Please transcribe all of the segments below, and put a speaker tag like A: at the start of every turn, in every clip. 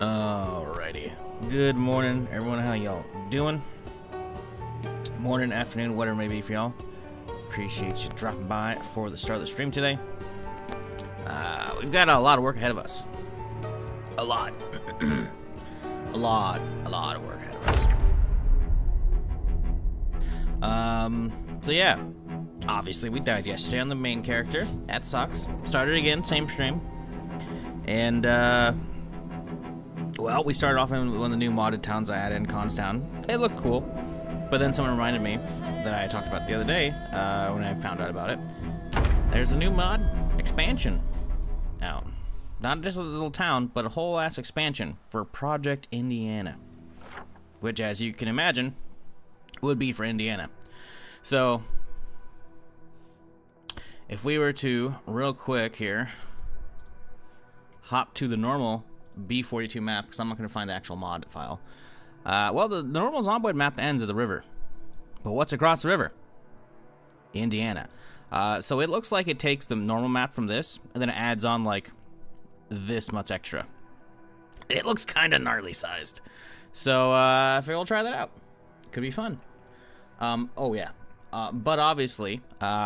A: Alrighty. Good morning, everyone. How y'all doing? Morning, afternoon, whatever it may be for y'all. Appreciate you dropping by for the start of the stream today. We've got a lot of work ahead of us. A lot. a lot of work ahead of us. So yeah. Obviously, we died yesterday on the main character. That sucks. Started again, same stream. And, well, we started off in one of the new modded towns I added in Constown. It looked cool, but then someone reminded me that I talked about the other day when I found out about it. There's a new mod expansion out. Not just a little town, but a whole ass expansion for Project Indiana, which, as you can imagine, would be for Indiana. So, if we were to, real quick here, hop to the normal B42 map, because I'm not going to find the actual mod file. Well, the normal Zomboid map ends at the river. But what's across the river? Indiana. So it looks like it takes the normal map from this, and then it adds on, like, this much extra. It looks kind of gnarly sized. So, I figure we'll try that out. Could be fun. Oh, yeah. But obviously,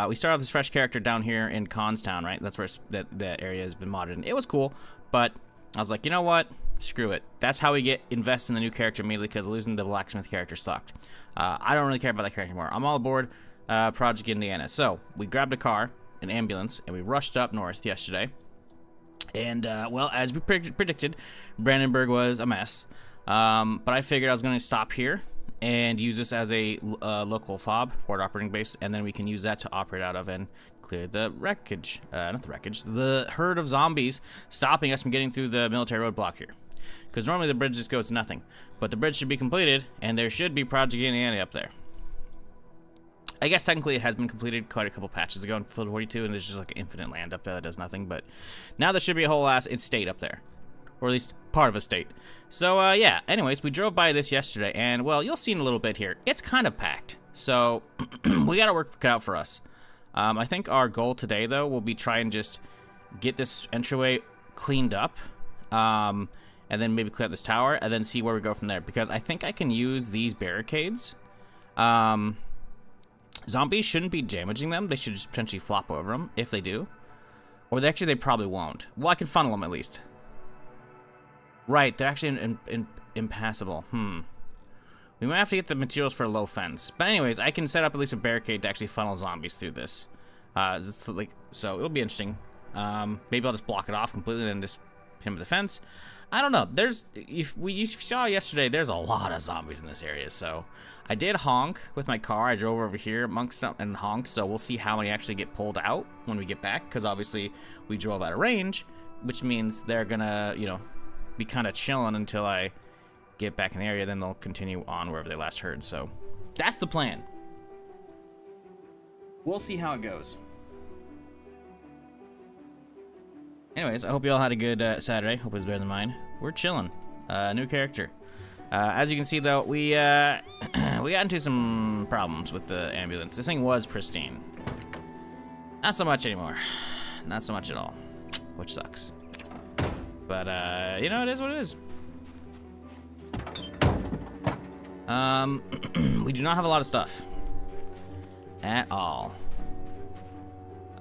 A: we start off this fresh character down here in Constown, right? That's where that area has been modded. And it was cool, but I was like, you know what? Screw it. That's how we invest in the new character immediately, because losing the blacksmith character sucked. I don't really care about that character anymore. I'm all aboard Project Indiana. So we grabbed a car, an ambulance, and we rushed up north yesterday. And, well, as we predicted, Brandenburg was a mess. But I figured I was going to stop here and use this as a local FOB, forward operating base, and then we can use that to operate out of and clear the wreckage, not the wreckage, the herd of zombies stopping us from getting through the military roadblock here. Because normally the bridge just goes to nothing, but the bridge should be completed, and there should be Project Indiana up there. I guess technically it has been completed quite a couple patches ago in Field 42, and there's just like infinite land up there that does nothing, but now there should be a whole ass estate up there. Or at least part of a state. So, yeah, anyways, we drove by this yesterday, and, well, you'll see in a little bit here. It's kind of packed. So, we got to work cut out for us. I think our goal today, though, will be try and just get this entryway cleaned up, and then maybe clear out this tower, and then see where we go from there. Because I think I can use these barricades. Zombies shouldn't be damaging them. They should just potentially flop over them, if they do. Or they probably won't. Well, I can funnel them at least. Right, they're actually impassable. We might have to get the materials for a low fence. But anyways, I can set up at least a barricade to actually funnel zombies through this. So it'll be interesting. Maybe I'll just block it off completely and then just hit him with the fence. I don't know. If you saw yesterday, there's a lot of zombies in this area. So I did honk with my car. I drove over here amongst them and honked. So we'll see how many actually get pulled out when we get back. Because obviously we drove out of range, which means they're gonna, you know, be kind of chilling until I get back in the area, then they'll continue on wherever they last heard. So that's the plan. We'll see how it goes. Anyways, I hope you all had a good Saturday. Hope it was better than mine. We're chilling. New character. As you can see, though, we got into some problems with the ambulance. This thing was pristine. Not so much anymore. Not so much at all, which sucks. But, you know, it is what it is. We do not have a lot of stuff. At all.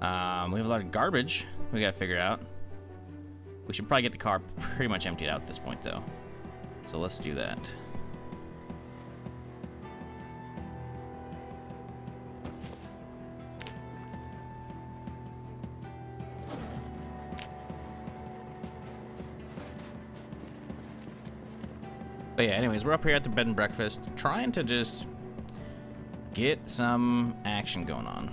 A: We have a lot of garbage we gotta figure out. We should probably get the car pretty much emptied out at this point, though. So let's do that. But yeah, anyways, we're up here at the bed and breakfast, trying to just get some action going on.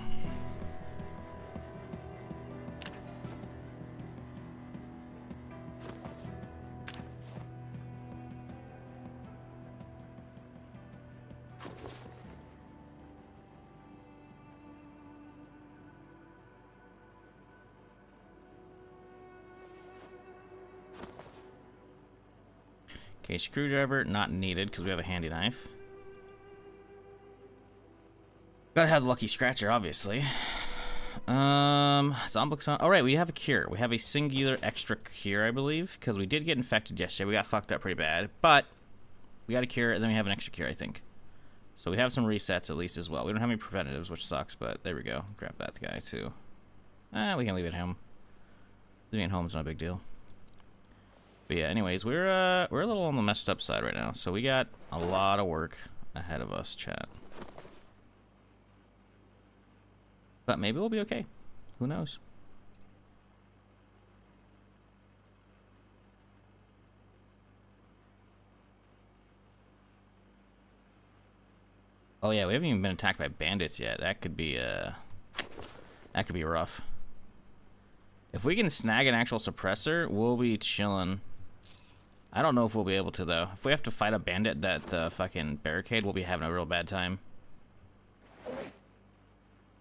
A: Okay, screwdriver, not needed because we have a handy knife. Gotta have the lucky scratcher, obviously. Zomboid. All right, we have a cure. We have a singular extra cure, I believe, because we did get infected yesterday. We got fucked up pretty bad, but we got a cure, and then we have an extra cure, I think. So we have some resets at least as well. We don't have any preventatives, which sucks, but there we go. Grab that guy too. We can leave it at home. Leaving it home is not a big deal. But yeah, anyways, we're a little on the messed up side right now, so we got a lot of work ahead of us, chat. But maybe we'll be okay. Who knows? Oh yeah, we haven't even been attacked by bandits yet. That could be rough. If we can snag an actual suppressor, we'll be chilling. I don't know if we'll be able to though. If we have to fight a bandit that fucking barricade, we'll be having a real bad time.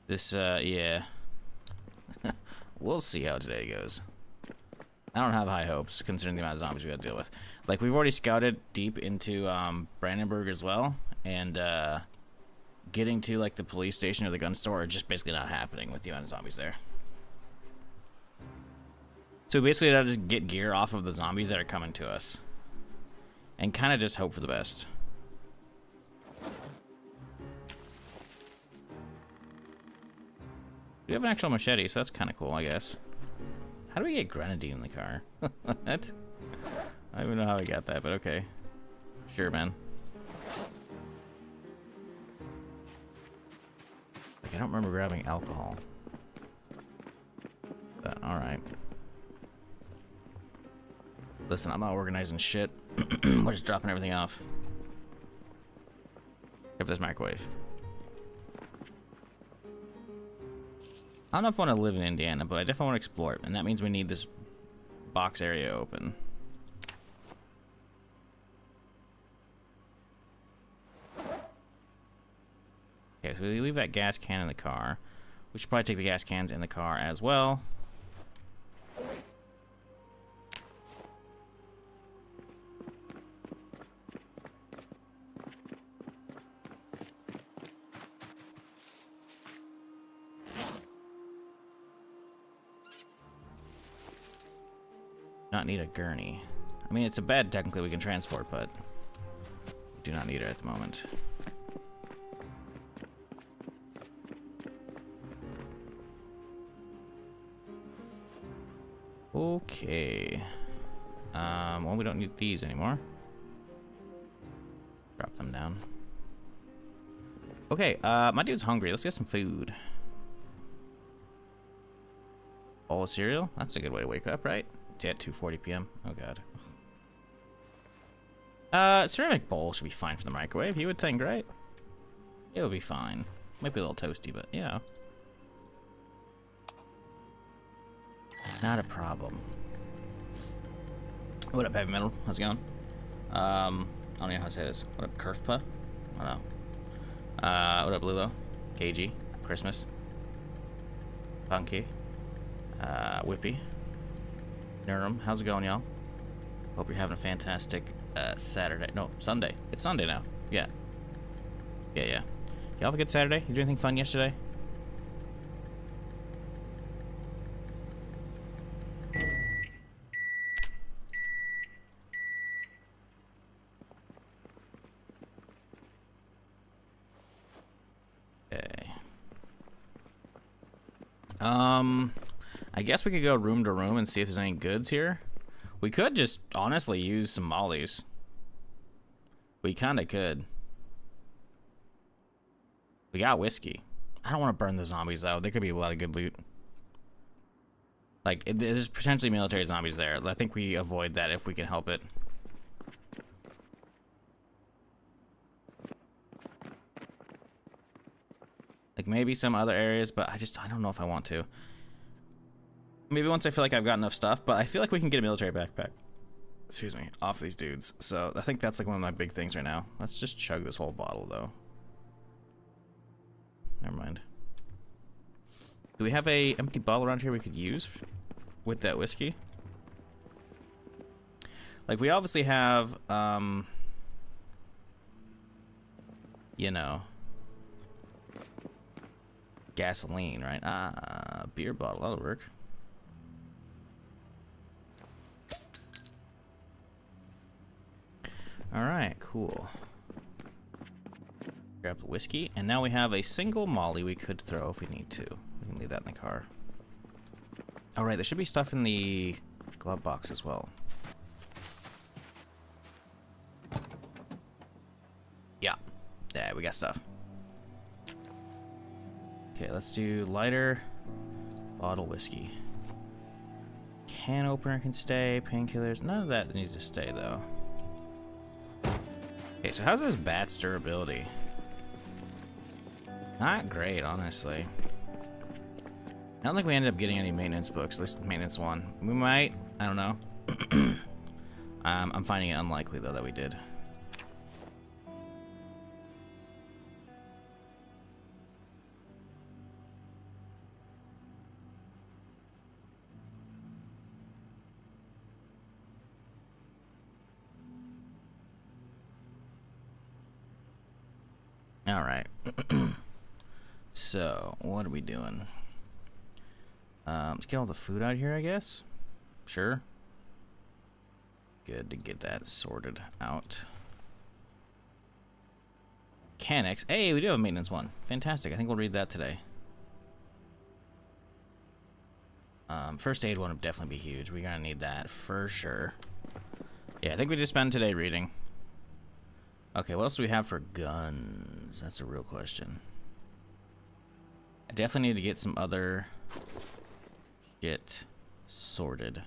A: This yeah. We'll see how today goes. I don't have high hopes considering the amount of zombies we gotta deal with. Like, we've already scouted deep into Brandenburg as well, and getting to like the police station or the gun store are just basically not happening with the amount of zombies there. So we basically have to just get gear off of the zombies that are coming to us and kind of just hope for the best. We have an actual machete, so that's kind of cool, I guess. How do we get grenadine in the car? What? I don't even know how we got that, but okay. Sure, man. Like, I don't remember grabbing alcohol. But, alright. Listen, I'm not organizing shit. We're just dropping everything off. If there's microwave. I don't know if I want to live in Indiana, but I definitely want to explore it, and that means we need this box area open. Okay, so we leave that gas can in the car. We should probably take the gas cans in the car as well. Not need a gurney. I mean, it's a bed technically we can transport, but we do not need it at the moment. Okay. Well, we don't need these anymore. Drop them down. Okay, my dude's hungry. Let's get some food. Bowl of cereal? That's a good way to wake up, right? At 2:40 p.m. Oh god. Ceramic bowl should be fine for the microwave. You would think, right? It would be fine. Might be a little toasty, but yeah. Not a problem. What up, Heavy Metal? How's it going? I don't know how to say this. What up, Kerfpa? I don't know. What up, Lulo? KG? Christmas? Funky? Whippy? Nurum, how's it going, y'all? Hope you're having a fantastic Saturday. No, Sunday. It's Sunday now. Yeah. Yeah. Y'all have a good Saturday? You do anything fun yesterday? Okay. I guess we could go room to room and see if there's any goods here. We could just honestly use some mollies. We kind of could. We got whiskey. I don't want to burn the zombies though. There could be a lot of good loot. Like, there's potentially military zombies there. I think we avoid that if we can help it. Like, maybe some other areas, but I don't know if I want to. Maybe once I feel like I've got enough stuff, but I feel like we can get a military backpack. Excuse me, off these dudes. So I think that's like one of my big things right now. Let's just chug this whole bottle though. Never mind. Do we have a empty bottle around here we could use with that whiskey? Like, we obviously have, you know, gasoline, right? Beer bottle, that'll work. Alright, cool. Grab the whiskey, and now we have a single molly we could throw if we need to. We can leave that in the car. Alright, there should be stuff in the glove box as well. Yeah. Yeah, we got stuff. Okay, let's do lighter, bottle whiskey. Can opener can stay, painkillers, none of that needs to stay though. Okay, so how's this bat's durability? Not great, honestly. I don't think we ended up getting any maintenance books, at least maintenance one. We might, I don't know. I'm finding it unlikely though that we did. Alright. So, what are we doing? Let's get all the food out here, I guess. Sure. Good to get that sorted out. Mechanics. Hey, we do have a maintenance one. Fantastic. I think we'll read that today. First aid one would definitely be huge. We're gonna need that for sure. Yeah, I think we just spend today reading. Okay, what else do we have for guns? That's a real question. I definitely need to get some other shit sorted.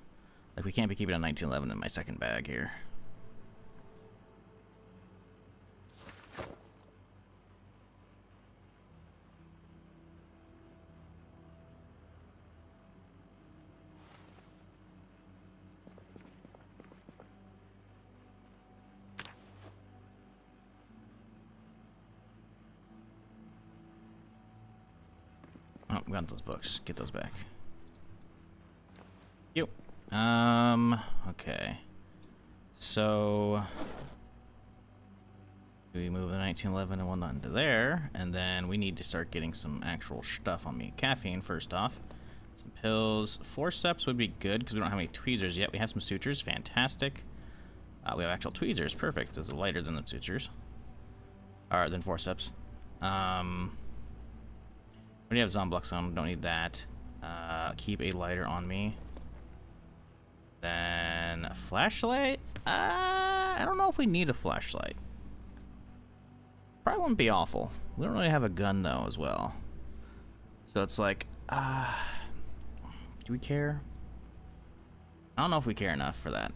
A: Like, we can't be keeping a 1911 in my second bag here. Oh, we got those books. Get those back. Yep. Okay. So we move the 1911 and whatnot into there, and then we need to start getting some actual stuff on me. Caffeine, first off. Some pills. Forceps would be good because we don't have any tweezers yet. We have some sutures. Fantastic. We have actual tweezers. Perfect. This is lighter than the sutures. Or than forceps. We have Zomboid on. Don't need that. Keep a lighter on me. Then a flashlight. I don't know if we need a flashlight. Probably wouldn't be awful. We don't really have a gun though, as well. So it's like, do we care? I don't know if we care enough for that.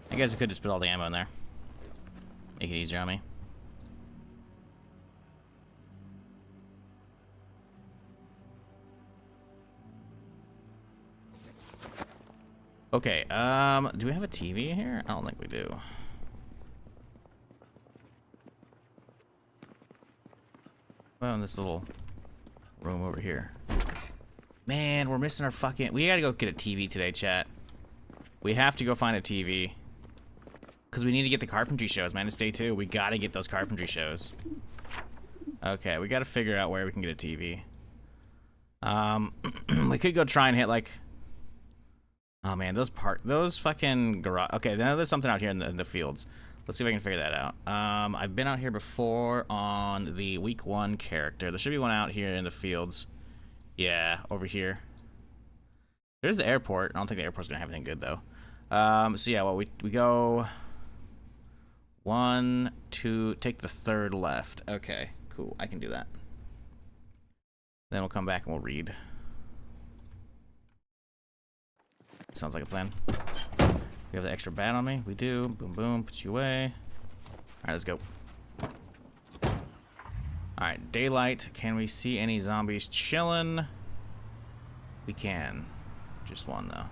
A: I guess I could just put all the ammo in there. Make it easier on me. Okay, do we have a TV here? I don't think we do. Well, in this little room over here. Man, we're missing our fucking... We gotta go get a TV today, chat. We have to go find a TV. Because we need to get the carpentry shows, man. It's day 2. We gotta get those carpentry shows. Okay, we gotta figure out where we can get a TV. We could go try and hit, like... Oh, man, those fucking garage... Okay, now there's something out here in the fields. Let's see if I can figure that out. I've been out here before on the week 1 character. There should be one out here in the fields. Yeah, over here. There's the airport. I don't think the airport's gonna have anything good, though. So yeah, well, we go... 1, 2, take the 3rd left. Okay, cool. I can do that. Then we'll come back and we'll read. Sounds like a plan. We have the extra bat on me. We do. Boom, boom. Put you away. Alright, let's go. Alright, daylight. Can we see any zombies chilling? We can. Just one, though.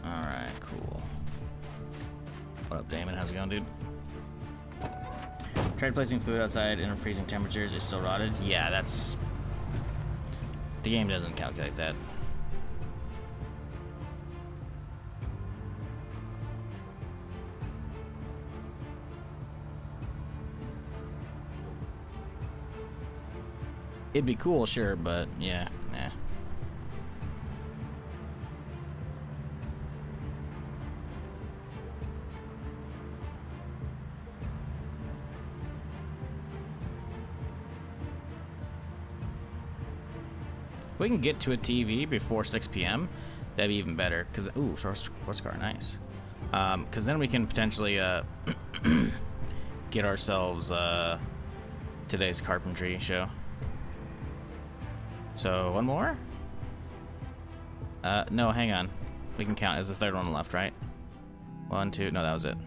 A: Alright, cool. What up, Damon? How's it going, dude? Tried placing food outside in freezing temperatures. It's still rotted. Yeah, that's... The game doesn't calculate that. It'd be cool, sure, but yeah, nah. If we can get to a TV before 6 p.m., that'd be even better. Cause ooh, sports car, nice. Cause then we can potentially get ourselves today's carpentry show. So, one more? No, hang on. We can count. There's the third one on the left, right? 1, 2, no, that was it.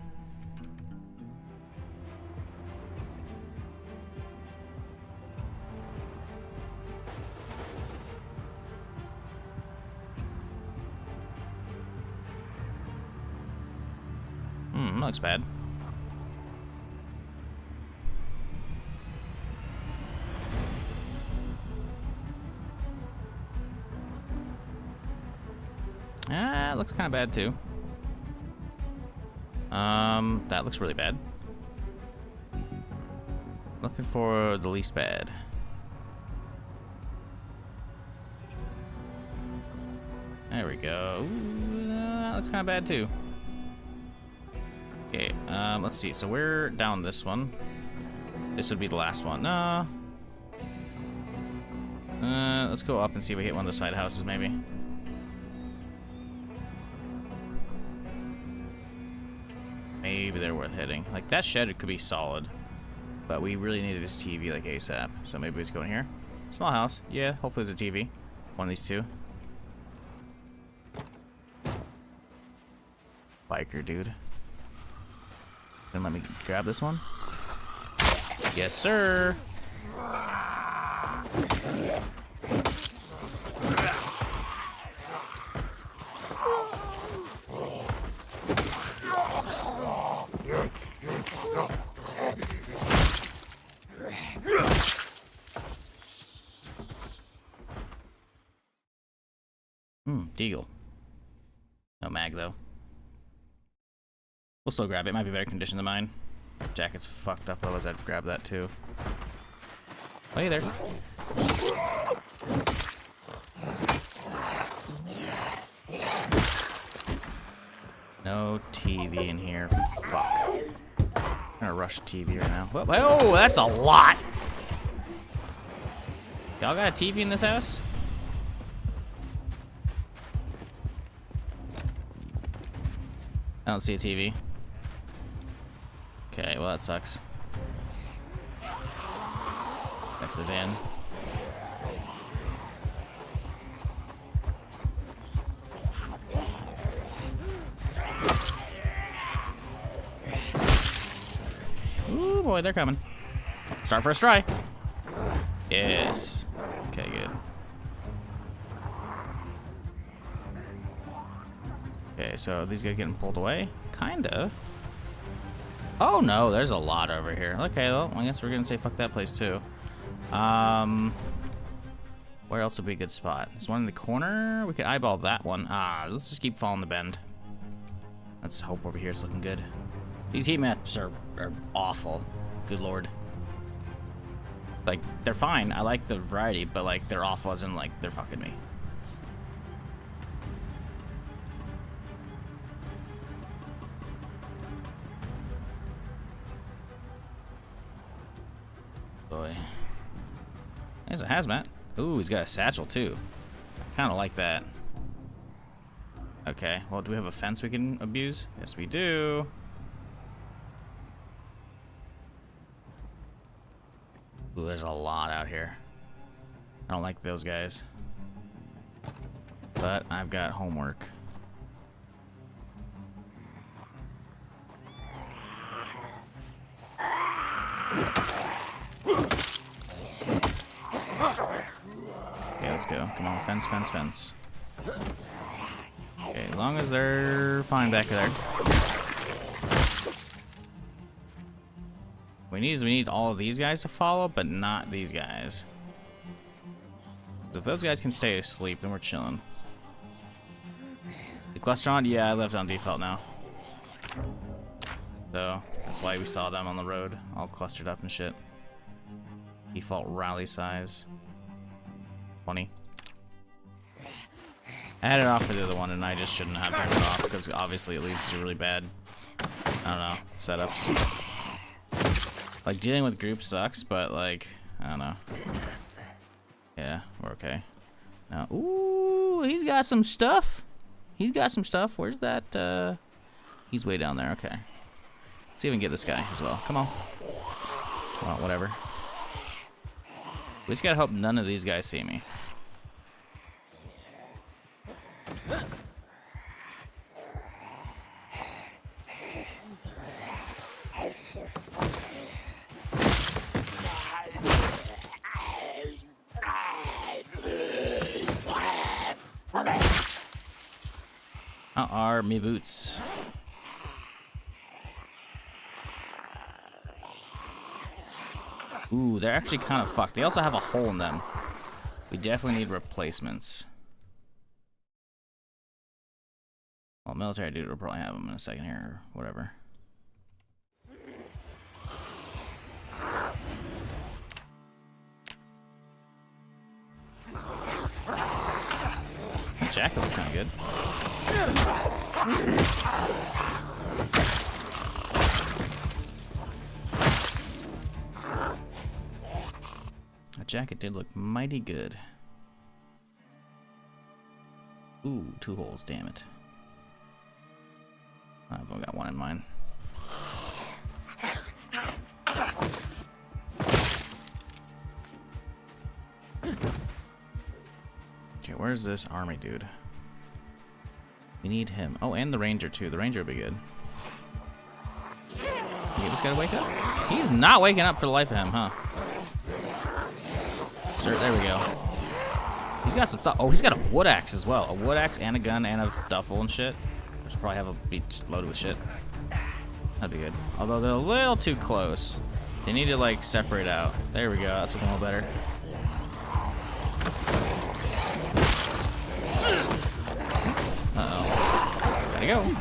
A: That looks bad. It looks kind of bad too. That looks really bad. Looking for the least bad. There we go. Ooh, that looks kind of bad too. Okay, let's see. So we're down this one. This would be the last one. No. Let's go up and see if we hit one of the side houses, maybe. Maybe they're worth hitting. Like, that shed could be solid. But we really needed this TV, like, ASAP. So maybe let's go in here. Small house. Yeah, hopefully there's a TV. One of these two. Biker, dude. Then let me grab this one. Yes, sir. Deagle. No mag, though. We'll still grab it. It might be better condition than mine. Jacket's fucked up, otherwise I'd grab that, too. Oh, hey there. No TV in here. Fuck. I'm gonna rush TV right now. Oh, that's a lot! Y'all got a TV in this house? I don't see a TV. Okay, well that sucks. Back to the van. Ooh boy, they're coming. Start first try. Yes. Okay, good. Okay, so these guys getting pulled away? Kinda. Oh no, there's a lot over here. Okay, well, I guess we're gonna say fuck that place too. Where else would be a good spot? There's one in the corner. We could eyeball that one. Let's just keep following the bend. Let's hope over here is looking good. These heat maps are awful. Good lord. Like, they're fine. I like the variety, but like, they're awful as in like, they're fucking me. Boy. There's a hazmat. Ooh, he's got a satchel too. I kind of like that. Okay, well, do we have a fence we can abuse? Yes, we do. Ooh, there's a lot out here. I don't like those guys. But I've got homework. Okay, let's go. Come on, fence, fence, fence. Okay, as long as they're fine back there. We need all of these guys to follow, but not these guys. If those guys can stay asleep, then we're chilling. The cluster on? Yeah, I left on default now. So that's why we saw them on the road, all clustered up and shit. Default rally size 20. I had it off for the other one, and I just shouldn't have turned it off because obviously it leads to really bad, I don't know, setups. Like, dealing with groups sucks, but like, I don't know. Yeah, we're okay. Now, ooh, he's got some stuff. He's got some stuff. Where's that? He's way down there. Okay. Let's see if we can get this guy as well. Come on. Well, whatever. We just gotta hope none of these guys see me. How are me boots? Ooh, they're actually kind of fucked. They also have a hole in them. We definitely need replacements. Well, military dude will probably have them in a second here, or whatever. Jacket looks kind of good. That jacket did look mighty good. Ooh, 2 holes, damn it. I've only got one in mine. Okay, where's this army dude? We need him. Oh, and the ranger too. The ranger would be good. You get this guy to wake up? He's not waking up for the life of him, huh? Sir, there we go. He's got some stuff. Oh, he's got a wood axe as well. A wood axe and a gun and a duffel and shit. We should probably have a beach loaded with shit. That'd be good. Although they're a little too close. They need to like separate out. There we go. That's looking a little better. Uh-oh. Gotta go.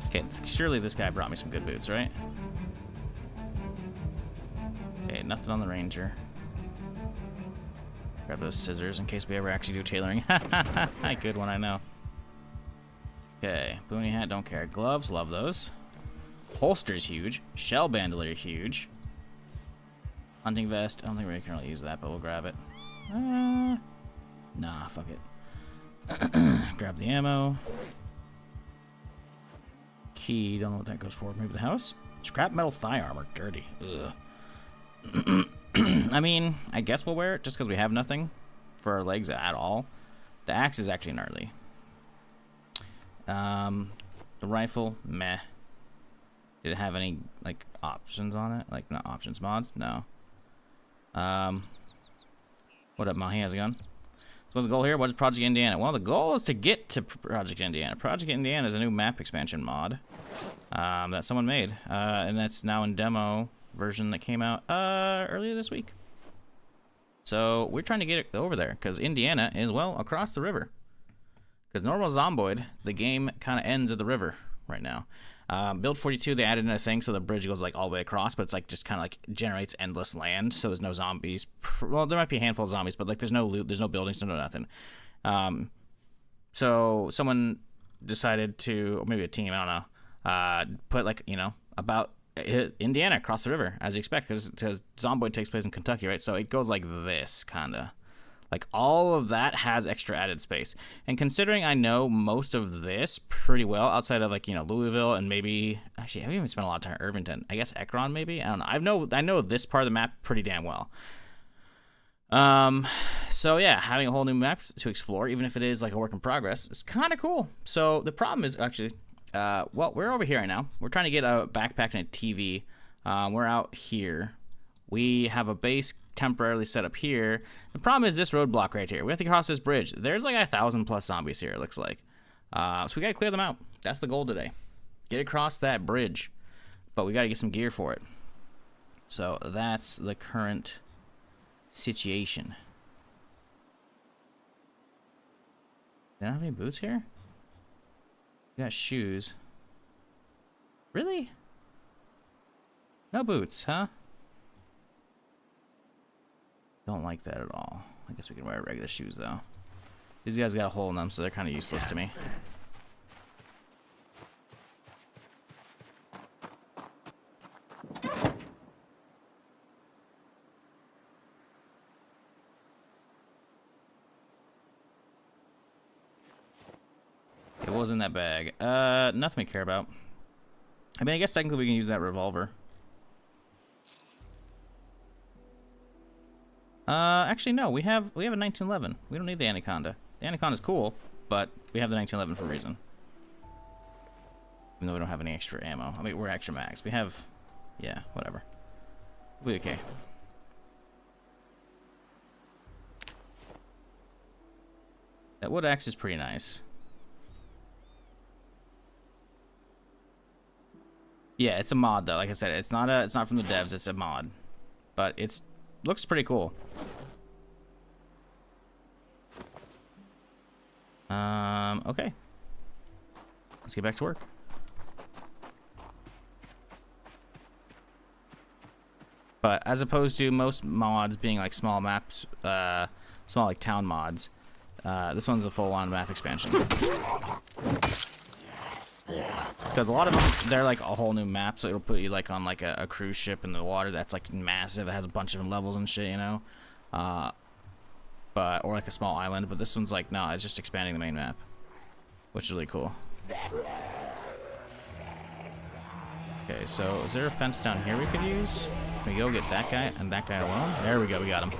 A: Okay, surely this guy brought me some good boots, right? Okay, nothing on the ranger. Grab those scissors in case we ever actually do tailoring. Good one, I know. Okay, boonie hat, don't care. Gloves, love those. Holster's huge. Shell bandolier, huge. Hunting vest, I don't think we can really use that, but we'll grab it. Nah, fuck it. Grab the ammo. Key, don't know what that goes for. Maybe the house? Scrap metal thigh armor, dirty. Ugh. I mean, I guess we'll wear it just because we have nothing for our legs at all. The axe is actually gnarly. The rifle, meh. Did it have any, like, options on it? Like, not options, mods? No. What up, Mahi? How's it going? So what's the goal here? What is Project Indiana? Well, the goal is to get to Project Indiana. Project Indiana is a new map expansion mod that someone made. And that's now in demo version that came out earlier this week. So we're trying to get it over there because Indiana is, well, across the river. Because normal Zomboid, the game kind of ends at the river right now. Build 42, they added in a thing so the bridge goes like all the way across, but it's like just kind of like generates endless land, so there's no zombies. Well, there might be a handful of zombies, but like there's no loot, there's no buildings, no nothing. So someone decided to, or maybe a team, I don't know, put like, you know, about Indiana across the river as you expect, because Zomboid takes place in Kentucky, right? So it goes like this, kind of. Like, all of that has extra added space. And considering I know most of this pretty well, outside of, like, you know, Louisville and maybe... Actually, I haven't even spent a lot of time at Irvington. I guess Ekron, maybe? I don't know. I know this part of the map pretty damn well. So, yeah, having a whole new map to explore, even if it is, like, a work in progress, is kind of cool. So, the problem is, actually... well, we're over here right now. We're trying to get a backpack and a TV We're out here. We have a base temporarily set up here. The problem is this roadblock right here. We have to cross this bridge. There's like 1,000+ zombies here, it looks like. So we gotta clear them out. That's the goal today. Get across that bridge. But we gotta get some gear for it. So that's the current situation. They don't have any boots here? We got shoes. Really? No boots, huh? Don't like that at all. I guess we can wear regular shoes though. These guys got a hole in them, so they're kind of useless to me. It was in that bag. Nothing we care about. I mean, I guess technically we can use that revolver. Actually, no. We have a 1911. We don't need the Anaconda. The Anaconda's cool, but we have the 1911 for a reason. Even though we don't have any extra ammo. I mean, we're extra max. We have... Yeah, whatever. We'll be okay. That wood axe is pretty nice. Yeah, it's a mod though. Like I said, it's not from the devs. It's a mod, but looks pretty cool. Okay. Let's get back to work. But as opposed to most mods being like small maps, small like town mods, this one's a full-on map expansion. Because a lot of them, they're like a whole new map, so it'll put you like on like a cruise ship in the water that's like massive. It has a bunch of levels and shit, you know, or like a small island. But this one's like, no, it's just expanding the main map, which is really cool. Okay, so is there a fence down here we could use? Can we go get that guy and that guy alone? There we go, we got him.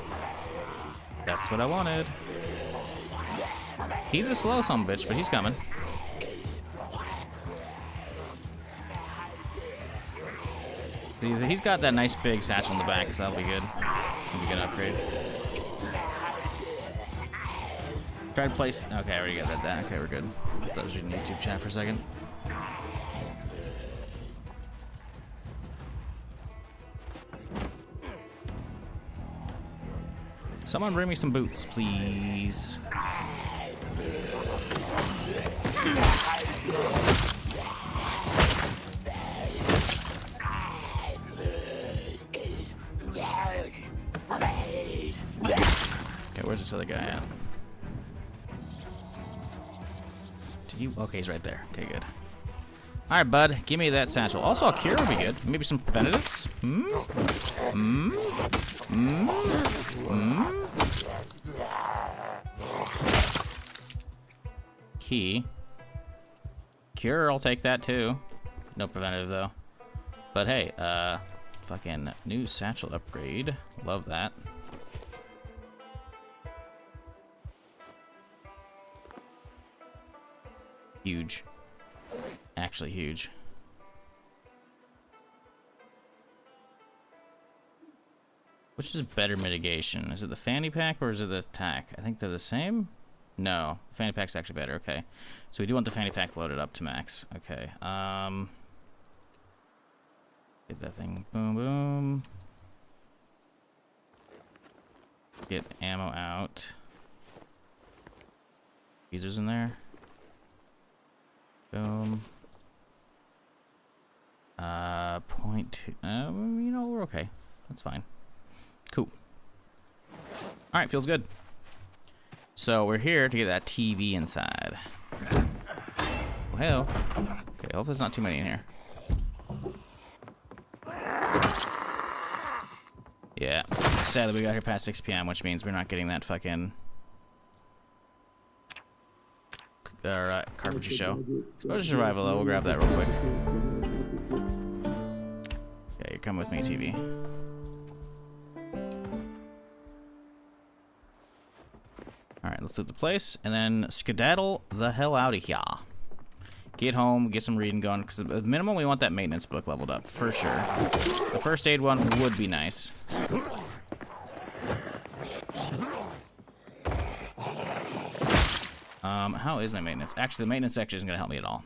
A: That's what I wanted. He's a slow son of a bitch, but he's coming. He's got that nice big satchel in the back, so that'll be good. That'll be a good upgrade. Try to place. Okay, I already got that. Okay, we're good. I thought I was reading YouTube chat for a second. Someone bring me some boots, please. Where's this other guy at? Did you? Okay, he's right there. Okay, good. All right, bud. Give me that satchel. Also, a cure would be good. Maybe some preventatives. Key. Cure, I'll take that too. No preventative though. But hey, fucking new satchel upgrade. Love that. Huge. Actually huge. Which is better mitigation? Is it the fanny pack or is it the attack? I think they're the same? No. The fanny pack's actually better. Okay. So we do want the fanny pack loaded up to max. Okay. Get that thing. Boom, boom. Get ammo out. Tweezers in there. Boom. .2. You know, we're okay. That's fine. Cool. Alright, feels good. So we're here to get that TV inside. Well, hell. Okay, hopefully there's not too many in here. Yeah. Sadly, we got here past 6 p.m., which means we're not getting that fucking... carpentry show. Exposure survival, though. We'll grab that real quick. Yeah, you're coming with me, TV. Alright, let's loot the place, and then skedaddle the hell out of here. get home, get some reading going, because at the minimum we want that maintenance book leveled up, for sure. The first aid one would be nice. How is my maintenance? Actually, the maintenance section isn't going to help me at all.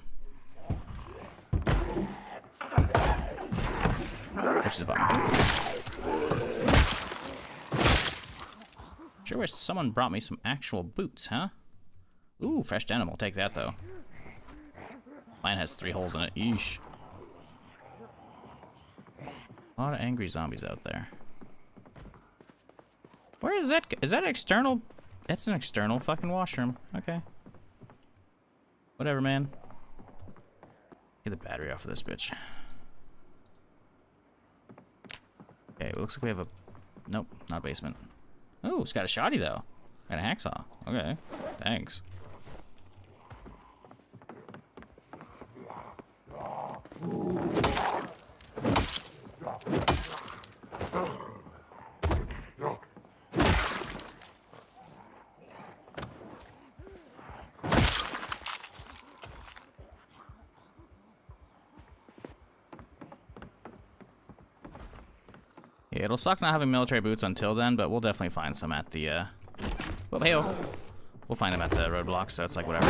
A: Which is a bummer. Sure wish someone brought me some actual boots, huh? Ooh, fresh denim. We'll take that, though. Mine has 3 holes in it. Eesh. A lot of angry zombies out there. Where is that? Is that external? That's an external fucking washroom. Okay. Whatever, man. Get the battery off of this bitch. Okay, it looks like we have a... Nope, not a basement. Oh, it's got a shoddy, though. Got a hacksaw. Okay, thanks. Yeah, it'll suck not having military boots until then, but we'll definitely find some at the, well, hey-oh. We'll find them at the roadblock, so it's like whatever.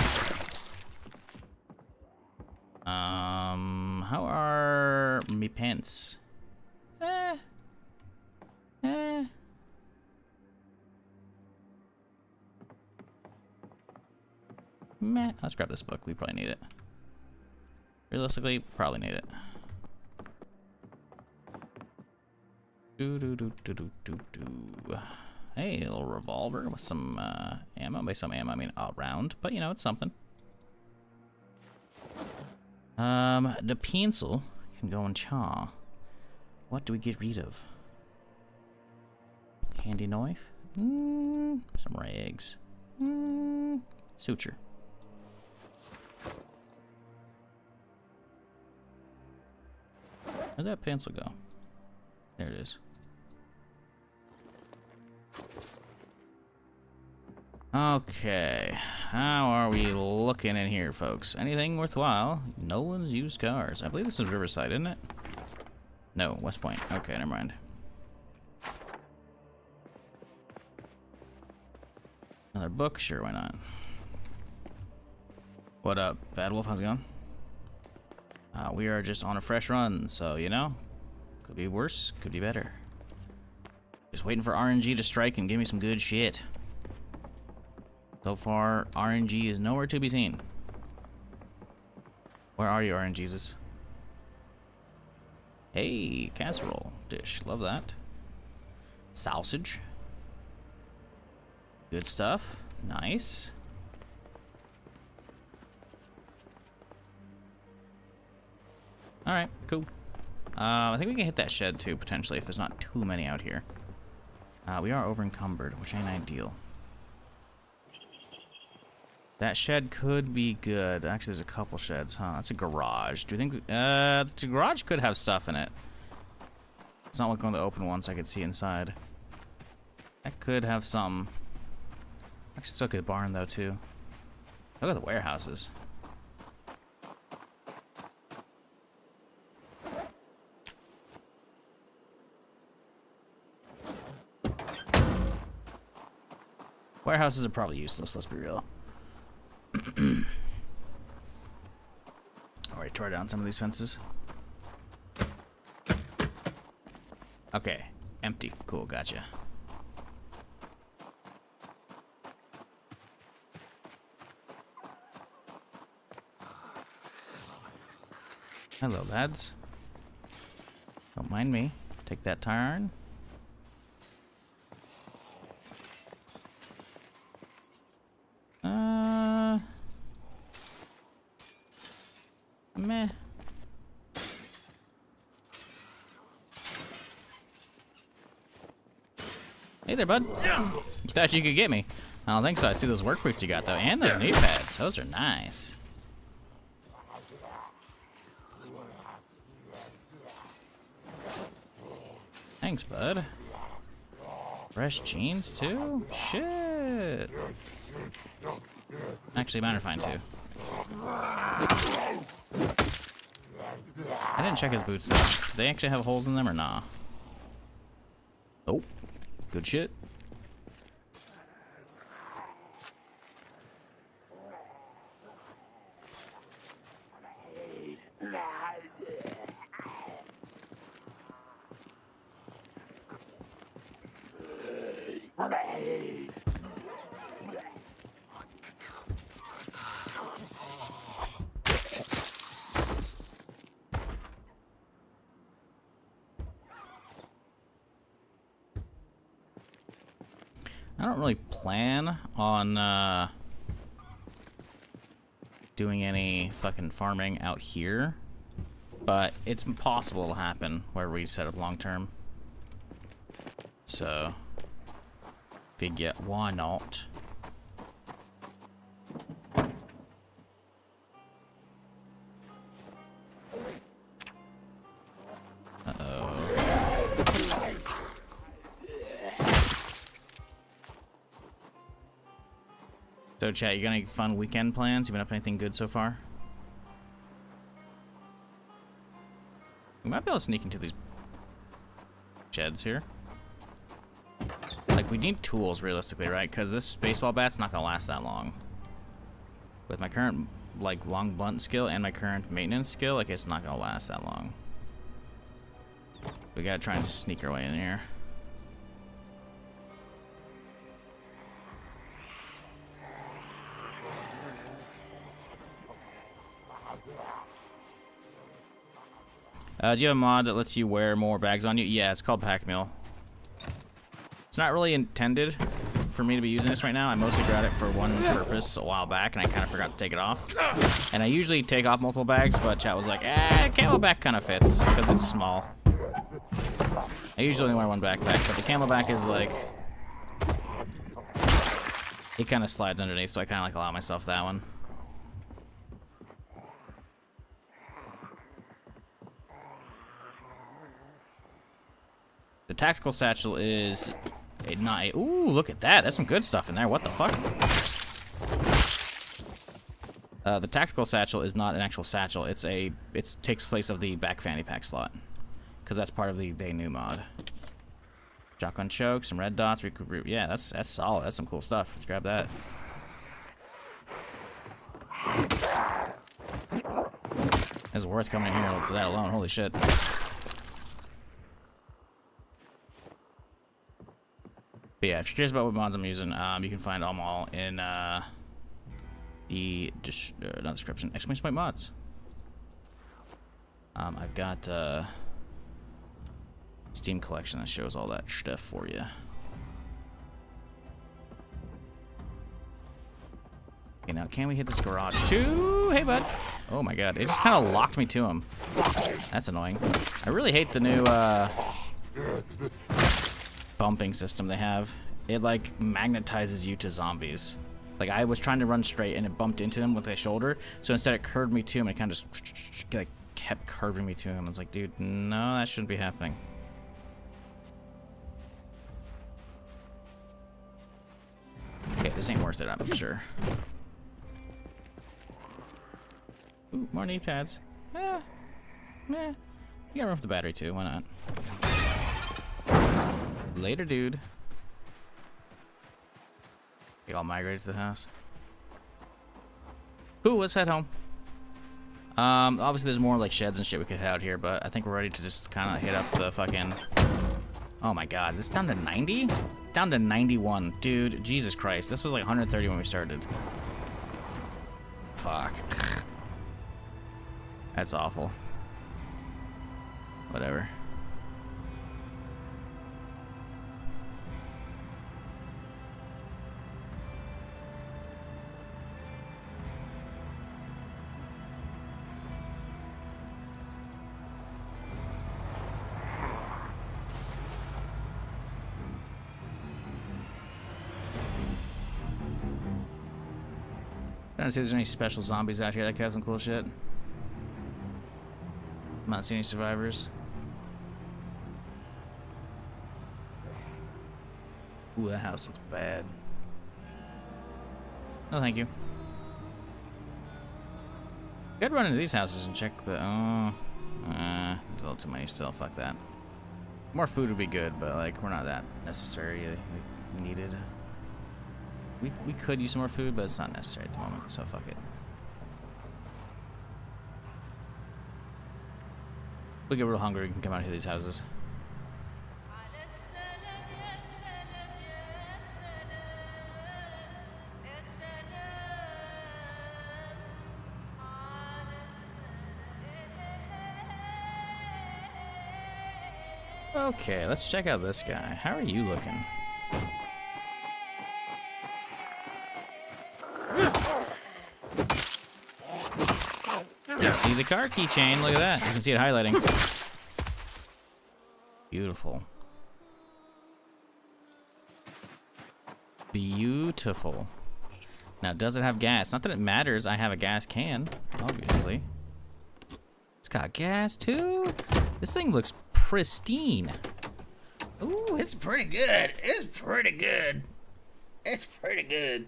A: How are me pants? Meh. Let's grab this book. We probably need it. Realistically, probably need it. Hey, a little revolver with some ammo. By some ammo, I mean a round, but you know, it's something. The pencil can go in chaw. What do we get rid of? Handy knife? Some rags. Suture. Where'd that pencil go? There it is. Okay, how are we looking in here, folks? Anything worthwhile? Nolan's used cars. I believe this is Riverside, isn't it? No, West Point. Okay, never mind. Another book? Sure, why not? What up, Bad Wolf? How's it going? We are just on a fresh run, so, you know, could be worse, could be better. Just waiting for RNG to strike and give me some good shit. So far, RNG is nowhere to be seen. Where are you, RNGesus? Hey, casserole dish. Love that. Sausage. Good stuff. Nice. Alright, cool. I think we can hit that shed too, potentially, if there's not too many out here. We are over encumbered, which ain't ideal. That shed could be good. Actually, there's a couple sheds, huh? That's a garage. Do you think... the garage could have stuff in it. It's not like going to open one so I could see inside. That could have some... Actually, so could the barn, though, too. Look at the warehouses. Warehouses are probably useless, let's be real. Alright, tore down some of these fences. Okay, empty. Cool, gotcha. Hello, lads. Don't mind me. Take that tire iron. Meh. Hey there, bud. You thought you could get me? I don't think so. I see those work boots you got, though, and those knee pads. Those are nice. Thanks, bud. Fresh jeans, too? Shit. Actually, mine are fine, too. I didn't check his boots though. Do they actually have holes in them or nah? Oh, good shit. I don't really plan on doing any fucking farming out here, but it's possible it'll happen where we set up long term. So, figure why not? So chat, you got any fun weekend plans? You been up to anything good so far? We might be able to sneak into these sheds here. Like, we need tools, realistically, right? Because this baseball bat's not going to last that long. With my current, like, long blunt skill and my current maintenance skill, like, it's not going to last that long. We got to try and sneak our way in here. Do you have a mod that lets you wear more bags on you? Yeah, it's called Pack Mule. It's not really intended for me to be using this right now. I mostly grabbed it for one purpose a while back, and I kind of forgot to take it off. And I usually take off multiple bags, but chat was like, camelback kind of fits, because it's small. I usually only wear one backpack, but the camelback is like... It kind of slides underneath, so I kind of like allow myself that one. The tactical satchel is ooh, look at that. That's some good stuff in there. What the fuck? The tactical satchel is not an actual satchel. It takes place of the back fanny pack slot, because that's part of the they new mod. Shotgun choke, some red dots. Yeah, that's solid. That's some cool stuff. Let's grab that. It's worth coming in here for that alone. Holy shit. But yeah, if you're curious about what mods I'm using, you can find them all in the not description, exclamation point mods. I've got Steam collection that shows all that stuff for you. Okay, now can we hit this garage too? Hey, bud. Oh my god, it just kind of locked me to him. That's annoying. I really hate the new bumping system they have. It like magnetizes you to zombies. Like I was trying to run straight and it bumped into him with a shoulder, so instead it curved me to him and it kind of just like kept curving me to him. I was like, dude, no, that shouldn't be happening. Okay, this ain't worth it, I'm sure. Ooh, more knee pads. You got room for the battery too, why not? Later, dude. We all migrated to the house. Ooh, let's head home. Obviously there's more like sheds and shit we could head out here, but I think we're ready to just kind of hit up the fucking... Oh my god, this is down to 90? Down to 91. Dude, Jesus Christ. This was like 130 when we started. Fuck. That's awful. Whatever. Trying to see if there's any special zombies out here that could have some cool shit. I'm not seeing any survivors. Ooh, that house looks bad. No, thank you. Could run into these houses and check the. There's a little too many still. Fuck that. More food would be good, but like we're not that necessary. Needed. We could use some more food, but it's not necessary at the moment. So fuck it. We get real hungry, we can come out here to these houses. Okay, let's check out this guy. How are you looking? You see the car keychain? Look at that. You can see it highlighting. Beautiful. Beautiful. Now, does it have gas? Not that it matters. I have a gas can, obviously. It's got gas, too. This thing looks pristine. Ooh, it's pretty good. It's pretty good. It's pretty good.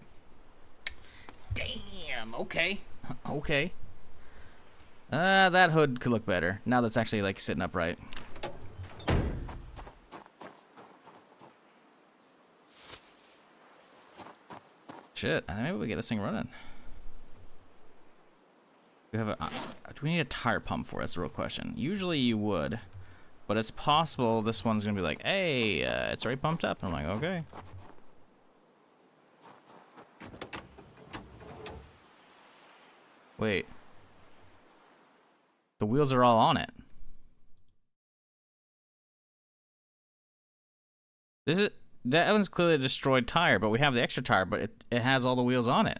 A: Damn. Okay. Okay. That hood could look better. Now that's actually, like, sitting upright. Shit. Maybe we get this thing running. We have a... do we need a tire pump for it? That's the real question. Usually you would. But it's possible this one's going to be like, hey, it's already pumped up. And I'm like, okay. Wait. The wheels are all on it. That one's clearly a destroyed tire, but we have the extra tire, but it has all the wheels on it.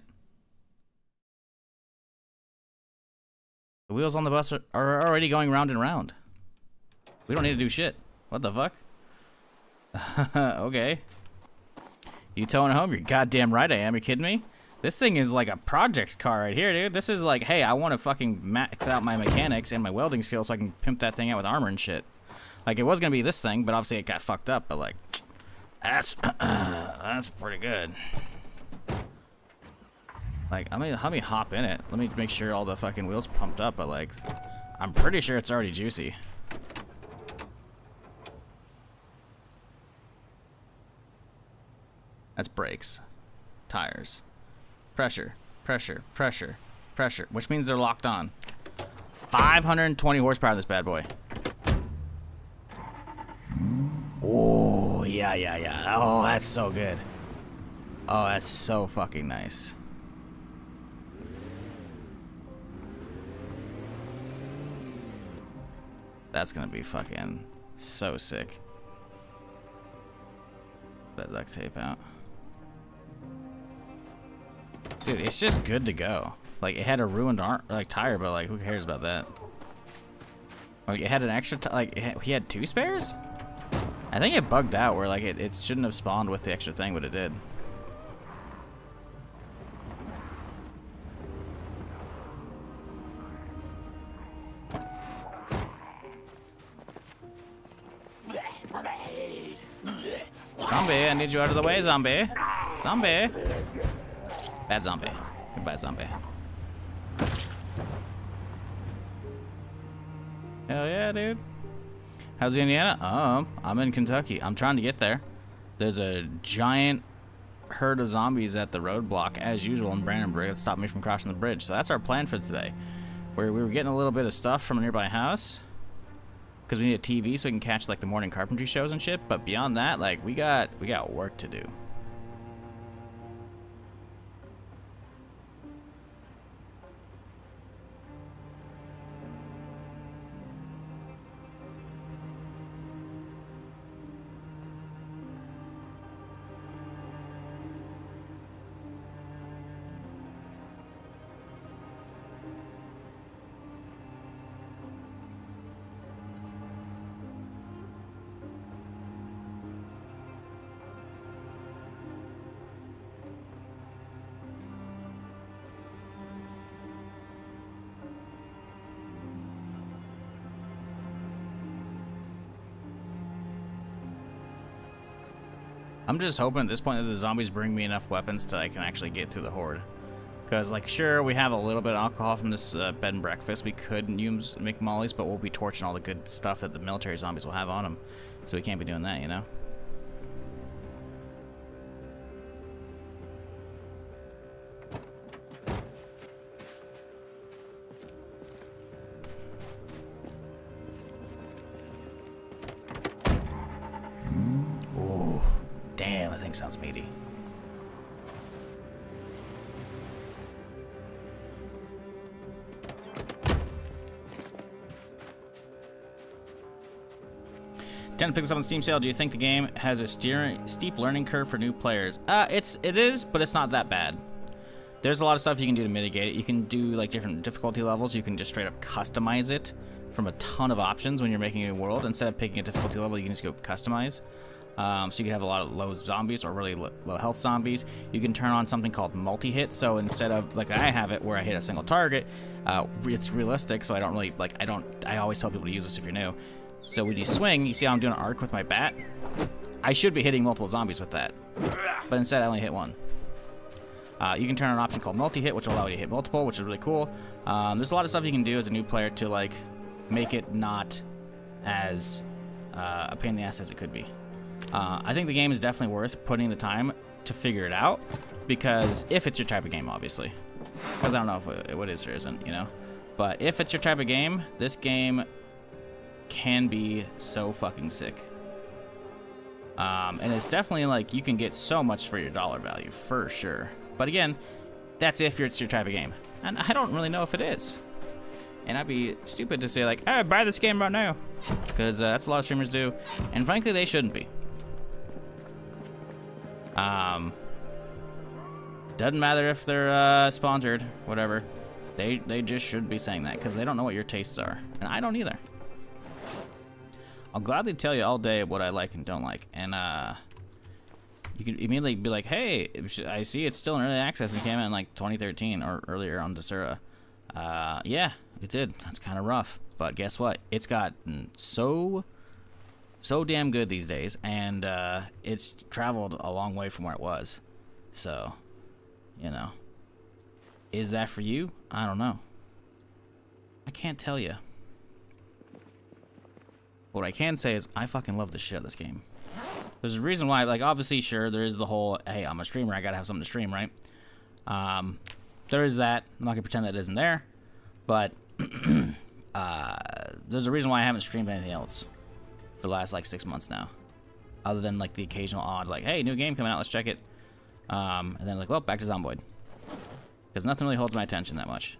A: The wheels on the bus are already going round and round. We don't need to do shit. What the fuck? Okay. You towing home? You're goddamn right I am. You kidding me? This thing is like a project car right here, dude. This is like, hey, I want to fucking max out my mechanics and my welding skills so I can pimp that thing out with armor and shit. Like, it was going to be this thing, but obviously it got fucked up, but like, that's pretty good. Like, let me hop in it. Let me make sure all the fucking wheels are pumped up, but like, I'm pretty sure it's already juicy. That's brakes. Tires. Pressure, pressure, pressure, pressure, which means they're locked on. 520 horsepower in this bad boy. Oh, yeah, yeah, yeah. Oh, that's so good. Oh, that's so fucking nice. That's gonna be fucking so sick. Put that duct tape out. Dude, it's just good to go. Like, it had a ruined tire, but like, who cares about that? Like, it had an extra, he had 2 spares? I think it bugged out where like it shouldn't have spawned with the extra thing, but it did. Zombie, I need you out of the way, zombie. Zombie. Bad zombie. Goodbye, zombie. Hell yeah, dude. How's Indiana? I'm in Kentucky. I'm trying to get there. There's a giant herd of zombies at the roadblock, as usual, in Brandenburg that stopped me from crossing the bridge. So that's our plan for today. Where we were getting a little bit of stuff from a nearby house. Because we need a TV so we can catch like the morning carpentry shows and shit. But beyond that, like we got work to do. I'm just hoping at this point that the zombies bring me enough weapons so I can actually get through the horde. Because, like, sure, we have a little bit of alcohol from this bed and breakfast. We could use make mollies, but we'll be torching all the good stuff that the military zombies will have on them. So we can't be doing that, you know? Ooh, damn, that thing sounds meaty. To pick this up on Steam sale. Do you think the game has a steep learning curve for new players? It is, but it's not that bad. There's a lot of stuff you can do to mitigate it. You can do like different difficulty levels. You can just straight up customize it from a ton of options when you're making a new world. Instead of picking a difficulty level, you can just go customize. So you can have a lot of low zombies or really low health zombies. You can turn on something called multi-hit. So instead of like I have it where I hit a single target, it's realistic. So I don't really like. I always tell people to use this if you're new. So when you swing, you see how I'm doing an arc with my bat? I should be hitting multiple zombies with that, but instead I only hit one. You can turn on an option called multi-hit, which will allow you to hit multiple, which is really cool. There's a lot of stuff you can do as a new player to like make it not as a pain in the ass as it could be. I think the game is definitely worth putting the time to figure it out, because if it's your type of game, obviously. Because I don't know if what is or isn't, you know? But if it's your type of game, this game can be so fucking sick. And it's definitely like you can get so much for your dollar value for sure. But again, that's if it's your type of game. And I don't really know if it is. And I'd be stupid to say like, oh, buy this game right now. Because that's a lot of streamers do. And frankly, they shouldn't be. Doesn't matter if they're sponsored, whatever. They just should be saying that because they don't know what your tastes are. And I don't either. I'll gladly tell you all day what I like and don't like. And you can immediately be like, hey, I see it's still in early access and came out in like 2013 or earlier on Desura. Yeah, it did. That's kind of rough. But guess what? It's gotten so damn good these days. And it's traveled a long way from where it was. So, you know. Is that for you? I don't know. I can't tell you. What I can say is I fucking love the shit out of this game. There's a reason why, like, obviously, sure, there is the whole, hey, I'm a streamer, I gotta have something to stream, right? There is that. I'm not gonna pretend that isn't there. But, there's a reason why I haven't streamed anything else for the last, like, 6 months now. Other than, like, the occasional odd, like, hey, new game coming out, let's check it. And then, like, well, back to Zomboid. Because nothing really holds my attention that much.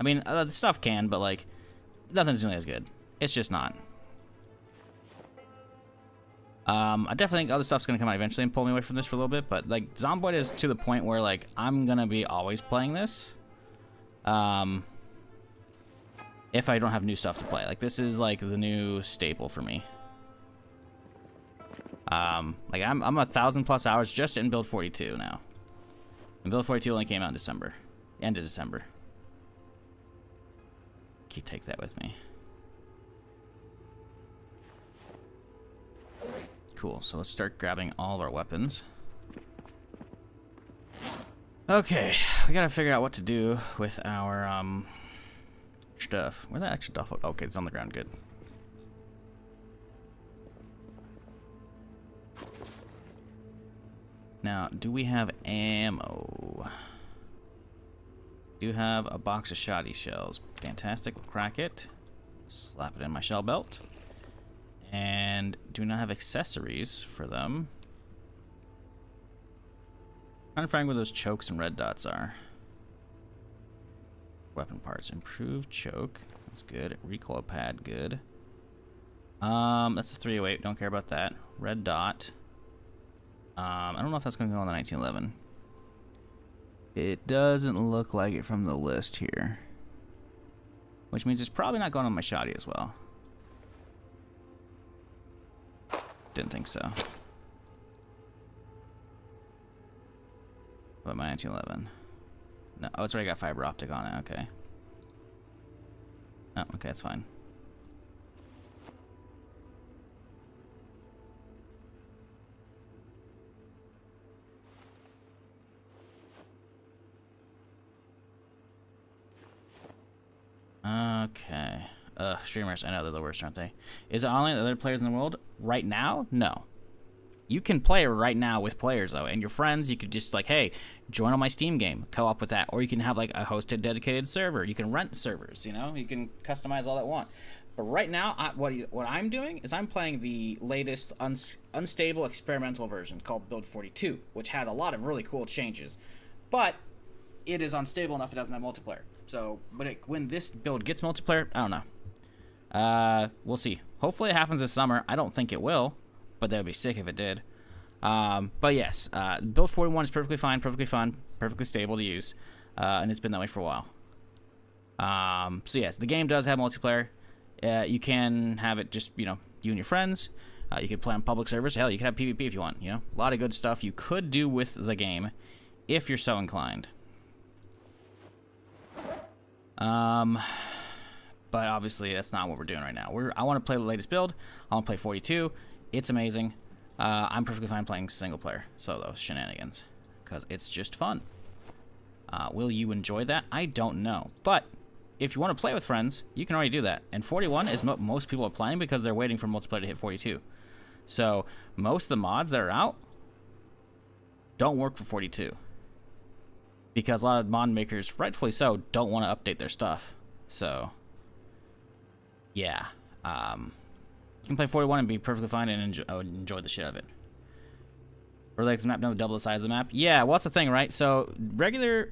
A: I mean, the stuff can, but, like, nothing's really as good. It's just not. I definitely think other stuff's gonna come out eventually and pull me away from this for a little bit, but like Zomboid is to the point where like I'm gonna be always playing this. If I don't have new stuff to play. Like this is like the new staple for me. Like I'm 1,000+ hours just in build 42 now. And build 42 only came out in December. End of December. Take that with me. Cool, so let's start grabbing all of our weapons. Okay, we gotta figure out what to do with our stuff. Where'd that extra duffel? Okay, it's on the ground, good. Now, do we have ammo? Do have a box of shoddy shells. Fantastic, we'll crack it. Slap it in my shell belt. And do not have accessories for them. I'm trying to find where those chokes and red dots are. Weapon parts. Improved choke. That's good. Recoil pad. Good. That's the 308. Don't care about that. Red dot. I don't know if that's going to go on the 1911. It doesn't look like it from the list here. Which means it's probably not going on my shoddy as well. Didn't think so. What about my 1911? No, oh, it's already got fiber optic on it. Okay. Oh, okay, that's fine. Okay. Streamers, I know they're the worst, aren't they? Is it online with other players in the world? Right now? No. You can play right now with players, though, and your friends. You could just, like, hey, join on my Steam game, co-op with that. Or you can have, like, a hosted, dedicated server. You can rent servers, you know? You can customize all that you want. But right now, what I'm doing is I'm playing the latest unstable experimental version called Build 42, which has a lot of really cool changes. But it is unstable enough it doesn't have multiplayer. So, when this build gets multiplayer, I don't know. We'll see. Hopefully it happens this summer. I don't think it will, but that would be sick if it did. But yes, Build 41 is perfectly fine, perfectly fun, perfectly stable to use, and it's been that way for a while. So yes, the game does have multiplayer. You can have it just, you know, you and your friends. You could play on public servers. Hell, you could have PvP if you want, you know. A lot of good stuff you could do with the game if you're so inclined. But obviously that's not what we're doing right now. I want to play the latest build. I want to play 42. It's amazing. I'm perfectly fine playing single player solo shenanigans because it's just fun. Will you enjoy that? I don't know. But if you want to play with friends, you can already do that. And 41 is what most people are playing because they're waiting for multiplayer to hit 42. So most of the mods that are out don't work for 42. Because a lot of mod makers, rightfully so, don't want to update their stuff. So, yeah. You can play 41 and be perfectly fine and enjoy the shit out of it. Or like this map, no, double the size of the map. Yeah, well, that's the thing, right? So, regular...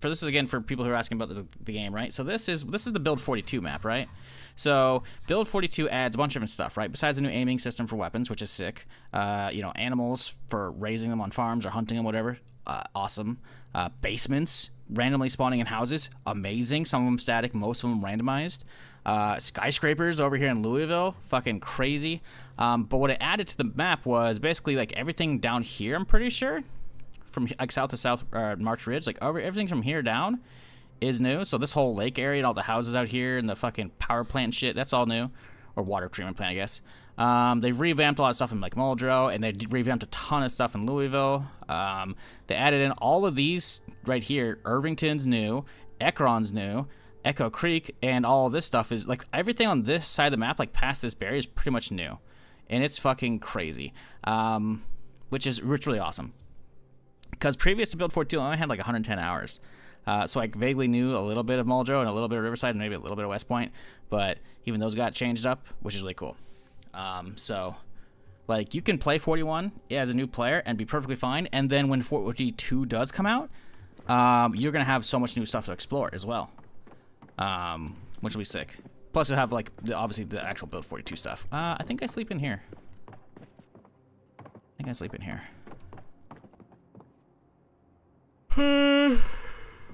A: this is, again, for people who are asking about the game, right? So, this is the Build 42 map, right? So, Build 42 adds a bunch of different stuff, right? Besides a new aiming system for weapons, which is sick. You know, animals for raising them on farms or hunting them, whatever. Awesome. Basements randomly spawning in houses, amazing. Some of them static, most of them randomized. Skyscrapers over here in Louisville, fucking crazy. But what it added to the map was basically like everything down here, I'm pretty sure, from like south to south March Ridge, like everything from here down is new. So this whole lake area and all the houses out here and the fucking power plant and shit, that's all new. Or water treatment plant, I guess. They've revamped a lot of stuff in like Muldrow, and they revamped a ton of stuff in Louisville. They added in all of these right here. Irvington's new, Ekron's new, Echo Creek, and all of this stuff is like everything on this side of the map, like past this barrier, is pretty much new, and it's fucking crazy, which is really awesome. Because previous to Build 42, I only had like 110 hours. So I vaguely knew a little bit of Muldrow and a little bit of Riverside and maybe a little bit of West Point, but even those got changed up, which is really cool. So, like, you can play 41 as a new player and be perfectly fine, and then when 42 does come out, you're going to have so much new stuff to explore as well, which will be sick. Plus, you'll have, like, obviously the actual Build 42 stuff. I think I sleep in here.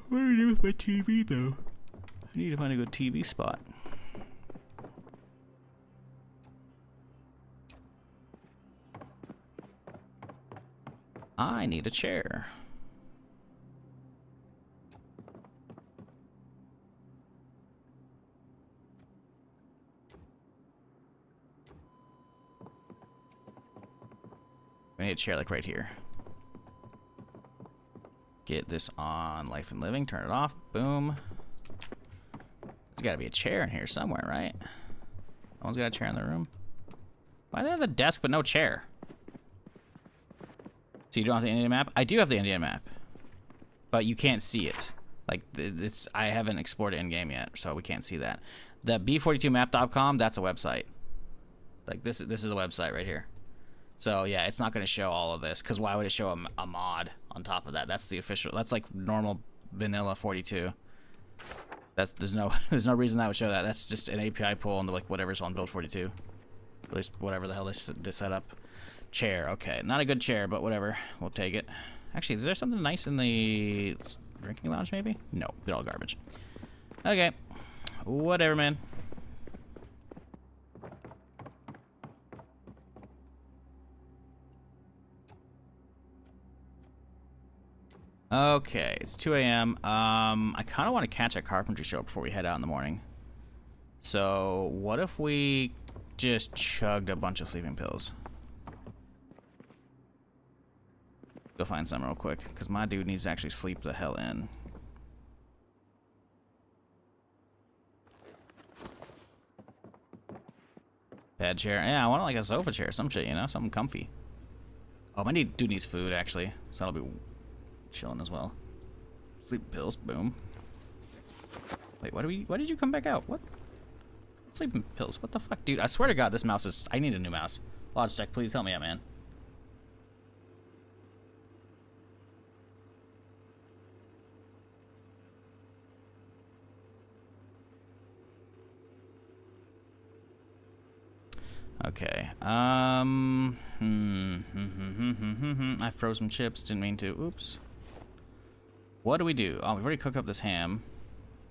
A: What do I do with my TV, though? I need to find a good TV spot. I need a chair. I need a chair like right here. Get this on Life and Living, turn it off, boom. There's gotta be a chair in here somewhere, right? No one's got a chair in the room. Why do they have the desk but no chair? So you don't have the Indian map? I do have the Indian map, but you can't see it. Like, I haven't explored it in game yet, so we can't see that. The b42map.com, that's a website. Like, this is a website right here. So yeah, it's not going to show all of this, because why would it show a mod on top of that? That's the official. That's like normal vanilla 42. There's no reason that would show that. That's just an API pull into like whatever's on Build 42. At least whatever the hell they set up. Chair, okay, not a good chair, but whatever, we'll take it. Actually, is there something nice in the drinking lounge? Maybe. No, it's all garbage. Okay, whatever, man. Okay, it's 2 a.m. I kind of want to catch a carpentry show before we head out in the morning. So, what if we just chugged a bunch of sleeping pills? Go find some real quick, because my dude needs to actually sleep the hell in. Bad chair. Yeah, I want like a sofa chair, some shit, you know, something comfy. Oh, my dude needs food actually, so that'll be chilling as well. Sleep pills, boom. Wait, why did you come back out? What? Sleeping pills, what the fuck? Dude, I swear to God, this mouse is, I need a new mouse. Logitech, please help me out, man. Okay, I froze some chips, didn't mean to, oops. What do we do? Oh, we've already cooked up this ham.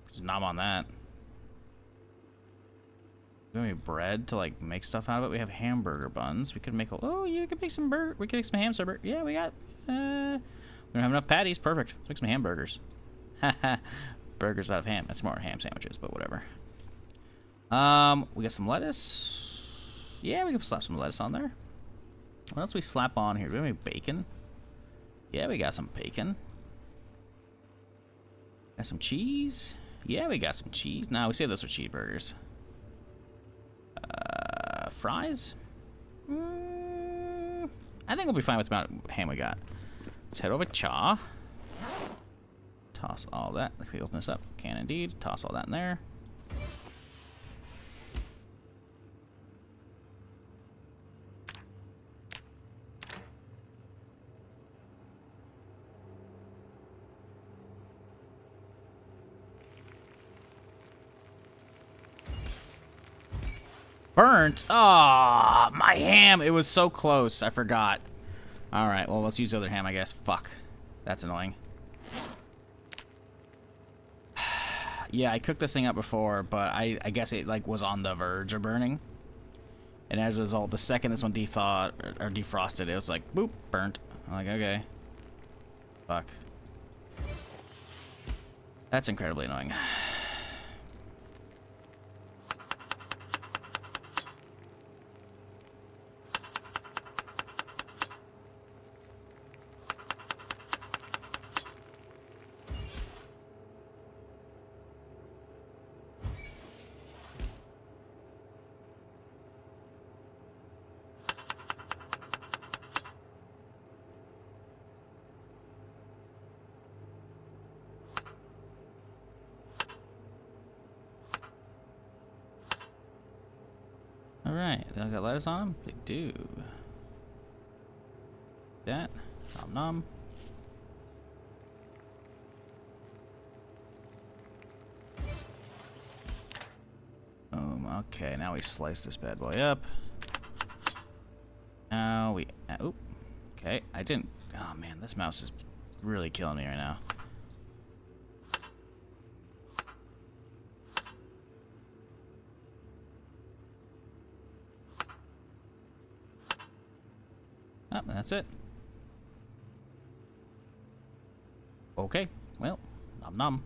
A: Just nom on that. Do we have bread to like make stuff out of it? We have hamburger buns. We could make a, oh, you could make some we could make some ham server. Yeah, we got, we don't have enough patties, perfect. Let's make some hamburgers. Haha, burgers out of ham. That's more ham sandwiches, but whatever. We got some lettuce. Yeah, we can slap some lettuce on there. What else we slap on here? Do we have any bacon? Yeah, we got some bacon. Got some cheese? Yeah, we got some cheese. Nah, we save this for cheeseburgers. Fries? I think we'll be fine with the amount of ham we got. Let's head over to Cha. Toss all that. If we open this up, can indeed. Toss all that in there. Burnt? Oh, my ham. It was so close. I forgot. All right. Well, let's use the other ham, I guess. Fuck. That's annoying. Yeah, I cooked this thing up before, but I guess it like was on the verge of burning. And as a result, the second this one thawed or defrosted, it was like, boop, burnt. I'm like, okay. Fuck. That's incredibly annoying. Alright, they got lettuce on them? They do. That. Nom nom. Okay, now we slice this bad boy up. Now we... oop. Okay, I didn't... Oh man, this mouse is really killing me right now. Oh, that's it. Okay, well, nom nom.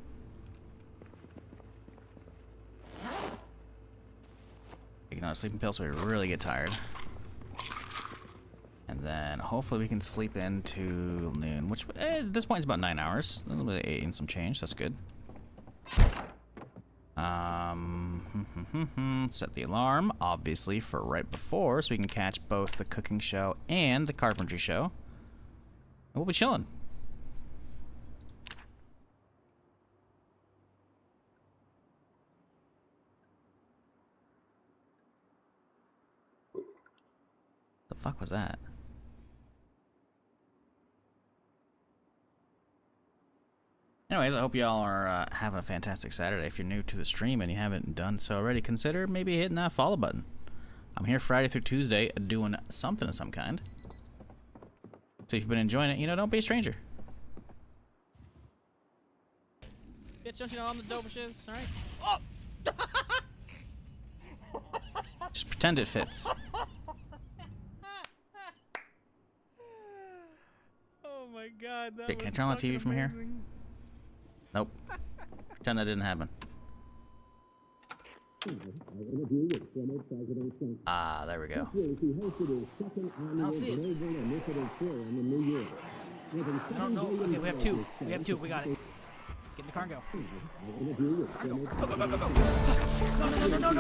A: Taking out a sleeping pill so we really get tired. And then hopefully we can sleep into noon, which at this point is about 9 hours. A little bit of 8 and some change, that's good. Set the alarm, obviously, for right before, so we can catch both the cooking show and the carpentry show. And we'll be chilling. The fuck was that? Anyways, I hope y'all are having a fantastic Saturday. If you're new to the stream and you haven't done so already, consider maybe hitting that follow button. I'm here Friday through Tuesday doing something of some kind. So if you've been enjoying it, you know, don't be a stranger. Bitch, don't you know I'm the dopest, alright? Oh! Just pretend it fits. Oh my god, that was can I turn on the TV from here? Nope. Pretend that didn't happen. Ah, there we go. I don't see it. I don't know. Okay, we have two. We got it. Get in the car and go. Go, go, go, go, go. No.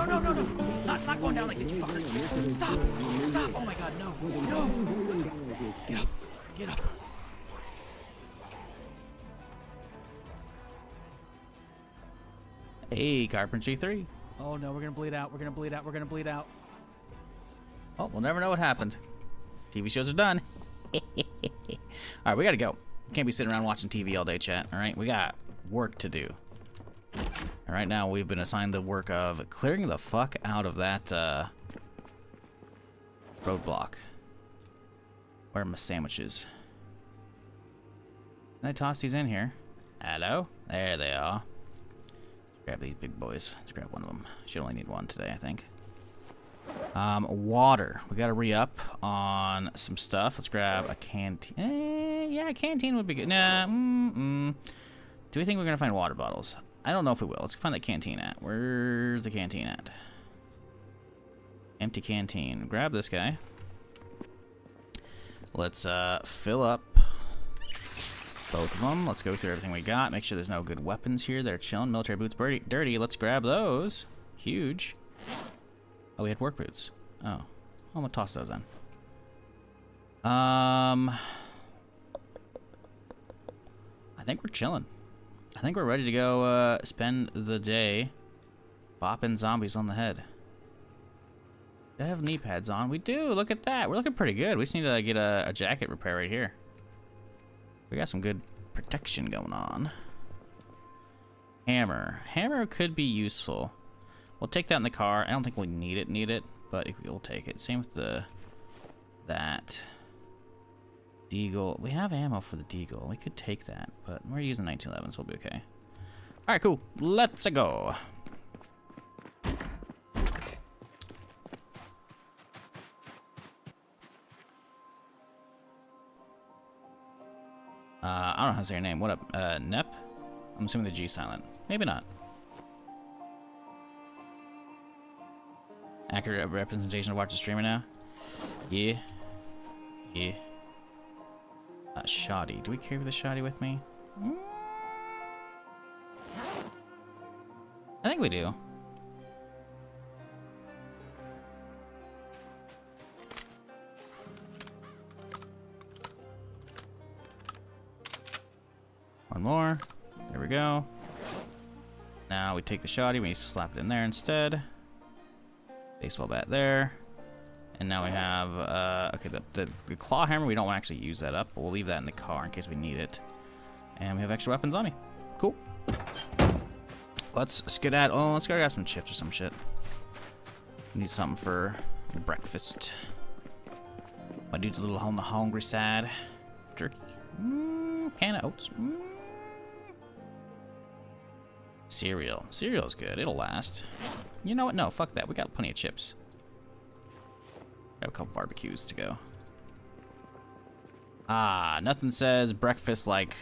A: Not going down like this, you fuckers. Stop. Stop. Oh my god, no. No. Get up. Get up. Hey, Carpentry 3. Oh no, we're gonna bleed out. We're gonna bleed out. We're gonna bleed out. Oh, we'll never know what happened. TV shows are done. Alright, we gotta go. We can't be sitting around watching TV all day, chat. Alright, we got work to do. And right now, we've been assigned the work of clearing the fuck out of that roadblock. Where are my sandwiches? Can I toss these in here? Hello? There they are. Grab these big boys. Let's grab one of them. Should only need one today, I think. Water. We gotta re-up on some stuff. Let's grab a canteen. Yeah, a canteen would be good. Nah. Do we think we're gonna find water bottles? I don't know if we will. Let's find that canteen at. Where's the canteen at? Empty canteen. Grab this guy. Let's fill up both of them. Let's go through everything we got. Make sure there's no good weapons here. They're chilling. Military boots dirty. Let's grab those. Huge. Oh, we had work boots. Oh. I'm gonna toss those in. I think we're chilling. I think we're ready to go spend the day bopping zombies on the head. Do I have knee pads on? We do. Look at that. We're looking pretty good. We just need to get a jacket repair right here. We got some good protection going on. Hammer. Hammer could be useful. We'll take that in the car. I don't think we need it, but we'll take it. Same with that. Deagle. We have ammo for the Deagle. We could take that, but we're using 1911, so we'll be okay. Alright, cool. Let's go. I don't know how to say your name. What up? Nep? I'm assuming the G silent. Maybe not. Accurate representation of watch the streamer now? Yeah. Yeah. Shoddy. Do we carry the shoddy with me? I think we do. One more. There we go. Now we take the shoddy. We need to slap it in there instead. Baseball bat there. And now we have, okay, the claw hammer, we don't want to actually use that up, but we'll leave that in the car in case we need it. And we have extra weapons on me. Cool. Let's skedaddle. Oh, let's go grab some chips or some shit. We need something for breakfast. My dude's a little on the hungry side. Jerky. Can of oats. Cereal. Cereal's good. It'll last. You know what? No, fuck that. We got plenty of chips. Got a couple barbecues to go. Ah, nothing says breakfast like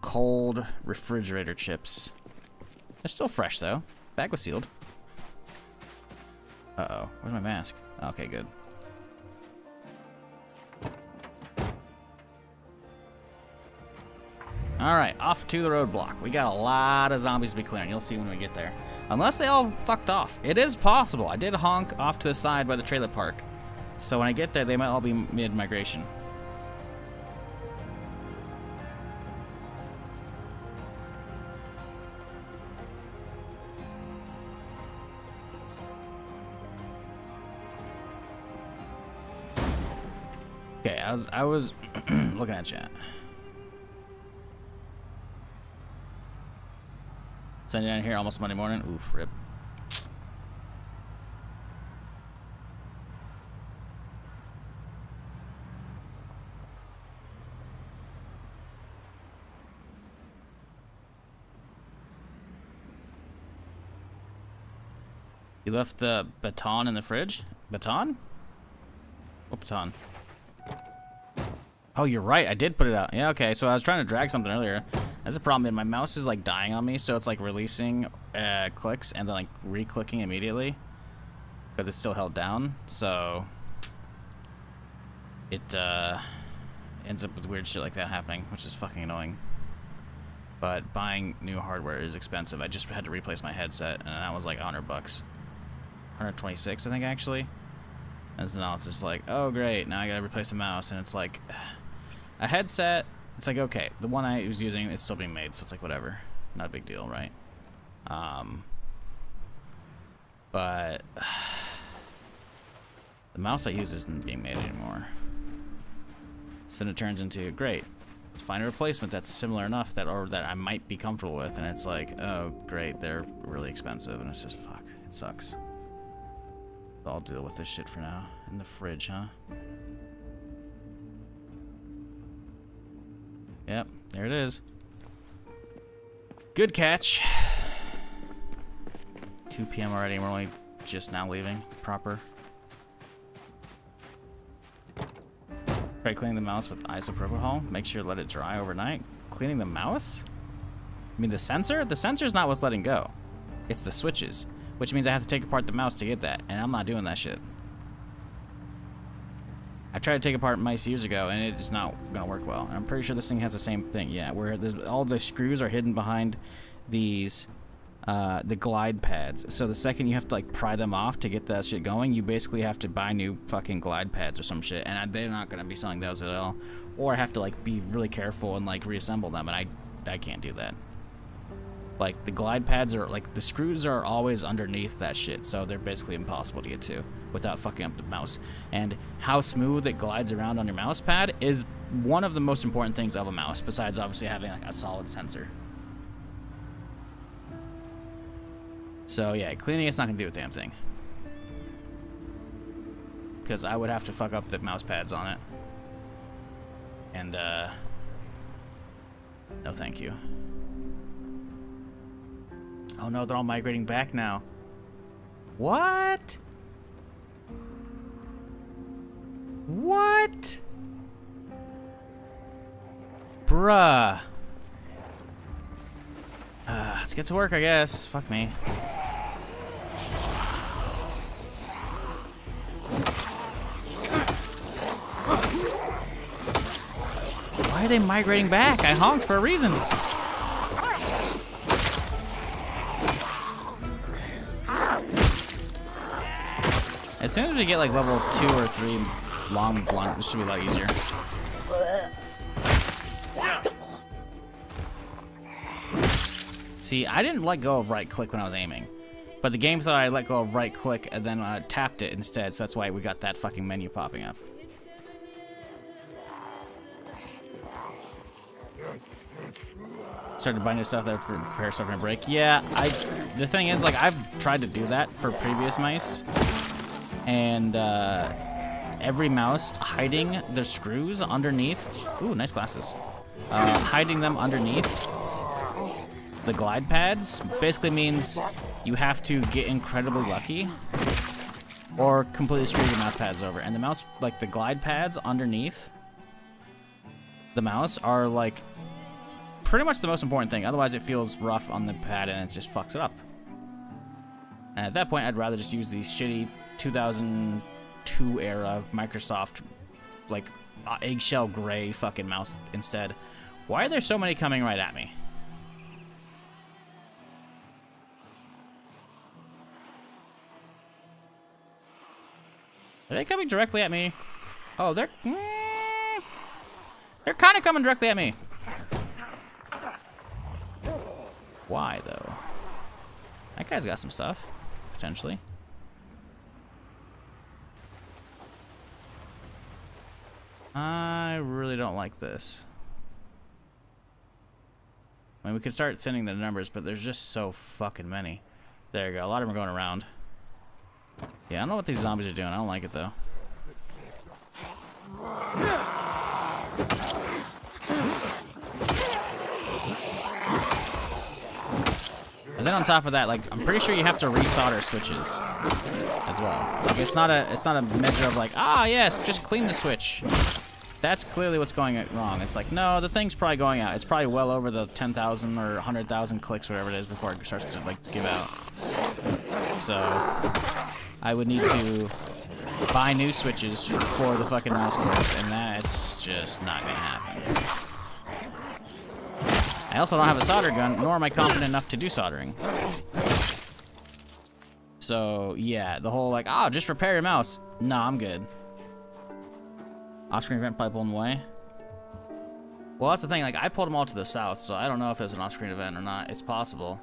A: cold refrigerator chips. They're still fresh though. Bag was sealed. Uh-oh. Where's my mask? Okay, good. Alright, off to the roadblock. We got a lot of zombies to be clearing. You'll see when we get there. Unless they all fucked off. It is possible. I did honk off to the side by the trailer park. So when I get there, they might all be mid-migration. Okay, I was looking at chat. Sending down here almost Monday morning. Oof, rip. You left the baton in the fridge? Baton? What baton? Oh, you're right. I did put it out. Yeah, okay. So I was trying to drag something earlier. That's a problem. My mouse is like dying on me, so it's like releasing clicks and then like re-clicking immediately because it's still held down. So it ends up with weird shit like that happening, which is fucking annoying. But buying new hardware is expensive. I just had to replace my headset, and that was like $100. 126, I think, actually. And so now it's just like, oh great, now I gotta replace the mouse, and it's like a headset. It's like, okay, the one I was using is still being made, so it's like whatever, not a big deal, right? But the mouse I use isn't being made anymore. So then it turns into, great, let's find a replacement that's similar enough that I might be comfortable with, and it's like, oh great, they're really expensive, and it's just fuck, it sucks. I'll deal with this shit for now. In the fridge, huh? Yep, there it is. Good catch. 2 p.m. already, and we're only just now leaving proper. Try cleaning the mouse with isopropyl. Make sure to let it dry overnight. Cleaning the mouse? I mean the sensor? The sensor's not what's letting go. It's the switches. Which means I have to take apart the mouse to get that, and I'm not doing that shit. I tried to take apart mice years ago, and it's not gonna work well. And I'm pretty sure this thing has the same thing. Yeah, where all the screws are hidden behind these, the glide pads. So the second you have to like pry them off to get that shit going, you basically have to buy new fucking glide pads or some shit, and they're not gonna be selling those at all. Or I have to like be really careful and like reassemble them, and I can't do that. Like, the glide pads are, like, the screws are always underneath that shit, so they're basically impossible to get to without fucking up the mouse. And how smooth it glides around on your mouse pad is one of the most important things of a mouse, besides obviously having, like, a solid sensor. So, yeah, cleaning it's not gonna do a damn thing. Because I would have to fuck up the mouse pads on it. And, no thank you. Oh no, they're all migrating back now. What? What? Bruh. Let's get to work, I guess. Fuck me. Why are they migrating back? I honked for a reason. As soon as we get like level 2 or 3 long blunt, this should be a lot easier. See, I didn't let go of right click when I was aiming, but the game thought I let go of right click and then tapped it instead, so that's why we got that fucking menu popping up. Started buying new stuff that would prepare stuff in a break. Yeah, the thing is, like, I've tried to do that for previous mice. And every mouse hiding the screws underneath. Ooh, nice glasses. Hiding them underneath the glide pads basically means you have to get incredibly lucky or completely screw your mouse pads over. And the mouse, like the glide pads underneath the mouse are like pretty much the most important thing. Otherwise it feels rough on the pad and it just fucks it up. And at that point, I'd rather just use these shitty 2002 era Microsoft, like, eggshell gray fucking mouse instead. Why are there so many coming right at me? Are they coming directly at me? Oh, they're kind of coming directly at me. Why, though? That guy's got some stuff. Potentially. I really don't like this. I mean, we could start thinning the numbers, but there's just so fucking many. There you go. A lot of them are going around. Yeah, I don't know what these zombies are doing. I don't like it, though. And then on top of that, like, I'm pretty sure you have to resolder switches as well. Like, it's not a measure of like, ah, yes, just clean the switch. That's clearly what's going wrong. It's like, no, the thing's probably going out. It's probably well over the 10,000 or 100,000 clicks, whatever it is, before it starts to like give out. So I would need to buy new switches for the fucking mouse clicks, and that's just not gonna happen. I also don't have a solder gun, nor am I confident enough to do soldering. So, yeah, the whole like, oh, just repair your mouse. No, I'm good. Off-screen event probably pulling away. Well, that's the thing, like, I pulled them all to the south, so I don't know if it's an off-screen event or not. It's possible.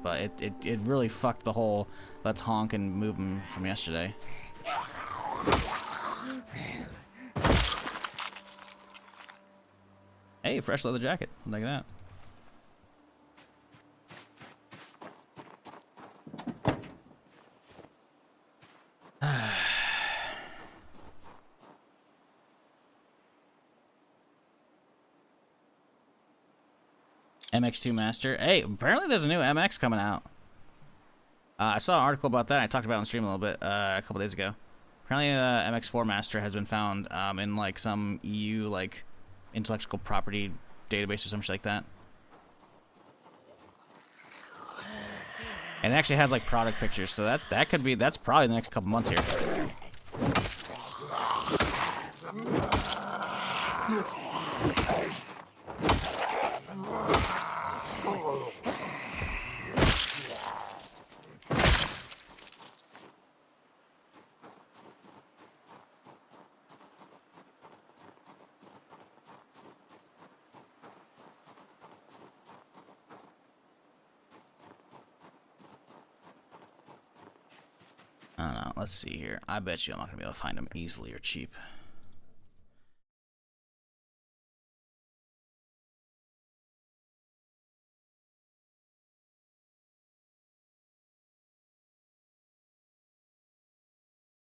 A: But it really fucked the whole let's honk and move them from yesterday. Hey, fresh leather jacket. Like that. MX2 Master. Hey, apparently there's a new MX coming out. I saw an article about that. I talked about it on stream a little bit a couple days ago. Apparently, MX4 Master has been found in like some EU like intellectual property database or some shit like that. And it actually has like product pictures, so that could be, that's probably the next couple months here. I don't know. Let's see here. I bet you I'm not going to be able to find them easily or cheap.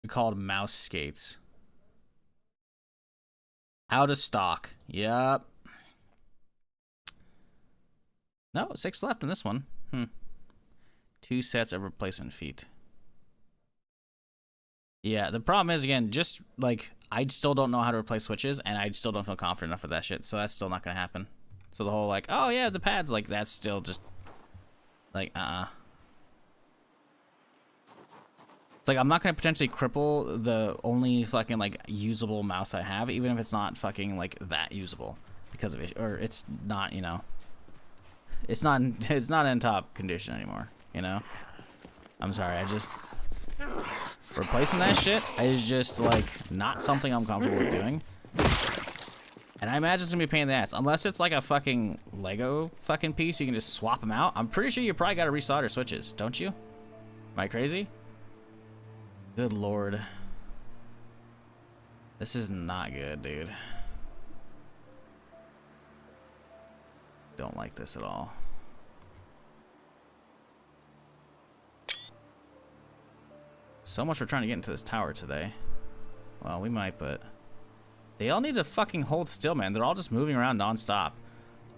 A: They're called mouse skates. Out of stock. Yep. No, 6 left in this one. 2 sets of replacement feet. Yeah, the problem is, again, just, like, I still don't know how to replace switches, and I still don't feel confident enough with that shit, so that's still not gonna happen. So the whole, like, oh, yeah, the pads, like, that's still just, like, It's like, I'm not gonna potentially cripple the only fucking, like, usable mouse I have, even if it's not fucking, like, that usable, because of it, or it's not, you know, it's not in top condition anymore, you know? I'm sorry, I just... Replacing that shit is just, like, not something I'm comfortable with doing. And I imagine it's gonna be a pain in the ass. Unless it's like a fucking Lego fucking piece, you can just swap them out. I'm pretty sure you probably gotta resolder switches, don't you? Am I crazy? Good lord. This is not good, dude. Don't like this at all. So much for trying to get into this tower today. Well, we might, but... They all need to fucking hold still, man. They're all just moving around non-stop.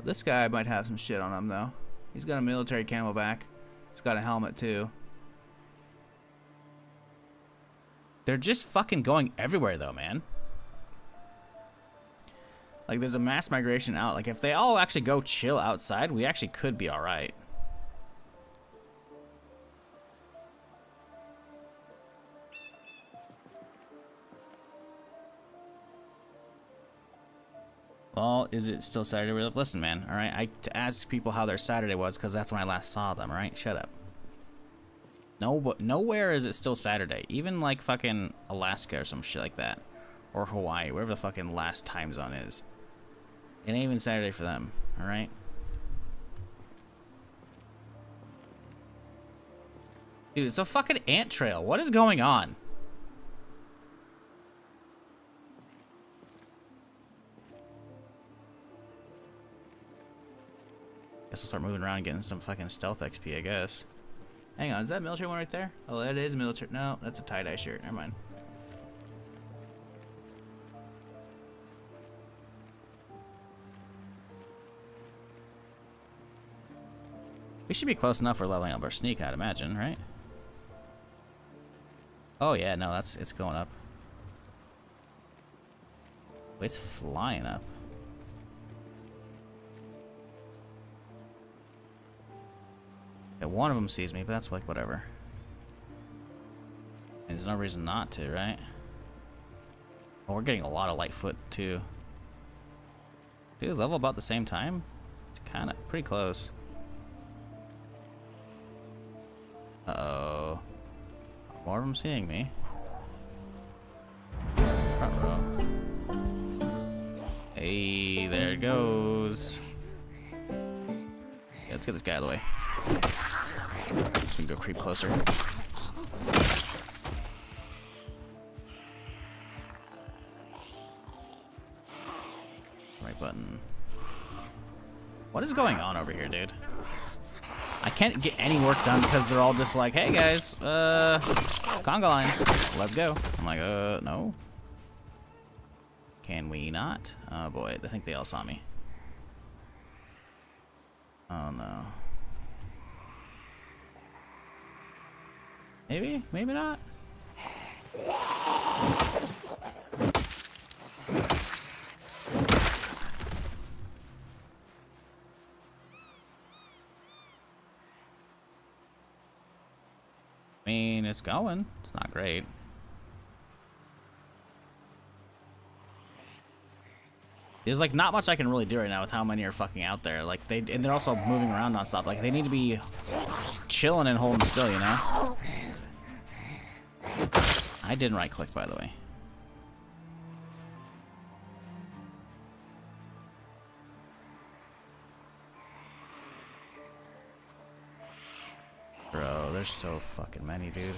A: This guy might have some shit on him, though. He's got a military camo back. He's got a helmet, too. They're just fucking going everywhere, though, man. Like, there's a mass migration out. Like, if they all actually go chill outside, we actually could be alright. Well, is it still Saturday? Listen, man, all right? I asked people how their Saturday was because that's when I last saw them, all right? Shut up. No, but nowhere is it still Saturday. Even like fucking Alaska or some shit like that. Or Hawaii, wherever the fucking last time zone is. It ain't even Saturday for them, all right? Dude, it's a fucking ant trail. What is going on? Guess we'll start moving around and getting some fucking stealth XP, I guess. Hang on, is that military one right there? Oh, that is military. No, that's a tie-dye shirt. Never mind. We should be close enough for leveling up our sneak, I'd imagine, right? Oh yeah, no, it's going up. It's flying up. Yeah, one of them sees me, but that's like whatever. And there's no reason not to, right? Oh, we're getting a lot of Lightfoot too. Dude, level about the same time? Kinda, pretty close. Uh-oh. More of them seeing me. Front row. Hey, there it goes. Yeah, let's get this guy out of the way. So we can go creep closer. Right button. What is going on over here, dude? I can't get any work done because they're all just like, hey guys, conga line, let's go. I'm like, no. Can we not? Oh boy, I think they all saw me. Oh no. Maybe? Maybe not? I mean, it's going. It's not great. There's like not much I can really do right now with how many are fucking out there. Like and they're also moving around nonstop. Like they need to be chilling and holding still, you know? I didn't right click, by the way. Bro, there's so fucking many, dude.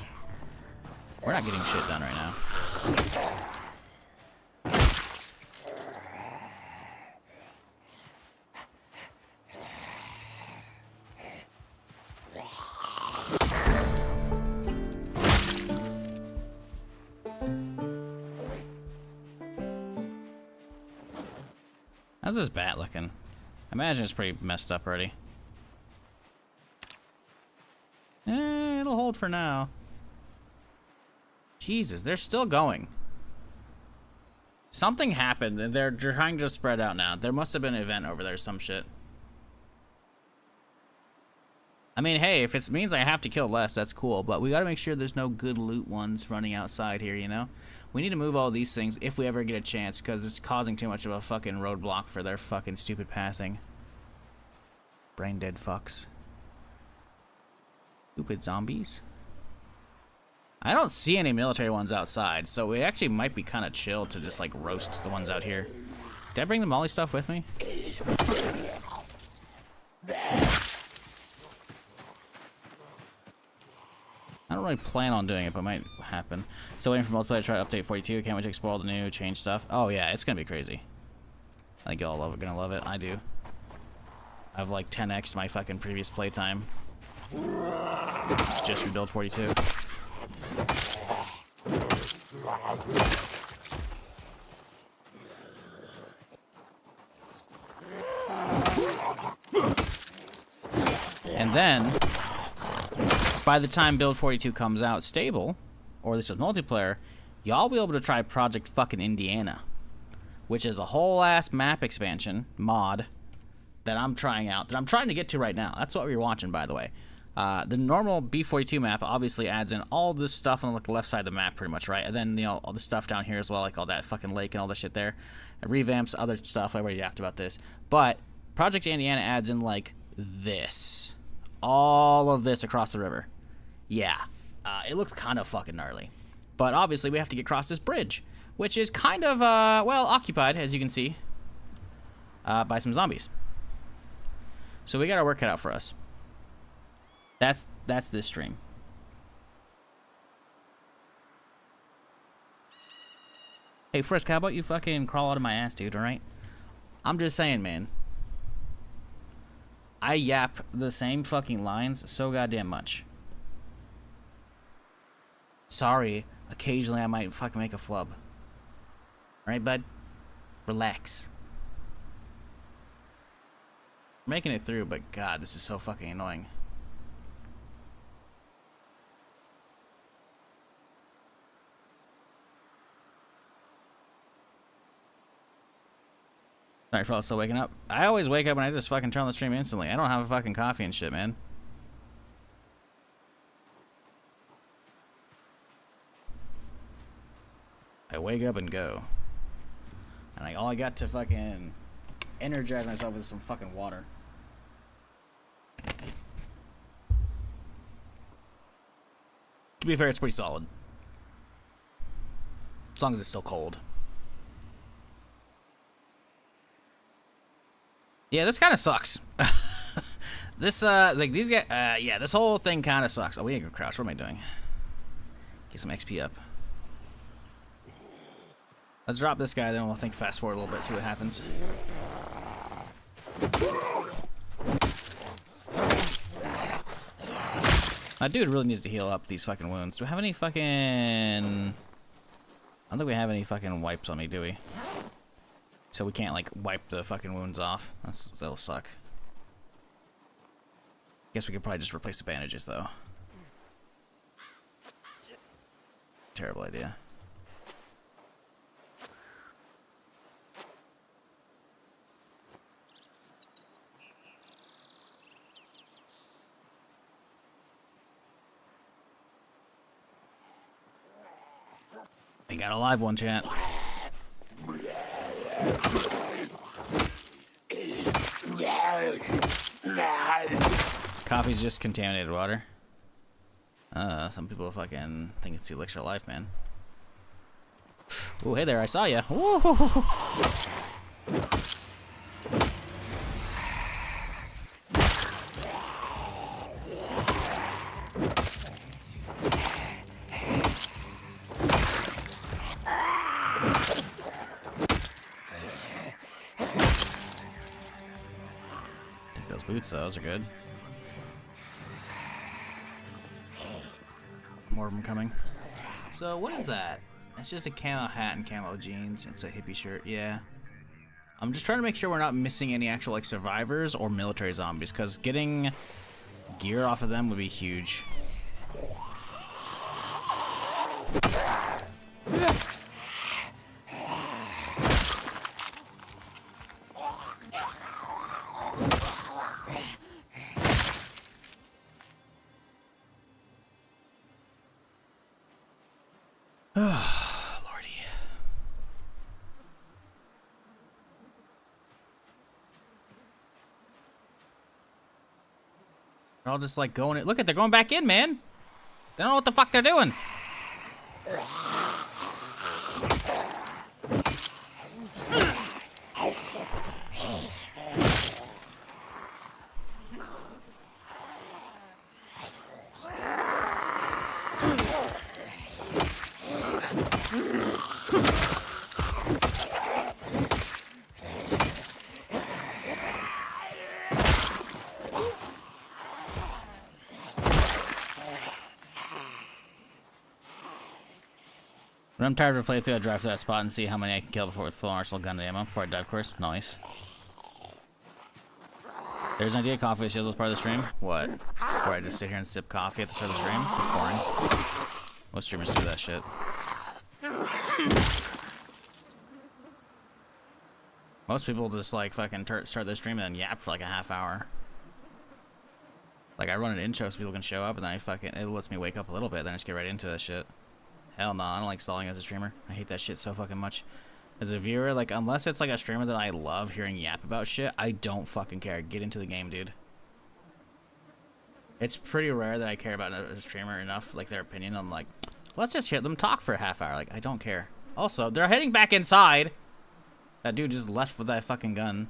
A: We're not getting shit done right now. How's this bat looking? I imagine it's pretty messed up already. It'll hold for now. Jesus, they're still going. Something happened, and they're trying to spread out now. There must have been an event over there, some shit. I mean, hey, if it means I have to kill less, that's cool, but we gotta make sure there's no good loot ones running outside here, you know? We need to move all these things if we ever get a chance, because it's causing too much of a fucking roadblock for their fucking stupid pathing. Brain dead fucks. Stupid zombies. I don't see any military ones outside, so it actually might be kind of chill to just like roast the ones out here. Did I bring the molly stuff with me? I don't really plan on doing it, but it might happen. Still waiting for multiplayer to try update 42. Can't wait to explore all the new change stuff. Oh yeah, it's gonna be crazy. I think y'all gonna love it. I do. I've like 10x'd my fucking previous playtime. Just rebuild 42. And then, by the time build 42 comes out stable, or this is multiplayer, y'all will be able to try Project fucking Indiana, which is a whole ass map expansion mod that I'm trying out, that I'm trying to get to right now. That's what we're watching, by the way. The normal B42 map obviously adds in all this stuff on the left side of the map, pretty much, right? And then, you know, all the stuff down here as well, like all that fucking lake and all that shit there. It revamps other stuff. I already yapped about this. But Project Indiana adds in, like, this. All of this across the river. Yeah. It looks kind of fucking gnarly. But obviously, we have to get across this bridge, which is kind of, well, occupied, as you can see, by some zombies. So we got our work cut out for us. That's this stream. Hey, Frisk, how about you fucking crawl out of my ass, dude, alright? I'm just saying, man. I yap the same fucking lines so goddamn much. Sorry, occasionally I might fucking make a flub. Alright, bud? Relax. We're making it through, but god, this is so fucking annoying. Sorry for all still waking up. I always wake up and I just fucking turn on the stream instantly. I don't have a fucking coffee and shit, man. I wake up and go. And all I got to fucking energize myself is some fucking water. be fair, it's pretty solid. As long as it's still cold. Yeah, this kind of sucks. This, like, these guys, yeah, this whole thing kind of sucks. Oh, we need to go crouch. What am I doing? Get some XP up. Let's drop this guy, then we'll think fast forward a little bit, see what happens. That dude really needs to heal up these fucking wounds. Do we have any fucking... I don't think we have any fucking wipes on me, do we? So we can't, like, wipe the fucking wounds off. That'll suck. Guess we could probably just replace the bandages, though. Terrible idea. We got a live one, chat. Coffee's just contaminated water. Some people fucking think it's the elixir of life, man. Oh, hey there, I saw ya. Woo! Take those boots, those are good. More of them coming. So what is that? It's just a camo hat and camo jeans. It's a hippie shirt. Yeah. I'm just trying to make sure we're not missing any actual like survivors or military zombies, because getting gear off of them would be huge. Lordy. They're all just like going in. Look at, they're going back in, man. They don't know what the fuck they're doing. When I'm tired of a playthrough, I drive to that spot and see how many I can kill before with full arsenal gun ammo before I dive course. Nice. There's an idea. Coffee shields was part of the stream. What? Where I just sit here and sip coffee at the start of the stream? It's boring. Most streamers do that shit. Most people just like fucking start their stream and then yap for like a half hour. Like I run an intro so people can show up, and then it lets me wake up a little bit, then I just get right into that shit. Hell no, I don't like stalling as a streamer. I hate that shit so fucking much. As a viewer, like, unless it's like a streamer that I love hearing yap about shit, I don't fucking care. Get into the game, dude. It's pretty rare that I care about a streamer enough, like their opinion. I'm like, let's just hear them talk for a half hour. Like, I don't care. Also, they're heading back inside. That dude just left with that fucking gun.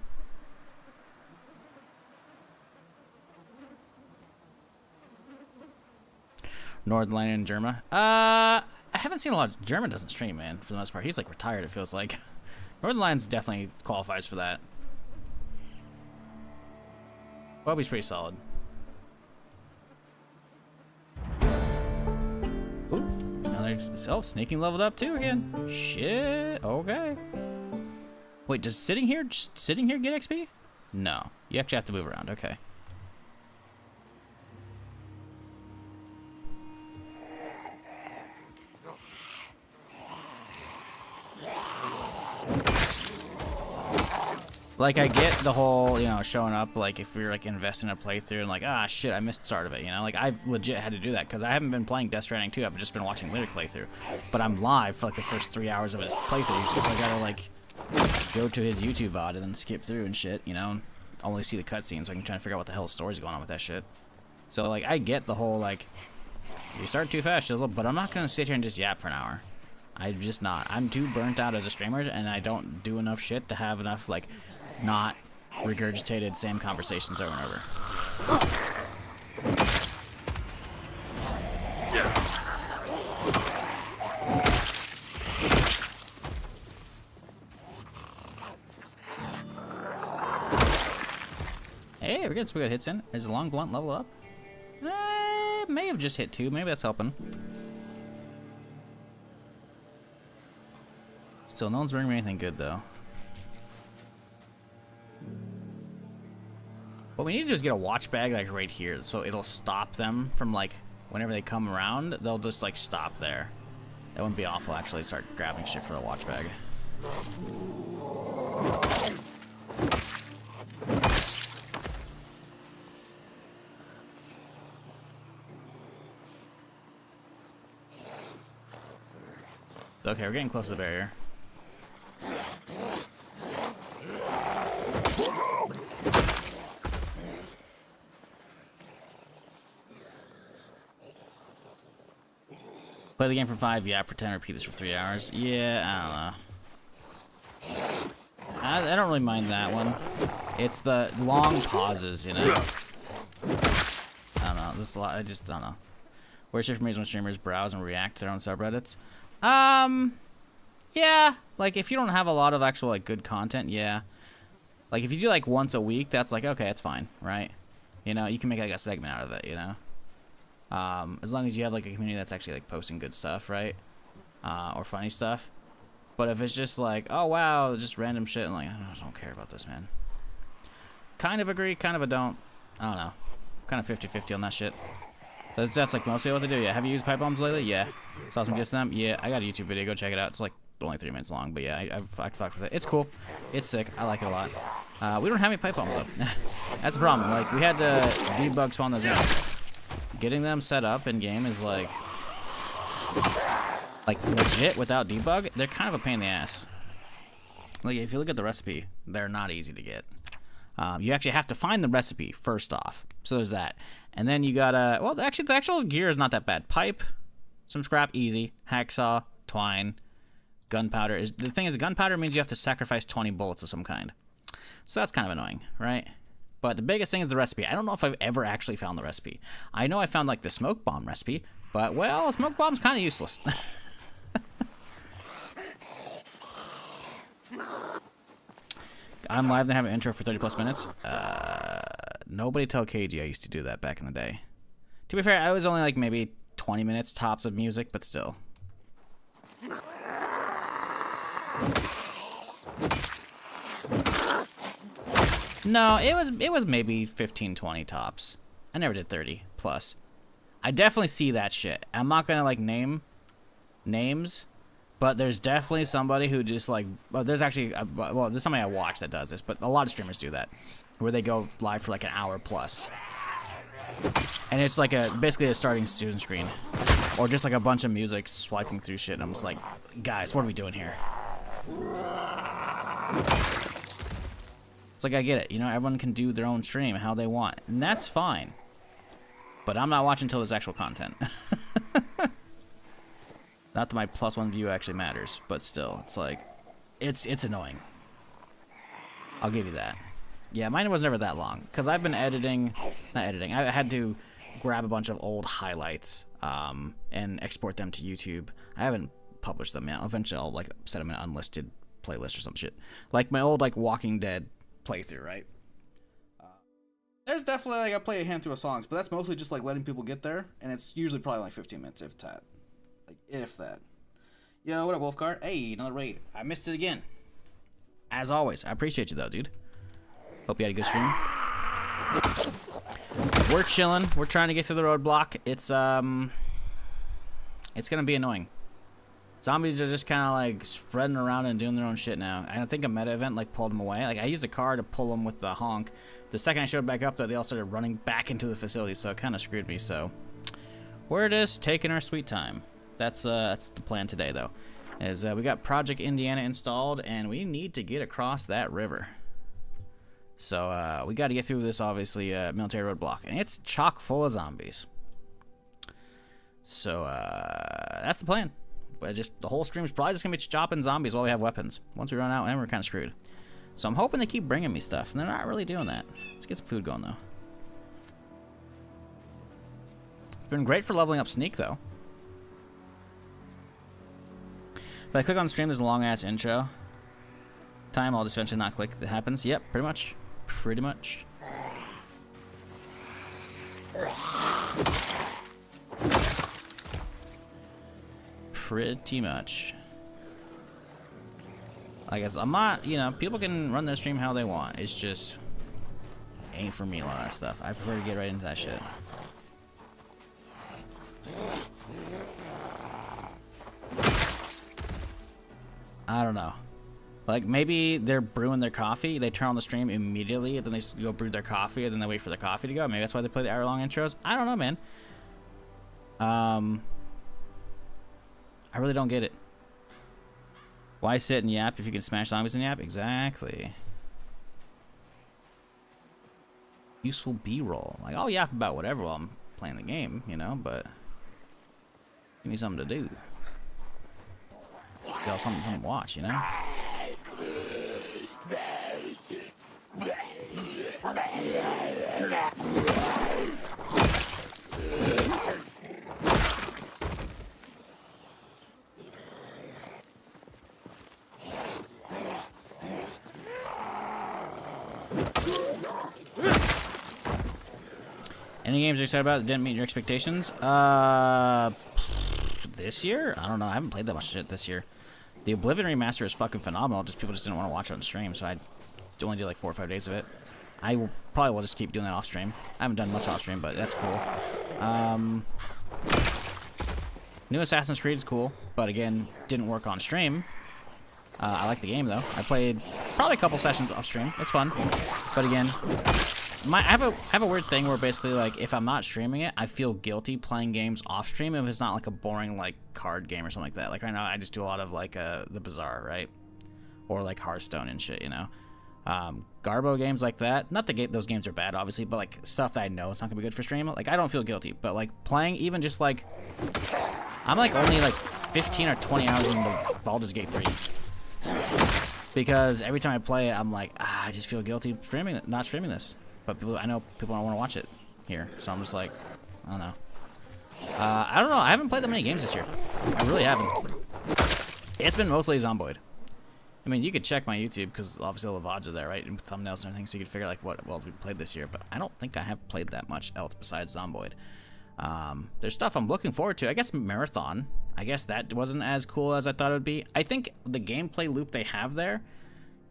A: Nordline and Germa. I haven't seen a lot of... German doesn't stream, man, for the most part. He's, like, retired, it feels like. Northern Lions definitely qualifies for that. Bobby's pretty solid. Ooh. Now there's... Oh, sneaking leveled up, too, again. Shit. Okay. Wait, just sitting here get XP? No. You actually have to move around. Okay. Like, I get the whole, you know, showing up, like, if you're, like, investing in a playthrough and, like, ah, shit, I missed the start of it, you know? Like, I've legit had to do that, because I haven't been playing Death Stranding 2, I've just been watching Lyric playthrough. But I'm live for, like, the first 3 hours of his playthrough, so I gotta, like, go to his YouTube VOD and then skip through and shit, you know? Only see the cutscenes, so I can try to figure out what the hell the story's going on with that shit. So, like, I get the whole, like, You start too fast, Shizzle, but I'm not gonna sit here and just yap for an hour. I'm just not. I'm too burnt out as a streamer, and I don't do enough shit to have enough, like, not regurgitated same conversations over and over. Hey, we're getting some good hits in. Is the long blunt level up? May have just hit 2. Maybe that's helping. Still, no one's bringing me anything good, though. What we need to do is get a watch bag, like, right here, so it'll stop them from, like, whenever they come around, they'll just, like, stop there. That wouldn't be awful, actually, to start grabbing shit for a watch bag. Okay, we're getting close to the barrier. Play the game for 5, yeah, for 10, repeat this for 3 hours. Yeah, I don't know. I don't really mind that one. It's the long pauses, you know? I don't know. This is a lot. I just don't know. Where's your information when streamers browse and react to their own subreddits? Yeah. Like, if you don't have a lot of actual, like, good content, yeah. Like, if you do, like, once a week, that's like, okay, it's fine, right? You know, you can make, like, a segment out of it, you know? As long as you have, like, a community that's actually, like, posting good stuff, right? Or funny stuff. But if it's just like, oh, wow, just random shit, and, like, I don't care about this, man. Kind of agree, kind of a don't. I don't know. Kind of 50-50 on that shit. That's, like, mostly what they do, yeah. Have you used pipe bombs lately? Yeah. Saw some gifts them? Yeah, I got a YouTube video. Go check it out. It's, like, only 3 minutes long, but yeah, I've fucked with it. It's cool. It's sick. I like it a lot. We don't have any pipe bombs, though. That's the problem. Like, we had to debug spawn those in. Getting them set up in game is like legit without debug. They're kind of a pain in the ass. Like, if you look at the recipe, they're not easy to get. You actually have to find the recipe first off. So there's that. And then you gotta, well, actually, the actual gear is not that bad. Pipe, some scrap, easy. Hacksaw, twine, gunpowder. The thing is, gunpowder means you have to sacrifice 20 bullets of some kind. So that's kind of annoying, right? But the biggest thing is the recipe. I don't know if I've ever actually found the recipe. I know I found, like, the smoke bomb recipe, but, well, a smoke bomb's kind of useless. I'm live and have an intro for 30+ minutes. Nobody tell KG I used to do that back in the day. To be fair, I was only, like, maybe 20 minutes tops of music, but still. No, it was maybe 15, 20 tops. I never did 30 plus. I definitely see that shit. I'm not gonna, like, name names, but there's definitely somebody who just, like, well, there's actually, well, there's somebody I watch that does this, but a lot of streamers do that, where they go live for like an hour plus. And it's like basically a starting student screen, or just like a bunch of music swiping through shit. And I'm just like, guys, what are we doing here? It's like, I get it, you know, everyone can do their own stream how they want, and that's fine. But I'm not watching until there's actual content. Not that my +1 view actually matters, but still, it's like, it's annoying. I'll give you that. Yeah, mine was never that long, because I've been editing, not editing, I had to grab a bunch of old highlights and export them to YouTube. I haven't published them yet. Eventually I'll, like, set them in an unlisted playlist or some shit. Like my old, like, Walking Dead playthrough, right? There's definitely, like, I play a handful of songs, but that's mostly just, like, letting people get there, and it's usually probably like 15 minutes, if that. Like, if that. Yo, what up, Wolfcart? Hey, another raid. I missed it again. As always. I appreciate you, though, dude. Hope you had a good stream. We're chilling. We're trying to get through the roadblock. It's gonna be annoying. Zombies are just kind of, like, spreading around and doing their own shit now. I think a meta event, like, pulled them away. Like, I used a car to pull them with the honk. The second I showed back up, though, they all started running back into the facility, so it kind of screwed me, so we're just taking our sweet time. That's the plan today, though. Is we got Project Indiana installed, and we need to get across that river. So we got to get through this, obviously, military roadblock, and it's chock full of zombies. So, that's the plan. But just the whole stream is probably just gonna be chopping zombies while we have weapons. Once we run out, then we're kind of screwed. So I'm hoping they keep bringing me stuff, and they're not really doing that. Let's get some food going, though. It's been great for leveling up Sneak, though. If I click on stream, there's a long-ass intro. Time, I'll just eventually not click. It happens. Yep, pretty much. Pretty much. Pretty much. I guess I'm not, you know, people can run their stream how they want. It's just ain't for me a lot of that stuff. I prefer to get right into that shit. I don't know. Like, maybe they're brewing their coffee, they turn on the stream immediately, and then they go brew their coffee, and then they wait for the coffee to go. Maybe that's why they play the hour-long intros. I don't know, man. I really don't get it. Why sit and yap if you can smash zombies and yap? Exactly. Useful B-roll. Like, I'll yap about whatever while I'm playing the game, you know, but give me something to do. Got something to watch, you know? Any games you're excited about that didn't meet your expectations? This year? I don't know. I haven't played that much shit this year. The Oblivion remaster is fucking phenomenal. Just people just didn't want to watch it on stream, so I only did like 4 or 5 days of it. I probably will just keep doing that off stream. I haven't done much off stream, but that's cool. New Assassin's Creed is cool, but again, didn't work on stream. I like the game though. I played probably a couple sessions off stream. It's fun, but again, I have a weird thing where basically like if I'm not streaming it, I feel guilty playing games off stream if it's not like a boring like card game or something like that. Like right now, I just do a lot of like the Bazaar, right, or like Hearthstone and shit, you know. Garbo games like that. Not that those games are bad, obviously, but like stuff that I know it's not gonna be good for stream. Like I don't feel guilty, but like playing even just like I'm like only like 15 or 20 hours in the Baldur's Gate 3. Because every time I play it, I'm like, I just feel guilty not streaming this. But I know people don't want to watch it here, so I'm just like, I don't know. I don't know. I haven't played that many games this year. I really haven't. It's been mostly Zomboid. I mean, you could check my YouTube because obviously all the VODs are there, right, and thumbnails and everything, so you could figure out like what else we played this year. But I don't think I have played that much else besides Zomboid. There's stuff I'm looking forward to. I guess Marathon. I guess that wasn't as cool as I thought it would be. I think the gameplay loop they have there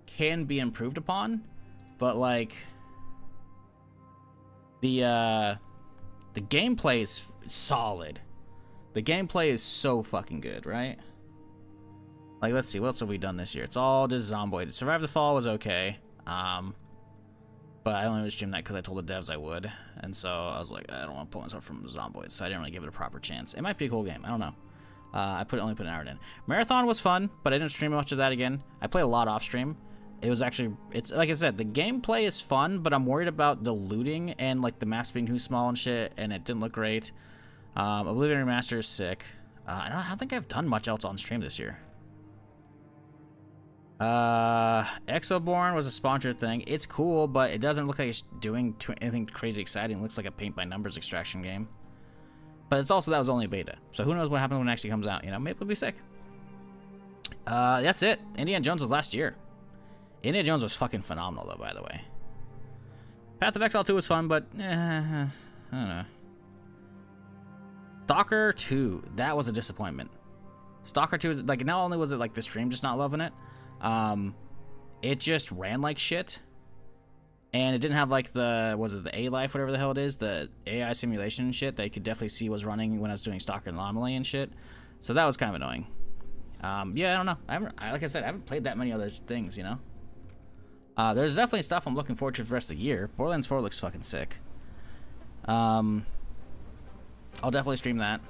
A: can be improved upon, but like the gameplay is solid. The gameplay is so fucking good, right? Like, let's see, what else have we done this year? It's all just Zomboid. Survive the Fall was okay. But I only streamed that because I told the devs I would. And so I was like, I don't want to pull myself from Zomboid, so I didn't really give it a proper chance. It might be a cool game. I don't know. I only put an hour in. Marathon was fun, but I didn't stream much of that again. I played a lot off stream. It was actually, it's like I said, the gameplay is fun, but I'm worried about the looting and like the maps being too small and shit, and it didn't look great. Oblivion Remaster is sick. I don't think I've done much else on stream this year. Exoborn was a sponsored thing. It's cool, but it doesn't look like it's doing anything crazy exciting. It looks like a paint by numbers extraction game. But it's also, that was only a beta. So who knows what happens when it actually comes out, you know? Maybe it'll be sick. That's it. Indiana Jones was last year. Indiana Jones was fucking phenomenal, though, by the way. Path of Exile 2 was fun, but I don't know. Stalker 2, that was a disappointment. Stalker 2 is like, not only was it like the stream just not loving it, it just ran like shit, and it didn't have like the, was it the A-Life, whatever the hell it is, the AI simulation and shit that you could definitely see was running when I was doing Stalker Anomaly and shit. So that was kind of annoying. Yeah, I don't know. Like I said, I haven't played that many other things, you know. There's definitely stuff I'm looking forward to for the rest of the year. Borderlands 4 looks fucking sick. I'll definitely stream that.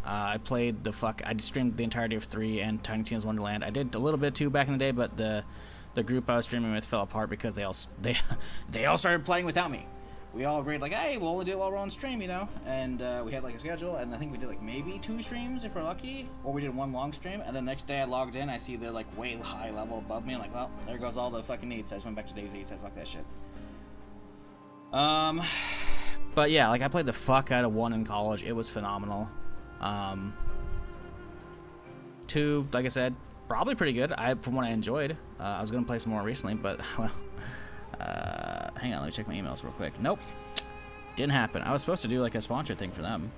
A: I streamed the entirety of 3 and Tiny Tina's Wonderland. I did a little bit 2 back in the day, but the group I was streaming with fell apart because they all started playing without me. we all agreed, like, hey, we'll only do it while we're on stream, you know? And we had, like, a schedule, and I think we did, like, maybe 2 streams if we're lucky, or we did 1 long stream, and then the next day I logged in, I see they're, like, way high level above me, I'm like, well, there goes all the fucking needs. So I just went back to DayZ, said, fuck that shit. But yeah, like, I played the fuck out of 1 in college. It was phenomenal. 2, like I said, probably pretty good, from what I enjoyed. I was gonna play some more recently, but, well, hang on, let me check my emails real quick. Nope, didn't happen. I was supposed to do like a sponsor thing for them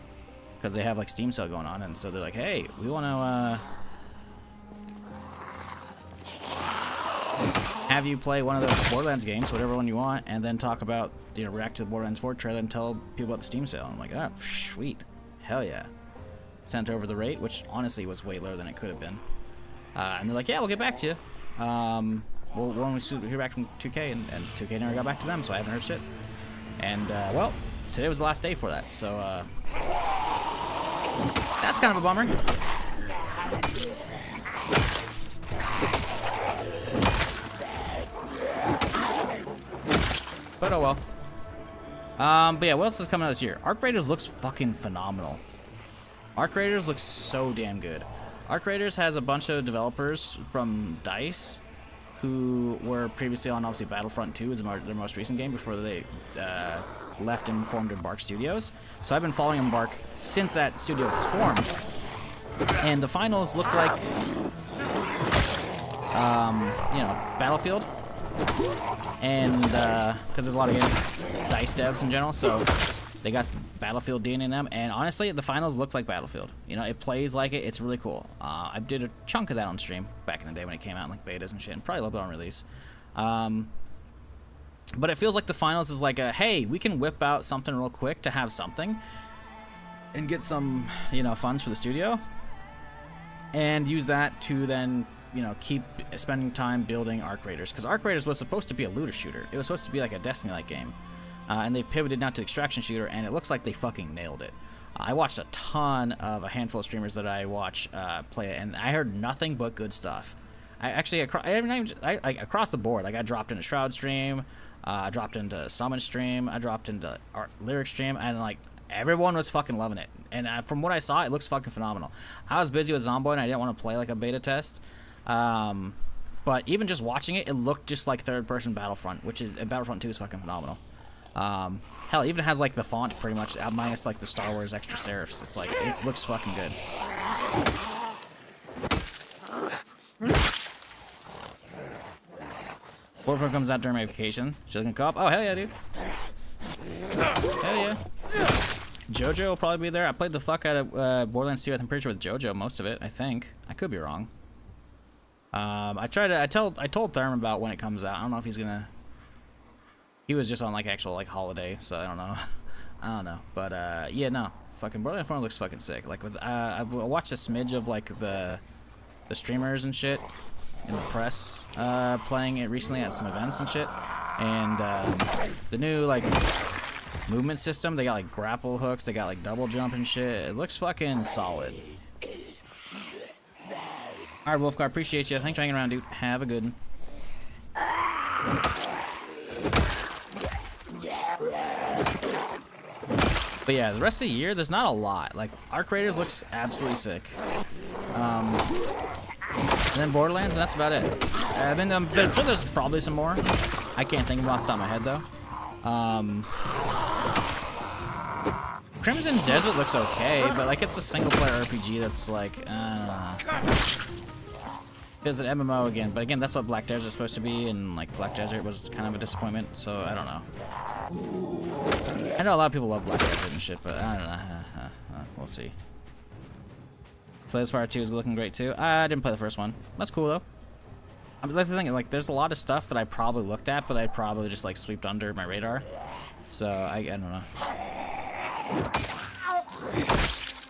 A: because they have like Steam sale going on, and so they're like, hey, we want to have you play one of the Borderlands games, whatever one you want, and then talk about, you know, react to the Borderlands 4 trailer and tell people about the Steam sale. I'm like, oh, sweet, hell yeah. Sent over the rate, which honestly was way lower than it could have been. And they're like, yeah, we'll get back to you. Well, when we hear back from 2K, and 2K never got back to them, so I haven't heard shit. And, well, today was the last day for that, so, that's kind of a bummer. But oh well. But yeah, what else is coming out this year? Arc Raiders looks fucking phenomenal. Arc Raiders looks so damn good. Arc Raiders has a bunch of developers from DICE who were previously on, obviously, Battlefront 2 is their most recent game before they left and formed Embark Studios. So I've been following Embark since that studio was formed. And the finals look like, you know, Battlefield. And, because there's a lot of DICE devs in general, so they got Battlefield DNA in them, and honestly, the finals looks like Battlefield. You know, it plays like it. It's really cool. I did a chunk of that on stream back in the day when it came out in like betas and shit, and probably a little bit on release. But it feels like the finals is like a, hey, we can whip out something real quick to have something, and get some, you know, funds for the studio, and use that to then, you know, keep spending time building Arc Raiders, because Arc Raiders was supposed to be a looter shooter. It was supposed to be like a Destiny-like game. And they pivoted now to extraction shooter, and it looks like they fucking nailed it. I watched a ton of a handful of streamers that I watch play it, and I heard nothing but good stuff. I actually, across the board, like I dropped into Shroud stream, I dropped into Summon stream, I dropped into Lyric stream, and like everyone was fucking loving it. And from what I saw, it looks fucking phenomenal. I was busy with Zomboid, and I didn't want to play like a beta test. But even just watching it, it looked just like third-person Battlefront, which is Battlefront 2 is fucking phenomenal. Hell, it even has like the font pretty much minus like the Star Wars extra serifs. It's like, it looks fucking good. Warframe comes out during my vacation. She's looking co-op. Oh, hell yeah, dude. Hell yeah. JoJo will probably be there. I played the fuck out of Borderlands 2. I'm pretty sure with JoJo, most of it, I think. I could be wrong. I told Therm about when it comes out. I don't know if he's gonna. He was just on like actual like holiday, so I don't know. I don't know, but yeah, no, fucking Borderlands 4 looks fucking sick. Like with I've watched a smidge of like the streamers and shit in the press playing it recently at some events and shit, and the new like movement system. They got like grapple hooks. They got like double jump and shit. It looks fucking solid. All right, Wolfgar, appreciate you. Thanks for hanging around, dude. Have a good one. But yeah, the rest of the year, there's not a lot. Like, Arc Raiders looks absolutely sick. And then Borderlands, and that's about it. I mean, I'm sure there's probably some more. I can't think of them off the top of my head, though. Crimson Desert looks okay, but, like, it's a single-player RPG that's, like, I don't know. It's an MMO again, but again, that's what Black Desert is supposed to be, and, like, Black Desert was kind of a disappointment, so I don't know. I know a lot of people love Black Desert and shit, but I don't know. We'll see. Slay the Spire 2 is looking great too. I didn't play the first one. That's cool though. I mean, like the thing, like there's a lot of stuff that I probably looked at, but I probably just like swept under my radar. So I don't know.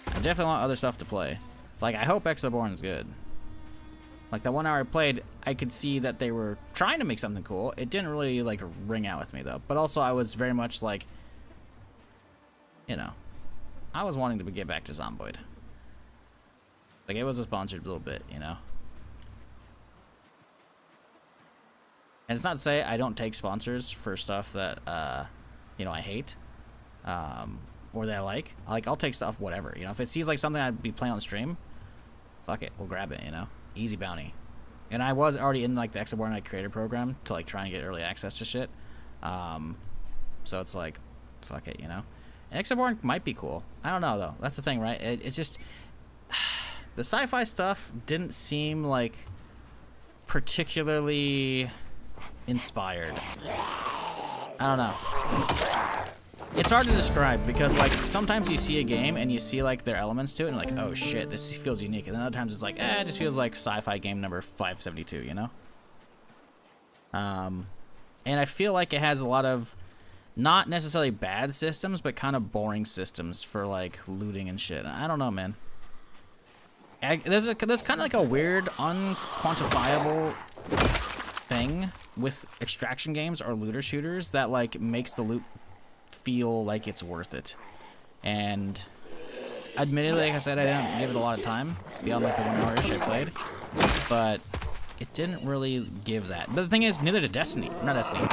A: I definitely want other stuff to play. Like I hope Exoborn is good. Like that 1 hour I played, I could see that they were trying to make something cool. It didn't really like ring out with me though. But also I was very much like, you know, I was wanting to get back to Zomboid. Like it was a sponsored little bit, you know. And it's not to say I don't take sponsors for stuff that, you know, I hate, or that I like, I'll take stuff, whatever. You know, if it seems like something I'd be playing on the stream, fuck it, we'll grab it, you know? Easy bounty. And I was already in, like, the Exaborn like, creator program to, like, try and get early access to shit. So it's like, fuck it, you know? And Exaborn might be cool. I don't know, though. That's the thing, right? It's just... The sci-fi stuff didn't seem, like, particularly inspired. I don't know. It's hard to describe because, like, sometimes you see a game and you see, like, their elements to it and you're like, oh shit, this feels unique. And then other times it's like, it just feels like sci-fi game number 572, you know? And I feel like it has a lot of not necessarily bad systems, but kind of boring systems for, like, looting and shit. I don't know, man. There's kind of like a weird, unquantifiable thing with extraction games or looter shooters that, like, makes the loot feel like it's worth it. And admittedly, like I said, I didn't give it a lot of time beyond like the 1 hour-ish I played, but it didn't really give that. But the thing is, neither did Destiny. Not Destiny.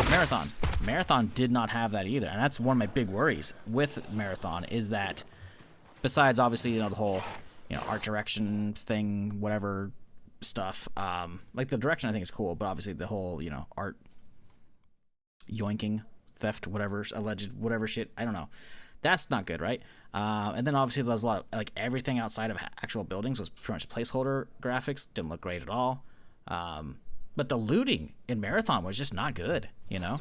A: Marathon. Marathon did not have that either, and that's one of my big worries with Marathon is that besides obviously, you know, the whole, you know, art direction thing, whatever stuff, like the direction I think is cool, but obviously the whole, you know, art yoinking, theft, whatever, alleged, whatever shit, I don't know. That's not good, right? And then obviously there's a lot of, like, everything outside of actual buildings was pretty much placeholder graphics, didn't look great at all. But the looting in Marathon was just not good, you know?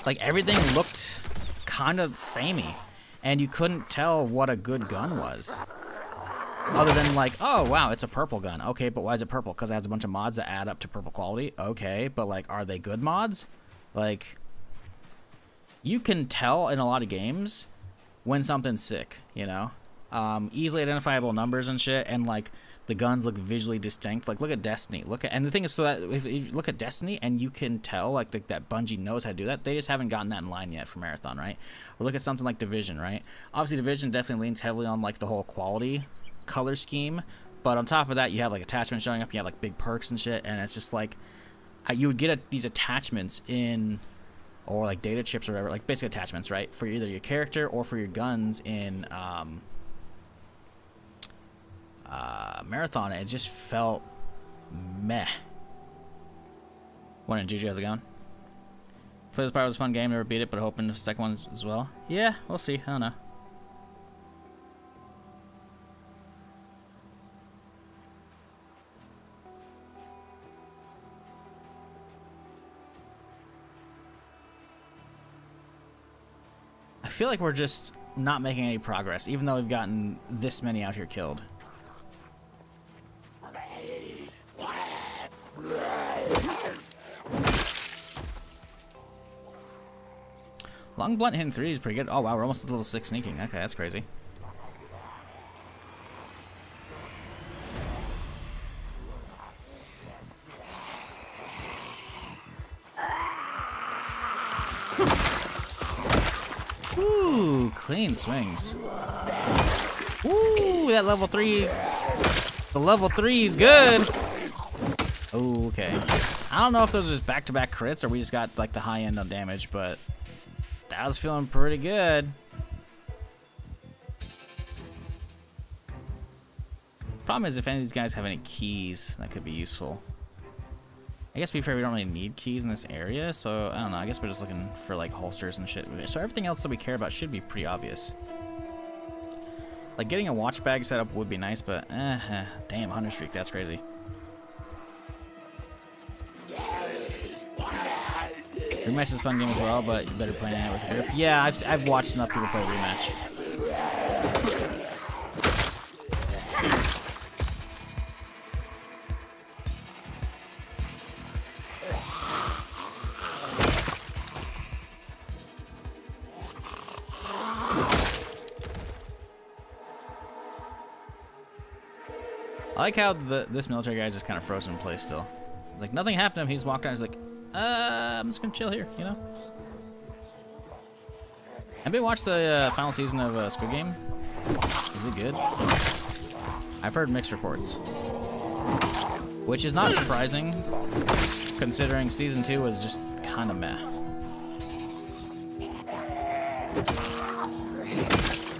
A: Like, everything looked kind of samey, and you couldn't tell what a good gun was. Other than, like, oh, wow, it's a purple gun. Okay, but why is it purple? Because it has a bunch of mods that add up to purple quality. Okay, but, like, are they good mods? Like, you can tell in a lot of games when something's sick, you know? Easily identifiable numbers and shit, and, like, the guns look visually distinct. Like, look at Destiny. And the thing is, so that if you look at Destiny and you can tell, like, that Bungie knows how to do that, they just haven't gotten that in line yet for Marathon, right? Or look at something like Division, right? Obviously, Division definitely leans heavily on, like, the whole quality color scheme, but on top of that, you have, like, attachments showing up, you have, like, big perks and shit, and it's just, like, you would get these attachments in, or, like, data chips or whatever, like, basic attachments, right? For either your character or for your guns in, Marathon. It just felt meh. Morning, Juju, how's it going? Flavor's Power was a fun game, never beat it, but hoping the second one as well. Yeah, we'll see. I don't know. I feel like we're just not making any progress, even though we've gotten this many out here killed. Long blunt hitting 3 is pretty good. Oh wow, we're almost at level 6 sneaking. Okay, that's crazy. Ooh, clean swings. Ooh, that level 3. The level 3 is good. Ooh, okay. I don't know if those are just back-to-back crits or we just got like the high end on damage, but that was feeling pretty good. Problem is, if any of these guys have any keys, that could be useful. I guess to be fair, we don't really need keys in this area, so I don't know. I guess we're just looking for like holsters and shit. So everything else that we care about should be pretty obvious. Like getting a watch bag set up would be nice, but damn, 100 streak, that's crazy. Rematch is a fun game as well, but you better play it with your group. Yeah, I've watched enough people play Rematch. I like how this military guy is just kind of frozen in place still. Like nothing happened to him. He just walked out. He's like, I'm just gonna chill here, you know. Anybody watch the final season of Squid Game? Is it good? I've heard mixed reports, which is not surprising, considering season 2 was just kind of meh.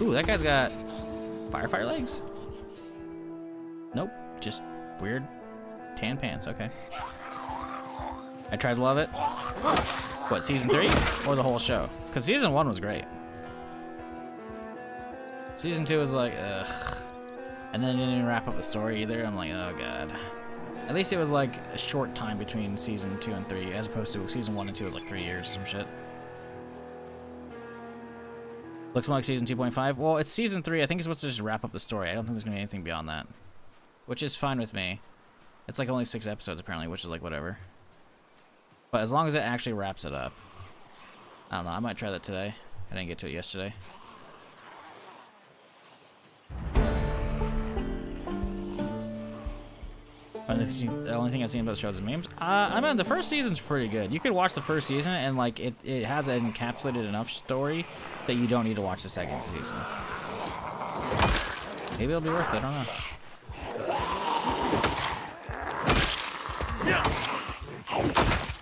A: Ooh, that guy's got fire legs? Nope, just weird tan pants, okay. I tried to love it. What, season 3 or the whole show? Because season 1 was great. Season 2 was like, ugh. And then it didn't even wrap up the story either. I'm like, oh god. At least it was like a short time between season 2 and 3, as opposed to season 1 and 2 was like 3 years, some shit. Looks more like season 2.5. Well, it's season 3. I think it's supposed to just wrap up the story. I don't think there's gonna be anything beyond that. Which is fine with me. It's like only 6 episodes apparently, which is like whatever. But as long as it actually wraps it up. I don't know, I might try that today. I didn't get to it yesterday. The only thing I've seen about the show is memes. I mean, the first season's pretty good. You could watch the first season and like it has an encapsulated enough story that you don't need to watch the second season. Maybe it'll be worth it, I don't know.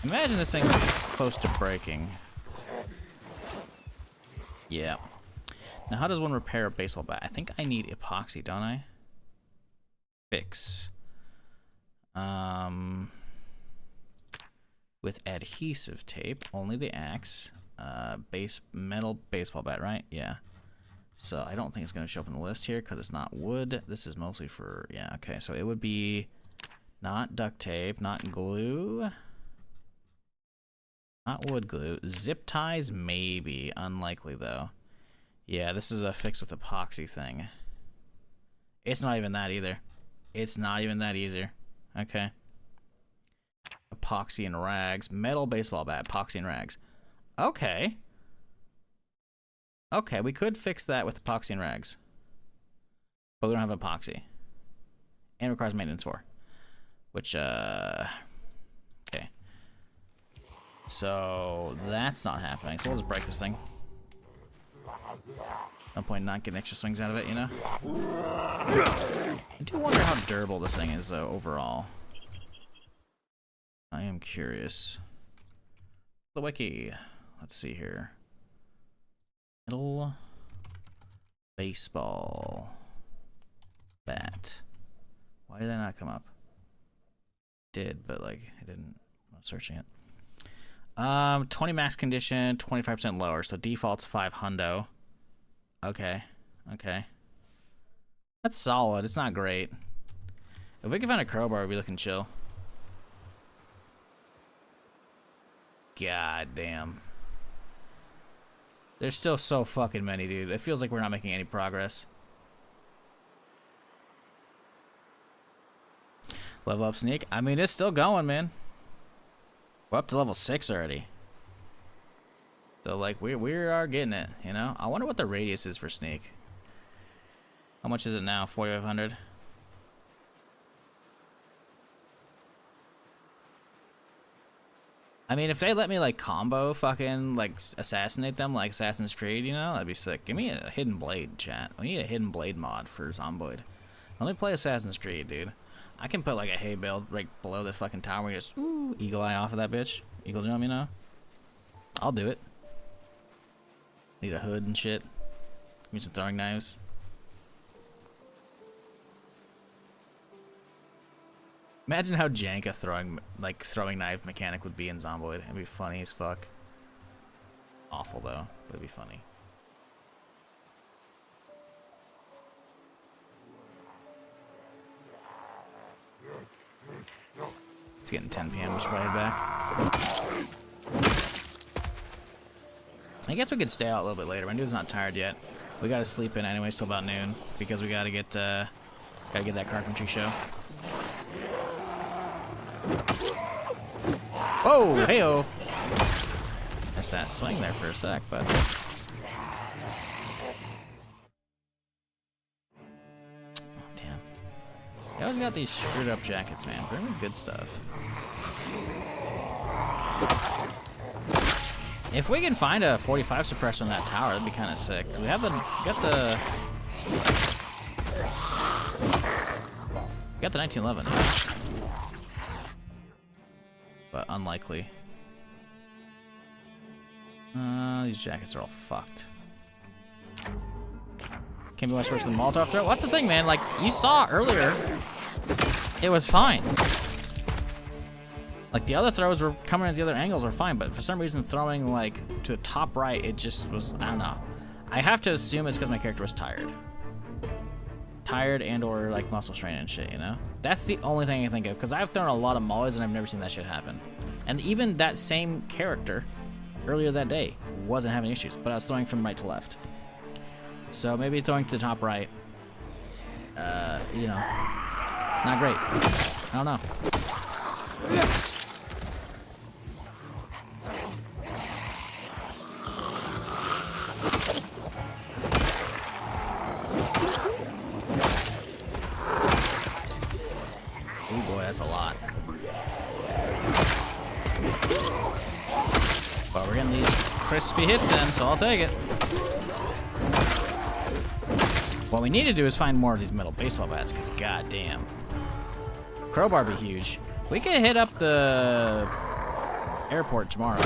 A: Imagine this thing's close to breaking. Yeah. Now how does one repair a baseball bat? I think I need epoxy, don't I? Fix. With adhesive tape, only the axe, metal baseball bat, right? Yeah. So I don't think it's going to show up in the list here because it's not wood. This is mostly for, yeah, okay. So it would be not duct tape, not glue, not wood glue. Zip ties, maybe. Unlikely though. Yeah, this is a fix with epoxy thing. It's not even that either. It's not even that either. Okay. Epoxy and rags. Metal baseball bat. Epoxy and rags. Okay. Okay, we could fix that with epoxy and rags. But we don't have epoxy. And it requires maintenance for. Which, okay. So, that's not happening. So we'll just break this thing. No point in not getting extra swings out of it, you know? I do wonder how durable this thing is, though, overall. I am curious. The wiki. Let's see here. Metal baseball bat. Why did that not come up? It did, but like I didn't. I'm not searching it. 20 max condition, 25% lower. So default's 5 hundo. Okay. Okay. That's solid. It's not great. If we can find a crowbar, we'd be looking chill. God damn. There's still so fucking many, dude. It feels like we're not making any progress. Level up sneak. I mean, it's still going, man. We're up to level 6 already. So, like, we are getting it, you know? I wonder what the radius is for sneak. How much is it now? 4,500? I mean, if they let me, like, combo fucking, like, assassinate them like Assassin's Creed, you know? That'd be sick. Give me a hidden blade, chat. We need a hidden blade mod for Zomboid. Let me play Assassin's Creed, dude. I can put, like, a hay bale right below the fucking tower where you just, ooh, eagle eye off of that bitch. Eagle jump, you know? I'll do it. Need a hood and shit. Give me some throwing knives. Imagine how jank a throwing knife mechanic would be in Zomboid. It'd be funny as fuck. Awful though, but it'd be funny. It's getting 10 p.m. We should probably head back. I guess we could stay out a little bit later. My dude's not tired yet. We gotta sleep in anyway, till about noon, because we gotta get that carpentry show. Whoa, hey-oh. Missed that swing there for a sec, but... Oh, damn. They always got these screwed up jackets, man. Bring me good stuff. If we can find a 45 suppressor in that tower, that'd be kind of sick. We have got the 1911. But unlikely. These jackets are all fucked. Can't be much worse than Molotov throw. What's the thing, man? Like, you saw earlier, it was fine. Like, the other throws were coming at the other angles were fine, but for some reason throwing, like, to the top right, it just was, I don't know. I have to assume it's because my character was tired. Tired and or, like, muscle strain and shit, you know? That's the only thing I can think of, because I've thrown a lot of mollies and I've never seen that shit happen. And even that same character, earlier that day, wasn't having issues, but I was throwing from right to left. So maybe throwing to the top right, you know, not great. I don't know. Oh boy, that's a lot. But we're getting these crispy hits in, so I'll take it. What we need to do is find more of these metal baseball bats, because goddamn. Crowbar be huge. We could hit up the airport tomorrow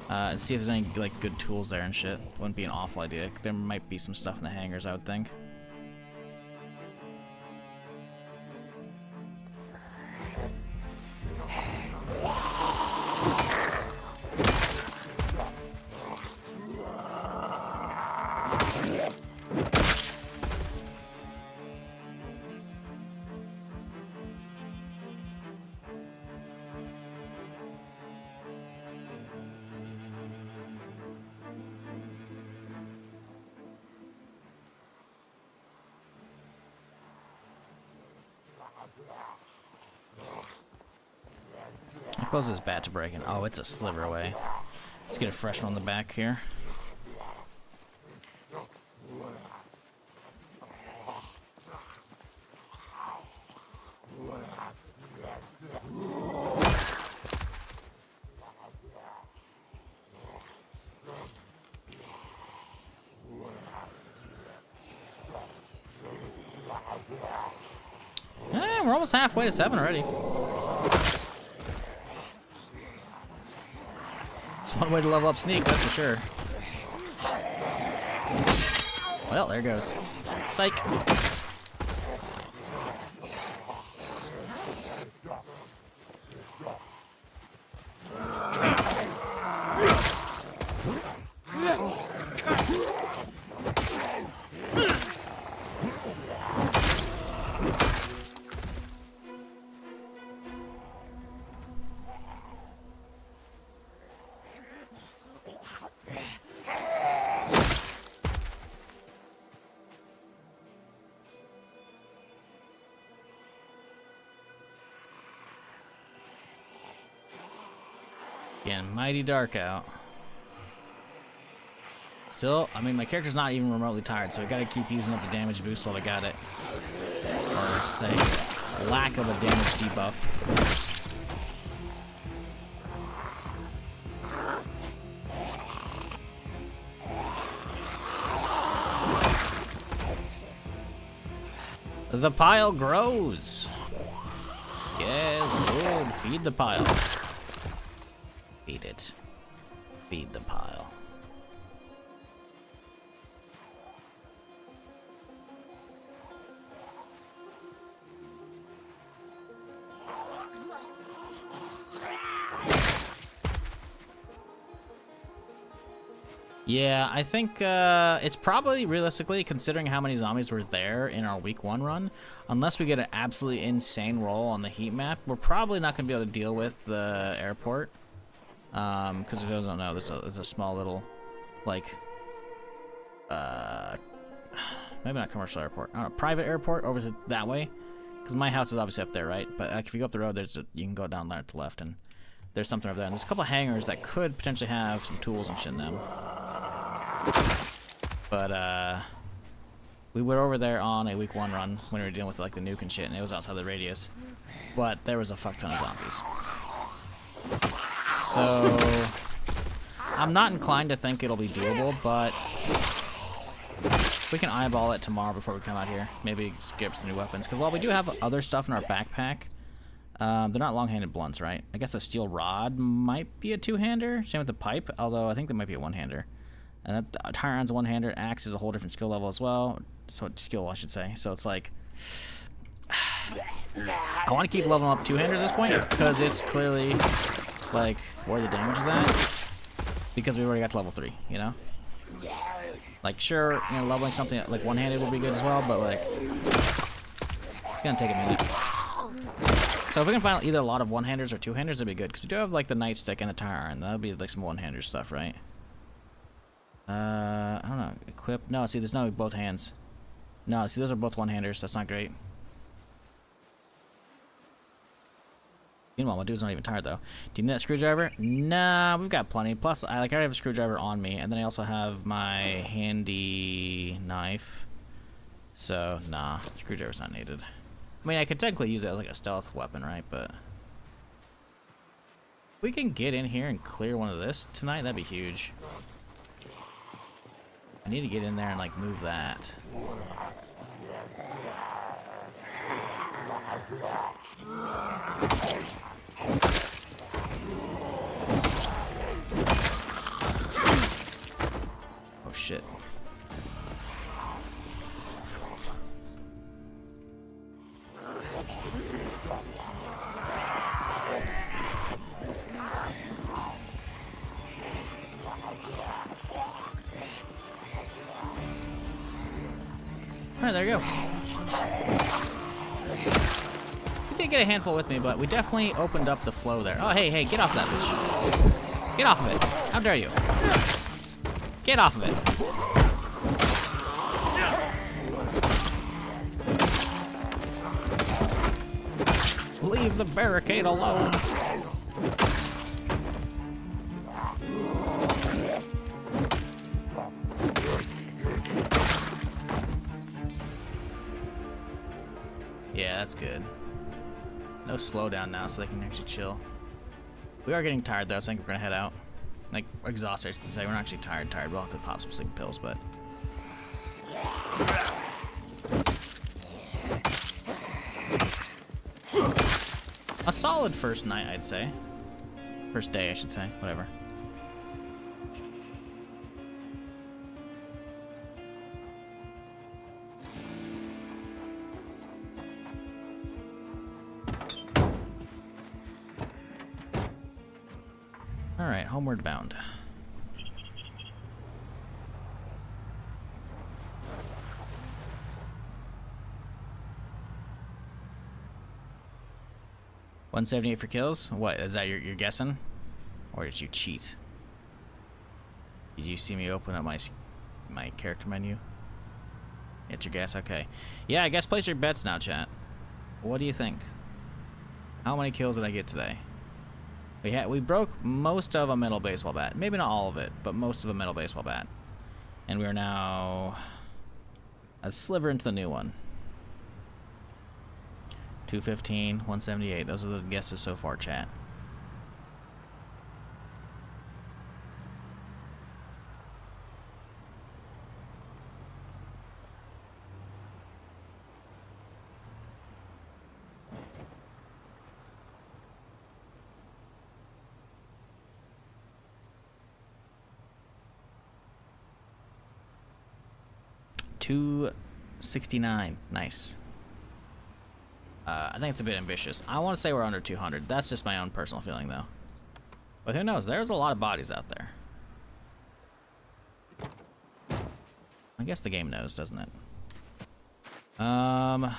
A: and see if there's any like good tools there and shit. Wouldn't be an awful idea. There might be some stuff in the hangars, I would think. How close is this bat to breaking? Oh, it's a sliver away. Let's get a fresh one on the back here. We're almost halfway to 7 already. It's one way to level up sneak, that's for sure. Well, there goes. Psych. Getting mighty dark out. Still, I mean, my character's not even remotely tired, so I gotta keep using up the damage boost while I got it. Or say, lack of a damage debuff. The pile grows. Yes, good. Feed the pile. Feed it. Feed the pile. Yeah, I think it's probably realistically, considering how many zombies were there in our week 1 run, unless we get an absolutely insane roll on the heat map, we're probably not going to be able to deal with the airport. Because if you don't know, there's a small little, like, maybe not commercial airport, I don't know, private airport over to that way. Because my house is obviously up there, right? But like, if you go up the road, you can go down there to the left, and there's something over there. And there's a couple of hangars that could potentially have some tools and shit in them. But we were over there on a week 1 run when we were dealing with like the nuke and shit, and it was outside the radius. But there was a fuck ton of zombies. So I'm not inclined to think it'll be doable, but we can eyeball it tomorrow before we come out here. Maybe skip some new weapons, because while we do have other stuff in our backpack, they're not long-handed blunts, right? I guess a steel rod might be a 2-hander. Same with the pipe, although I think they might be a 1-hander. And that tire iron's a one-hander. Axe is a whole different skill level as well. So skill, I should say. So it's like, I want to keep leveling up two-handers at this point because it's clearly like where the damage is at. Because we already got to level 3, you know. Like sure, you know, leveling something like one-handed will be good as well, but like it's gonna take a minute. So if we can find either a lot of one-handers or two-handers, that'd be good. Because we do have like the nightstick and the tire iron. That'll be like some one-hander stuff, right? I don't know. Equip. No, see, there's no both hands. No, see, those are both one-handers. That's not great. Meanwhile, my dude's not even tired though. Do you need that screwdriver? Nah, we've got plenty. Plus, I already have a screwdriver on me, and then I also have my handy knife. So, nah, screwdriver's not needed. I mean, I could technically use it as like a stealth weapon, right? But if we can get in here and clear one of this tonight, that'd be huge. I need to get in there and like move that. Oh shit. Alright, there you go. We did get a handful with me, but we definitely opened up the flow there. Oh, hey, hey, get off that bitch. Get off of it. How dare you? Get off of it. Leave the barricade alone. Yeah, that's good. No slowdown now, so they can actually chill. We are getting tired though, so I think we're gonna head out. Like, exhausted, I should say. We're not actually tired. We'll have to pop some sleeping pills, but... a solid first night, I'd say. First day, I should say. Whatever. Alright, homeward bound. $178 for kills? What, is that you're guessing? Or did you cheat? Did you see me open up my character menu? It's your guess? Okay. Yeah, I guess place your bets now, chat. What do you think? How many kills did I get today? We broke most of a metal baseball bat. Maybe not all of it, but most of a metal baseball bat. And we are now a sliver into the new one. 215, 178. Those are the guesses so far, chat. $269. Nice. I think it's a bit ambitious. I want to say we're under 200. That's just my own personal feeling, though. But who knows? There's a lot of bodies out there. I guess the game knows, doesn't it? An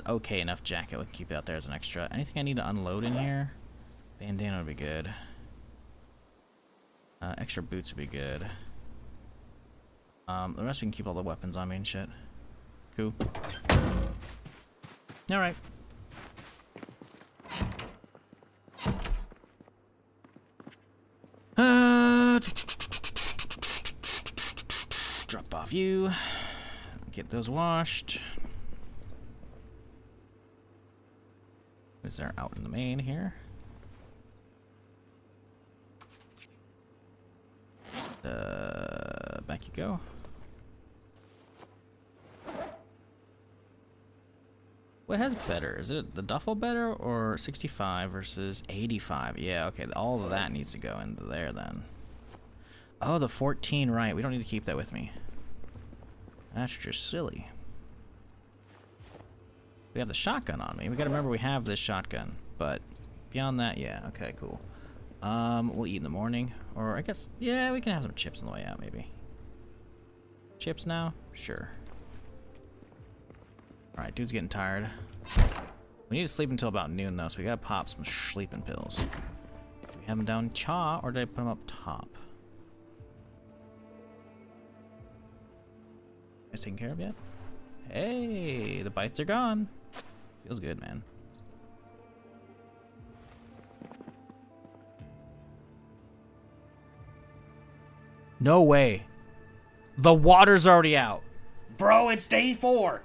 A: okay enough jacket. We can keep it out there as an extra. Anything I need to unload in here? Bandana would be good. Extra boots would be good. The rest we can keep all the weapons on me and shit. Cool. Alright. Drop off you. Get those washed. Is there out in the main here? Back you go. What has better? Is it the duffel better or 65 versus 85? Yeah, okay, all of that needs to go into there then. Oh, the 14, right. We don't need to keep that with me. That's just silly. We have the shotgun on me. We gotta remember we have this shotgun. But beyond that, yeah. Okay, cool. We'll eat in the morning. Or I guess, yeah, we can have some chips on the way out, maybe. Chips now? Sure. Alright, dude's getting tired. We need to sleep until about noon, though, so we gotta pop some sleeping pills. Do we have them down cha, or did I put them up top? Guys taken care of yet? Hey, the bites are gone. Feels good, man. No way. The water's already out. Bro, it's day 4.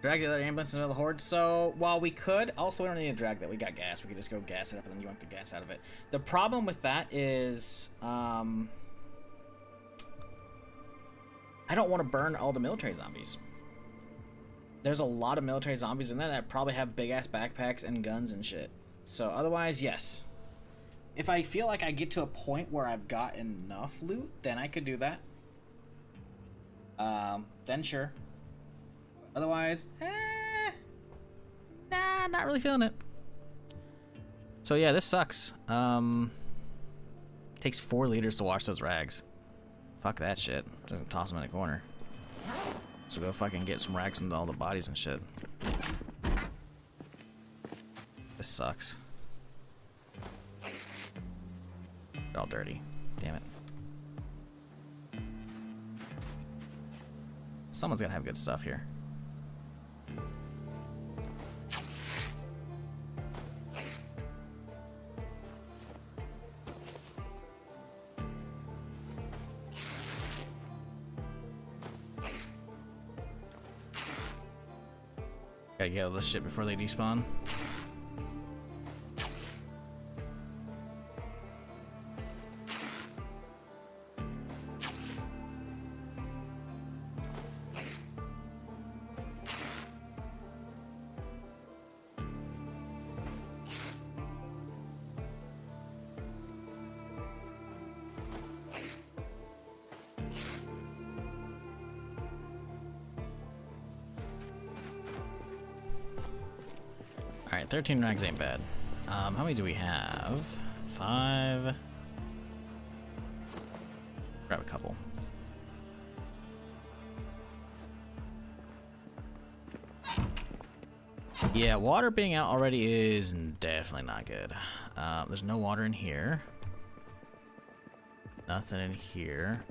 A: Drag the other ambulance into the horde. So while we could, also we don't need to drag that. We got gas. We could just go gas it up and then you want the gas out of it. The problem with that is, I don't want to burn all the military zombies. There's a lot of military zombies in there that probably have big ass backpacks and guns and shit. So otherwise, yes. If I feel like I get to a point where I've got enough loot, then I could do that. Then sure. Otherwise, nah, not really feeling it. So yeah, this sucks. Takes 4 liters to wash those rags. Fuck that shit. Just toss them in a corner. So go fucking get some rags into all the bodies and shit. This sucks. They're all dirty. Damn it. Someone's gonna have good stuff here. Gotta get all this shit before they despawn. Alright, 13 rags ain't bad. How many do we have? 5. Grab a couple. Yeah, water being out already is definitely not good. There's no water in here. Nothing in here.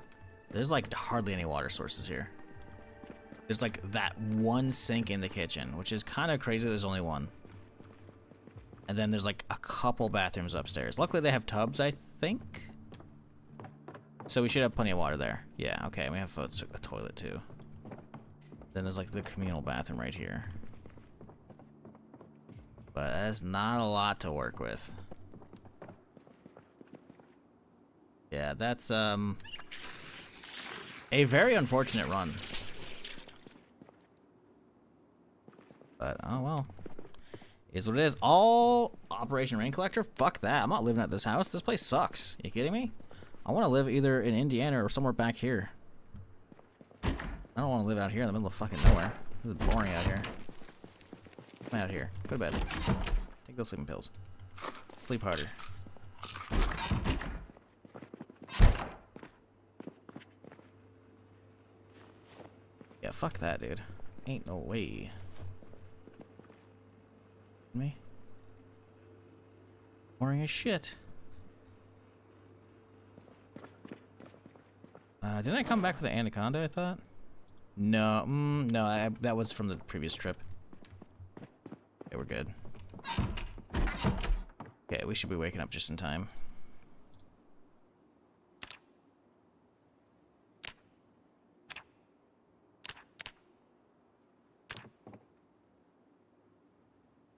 A: There's like hardly any water sources here. There's like that one sink in the kitchen, which is kind of crazy. There's only one. And then there's like a couple bathrooms upstairs. Luckily they have tubs, I think. So we should have plenty of water there. Yeah, okay, we have a toilet too. Then there's like the communal bathroom right here. But that's not a lot to work with. Yeah, that's a very unfortunate run. But oh well. Is what it is. All Operation Rain Collector? Fuck that. I'm not living at this house. This place sucks. You kidding me? I want to live either in Indiana or somewhere back here. I don't want to live out here in the middle of fucking nowhere. This is boring out here. Come out here. Go to bed. Take those sleeping pills. Sleep harder. Yeah, fuck that, dude. Ain't no way. Me? Boring as shit. Didn't I come back with the anaconda, I thought? No, no, that was from the previous trip. Okay, we're good. Okay, we should be waking up just in time.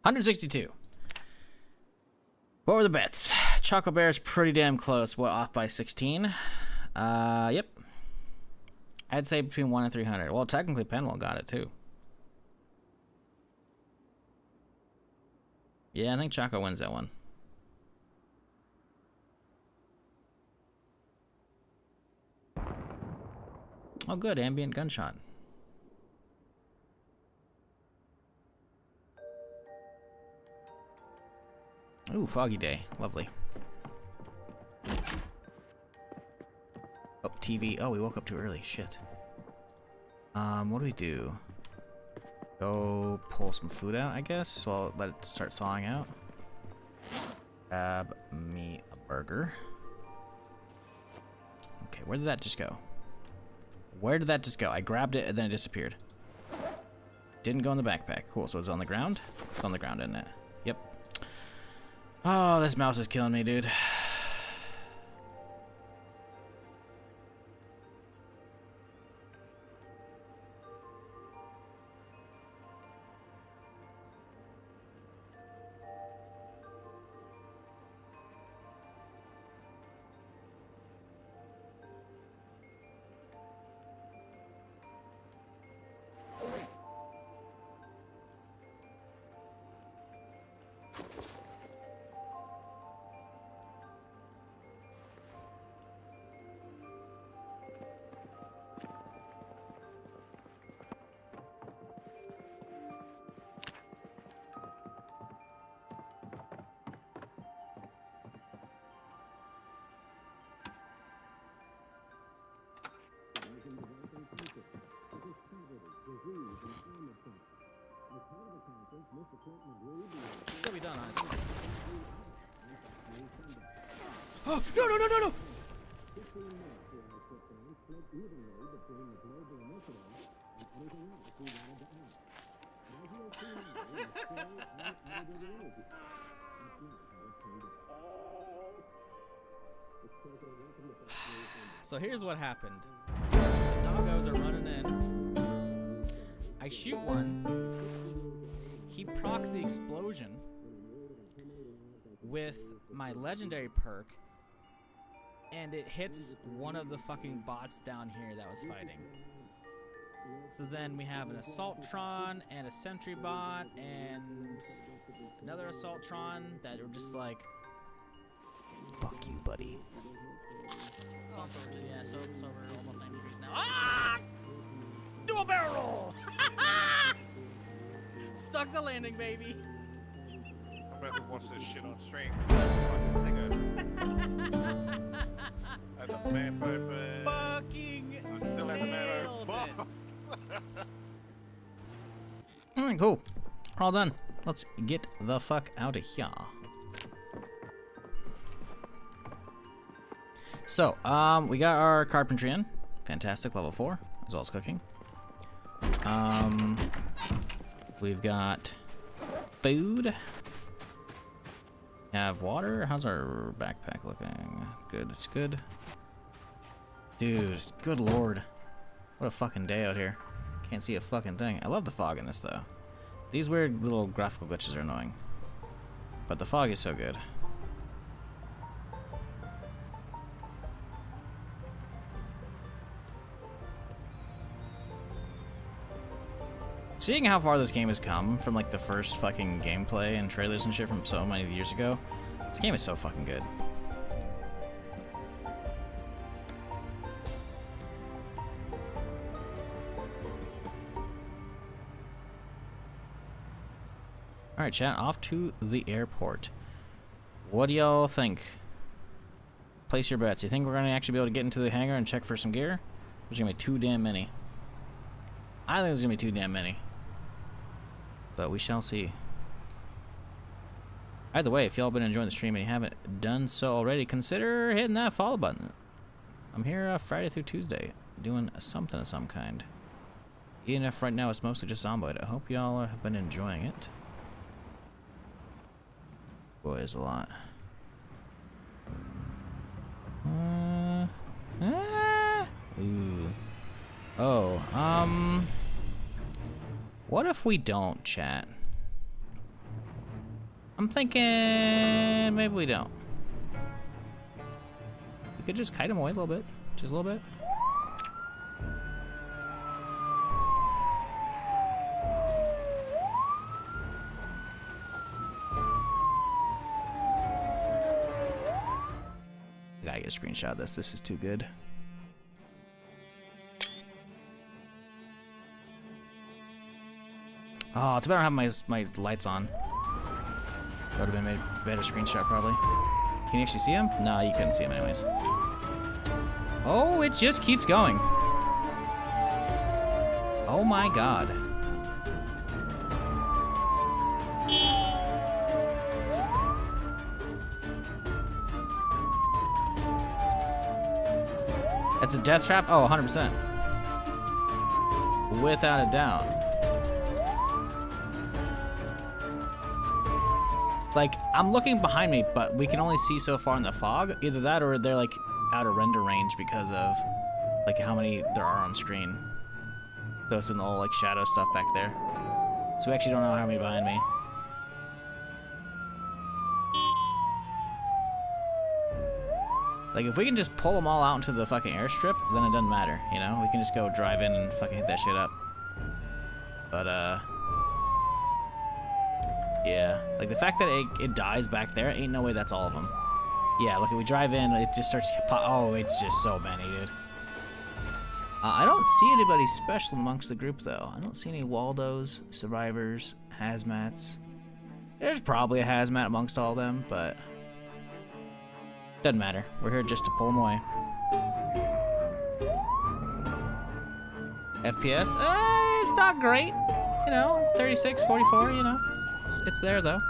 A: $162. What were the bets? Choco Bear is pretty damn close. What, off by 16? Yep. I'd say between 1 and 300. Well, technically Penwell got it too. Yeah, I think Chaco wins that one. Oh, good. Ambient gunshot. Ooh, foggy day. Lovely. Oh, TV. Oh, we woke up too early. Shit. What do we do? Go pull some food out, I guess. Well, let it start thawing out. Grab me a burger. Okay, where did that just go? Where did that just go? I grabbed it and then it disappeared. Didn't go in the backpack. Cool, so it's on the ground? It's on the ground, isn't it? Yep. Oh, this mouse is killing me, dude. What we done, honestly? Oh, no, no, no, no, no! So here's what happened. The doggos are running in. I shoot one. He procs the explosion with my legendary perk, and it hits one of the fucking bots down here that was fighting. So then we have an Assaultron and a Sentry bot and another Assaultron that are just like, fuck you, buddy. So we're almost 90 degrees now. Ah! Do a barrel roll! Stuck the landing, baby.
B: I'm about to watch this shit on stream. I had the man pipe.
A: Fucking
B: I still have the man pipe.
A: Alright, cool. We're all done. Let's get the fuck out of here. So, we got our carpentry in. Fantastic, level 4, as well as cooking. We've got food. Have water. How's our backpack looking? Good, it's good. Dude, good lord. What a fucking day out here. Can't see a fucking thing. I love the fog in this, though. These weird little graphical glitches are annoying. But the fog is so good. Seeing how far this game has come from like the first fucking gameplay and trailers and shit from so many years ago, this game is so fucking good. Alright, chat, off to the airport. What do y'all think? Place your bets. You think we're gonna actually be able to get into the hangar and check for some gear? There's gonna be too damn many. I think there's gonna be too damn many. But we shall see. Either way, if y'all been enjoying the stream and you haven't done so already, consider hitting that follow button. I'm here Friday through Tuesday, doing something of some kind. Even if right now it's mostly just Zomboid. I hope y'all have been enjoying it. Boy, it's a lot. Ooh. Oh, what if we don't, chat? I'm thinking maybe we don't. We could just kite him away a little bit. Just a little bit. Gotta get a screenshot of this. This is too good. Oh, it's better I have my lights on. That would have been a better screenshot, probably. Can you actually see him? No, you couldn't see him anyways. Oh, it just keeps going. Oh my god. It's a death trap? Oh, 100%. Without a doubt. Like, I'm looking behind me, but we can only see so far in the fog. Either that or they're, like, out of render range because of, like, how many there are on screen. So it's in the whole, like, shadow stuff back there. So we actually don't know how many behind me. Like, if we can just pull them all out into the fucking airstrip, then it doesn't matter, you know? We can just go drive in and fucking hit that shit up. But, yeah. Like, the fact that it dies back there, ain't no way that's all of them. Yeah, look, if we drive in, it just starts to pop. Oh, it's just so many, dude. I don't see anybody special amongst the group, though. I don't see any Waldos, survivors, hazmats. There's probably a hazmat amongst all of them, but doesn't matter. We're here just to pull them away. FPS? It's not great. You know, 36, 44, you know. It's there, though.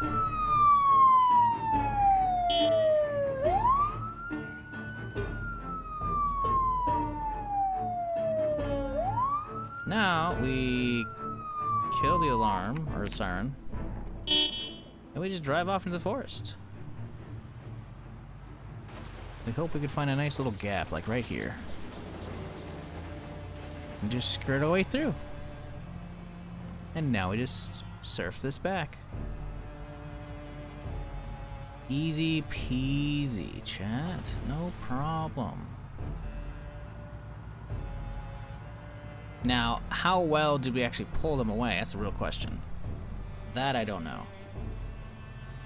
A: Now, we kill the alarm, or the siren, and we just drive off into the forest. We hope we could find a nice little gap, like right here. And just skirt our way through. And now we just surf this back. Easy peasy, chat. No problem. Now, how well did we actually pull them away? That's the real question. That I don't know.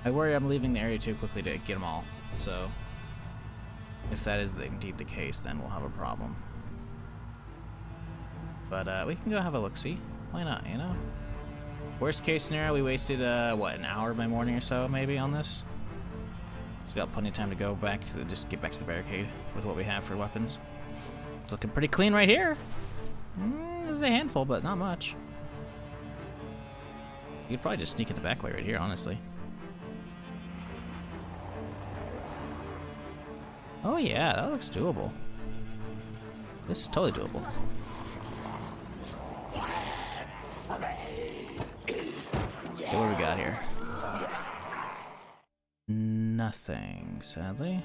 A: I worry I'm leaving the area too quickly to get them all. So, if that is indeed the case, then we'll have a problem. But we can go have a look-see. Why not, you know? Worst case scenario, we wasted, what, an hour by morning or so, maybe, on this? So we got plenty of time to go back to just get back to the barricade with what we have for weapons. It's looking pretty clean right here. There's a handful, but not much. You could probably just sneak in the back way right here, honestly. Oh yeah, that looks doable. This is totally doable. Okay, what do we got here? Nothing, sadly.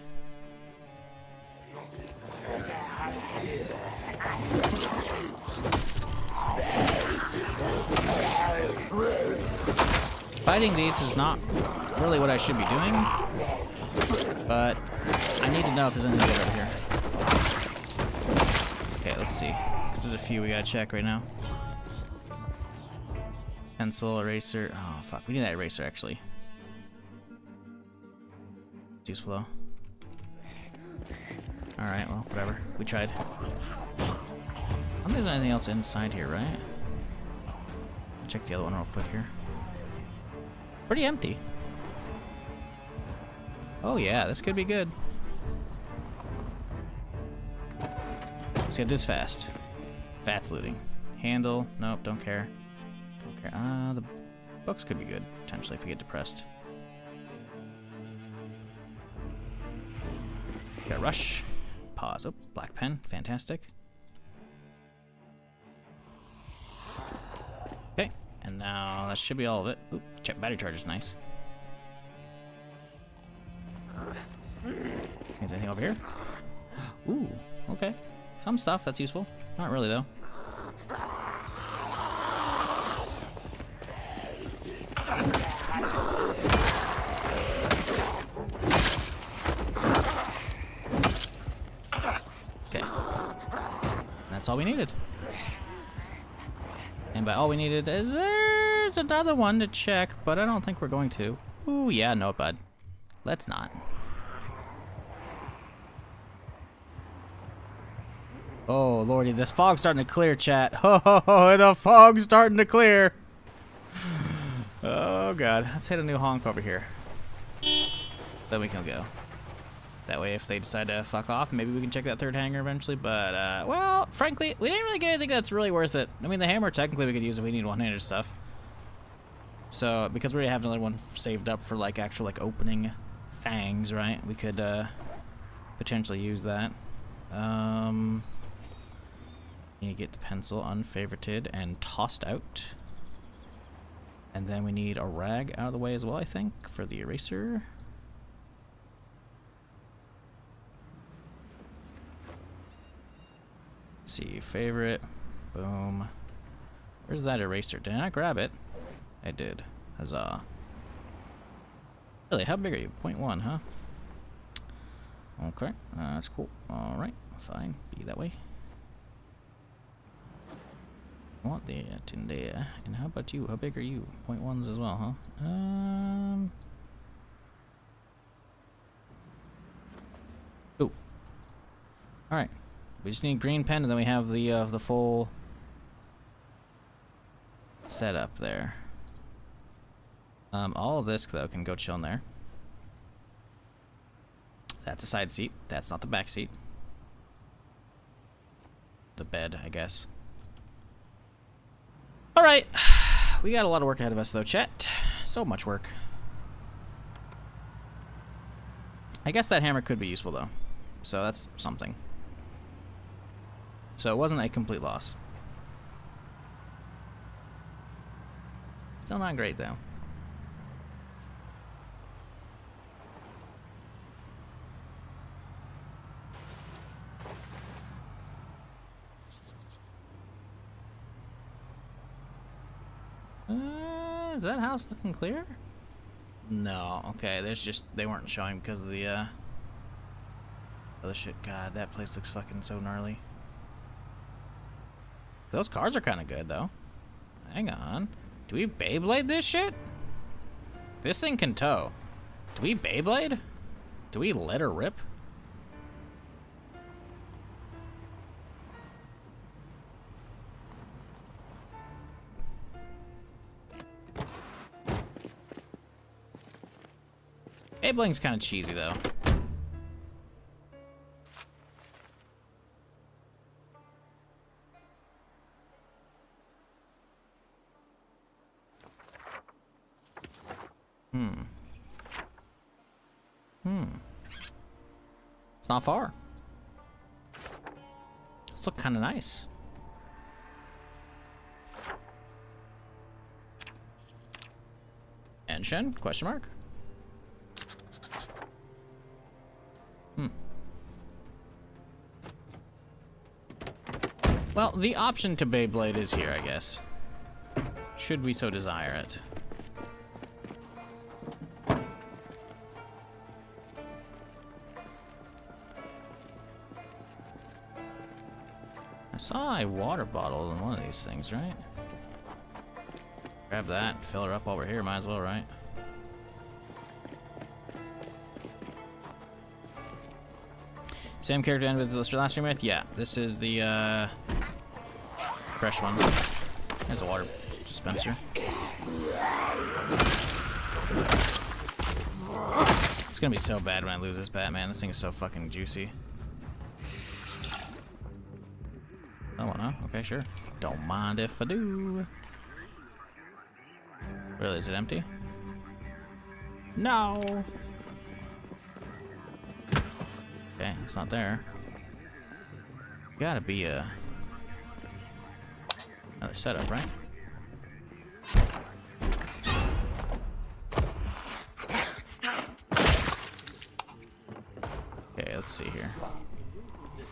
A: Fighting these is not really what I should be doing, but I need to know if there's anything good over here. Okay, let's see. This is a few we gotta check right now. Pencil, eraser. Oh, fuck. We need that eraser, actually. It's useful, though. Alright, well, whatever. We tried. I don't think there's anything else inside here, right? I'll check the other one real quick here. Pretty empty. Oh yeah, this could be good. Let's get this fast. Fats looting. Handle. Nope, don't care. Don't care. The books could be good, potentially, if we get depressed. Got rush. Pause. Oh, black pen. Fantastic. Okay, and now that should be all of it. Oop, check battery charge is nice. Is anything over here? Ooh, okay. Some stuff that's useful. Not really, though. Okay. That's all we needed. And by all we needed is there's another one to check, but I don't think we're going to. Ooh, yeah, no, bud. Let's not. Oh, lordy, this fog's starting to clear, chat. Ho, ho, ho, the fog's starting to clear. Oh, God. Let's hit a new honk over here. Then we can go. That way, if they decide to fuck off, maybe we can check that third hangar eventually. But, well, frankly, we didn't really get anything that's really worth it. I mean, the hammer, technically, we could use if we need one-handed stuff. So, because we already have another one saved up for, like, actual, like, opening fangs, right? We could, potentially use that. You get the pencil unfavorited and tossed out. And then we need a rag out of the way as well, I think, for the eraser. Let's see, favorite. Boom. Where's that eraser? Did I not grab it? I did. Huzzah. Really, how big are you? 0.1, huh? Okay, that's cool. Alright, fine. Be that way. Want that in there. And how about you? How big are you? 0.1s as well, huh? Ooh. Alright. We just need green pen and then we have the full setup there. All of this though can go chill in there. That's a side seat. That's not the back seat. The bed, I guess. Alright. We got a lot of work ahead of us though, chat. So much work. I guess that hammer could be useful though. So that's something. So it wasn't a complete loss. Still not great though. Is that house looking clear? No. Okay, there's just they weren't showing because of the other shit. God, that place looks fucking so gnarly. Those cars are kind of good though. Hang on. Do we Beyblade this shit? This thing can tow. Do we Beyblade? Do we let her rip? Beyblading's kind of cheesy though. It's not far. This looks kind of nice. Engine? Question mark? Well, the option to Beyblade is here, I guess. Should we so desire it. I saw a water bottle in one of these things, right? Grab that, fill her up while we're here, might as well, right? Same character end with the last stream with? Yeah, this is the fresh one. There's a water dispenser. It's gonna be so bad when I lose this Batman. This thing is so fucking juicy. Oh, huh? Okay, sure. Don't mind if I do. Really, is it empty? No. Okay, it's not there. Gotta be a another setup, right? Okay, let's see here.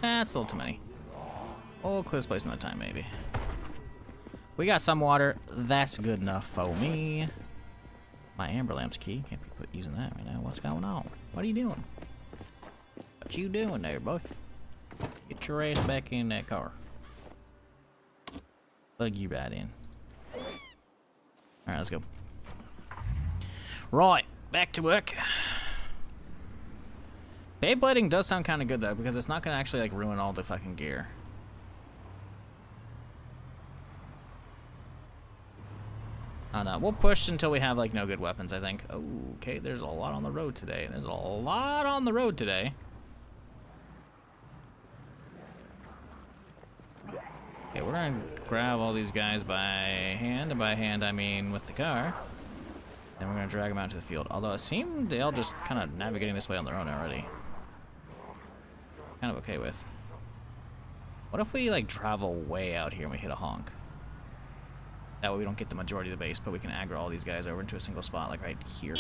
A: That's a little too many. Oh, clear this place another time, maybe. We got some water. That's good enough for me. My amber lamp's key. Can't be using that right now. What's going on? What are you doing? What you doing there, boy? Get your ass back in that car. Plug you right in. Alright, let's go. Right, back to work. Beyblading does sound kind of good though, because it's not gonna actually like ruin all the fucking gear. no. We'll push until we have, like, no good weapons, I think. Oh, okay, there's a lot on the road today. There's a lot on the road today. Okay, we're gonna grab all these guys by hand, and by hand I mean with the car. Then we're gonna drag them out to the field. Although it seemed they all just kind of navigating this way on their own already. Kind of okay with. What if we like travel way out here and we hit a honk? That way we don't get the majority of the base, but we can aggro all these guys over into a single spot, like right here.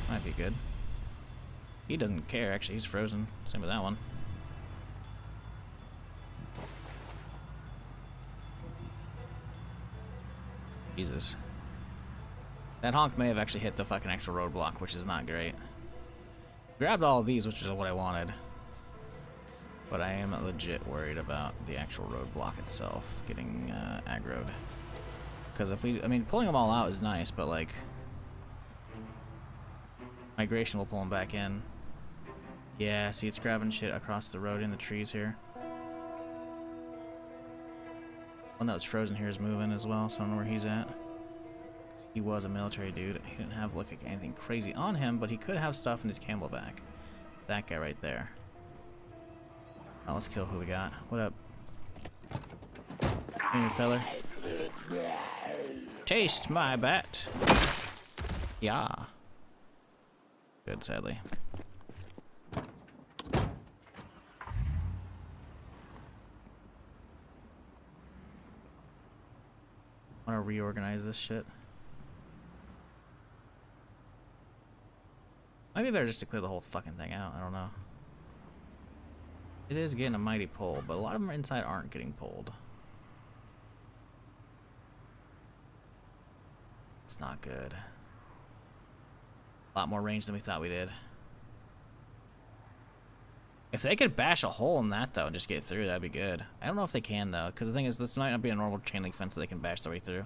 A: Might be good. He doesn't care, actually. He's frozen. Same with that one. Jesus. That honk may have actually hit the fucking actual roadblock, which is not great. Grabbed all of these, which is what I wanted. But I am legit worried about the actual roadblock itself getting aggroed. Because if we, I mean, pulling them all out is nice, but like, migration will pull them back in. Yeah, see, it's grabbing shit across the road in the trees here. One that was frozen here is moving as well, so I don't know where he's at. He was a military dude. He didn't have like anything crazy on him, but he could have stuff in his camelback. That guy right there. Oh, let's kill who we got. What up? Come here, feller. Taste my bat. Yeah. Good, sadly. I want to reorganize this shit. Might be better just to clear the whole fucking thing out. I don't know. It is getting a mighty pull, but a lot of them inside aren't getting pulled. It's not good. A lot more range than we thought we did. If they could bash a hole in that, though, and just get through, that'd be good. I don't know if they can, though, because the thing is, this might not be a normal chain link fence that they can bash their way through.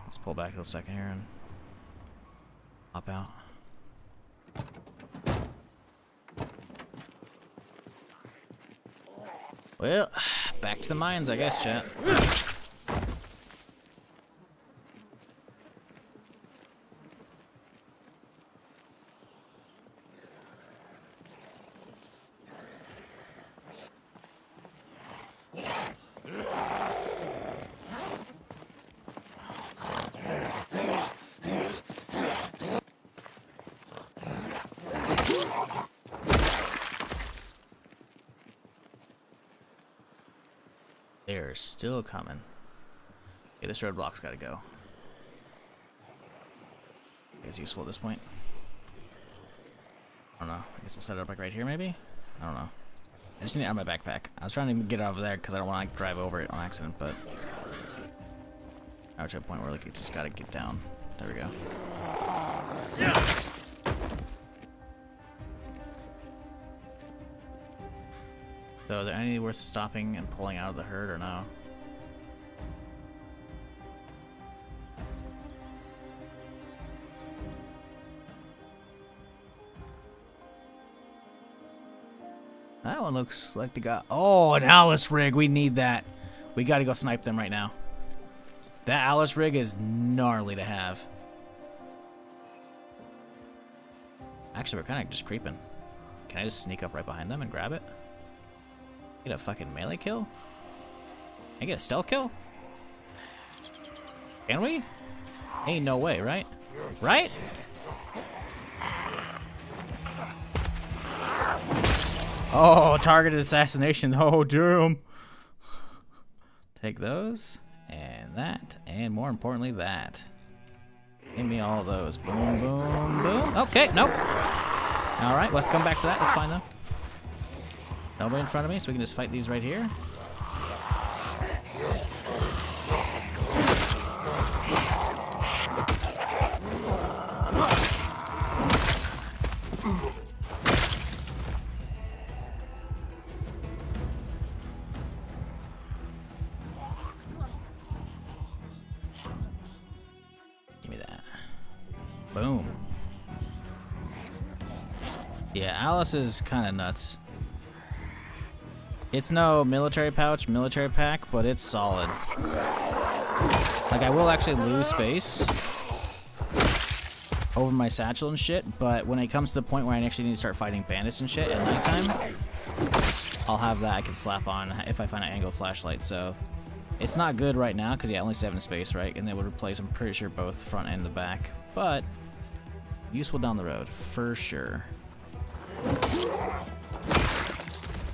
A: Let's pull back a second here and hop out. Well, back to the mines, I guess, chat. They're still coming. Okay, this roadblock's gotta go. It's useful at this point. I don't know. I guess we'll set it up like right here, maybe? I don't know. I just need it out of my backpack. I was trying to get it over there because I don't want to like, drive over it on accident, but now we're to a point where like, it just gotta get down. There we go. Yeah. So, are there any worth stopping and pulling out of the herd or no? That one looks like the guy. Oh, an Alice rig. We need that. We gotta go snipe them right now. That Alice rig is gnarly to have. Actually, we're kind of just creeping. Can I just sneak up right behind them and grab it? Get a fucking melee kill? Can I get a stealth kill? Can we? Ain't no way, right? Right? Oh, targeted assassination. Oh, damn. Take those, and that, and more importantly, that. Give me all those. Boom, boom, boom. Okay, nope. Alright, we'll have to come back to that. That's fine, though. Nobody in front of me, so we can just fight these right here. Give me that. Boom. Yeah, Alice is kind of nuts. It's no military pouch, military pack, but it's solid. Like, I will actually lose space over my satchel and shit, but when it comes to the point where I actually need to start fighting bandits and shit at nighttime, I'll have that I can slap on if I find an angled flashlight. So it's not good right now because, yeah, only 7 space, right? And they would replace, I'm pretty sure, both front and the back, but useful down the road for sure.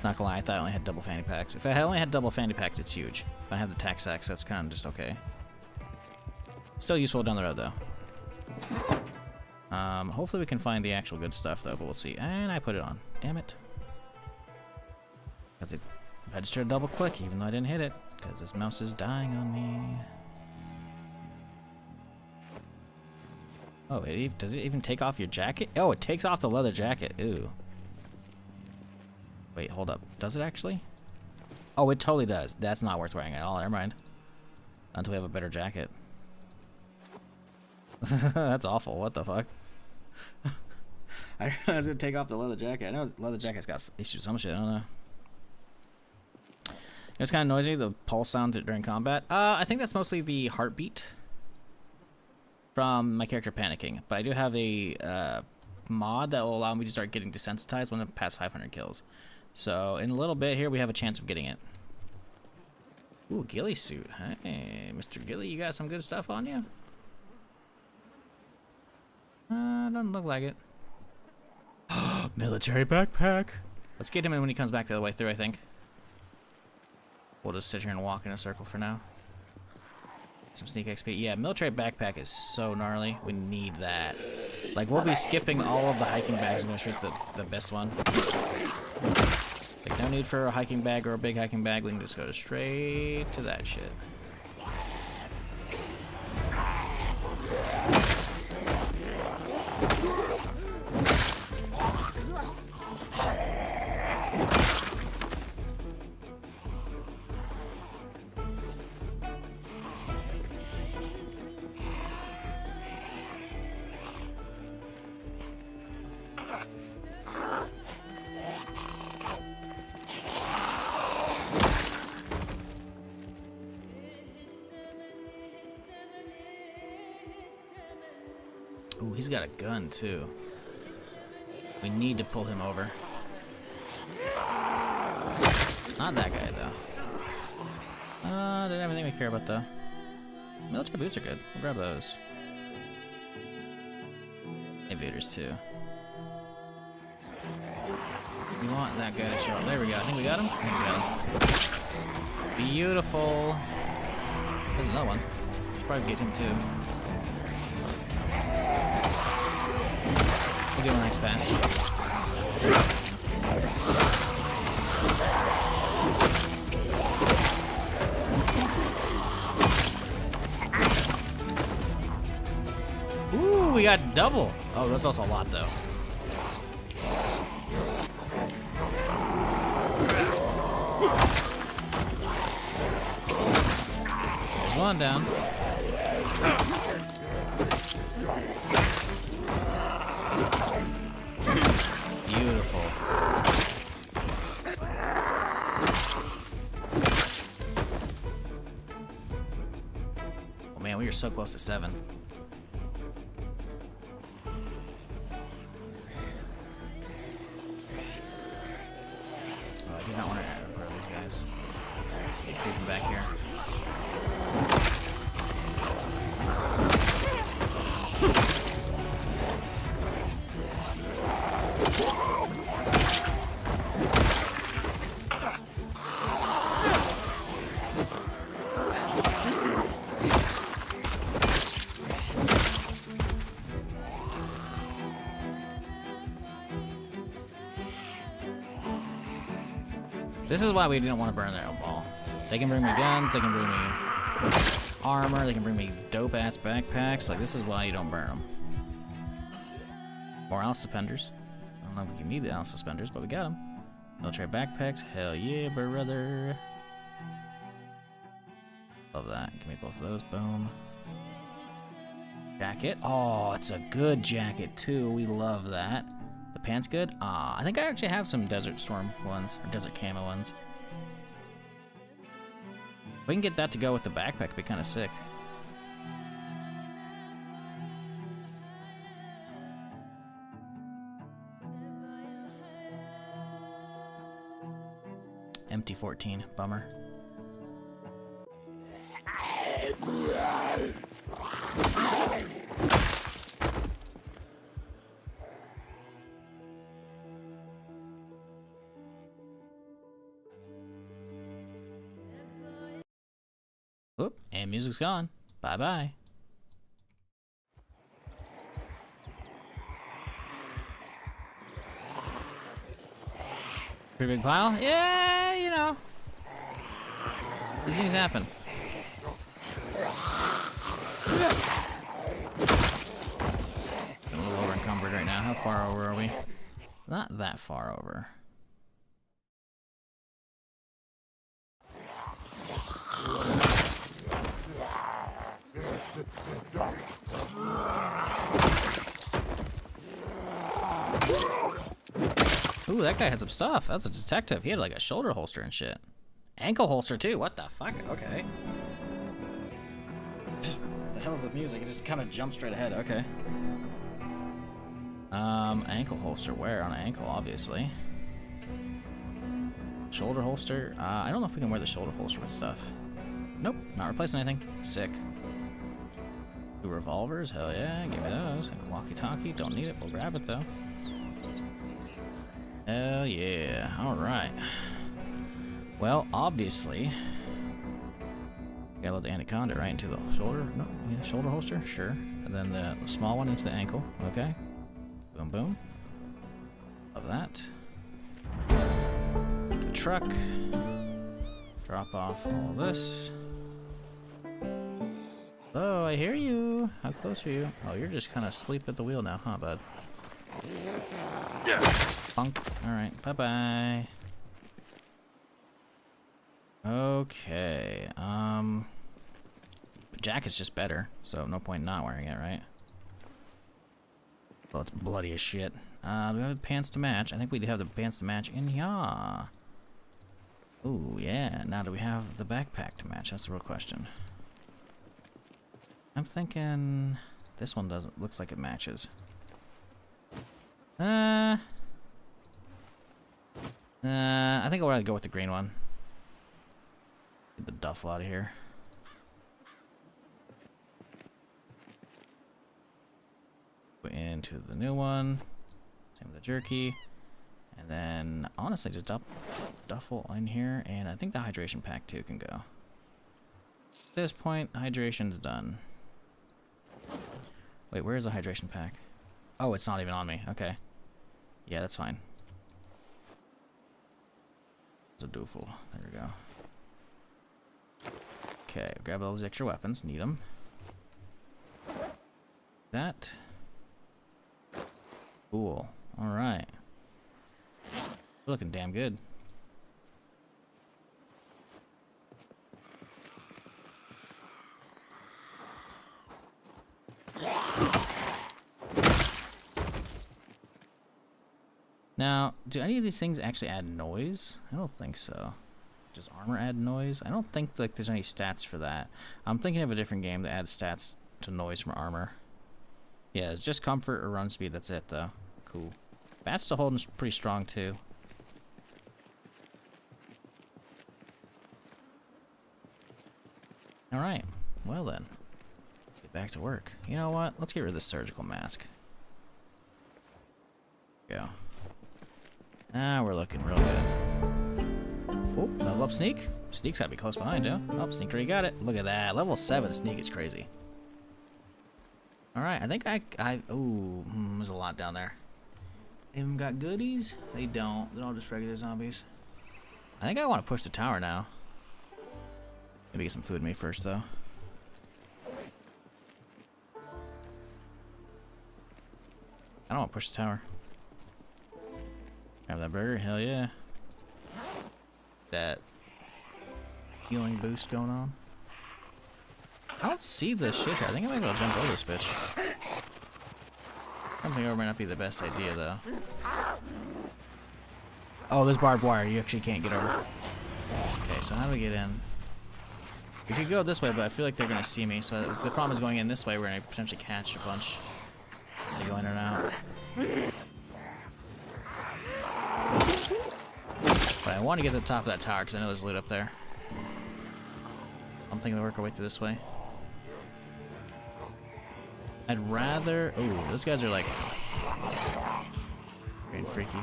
A: Not gonna lie, I thought I only had double fanny packs. If I had only had double fanny packs, it's huge. If I have the tac sacks, that's kind of just okay. Still useful down the road, though. Hopefully we can find the actual good stuff, though, but we'll see. And I put it on. Damn it. Because it registered a double click, even though I didn't hit it. Because this mouse is dying on me. Oh, does it even take off your jacket? Oh, it takes off the leather jacket. Ooh. Wait, hold up. Does it actually? Oh, it totally does. That's not worth wearing at all. Never mind. Until we have a better jacket. That's awful. What the fuck? I realized it would take off the leather jacket. I know leather jacket's got issues, some shit. I don't know. It's kind of noisy, the pulse sound during combat. I think that's mostly the heartbeat from my character panicking. But I do have a mod that will allow me to start getting desensitized when I pass 500 kills. So in a little bit here, we have a chance of getting it. Ooh, ghillie suit. Hey, Mr. Ghillie, you got some good stuff on you? Doesn't look like it. Military backpack. Let's get him in when he comes back the other way through, I think. We'll just sit here and walk in a circle for now. Some sneak XP. Yeah, military backpack is so gnarly. We need that. Like, we'll be skipping all of the hiking bags and going straight to the best one. Like, no need for a hiking bag or a big hiking bag. We can just go straight to that shit. Ooh, he's got a gun, too. We need to pull him over. Not that guy, though. Didn't everything we care about, though. Military boots are good. We'll grab those. Invaders, too. We want that guy to show up. There we go. I think we got him. I think we got him. Beautiful. There's another one. Should probably get him, too. We'll do a nice pass. Ooh, we got double. Oh, that's also a lot, though. There's one down. Beautiful. Oh man, we are so close to 7. Oh, I do not want to aggro these guys. Creeping back here. This is why we didn't want to burn their own ball. They can bring me guns, they can bring me armor, they can bring me dope-ass backpacks. Like, this is why you don't burn them. More Alice suspenders. I don't know if we can need the Alice suspenders, but we got them. Military backpacks. Hell yeah, brother. Love that. Give me both of those. Boom. Jacket. Oh, it's a good jacket, too. We love that. The pants good? I think I actually have some Desert Storm ones, or Desert Camo ones. If we can get that to go with the backpack, it'd be kind of sick. Empty 14, bummer. Oop, and music's gone. Bye-bye. Pretty big pile? Yeah, you know. These things happen. I'm a little over encumbered right now. How far over are we? Not that far over. Ooh, that guy had some stuff. That's a detective. He had like a shoulder holster and shit. Ankle holster too. What the fuck? Okay. The hell's the music? It just kind of jumped straight ahead. Okay. Ankle holster. Where? On an ankle, obviously. Shoulder holster. I don't know if we can wear the shoulder holster with stuff. Nope. Not replacing anything. Sick. 2 revolvers. Hell yeah. Give me those. And a walkie-talkie. Don't need it. We'll grab it though. Hell yeah. Alright. Well, obviously, gotta let the anaconda right into the shoulder. No, yeah, shoulder holster, sure. And then the small one into the ankle. Okay. Boom, boom. Love that. The truck. Drop off all this. Oh, I hear you. How close are you? Oh, you're just kind of asleep at the wheel now, huh, bud? Punk. Alright, bye-bye. Okay, Jack is just better, so no point not wearing it, right? Well, it's bloody as shit. Do we have the pants to match? I think we do have the pants to match in here. Ooh, yeah. Now do we have the backpack to match? That's the real question. I'm thinking this one doesn't. Looks like it matches. I think I'll rather go with the green one. Get the duffel out of here. Go into the new one. Same with the jerky. And then, honestly, just duffel in here. And I think the hydration pack, too, can go. At this point, hydration's done. Wait, where is the hydration pack? Oh, it's not even on me. Okay. Yeah, that's fine. It's a duffel. There we go. Okay, grab all those extra weapons. Need them. That. Cool. Alright. Looking damn good. Now, do any of these things actually add noise? I don't think so. Does armor add noise? I don't think like there's any stats for that. I'm thinking of a different game that adds stats to noise from armor. Yeah, it's just comfort or run speed. That's it, though. Cool. Bat's still holding pretty strong, too. Alright. Well, then. Let's get back to work. You know what? Let's get rid of the surgical mask. Go. Ah, we're looking real good. Oh, level up Sneak. Sneak's gotta be close behind, huh? Oh, Sneak already got it. Look at that. Level 7 Sneak is crazy. Alright, I think ooh, there's a lot down there. Any of them got goodies? They don't. They're all just regular zombies. I think I want to push the tower now. Maybe get some food in me first, though. I don't want to push the tower. Have that burger? Hell yeah. That healing boost going on. I don't see this shit here. I think I might be able to jump over this bitch. Jumping over might not be the best idea, though. Oh, there's barbed wire. You actually can't get over. Okay, so how do we get in? We could go this way, but I feel like they're going to see me. So the problem is going in this way, we're going to potentially catch a bunch. They go in and out. But I want to get to the top of that tower because I know there's loot up there. I'm thinking we'll work our way through this way. I'd rather... Oh, those guys are like... getting freaky.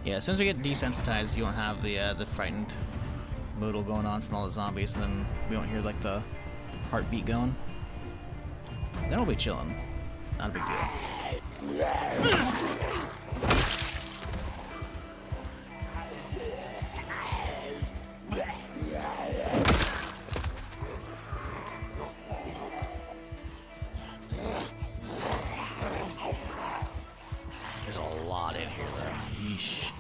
A: Yeah, as soon as we get desensitized, you won't have the frightened modal going on from all the zombies, and then we won't hear like the heartbeat going. Then we'll be chilling. Not a big deal. There's a lot in here, though. Yeesh.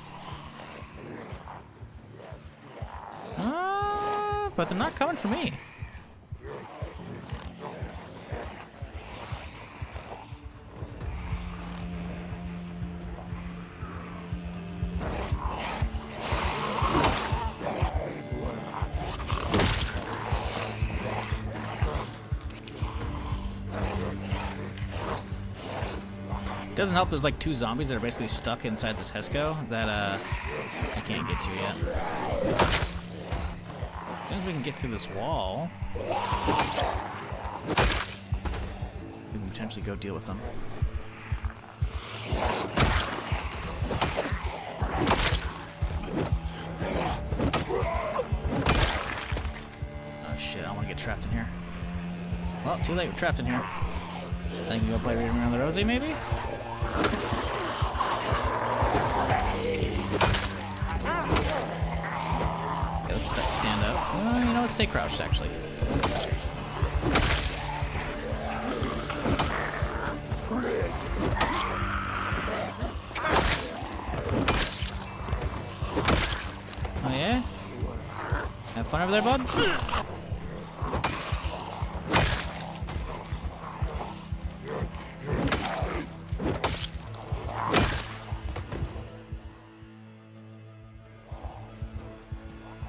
A: But they're not coming for me. Doesn't help there's like 2 zombies that are basically stuck inside this Hesco that I can't get to yet. As soon as we can get through this wall, we can potentially go deal with them. Oh shit, I don't want to get trapped in here. Well, too late, we're trapped in here. I think you go play Reading Around the Rosie, maybe? Okay, let's stand up. You know, let's stay crouched, actually. Oh, yeah? Have fun over there, bud?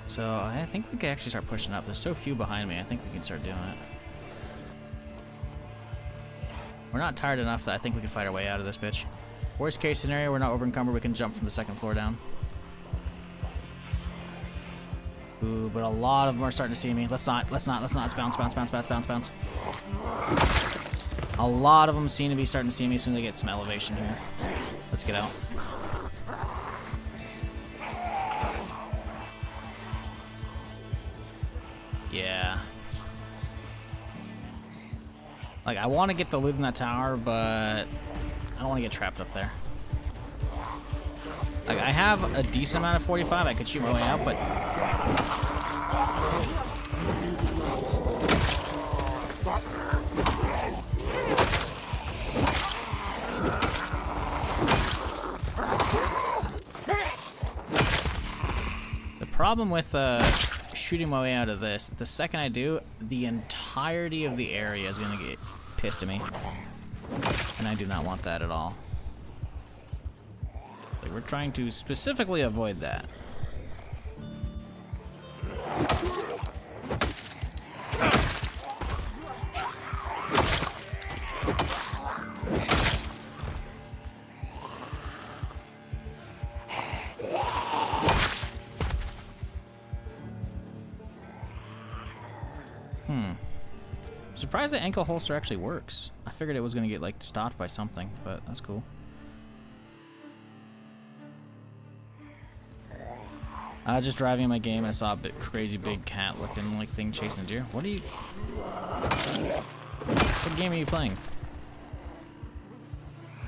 A: So I think we can actually start pushing up. There's so few behind me, I think we can start doing it. We're not tired enough that I think we can fight our way out of this bitch. Worst case scenario, we're not over encumbered, we can jump from the 2nd floor down. Ooh, but a lot of them are starting to see me. Let's not, let's bounce. A lot of them seem to be starting to see me as soon as they get some elevation here. Let's get out. Yeah. Like, I want to get the loot in that tower, but I don't want to get trapped up there. Like, I have a decent amount of 45. I could shoot my way out, but... The problem with shooting my way out of this, the second I do, the entirety of the area is going to get pissed at me. And I do not want that at all. Like, we're trying to specifically avoid that. Surprised the ankle holster actually works. I figured it was going to get like stopped by something, but that's cool. I was just driving in my game and I saw a crazy big cat looking like thing chasing a deer. What are you... What game are you playing?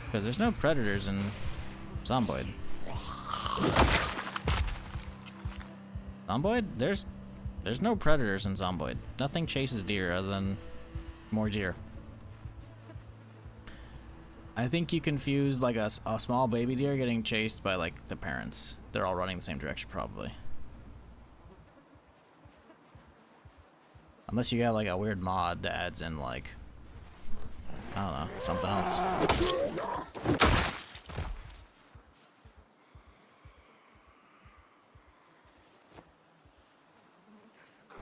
A: Because there's no predators in Zomboid. Zomboid? There's no predators in Zomboid. Nothing chases deer other than more deer. I think you confused like a small baby deer getting chased by like the parents. They're all running the same direction probably. Unless you got like a weird mod that adds in like, I don't know, something else.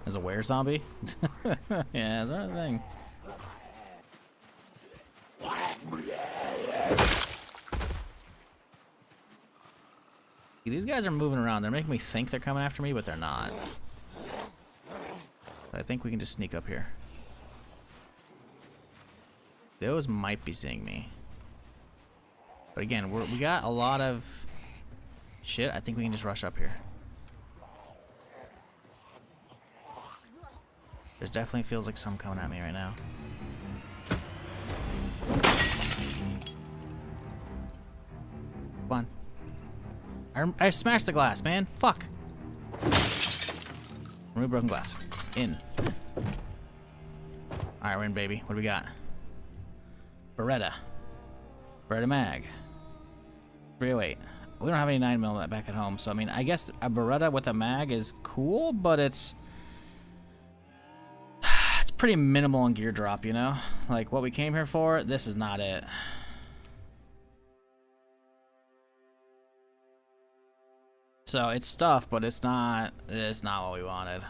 A: There's a were zombie? Yeah, that's another thing. These guys are moving around. They're making me think they're coming after me, but they're not. But I think we can just sneak up here. Those might be seeing me. But again, we got a lot of shit. I think we can just rush up here. There's definitely feels like some coming at me right now. Come on. I smashed the glass, man. Fuck. Remove broken glass. In. Alright, we're in, baby. What do we got? Beretta. Beretta mag. 308. We don't have any 9mm back at home, so I mean, I guess a Beretta with a mag is cool, but it's pretty minimal in gear drop, you know? Like, what we came here for, this is not it. So, it's stuff, but it's not what we wanted.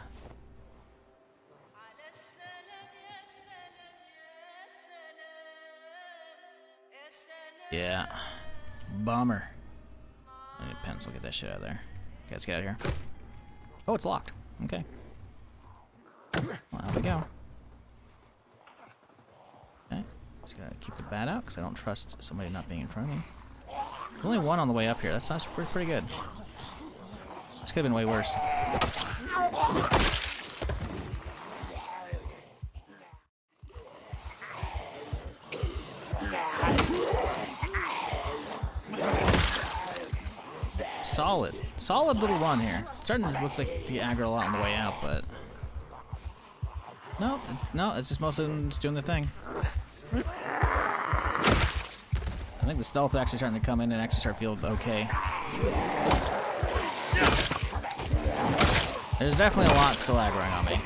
A: Yeah. Bummer. I need a pencil, get that shit out of there. Okay, let's get out of here. Oh, it's locked. Okay. Well, out we go. Okay. Just gotta keep the bat out, because I don't trust somebody not being in front of me. There's only one on the way up here. That sounds pretty good. This could have been way worse. Solid little run here. Starting to looks like the aggro a lot on the way out, but no, it's just most of them just doing their thing. I think the stealth is actually starting to come in and actually start feeling okay. There's definitely a lot still aggroing on me.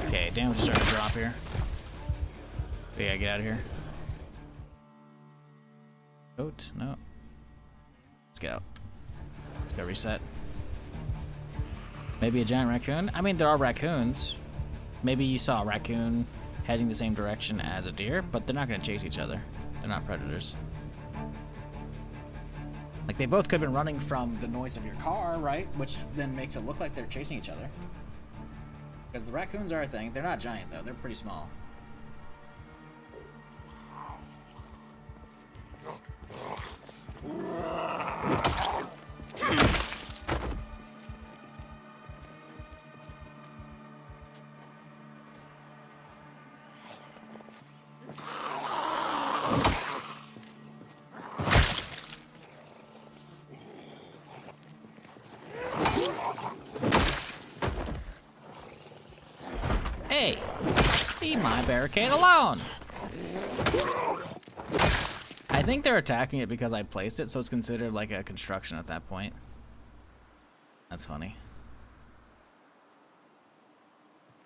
A: Okay, damage is starting to drop here. We gotta get out of here. Goat? No. Let's get out. Let's go reset. Maybe a giant raccoon? I mean, there are raccoons. Maybe you saw a raccoon heading the same direction as a deer, but they're not going to chase each other. They're not predators. Like, they both could have been running from the noise of your car, right? Which then makes it look like they're chasing each other. Because the raccoons are a thing. They're not giant, though. They're pretty small. Hey, leave my barricade alone. I think they're attacking it because I placed it, so it's considered like a construction at that point. That's funny.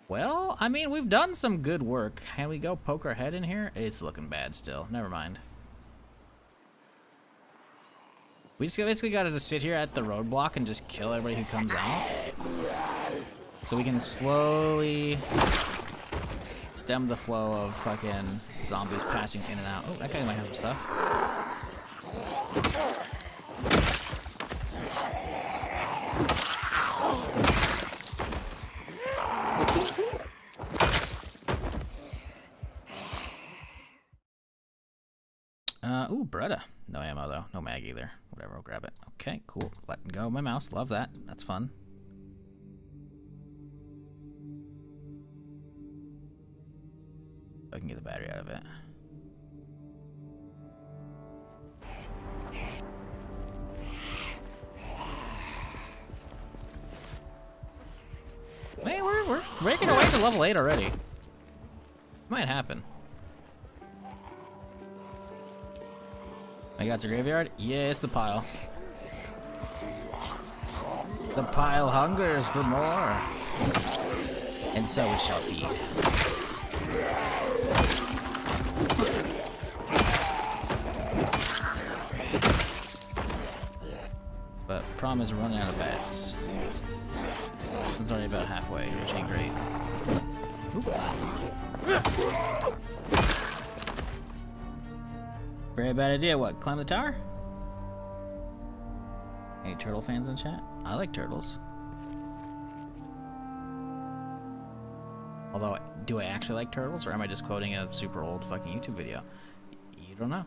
A: Well, I mean, we've done some good work. Can we go poke our head in here? It's looking bad still. Never mind. We just basically got to just sit here at the roadblock and just kill everybody who comes out. So we can slowly stem the flow of fucking zombies passing in and out. Oh, that guy might have some stuff. Ooh, Beretta. No ammo though. No mag either. Whatever, I'll grab it. Okay, cool. Letting go of my mouse. Love that. That's fun. I can get the battery out of it. Man, we're making our way to level 8 already. Might happen. I got the graveyard? Yes, the pile. The pile hungers for more. And so it shall feed. But problem is we're running out of bats. It's already about halfway, which ain't great. Oop. Very bad idea. What? Climb the tower? Any turtle fans in chat? I like turtles. Although, do I actually like turtles, or am I just quoting a super old fucking YouTube video? You don't know.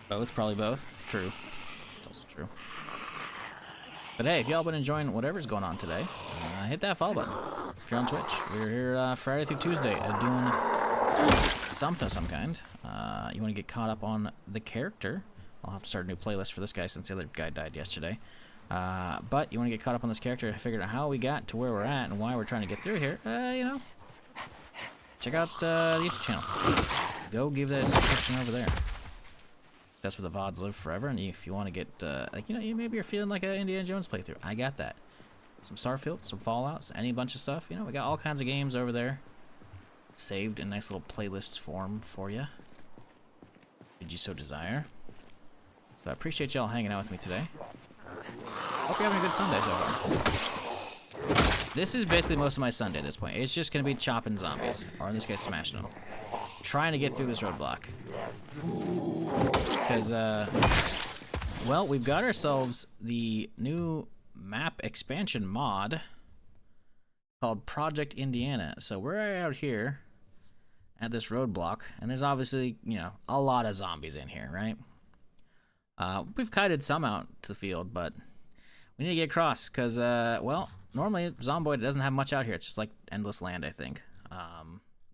A: Both, probably both. True. It's also true. But hey, if y'all been enjoying whatever's going on today, hit that follow button. If you're on Twitch, we're here Friday through Tuesday doing something of some kind. You want to get caught up on the character? I'll have to start a new playlist for this guy since the other guy died yesterday. But you want to get caught up on this character, figure out how we got to where we're at and why we're trying to get through here. You know, check out the YouTube channel. Go give that a subscription over there. That's where the VODs live forever, and if you want to get, like, you know, maybe you're feeling like an Indiana Jones playthrough. I got that. Some Starfield, some Fallouts, any bunch of stuff. You know, we got all kinds of games over there. Saved in nice little playlist form for you. Did you so desire? So I appreciate y'all hanging out with me today. Hope you're having a good Sunday so far. This is basically most of my Sunday at this point. It's just going to be chopping zombies, or in this case, smashing them. Trying to get through this roadblock. Because, well, we've got ourselves the new map expansion mod called Project Indiana. So we're out here at this roadblock, and there's obviously, you know, a lot of zombies in here, right? We've kited some out to the field, but we need to get across because, well, normally Zomboid doesn't have much out here. It's just like endless land, I think.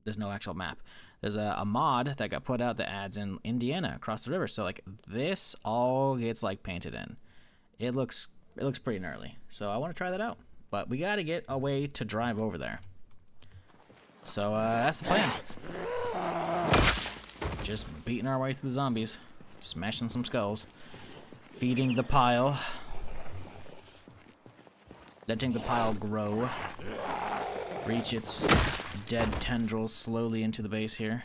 A: There's no actual map. There's a mod that got put out that adds in Indiana across the river. So like this all gets like painted in. It looks pretty gnarly. So I want to try that out. But we got to get a way to drive over there. So that's the plan. Just beating our way through the zombies, smashing some skulls, feeding the pile, letting the pile grow, reach its dead tendrils slowly into the base here.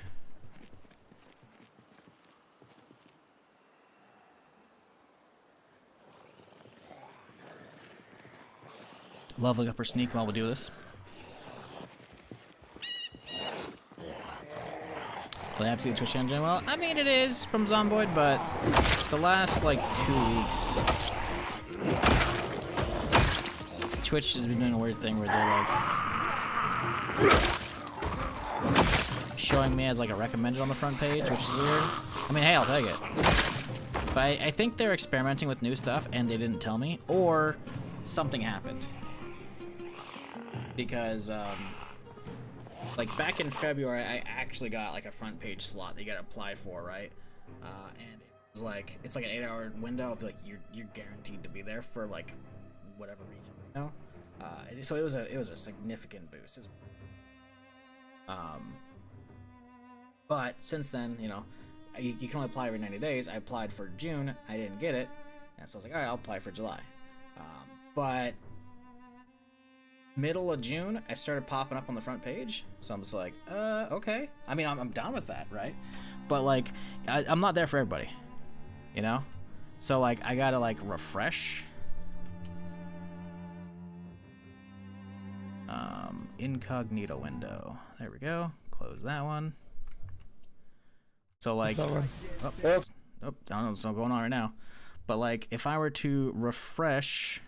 A: Leveling up our sneak while we do this. Play absolutely Twitch engine. Well, I mean it is from Zomboid, but the last like 2 weeks, Twitch has been doing a weird thing where they're like showing me as like a recommended on the front page, which is weird. I mean, hey, I'll take it. But I think they're experimenting with new stuff and they didn't tell me, or something happened. Because, like back in February, I actually got like a front page slot that you gotta apply for, right? And it's like an 8-hour window of like you're guaranteed to be there for like whatever region, you know? So it was a significant boost. But since then, you know, you can only apply every 90 days. I applied for June, I didn't get it, and so I was like, all right, I'll apply for July. But middle of June, I started popping up on the front page, so I'm just like, okay. I mean, I'm down with that, right? But like, I'm not there for everybody, you know? So like, I gotta like refresh. Incognito window. There we go. Close that one. So like, oh, I don't know what's going on right now. But like, if I were to refresh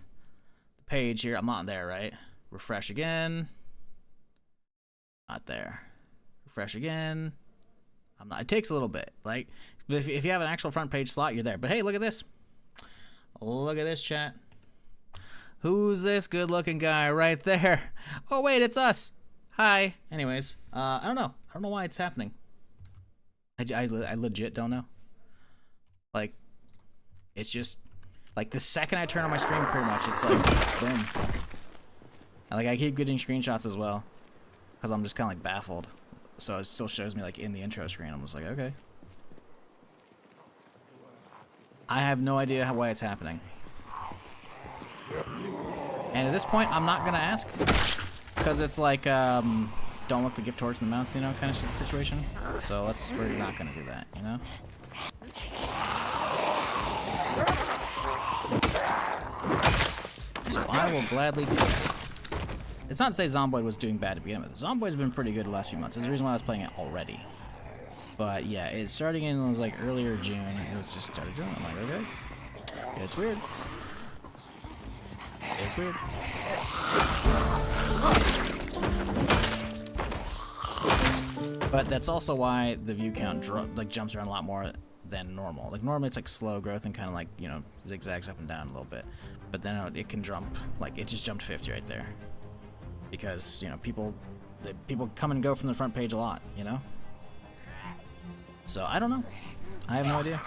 A: the page here, I'm not there, right? Refresh again. Not there. Refresh again. I'm not. It takes a little bit. Like, if you have an actual front page slot, you're there. But hey, look at this. Look at this, chat. Who's this good-looking guy right there? Oh wait, it's us. Hi. Anyways, I don't know. I don't know why it's happening. I legit don't know. Like, it's just like the second I turn on my stream, pretty much it's like boom. And, like I keep getting screenshots as well, because I'm just kind of like baffled. So it still shows me like in the intro screen. I'm just like, okay. I have no idea why it's happening. And at this point, I'm not gonna ask, because it's like don't let the gift horse in the mouse, you know, kind of situation. So we're not gonna do that, you know. So I will gladly take it. It's not to say Zomboid was doing bad to begin with. Zomboid's been pretty good the last few months. There's the reason why I was playing it already. But yeah, it's starting in, it was like earlier June. It was just started doing it. I'm like, okay. It's weird. It's weird. But that's also why the view count jumps around a lot more than normal. Like normally it's like slow growth and kind of like, you know, zigzags up and down a little bit. But then it can jump, like it just jumped 50 right there. Because, you know, people come and go from the front page a lot, you know? So I don't know. I have no idea.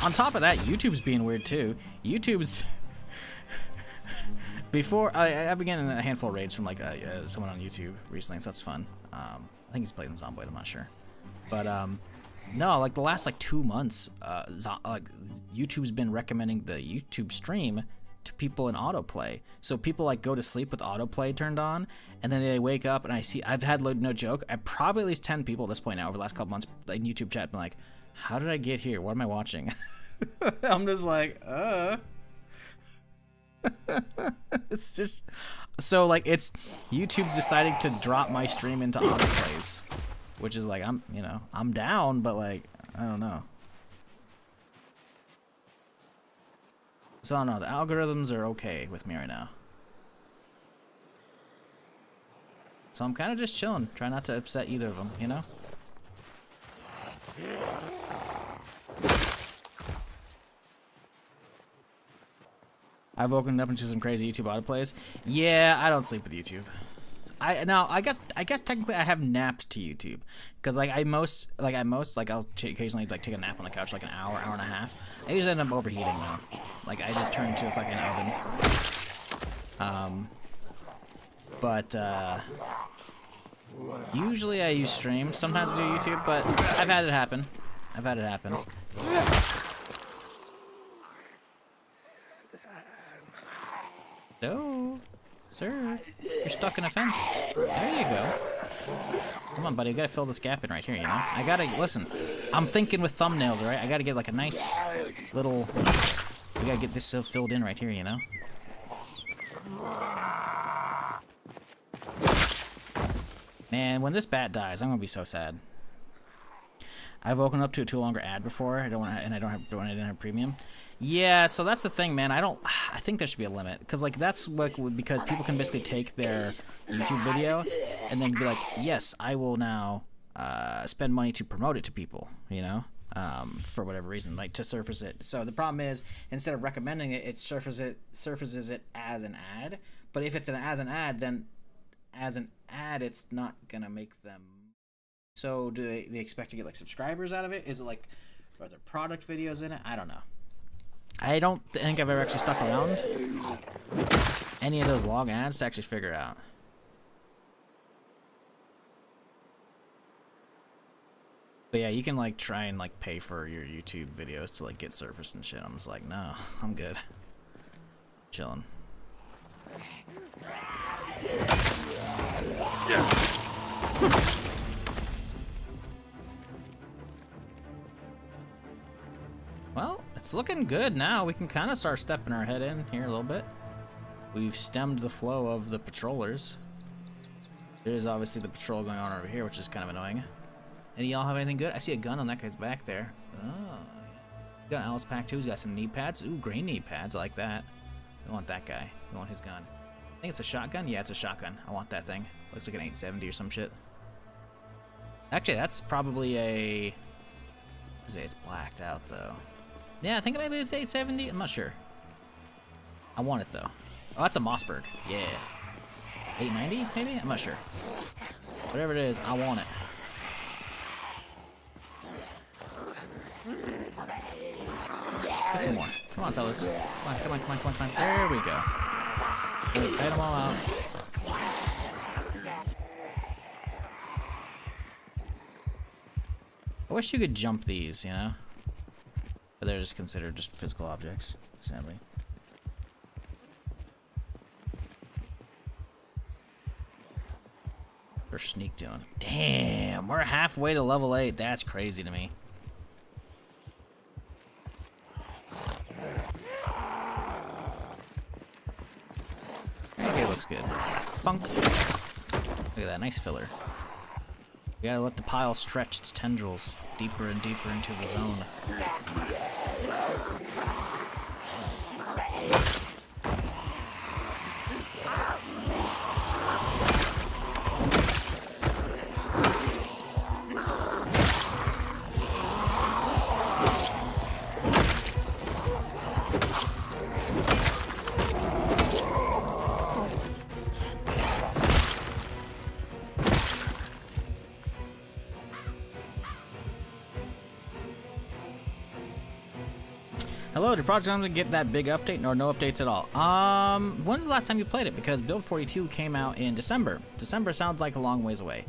A: On top of that, YouTube's being weird too. YouTube's before I've been getting a handful of raids from like someone on YouTube recently, so that's fun. I think he's playing Zomboid, I'm not sure. But no, like the last like 2 months, YouTube's been recommending the YouTube stream to people in autoplay. So people like go to sleep with autoplay turned on, and then they wake up and I've had no joke, I probably at least 10 people at this point now over the last couple months in YouTube chat been like, how did I get here? What am I watching? I'm just like, it's just so like it's YouTube's deciding to drop my stream into autoplays, which is like I'm down, but like I don't know. So I don't know, the algorithms are okay with me right now. So I'm kind of just chilling, trying not to upset either of them, you know? I've woken up into some crazy YouTube autoplays. Yeah, I don't sleep with YouTube. I guess technically I have napped to YouTube, because like I'll occasionally like take a nap on the couch like an hour and a half. I usually end up overheating though. Like I just turn into a fucking oven. But usually I use stream. Sometimes I do YouTube, but I've had it happen. No, sir, you're stuck in a fence. There you go. Come on, buddy, I gotta fill this gap in right here, you know? I gotta, listen, I'm thinking with thumbnails, alright? I gotta get like a nice little, we gotta get this filled in right here, you know? Man, when this bat dies, I'm gonna be so sad. I've woken up to a too longer ad before. I didn't have premium. Yeah, so that's the thing, man. I think there should be a limit, because like that's what because people can basically take their YouTube video and then be like, yes, I will now spend money to promote it to people, you know, for whatever reason, like to surface it. So the problem is, instead of recommending it, it surfaces it as an ad. But if it's as an ad, then as an ad, it's not gonna make them. So do they expect to get like subscribers out of it? Is it like, are there product videos in it? I don't know. I don't think I've ever actually stuck around any of those long ads to actually figure it out. But yeah, you can like try and like pay for your YouTube videos to like get surfaced and shit. I'm just like, no, I'm good. Chilling. Well, it's looking good now. We can kind of start stepping our head in here a little bit. We've stemmed the flow of the patrollers. There is obviously the patrol going on over here, which is kind of annoying. Any of y'all have anything good? I see a gun on that guy's back there. Oh. Got an Alice pack too. He's got some knee pads. Ooh, gray knee pads. I like that. We want that guy. We want his gun. I think it's a shotgun. Yeah, it's a shotgun. I want that thing. Looks like an 870 or some shit. Actually, that's probably a... It's blacked out though. Yeah, I think maybe it's 870. I'm not sure. I want it though. Oh, that's a Mossberg. Yeah. 890 maybe? I'm not sure. Whatever it is, I want it. get some more. Come on, fellas. Come on, come on, come on, come on, come on. There we go. And kite them all out. I wish you could jump these, you know? But they're just considered just physical objects, sadly. Or sneak doing. Damn, we're halfway to level 8. That's crazy to me. Okay, looks good. Bunk. Look at that, nice filler. You gotta let the pile stretch its tendrils deeper and deeper into the zone. Hello, did Project Zomboid get that big update or no updates at all? When's the last time you played it? Because Build 42 came out in December. December sounds like a long ways away.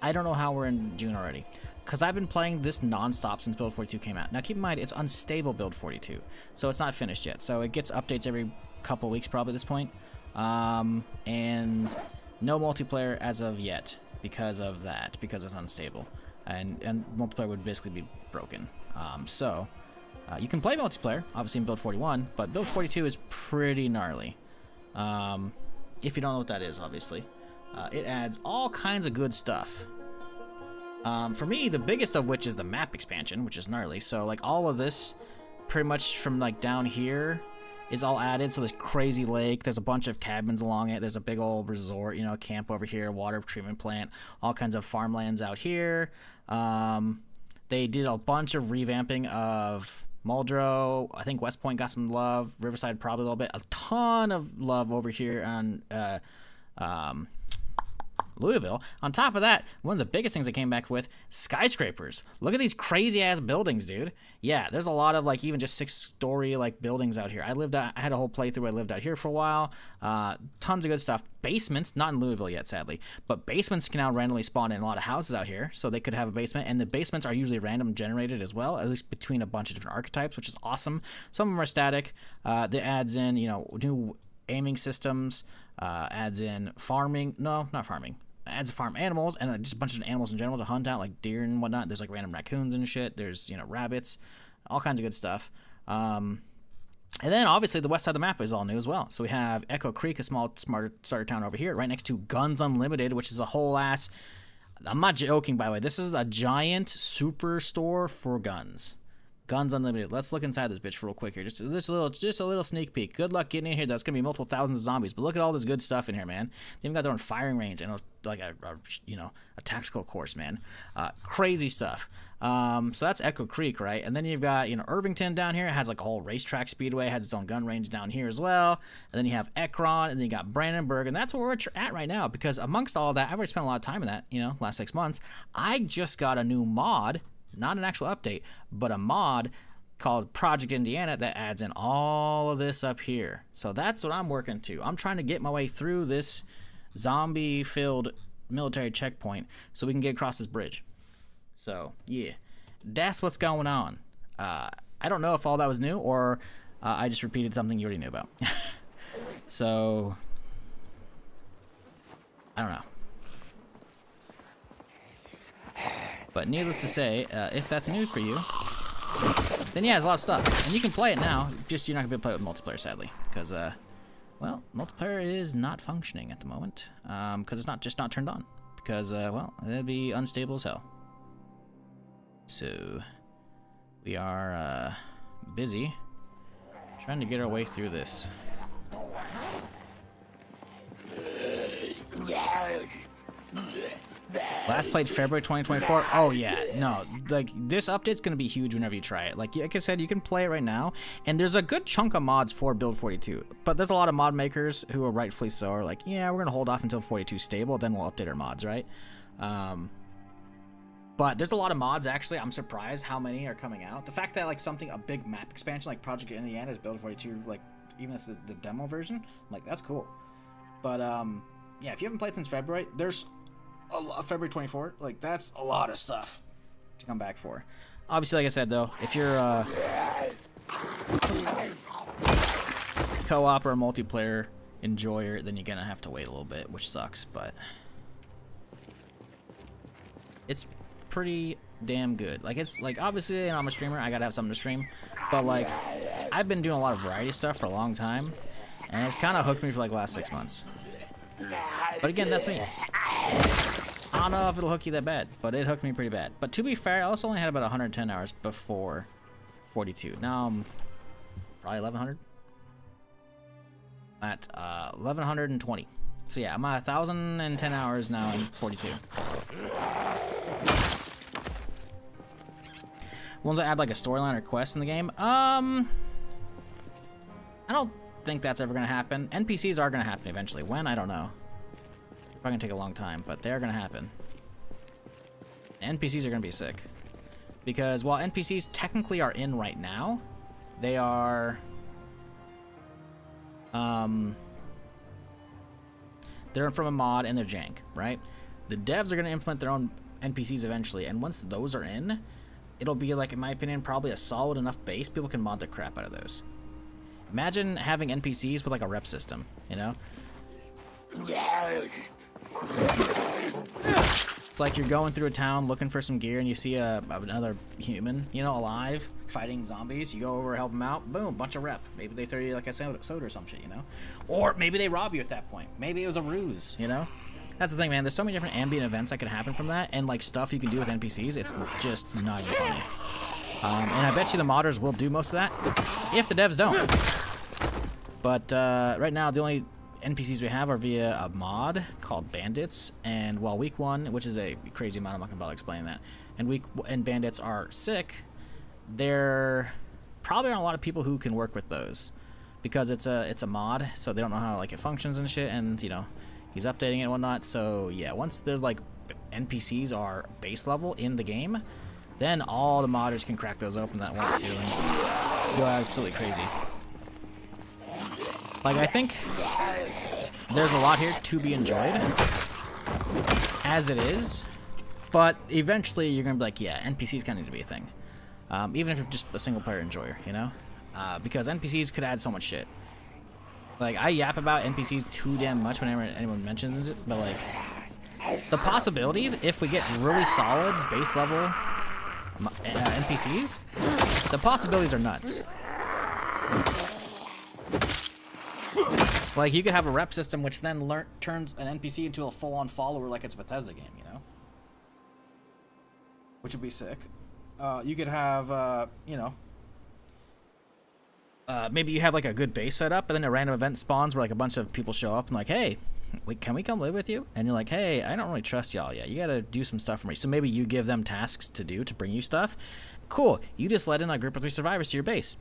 A: I don't know how we're in June already. Because I've been playing this non-stop since Build 42 came out. Now keep in mind, it's unstable Build 42. So it's not finished yet. So it gets updates every couple weeks probably at this point. And no multiplayer as of yet because of that. Because it's unstable. And multiplayer would basically be broken. You can play multiplayer, obviously in Build 41, but Build 42 is pretty gnarly. If you don't know what that is, obviously. It adds all kinds of good stuff. For me, the biggest of which is the map expansion, which is gnarly. So, like, all of this, pretty much from, like, down here, is all added. So, there's crazy lake, there's a bunch of cabins along it, there's a big old resort, you know, camp over here, water treatment plant, all kinds of farmlands out here. They did a bunch of revamping of Muldrow. I think West Point got some love. Riverside probably a little bit. A ton of love over here on Louisville. On top of that, one of the biggest things they came back with, skyscrapers. Look at these crazy ass buildings, dude. Yeah, there's a lot of like even just 6-story like buildings out here. I had a whole playthrough. I lived out here for a while. Tons of good stuff. Basements, not in Louisville yet, sadly, but basements can now randomly spawn in a lot of houses out here, so they could have a basement, and the basements are usually random generated as well, at least between a bunch of different archetypes, which is awesome. Some of them are static. That adds in, you know, new aiming systems, adds in farming. No, not farming. Adds farm animals and just a bunch of animals in general to hunt out, like deer and whatnot. There's like random raccoons and shit. There's, you know, rabbits, all kinds of good stuff. And then obviously the west side of the map is all new as well. So we have Echo Creek, a small starter town over here, right next to Guns Unlimited, which is a whole ass. I'm not joking, by the way. This is a giant super store for guns. Guns Unlimited. Let's look inside this bitch real quick here. Just a little sneak peek. Good luck getting in here. That's gonna be multiple thousands of zombies. But look at all this good stuff in here, man. They even got their own firing range and like a tactical course, man. Crazy stuff. So that's Echo Creek, right? And then you've got, you know, Irvington down here. It has like a whole racetrack speedway. It has its own gun range down here as well. And then you have Ekron, and then you got Brandenburg, and that's where we're at right now. Because amongst all of that, I've already spent a lot of time in that, you know, last 6 months. I just got a new mod. Not an actual update, but a mod called Project Indiana that adds in all of this up here. So that's what I'm working to. I'm trying to get my way through this zombie-filled military checkpoint so we can get across this bridge. So, yeah, that's what's going on. I don't know if all that was new or I just repeated something you already knew about. So, I don't know. But needless to say, if that's new for you, then yeah, there's a lot of stuff. And you can play it now, just you're not going to be able to play it with multiplayer, sadly. Because, well, multiplayer is not functioning at the moment. Because it's not turned on. Because, well, it'd be unstable as hell. So, we are busy trying to get our way through this. Last played February 2024. Oh yeah, no, like this update's gonna be huge whenever you try it. Like I said, you can play it right now, and there's a good chunk of mods for Build 42. But there's a lot of mod makers who are rightfully so are like, yeah, we're gonna hold off until 42 is stable, then we'll update our mods, right? But there's a lot of mods, actually. I'm surprised how many are coming out. The fact that, like, a big map expansion like Project Indiana is build 42, like, even as the demo version, I'm like, that's cool. But, yeah, if you haven't played since February, there's a lot, February 24th, like, that's a lot of stuff to come back for. Obviously, like I said, though, if you're co-op or a multiplayer enjoyer, then you're gonna have to wait a little bit, which sucks, but it's pretty damn good. Like, it's like, obviously, I'm a streamer, I gotta have something to stream, but like, I've been doing a lot of variety stuff for a long time, and it's kind of hooked me for like the last 6 months. But again, that's me. I don't know if it'll hook you that bad, but it hooked me pretty bad. But to be fair, I also only had about 110 hours before 42. Now I'm probably 1100. At 1120. So yeah, I'm at 1010 hours now in 42. Want to add like a storyline or quest in the game? I don't think that's ever gonna happen. NPCs are gonna happen eventually. When? I don't know. Probably gonna take a long time, but they're gonna happen. NPCs are gonna be sick. Because while NPCs technically are in right now, they are they're from a mod and they're jank, right? The devs are gonna implement their own NPCs eventually, and once those are in, it'll be like, in my opinion, probably a solid enough base people can mod the crap out of those. Imagine having NPCs with like a rep system, you know? It's like you're going through a town looking for some gear and you see another human, you know, alive, fighting zombies. You go over, help them out, boom, bunch of rep. Maybe they throw you like a soda or some shit, you know? Or maybe they rob you at that point. Maybe it was a ruse, you know? That's the thing, man. There's so many different ambient events that can happen from that, and like stuff you can do with NPCs. It's just not even funny. And I bet you the modders will do most of that, if the devs don't. But right now, the only NPCs we have are via a mod called Bandits, and while week 1, which is a crazy amount, I'm not gonna bother explaining that, and Bandits are sick, there probably aren't a lot of people who can work with those because it's a mod, so they don't know how like it functions and shit, and you know, he's updating it and whatnot. So yeah, once there's like NPCs are base level in the game, then all the modders can crack those open that want to and go absolutely crazy. Like, I think there's a lot here to be enjoyed, as it is, but eventually you're going to be like, yeah, NPCs kind of need to be a thing. Even if you're just a single-player enjoyer, you know? Because NPCs could add so much shit. Like, I yap about NPCs too damn much whenever anyone mentions it, but, like, the possibilities, if we get really solid, base-level NPCs, the possibilities are nuts. Like, you could have a rep system which then turns an NPC into a full-on follower like it's a Bethesda game, you know? Which would be sick. You could have, you know... maybe you have, like, a good base set up, and then a random event spawns where, like, a bunch of people show up and like, hey, can we come live with you? And you're like, hey, I don't really trust y'all yet. You gotta do some stuff for me. So maybe you give them tasks to do to bring you stuff. Cool. You just let in a group of 3 survivors to your base.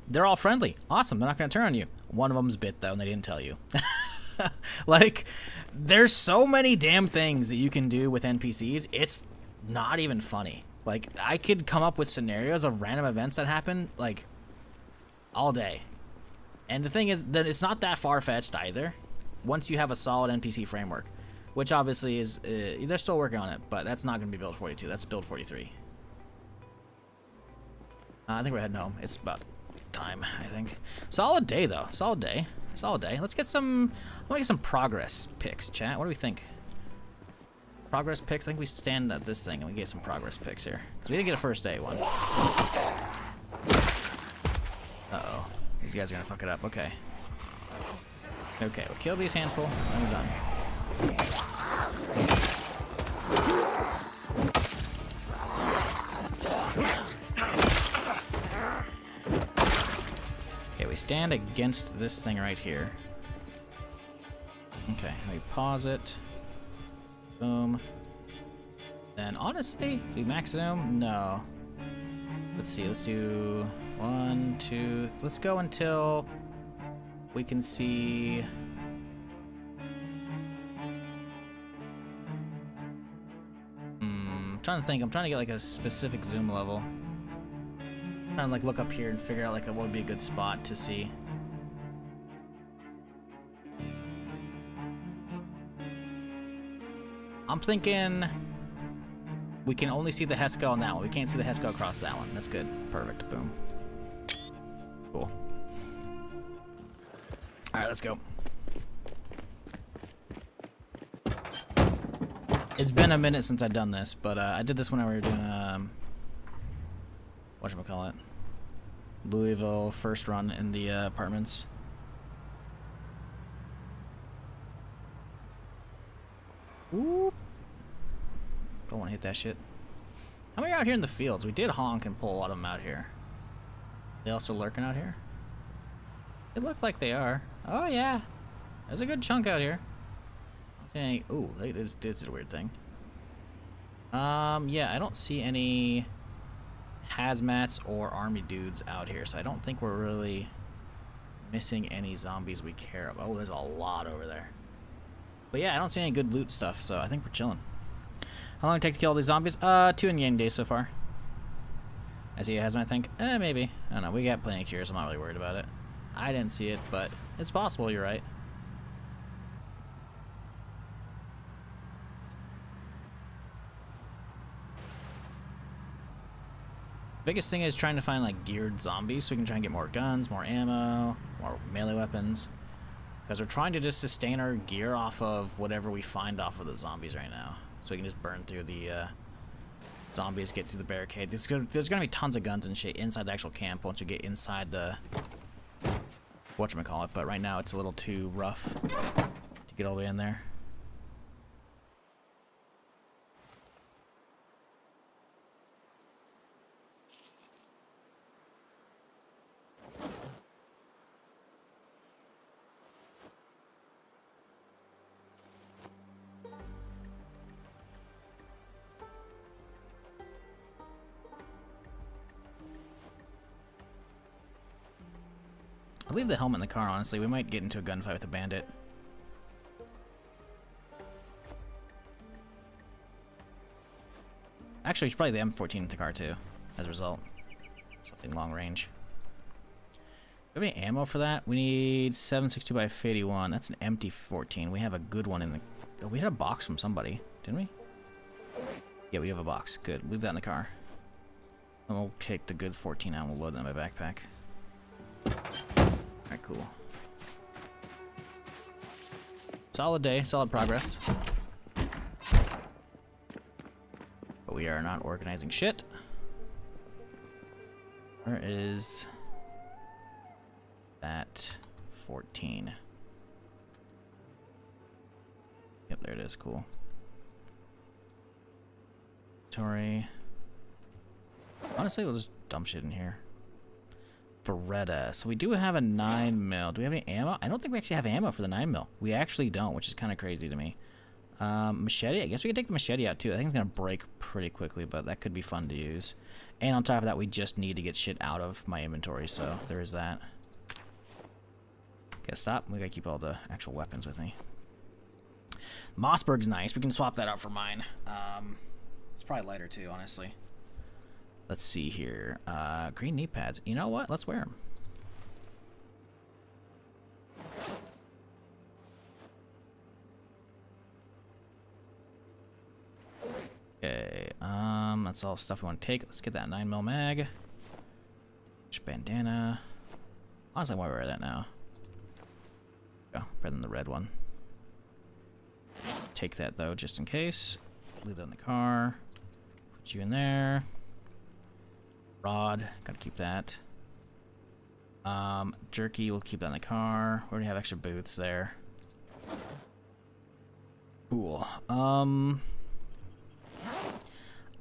A: They're all friendly. Awesome. They're not going to turn on you. One of them's bit, though, and they didn't tell you. Like, there's so many damn things that you can do with NPCs. It's not even funny. Like, I could come up with scenarios of random events that happen, like, all day. And the thing is that it's not that far-fetched either, once you have a solid NPC framework, which obviously is, they're still working on it, but that's not going to be build 42. That's build 43. I think we're heading home. It's about time, I think. Solid day, though. Solid day. Solid day. Let's get some... I want to get some progress picks, chat. What do we think? Progress picks? I think we stand at this thing and we get some progress picks here. Because we didn't get a first day one. Uh-oh. These guys are going to fuck it up. Okay. Okay, we'll kill these handful and we're done. Okay, we stand against this thing right here. Okay, let me pause it. Boom. Then honestly, do we max zoom? No. Let's see, let's do 1, 2, let's go until we can see. Trying trying to think. I'm trying to get like a specific zoom level. I'm trying to like look up here and figure out like what would be a good spot to see. I'm thinking we can only see the Hesco on that one. We can't see the Hesco across that one. That's good. Perfect. Boom. Cool. Alright, let's go. It's been a minute since I've done this, but I did this when we were doing, whatchamacallit? Louisville first run in the apartments. Oop. Don't want to hit that shit. How many are out here in the fields? We did honk and pull a lot of them out here. They also lurking out here? They look like they are. Oh yeah. There's a good chunk out here. Okay. Ooh, this is a weird thing. Yeah, I don't see any hazmats or army dudes out here, so I don't think we're really missing any zombies we care about. Oh, there's a lot over there. But yeah, I don't see any good loot stuff, so I think we're chilling. How long did it take to kill all these zombies? 2 in-game days so far. I see a hazmat, I think. Maybe. I don't know. We got plenty of cures. I'm not really worried about it. I didn't see it, but it's possible. You're right. Biggest thing is trying to find like geared zombies so we can try and get more guns, more ammo, more melee weapons. Because we're trying to just sustain our gear off of whatever we find off of the zombies right now. So we can just burn through the zombies, get through the barricade. There's going to be tons of guns and shit inside the actual camp once we get inside the whatchamacallit. But right now it's a little too rough to get all the way in there. I'll leave the helmet in the car, honestly. We might get into a gunfight with a bandit. Actually, we should probably the M14 in the car, too, as a result. Something long range. Do we have any ammo for that? We need 7.62 by 81. That's an empty 14. We have a good one in the... Oh, we had a box from somebody, didn't we? Yeah, we have a box. Good. Leave that in the car. And we'll take the good 14 out and we'll load it in my backpack. Alright, cool. Solid day, solid progress. But we are not organizing shit. Where is that 14? Yep, there it is. Cool. Inventory. Honestly, we'll just dump shit in here. Beretta. So we do have a 9mm. Do we have any ammo? I don't think we actually have ammo for the 9mm. We actually don't, which is kind of crazy to me. Machete? I guess we could take the machete out too. I think it's going to break pretty quickly, but that could be fun to use. And on top of that, we just need to get shit out of my inventory, so there is that. Okay, stop. We gotta keep all the actual weapons with me. Mossberg's nice. We can swap that out for mine. It's probably lighter too, honestly. Let's see here. Green knee pads. You know what? Let's wear them. Okay. That's all stuff we want to take. Let's get that 9mm mag. Bandana. Honestly, why wear that now? Go, better than the red one. Take that though, just in case. Leave that in the car. Put you in there. Rod, gotta keep that. Jerky, we'll keep that in the car. We already have extra boots there. Cool.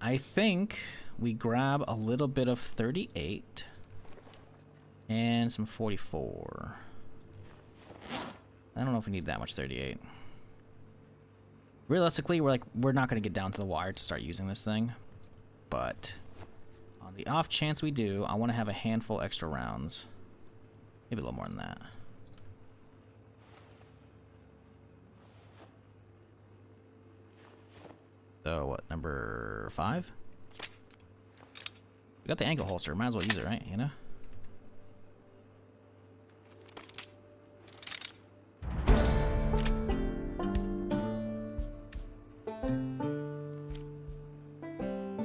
A: I think we grab a little bit of 38 and some 44. I don't know if we need that much 38. Realistically, we're not gonna get down to the wire to start using this thing, but on the off chance we do, I want to have a handful extra rounds. Maybe a little more than that. So what, number 5? We got the angle holster, might as well use it, right? You know?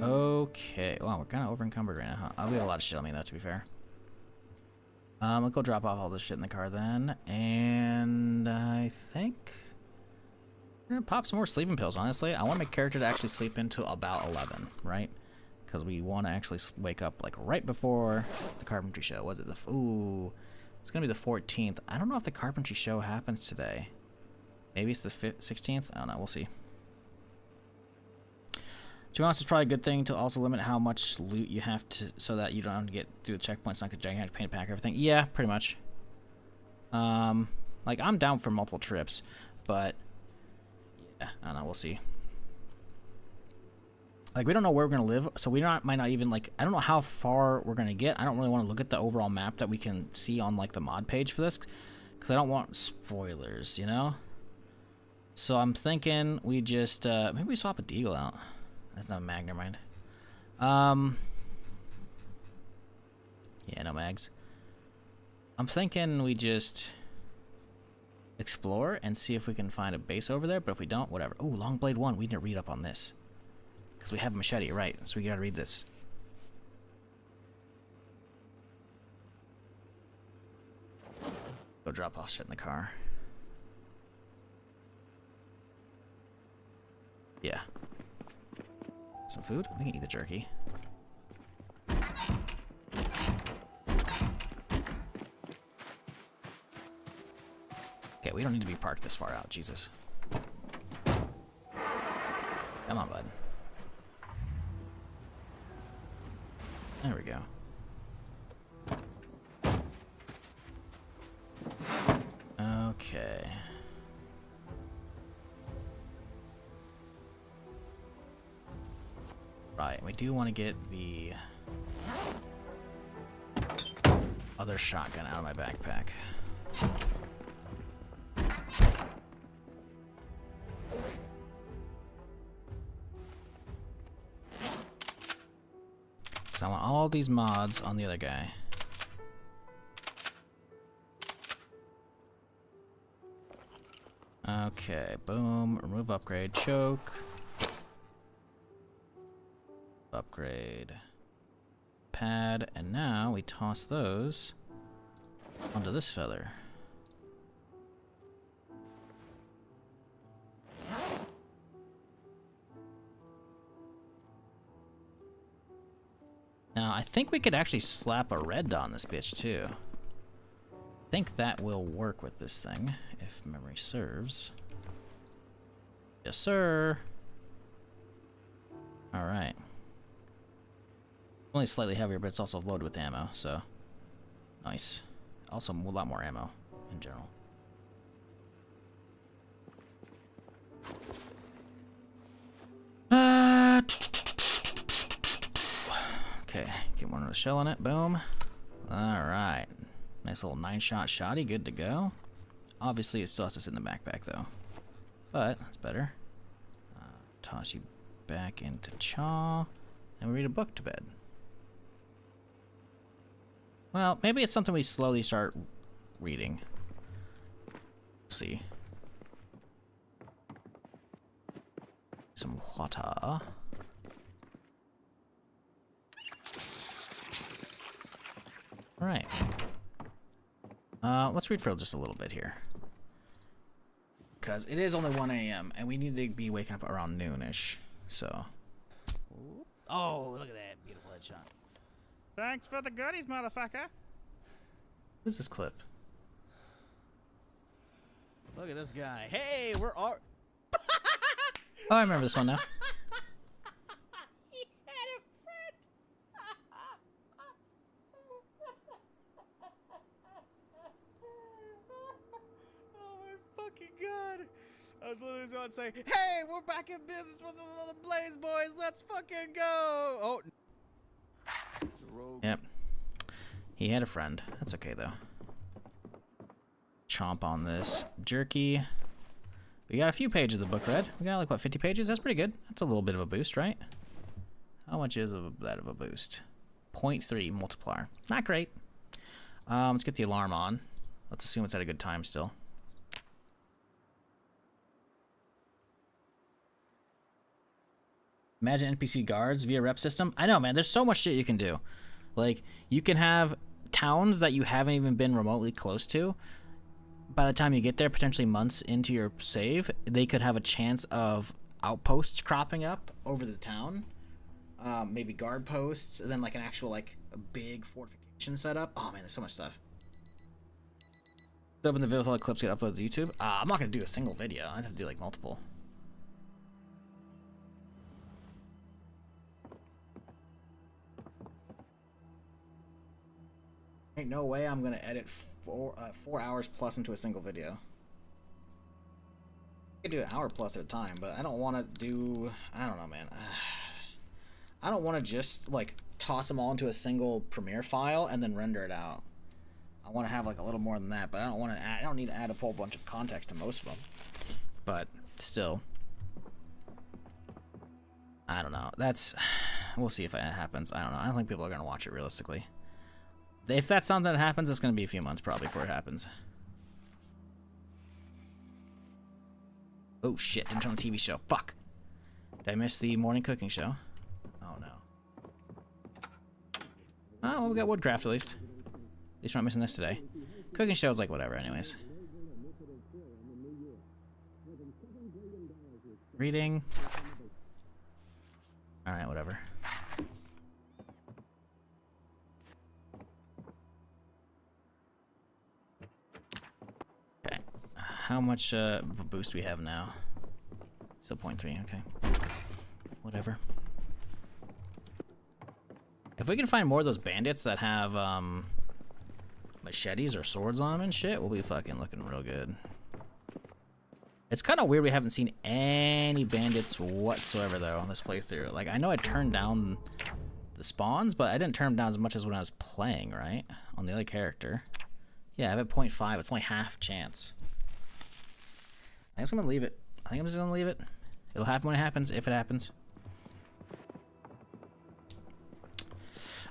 A: Okay. Wow, we're kind of over encumbered right now, huh? Oh, we have a lot of shit on me though, to be fair. I'll go drop off all this shit in the car then, and I think we're gonna pop some more sleeping pills. Honestly, I want my character to actually sleep until about 11, right? Because we want to actually wake up like right before the carpentry show. Was it the? Ooh, it's gonna be the 14th. I don't know if the carpentry show happens today. Maybe it's the 16th. I don't know. We'll see. To be honest, it's probably a good thing to also limit how much loot you have to, so that you don't have to get through the checkpoints like a gigantic paint pack everything. Yeah, pretty much. Like I'm down for multiple trips, but yeah, I don't know. We'll see. Like we don't know where we're gonna live, so we might not even like. I don't know how far we're gonna get. I don't really want to look at the overall map that we can see on like the mod page for this, because I don't want spoilers, you know. So I'm thinking we just maybe we swap a deagle out. That's not a mag, never mind. Yeah, no mags. I'm thinking we just explore and see if we can find a base over there, but if we don't, whatever. Ooh, long blade 1, we need to read up on this. Because we have a machete, right, so we gotta read this. Go drop off shit in the car. Yeah. Some food? We can eat the jerky. Okay, we don't need to be parked this far out, Jesus. Come on, bud. There we go. Okay. Right, we do want to get the other shotgun out of my backpack. So I want all these mods on the other guy. Okay, boom, remove upgrade, choke. Upgrade pad, and now we toss those onto this feather. Now I think we could actually slap a red dot on this bitch too. I think that will work with this thing if memory serves. Yes, sir. All right. Only slightly heavier, but it's also loaded with ammo, so nice. Also, a lot more ammo in general. Okay, get one of the shell in it. Boom. All right, nice little 9-shot shotty, good to go. Obviously, it still has to sit in the backpack though, but that's better. Toss you back into Chaw, and we read a book to bed. Well, maybe it's something we slowly start reading. Let's see. Some water. Alright. Let's read for just a little bit here. Because it is only 1 a.m. and we need to be waking up around noonish. So. Oh, look at that beautiful headshot.
C: Thanks for the goodies, motherfucker.
A: What's this clip? Look at this guy. Hey, we're all. Oh, I remember this one now.
C: He had a friend. Oh my fucking god. I was literally going to say, hey, we're back in business with the Blaze Boys. Let's fucking go. Oh.
A: Yep. He had a friend. That's okay, though. Chomp on this jerky. We got a few pages of the book read. We got like, what, 50 pages? That's pretty good. That's a little bit of a boost, right? How much is that of a boost? 0.3 multiplier. Not great. Let's get the alarm on. Let's assume it's at a good time still. Imagine NPC guards via rep system. I know, man. There's so much shit you can do. Like, you can have towns that you haven't even been remotely close to. By the time you get there, potentially months into your save, they could have a chance of outposts cropping up over the town. Maybe guard posts, and then like an actual like a big fortification setup. Oh man, there's so much stuff. Up in the video, all the clips get uploaded to YouTube. I'm not gonna do a single video. I have to do like multiple. Ain't no way I'm gonna edit 4 hours plus into a single video. I could do an hour plus at a time, but I don't want to do. I don't know, man. I don't want to just like toss them all into a single Premiere file and then render it out. I want to have like a little more than that, but I don't want to. I don't need to add a whole bunch of context to most of them. But still, I don't know. That's. We'll see if it happens. I don't know. I don't think people are gonna watch it realistically. If that's something that happens, it's going to be a few months probably before it happens. Oh shit, didn't turn on the TV show. Fuck. Did I miss the morning cooking show? Oh no. Oh, well, we got woodcraft at least. At least we're not missing this today. Cooking show's like whatever anyways. Reading. Alright, whatever. How much boost we have now? Still 0.3, okay. Whatever. If we can find more of those bandits that have machetes or swords on them and shit, we'll be fucking looking real good. It's kind of weird we haven't seen any bandits whatsoever though on this playthrough. Like, I know I turned down the spawns, but I didn't turn them down as much as when I was playing, right? On the other character. Yeah, I have it 0.5. It's only half chance. I think I'm gonna leave it. I think I'm just gonna leave it. It'll happen when it happens, if it happens.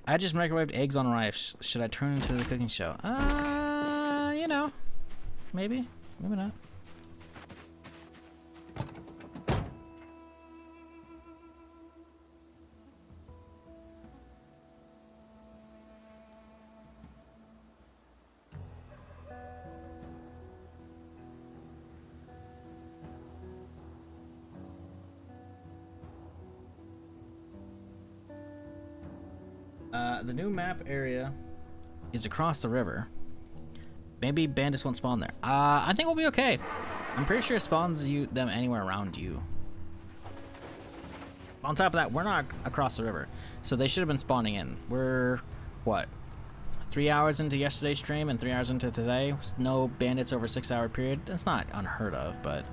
A: I just microwaved eggs on rice. Should I turn into the cooking show? You know. Maybe. Maybe not. The new map area is across the river. Maybe bandits won't spawn there. I think we'll be okay. I'm pretty sure it spawns them anywhere around you. On top of that, we're not across the river, so they should have been spawning in. We're, what, 3 hours into yesterday's stream and 3 hours into today? No bandits over a 6 hour period. That's not unheard of, but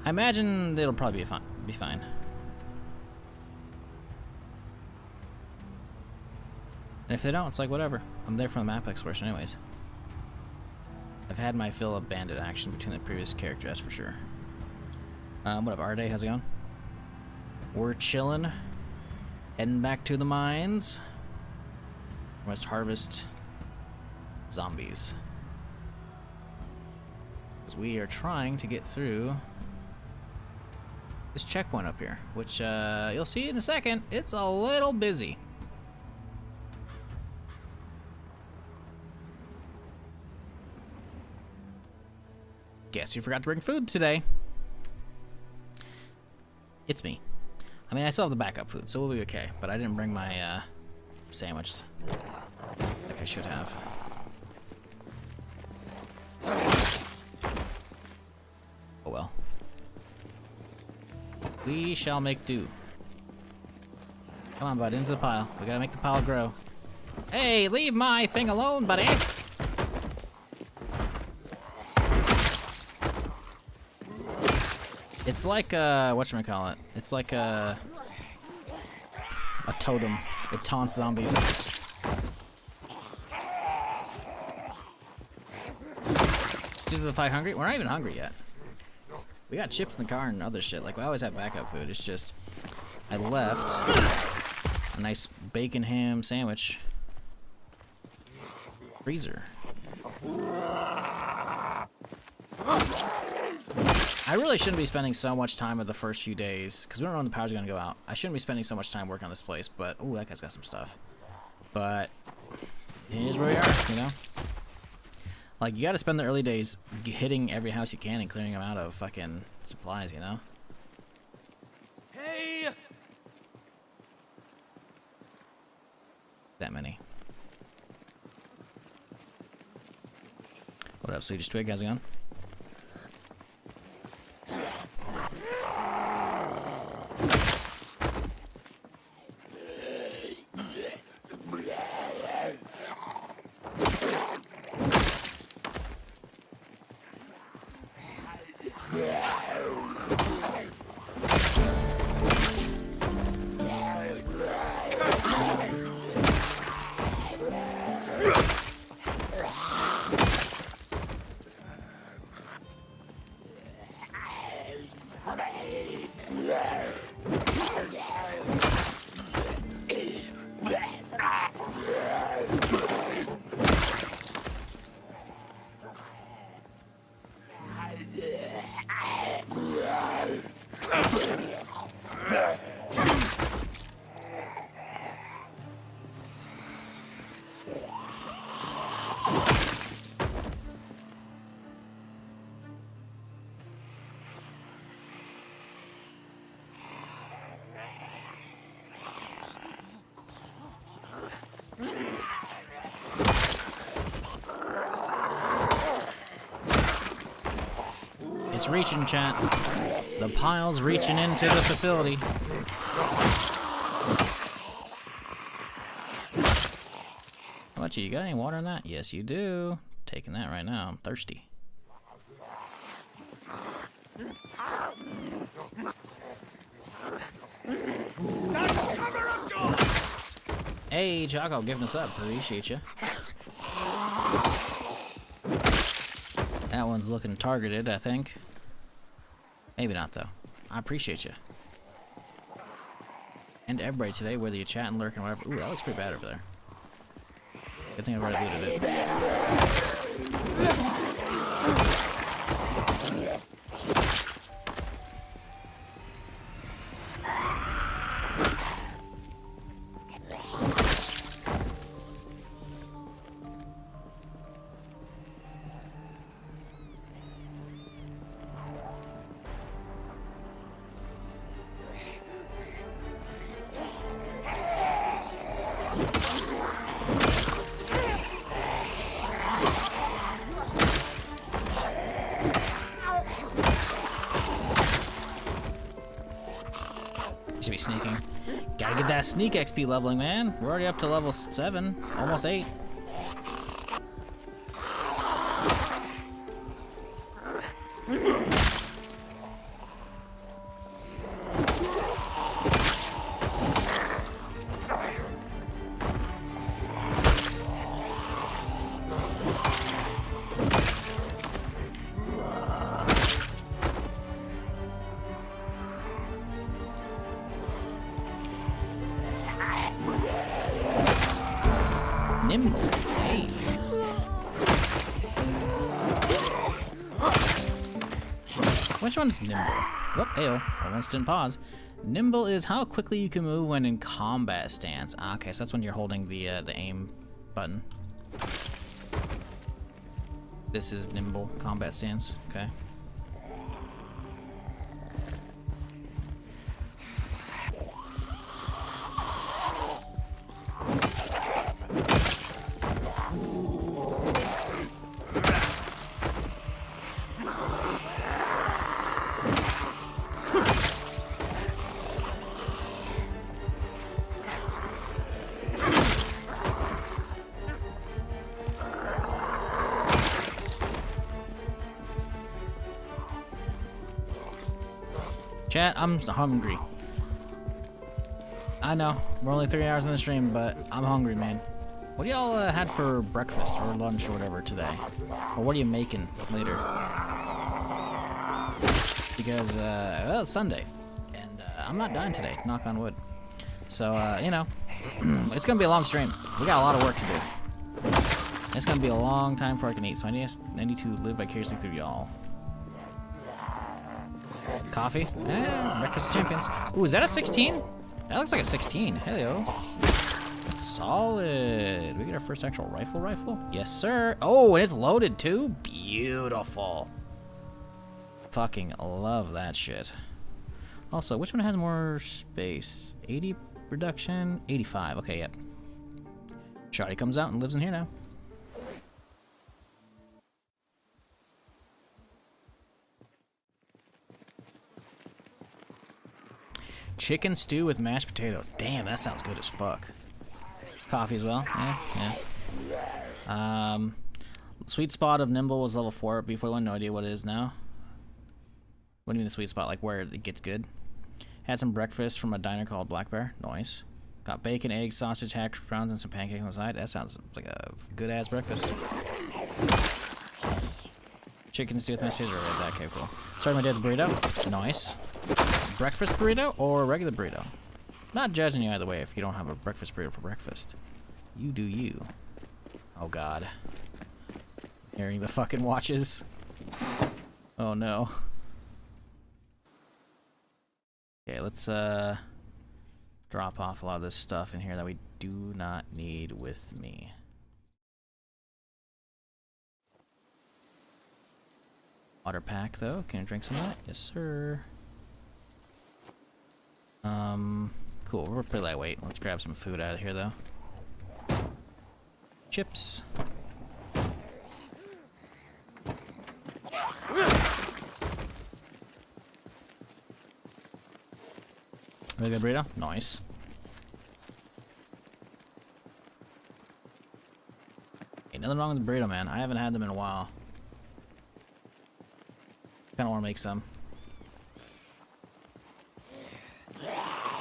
A: I imagine it'll probably be fine. And if they don't, it's like, whatever. I'm there for the map exploration anyways. I've had my fill of bandit action between the previous character, that's for sure. What up, Arde? How's it going? We're chilling. Heading back to the mines. Must harvest zombies. Because we are trying to get through this checkpoint up here, which you'll see in a second. It's a little busy. Guess you forgot to bring food today. It's me. I mean, I still have the backup food, so we'll be okay. But I didn't bring my sandwich like I should have. Oh well. We shall make do. Come on, bud, into the pile. We gotta make the pile grow. Hey, leave my thing alone, buddy! It's like whatchamacallit? It's like a totem. It taunts zombies. Is the fight hungry? We're not even hungry yet. We got chips in the car and other shit. Like, we always have backup food. It's just, I left a nice bacon ham sandwich freezer. I really shouldn't be spending so much time with the first few days, because we don't know when the power's going to go out. I shouldn't be spending so much time working on this place, but, ooh, that guy's got some stuff. But, here's where we are, you know? Like, you gotta spend the early days hitting every house you can and clearing them out of fucking supplies, you know?
D: Hey!
A: That many. What up, Swedish Twig? How's it going? It's reaching, chat. The pile's reaching into the facility. How about you? You got any water in that? Yes, you do. Taking that right now. I'm thirsty. Hey, Choco, giving us up. Appreciate you. That one's looking targeted, I think. Maybe not, though. I appreciate you. And everybody today, whether you chat and lurk and whatever. Ooh, that looks pretty bad over there. Good thing I've already looted it. Should be sneaking. Gotta get that sneak XP leveling, man. We're already up to level 7, almost 8. Nimble. Hey. Which one's nimble? Oh, heyo. Almost didn't pause. Nimble is how quickly you can move when in combat stance. Ah, okay, so that's when you're holding the aim button. This is nimble combat stance. Okay. Chat, I'm hungry. I know, we're only 3 hours in the stream, but I'm hungry, man. What do y'all had for breakfast or lunch or whatever today? Or what are you making later? because well, it's Sunday, and I'm not dying today. Knock on wood. So you know, it's gonna be a long stream. We got a lot of work to do. It's gonna be a long time before I can eat. So I need to live vicariously through y'all. Coffee? Breakfast of Champions. Ooh, is that a 16? That looks like a 16. Hello. That's solid. We get our first actual rifle? Yes, sir. Oh, and it's loaded too? Beautiful. Fucking love that shit. Also, which one has more space? 80 reduction? 85. Okay, yep. Shotty comes out and lives in here now. Chicken stew with mashed potatoes. Damn, that sounds good as fuck. Coffee as well. Yeah. Sweet spot of Nimble was level 4 before. No idea what it is now. What do you mean the sweet spot? Like where it gets good? Had some breakfast from a diner called Black Bear. Nice. Got bacon, eggs, sausage, hash browns, and some pancakes on the side. That sounds like a good ass breakfast. Chicken stew with mashed potatoes. Right, okay, cool. Started my day with a burrito. Nice. Breakfast burrito or regular burrito? Not judging you either way if you don't have a breakfast burrito for breakfast. You do you. Oh god. Hearing the fucking watches. Oh no. Okay, let's drop off a lot of this stuff in here that we do not need with me. Water pack though. Can I drink some of that? Yes, sir. Cool. We're pretty lightweight. Let's grab some food out of here though. Chips. Regular burrito? Nice. Ain't nothing wrong with the burrito, man. I haven't had them in a while. Kinda wanna make some.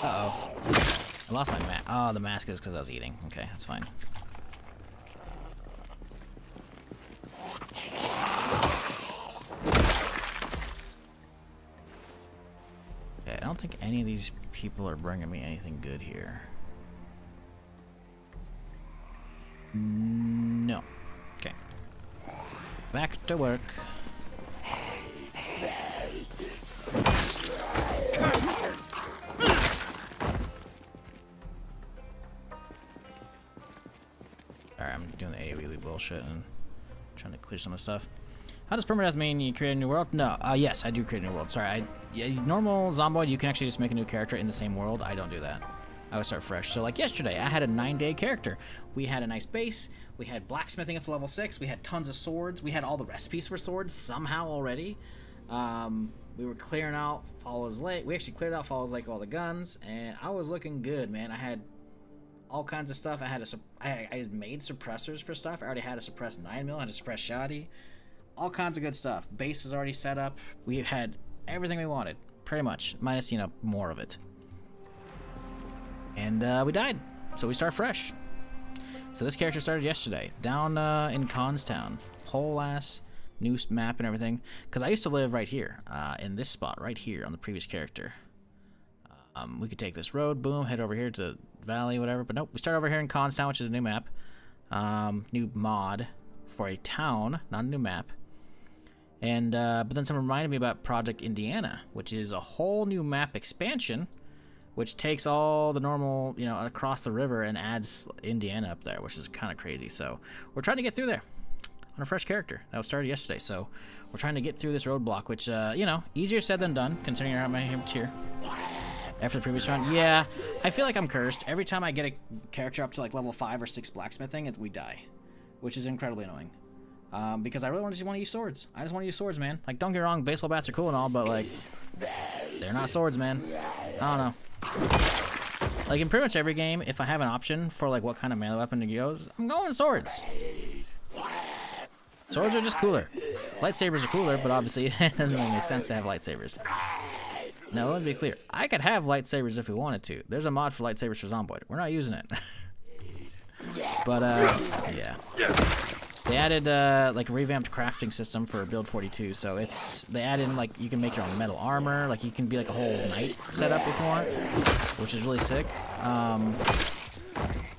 A: Uh-oh. I lost my mask. Oh, the mask is because I was eating. Okay, that's fine. Okay, I don't think any of these people are bringing me anything good here. No. Okay. Back to work. Alright, I'm doing the AoE bullshit and trying to clear some of the stuff. How does permadeath mean you create a new world? No, yes, I do create a new world. Sorry, normal Zomboid, you can actually just make a new character in the same world. I don't do that. I always start fresh. So like yesterday, I had a 9-day character. We had a nice base. We had blacksmithing up to level 6. We had tons of swords. We had all the recipes for swords somehow already. We were clearing out Fallow's Lake. We actually cleared out Fallow's Lake, all the guns, and I was looking good, man. I had all kinds of stuff. I made suppressors for stuff. I already had a suppressed 9mm. I had a suppressed shoddy. All kinds of good stuff. Base was already set up. We had everything we wanted, pretty much, minus, you know, more of it. And we died, so we start fresh. So this character started yesterday, down in Constown. Whole ass new map and everything. Because I used to live right here, in this spot, right here on the previous character. We could take this road, boom, head over here to the valley, whatever. But nope, we start over here in Constown, which is a new map. New mod for a town, not a new map. And but then someone reminded me about Project Indiana, which is a whole new map expansion, which takes all the normal, you know, across the river and adds Indiana up there, which is kind of crazy. So we're trying to get through there on a fresh character. That was started yesterday. So we're trying to get through this roadblock, which, you know, easier said than done, considering you're not my tier. After the previous round, yeah, I feel like I'm cursed. Every time I get a character up to like level 5 or 6 blacksmithing, we die, which is incredibly annoying. Because I really just want to use swords. I just want to use swords, man. Like, don't get me wrong, baseball bats are cool and all, but like, they're not swords, man. I don't know. Like, in pretty much every game, if I have an option for like what kind of melee weapon to use, I'm going swords. Swords are just cooler. Lightsabers are cooler, but obviously it doesn't really make sense to have lightsabers. Now, let me be clear. I could have lightsabers if we wanted to. There's a mod for lightsabers for Zomboid. We're not using it. But, yeah. They added like a revamped crafting system for build 42, so they add in like you can make your own metal armor, like you can be like a whole knight setup if you want, which is really sick.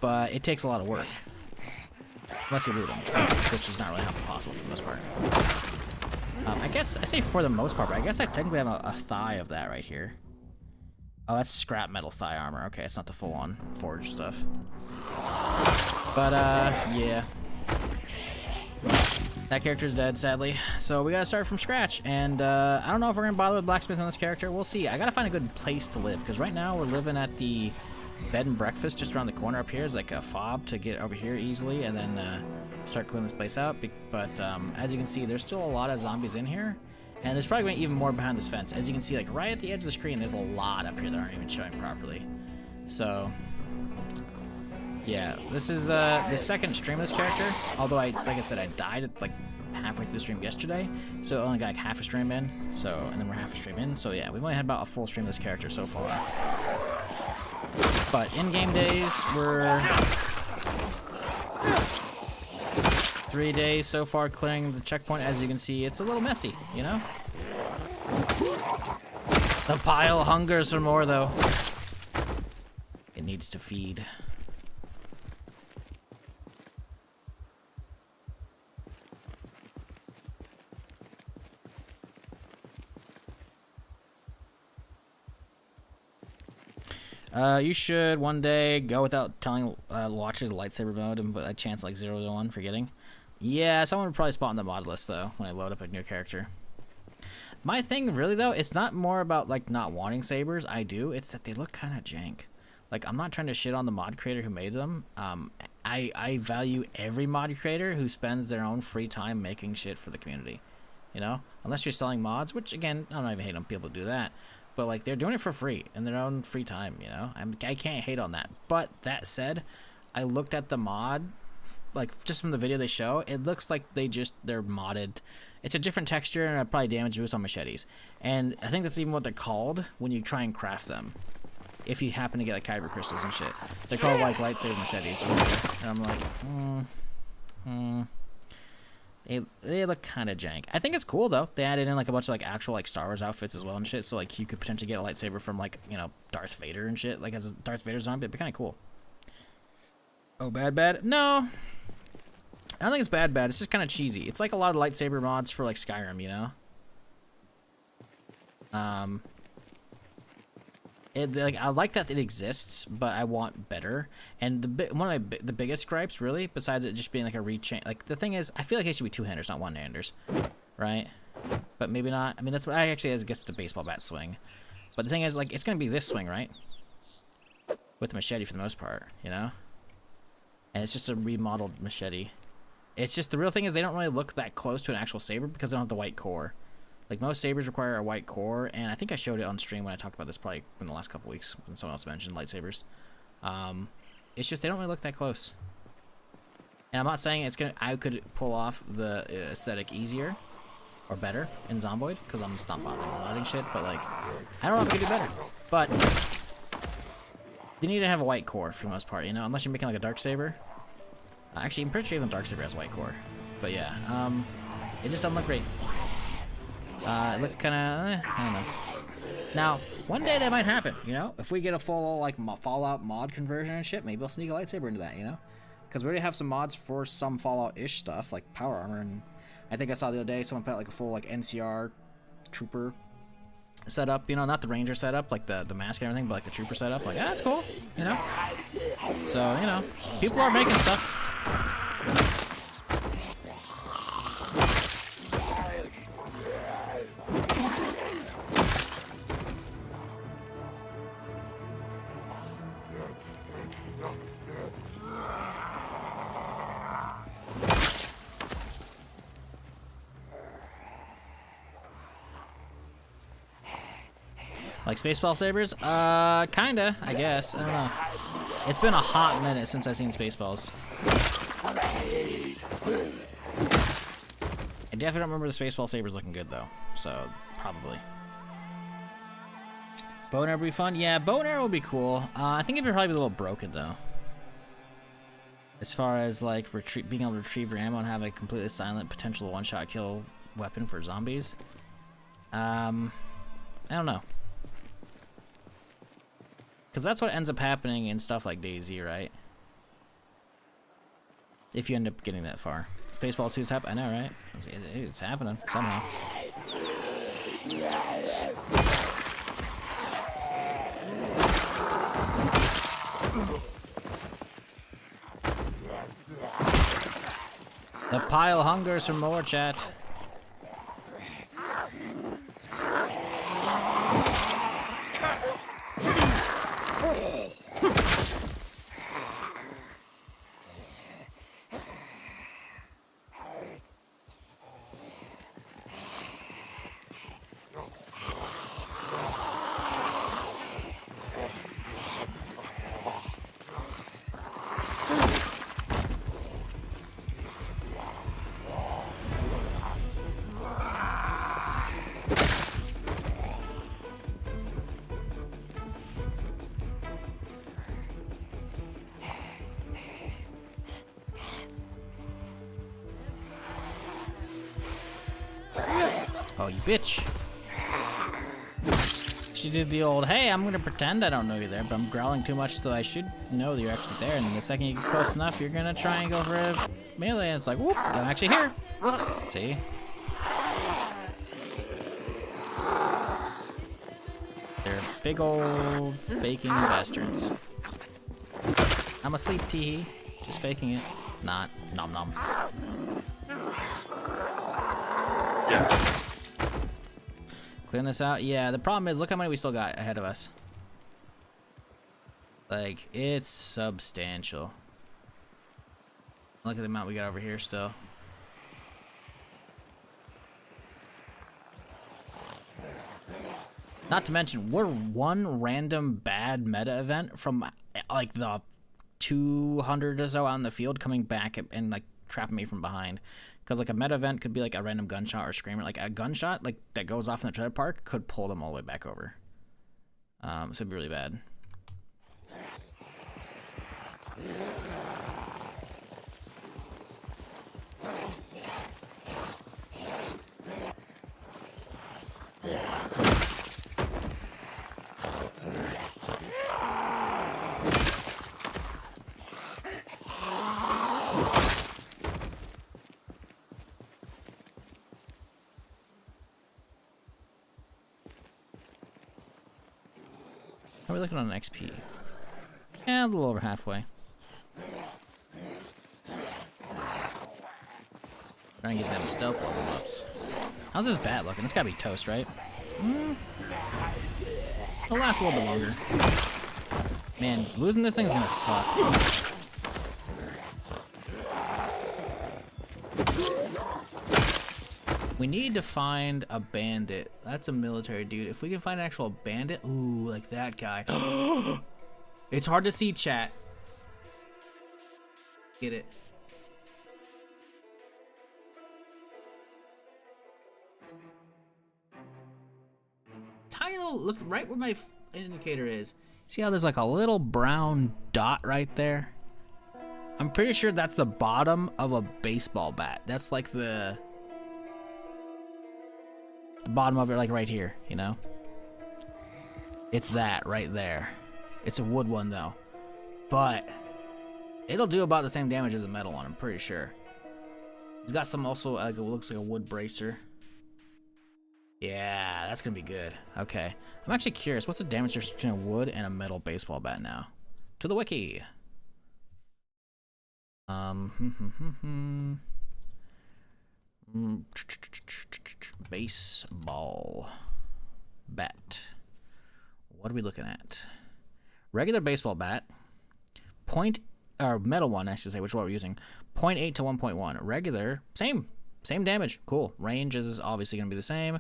A: But it takes a lot of work, unless you loot them, which is not really possible for the most part. I guess I say for the most part, but I guess I technically have a thigh of that right here. Oh, that's scrap metal thigh armor. Okay, it's not the full-on forged stuff. But yeah. That character's dead, sadly. So we gotta start from scratch, and I don't know if we're gonna bother with blacksmith on this character. We'll see. I gotta find a good place to live, because right now we're living at the bed and breakfast just around the corner up here. Is like a fob to get over here easily, and then start cleaning this place out. But as you can see, there's still a lot of zombies in here, and there's probably gonna be even more behind this fence. As you can see, like right at the edge of the screen, there's a lot up here that aren't even showing properly. So yeah, this is the second stream of this character. Although like I said, I died at like halfway through the stream yesterday, so I only got like half a stream in. So and then we're half a stream in. So yeah, we've only had about a full stream of this character so far. But in-game days, we're 3 days so far clearing the checkpoint. As you can see, it's a little messy, you know? The pile hungers for more, though. It needs to feed. You should one day go without telling watchers lightsaber mode and put a chance like 0 to 1 forgetting. Yeah, someone would probably spot on the mod list though when I load up a new character. My thing really though, it's not more about like not wanting sabers. I do. It's that they look kind of jank. Like I'm not trying to shit on the mod creator who made them. I value every mod creator who spends their own free time making shit for the community. You know, unless you're selling mods, which again, I'm not even hating on people who do that. But like they're doing it for free in their own free time, you know. I can't hate on that. But that said, I looked at the mod, like just from the video they show, it looks like they're modded. It's a different texture and a probably damage boost on machetes. And I think that's even what they're called when you try and craft them. If you happen to get like kyber crystals and shit, they're called like lightsaber machetes. And I'm like, They look kind of jank. I think it's cool though. They added in like a bunch of like actual like Star Wars outfits as well and shit. So like you could potentially get a lightsaber from like, you know, Darth Vader and shit. Like as a Darth Vader zombie, it'd be kind of cool. Oh, bad? No. I don't think it's bad. It's just kind of cheesy. It's like a lot of lightsaber mods for like Skyrim, you know? I like that it exists, but I want better. And one of the biggest gripes, really, besides it just being like a rechain, like the thing is, I feel like it should be two-handers, not one-handers, right? But maybe not. I mean, that's what I actually guess the baseball bat swing. But the thing is, like, it's gonna be this swing, right? With the machete for the most part, you know. And it's just a remodeled machete. It's just the real thing is they don't really look that close to an actual saber because they don't have the white core. Like, most sabers require a white core, and I think I showed it on stream when I talked about this probably in the last couple weeks when someone else mentioned lightsabers. It's just they don't really look that close. And I'm not saying I could pull off the aesthetic easier or better in Zomboid, because I'm just not modding shit, but like, I don't know if I could do better. But you need to have a white core for the most part, you know, unless you're making like a dark saber. Actually, I'm pretty sure even dark saber has white core. But yeah, it just doesn't look great. It looked kind of, I don't know. Now, one day that might happen, you know? If we get a full, like, Fallout mod conversion and shit, maybe I'll sneak a lightsaber into that, you know? Because we already have some mods for some Fallout-ish stuff, like power armor, and I think I saw the other day someone put like a full, like, NCR trooper setup, you know? Not the ranger setup, like the mask and everything, but like the trooper setup. Like, that's cool, you know? So, you know, people are making stuff. Like Spaceball sabers? Kinda, I guess. I don't know. It's been a hot minute since I've seen Spaceballs. I definitely don't remember the Spaceball sabers looking good though, so probably. Bow and arrow would be fun? Yeah, bow and arrow would be cool. I think it'd probably be a little broken though. As far as like being able to retrieve your ammo and have a completely silent potential one-shot kill weapon for zombies, I don't know. Because that's what ends up happening in stuff like DayZ, right? If you end up getting that far. Spaceball 2's happen. I know, right? It's happening somehow. The pile hungers for more, chat. Oh, you bitch. She did the old, hey, I'm gonna pretend I don't know you're there, but I'm growling too much so I should know that you're actually there, and the second you get close enough, you're gonna try and go for a melee, and it's like, whoop, I'm actually here. See? They're big old faking bastards. I'm asleep, teehee. Just faking it. Not. Nom nom. Clearing this out? Yeah, the problem is, look how many we still got ahead of us. Like, it's substantial. Look at the amount we got over here still. Not to mention, we're one random bad meta event from, like, the 200 or so out in the field coming back and like, trapping me from behind. Because like a meta event could be like a random gunshot or screamer. Like a gunshot like that goes off in the trailer park could pull them all the way back over. So it'd be really bad. How are we looking on XP? Yeah, a little over halfway. Trying to get them stealth level ups. How's this bat looking? It's gotta be toast, right? It'll last a little bit longer. Man, losing this thing is gonna suck. We need to find a bandit. That's a military dude. If we can find an actual bandit, ooh, like that guy. It's hard to see, chat. Get it. Tiny little, look right where my indicator is. See how there's like a little brown dot right there? I'm pretty sure that's the bottom of a baseball bat. That's like the bottom of it, like right here, you know? It's that right there. It's a wood one though, but it'll do about the same damage as a metal one, I'm pretty sure. He's got some also, like, it looks like a wood bracer. Yeah, that's gonna be good. Okay, I'm actually curious, what's the damage difference between a wood and a metal baseball bat now? To the wiki. Baseball bat. What are we looking at? Regular baseball bat. Metal one, I should say, which is what we're using. 0.8 to 1.1. Regular, same damage. Cool. Range is obviously gonna be the same.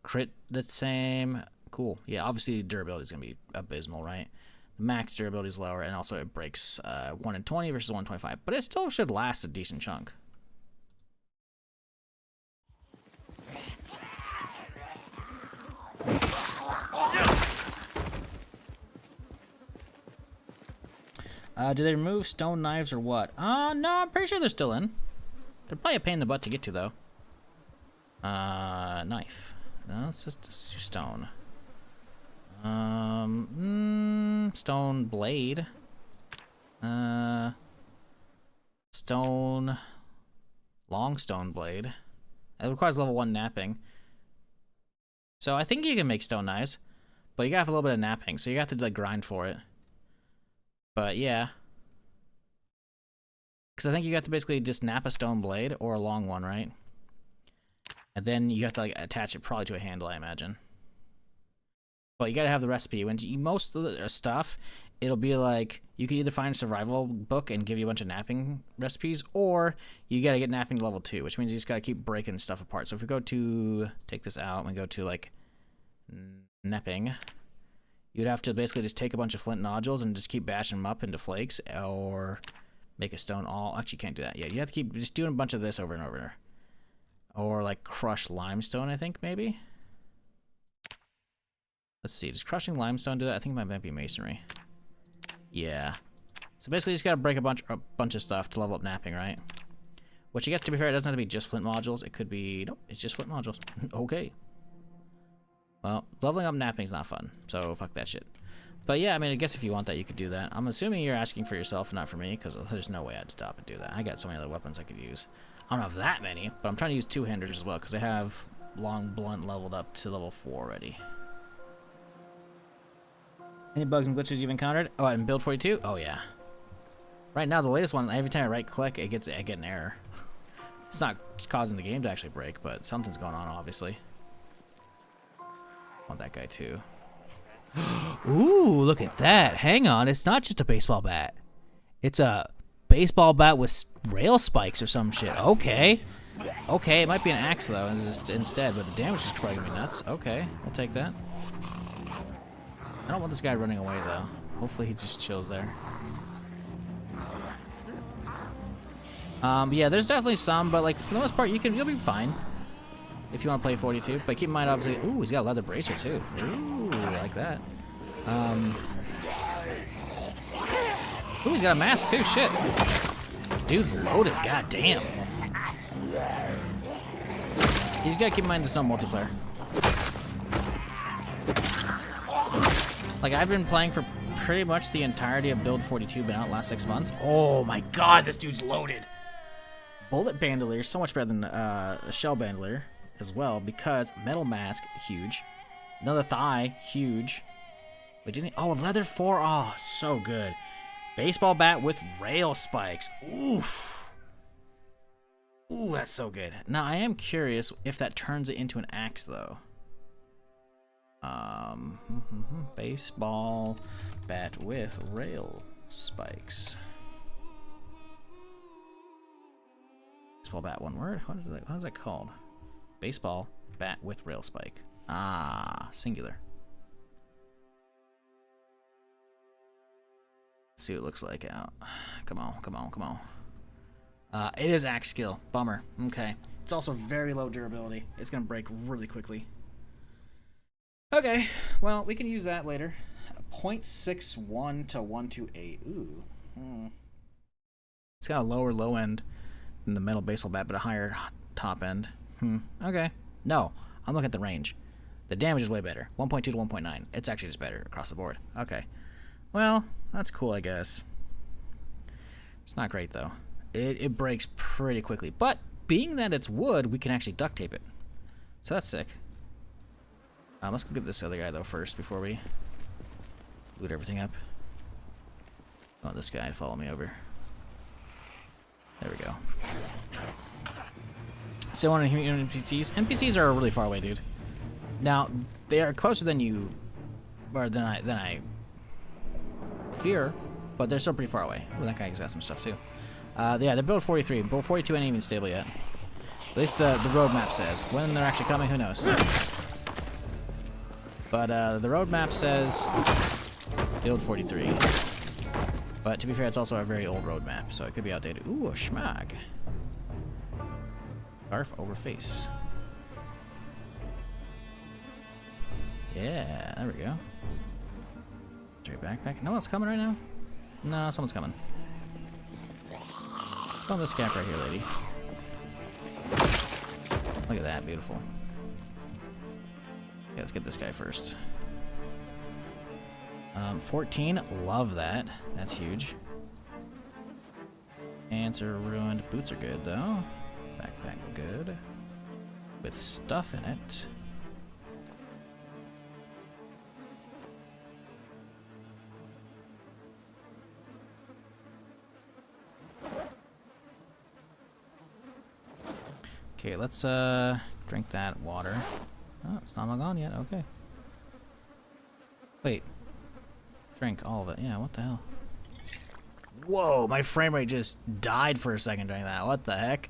A: Crit the same. Cool. Yeah, obviously durability is gonna be abysmal, right? The max durability is lower, and also it breaks 1 in 20 versus 125, but it still should last a decent chunk. Do they remove stone knives or what? No, I'm pretty sure they're still in. They're probably a pain in the butt to get to, though. Knife. No, let's just do stone. Stone blade. Stone... Long stone blade. It requires level 1 napping. So I think you can make stone knives. But you gotta have a little bit of napping, so you have to like grind for it. But yeah. Because I think you have to basically just nap a stone blade or a long one, right? And then you have to like attach it probably to a handle, I imagine. But you gotta have the recipe. When you, most of the stuff, it'll be like you can either find a survival book and give you a bunch of napping recipes, or you gotta get napping to level 2, which means you just gotta keep breaking stuff apart. So if we go to take this out and we go to like napping, you'd have to basically just take a bunch of flint nodules and just keep bashing them up into flakes, or make a stone all. Actually, you can't do that. Yeah, you have to keep just doing a bunch of this over and over. Or like crush limestone, I think maybe. Let's see, does crushing limestone do that? I think it might be masonry. Yeah. So basically, you just gotta break a bunch of stuff to level up napping, right? Which I guess, to be fair, it doesn't have to be just flint modules. It could be, nope, it's just flint modules. Okay. Well, leveling up napping's not fun, so fuck that shit. But yeah, I mean, I guess if you want that, you could do that. I'm assuming you're asking for yourself, not for me, because there's no way I'd stop and do that. I got so many other weapons I could use. I don't have that many, but I'm trying to use two-handers as well, because I have long blunt leveled up to level 4 already. Any bugs and glitches you've encountered? Oh, in build 42? Oh yeah. Right now, the latest one, every time I right-click, I get an error. It's not causing the game to actually break, but something's going on, obviously. I want that guy too. Ooh, look at that. Hang on, it's not just a baseball bat. It's a baseball bat with rail spikes or some shit. Okay. Okay, it might be an axe, though, instead, but the damage is driving me nuts. Okay, I'll take that. I don't want this guy running away, though. Hopefully he just chills there. Yeah, there's definitely some, but like for the most part, you'll be fine if you want to play 42. But keep in mind, obviously, ooh, he's got a leather bracer too. Ooh, I like that. Ooh, he's got a mask too. Shit, dude's loaded. God damn. He's got to keep in mind there's no multiplayer. Like, I've been playing for pretty much the entirety of build 42, been out the last 6 months. Oh my god, this dude's loaded. Bullet bandolier is so much better than a shell bandolier as well, because metal mask, huge. Another thigh, huge. Wait, didn't he? Oh, leather 4, oh, so good. Baseball bat with rail spikes. Oof. Ooh, that's so good. Now, I am curious if that turns it into an axe, though. Baseball bat with rail spikes. Baseball bat, one word? What is that called? Baseball bat with rail spike. Ah, singular. Let's see what it looks like out. Come on, come on, come on. It is axe skill. Bummer. Okay. It's also very low durability. It's gonna break really quickly. Okay, well, we can use that later. 0.61 to 128. Ooh. It's got a lower low end than the metal baseball bat, but a higher top end. Okay. No, I'm looking at the range. The damage is way better. 1.2 to 1.9. It's actually just better across the board. Okay. Well, that's cool, I guess. It's not great, though. It breaks pretty quickly. But being that it's wood, we can actually duct tape it. So that's sick. Let's go get this other guy, though, first, before we loot everything up. I want this guy to follow me over. There we go. So on NPCs. NPCs are really far away, dude. Now, they are closer than I fear, but they're still pretty far away. Ooh, that guy's got some stuff, too. Yeah, they're build 43. Build 42 ain't even stable yet. At least the roadmap says. When they're actually coming, who knows? But the roadmap says build 43. But to be fair, it's also a very old roadmap, so it could be outdated. Ooh, a schmag. Scarf over face. Yeah, there we go. Straight backpack. No one's coming right now? No, someone's coming. Come on this camp right here, lady. Look at that, beautiful. Yeah, let's get this guy first. 14, love that. That's huge. Pants are ruined. Boots are good, though. Backpack, good. With stuff in it. Okay, let's drink that water. Oh, it's not gone yet. Okay. Wait. Drink all of it. Yeah, what the hell? Whoa, my frame rate just died for a second during that. What the heck?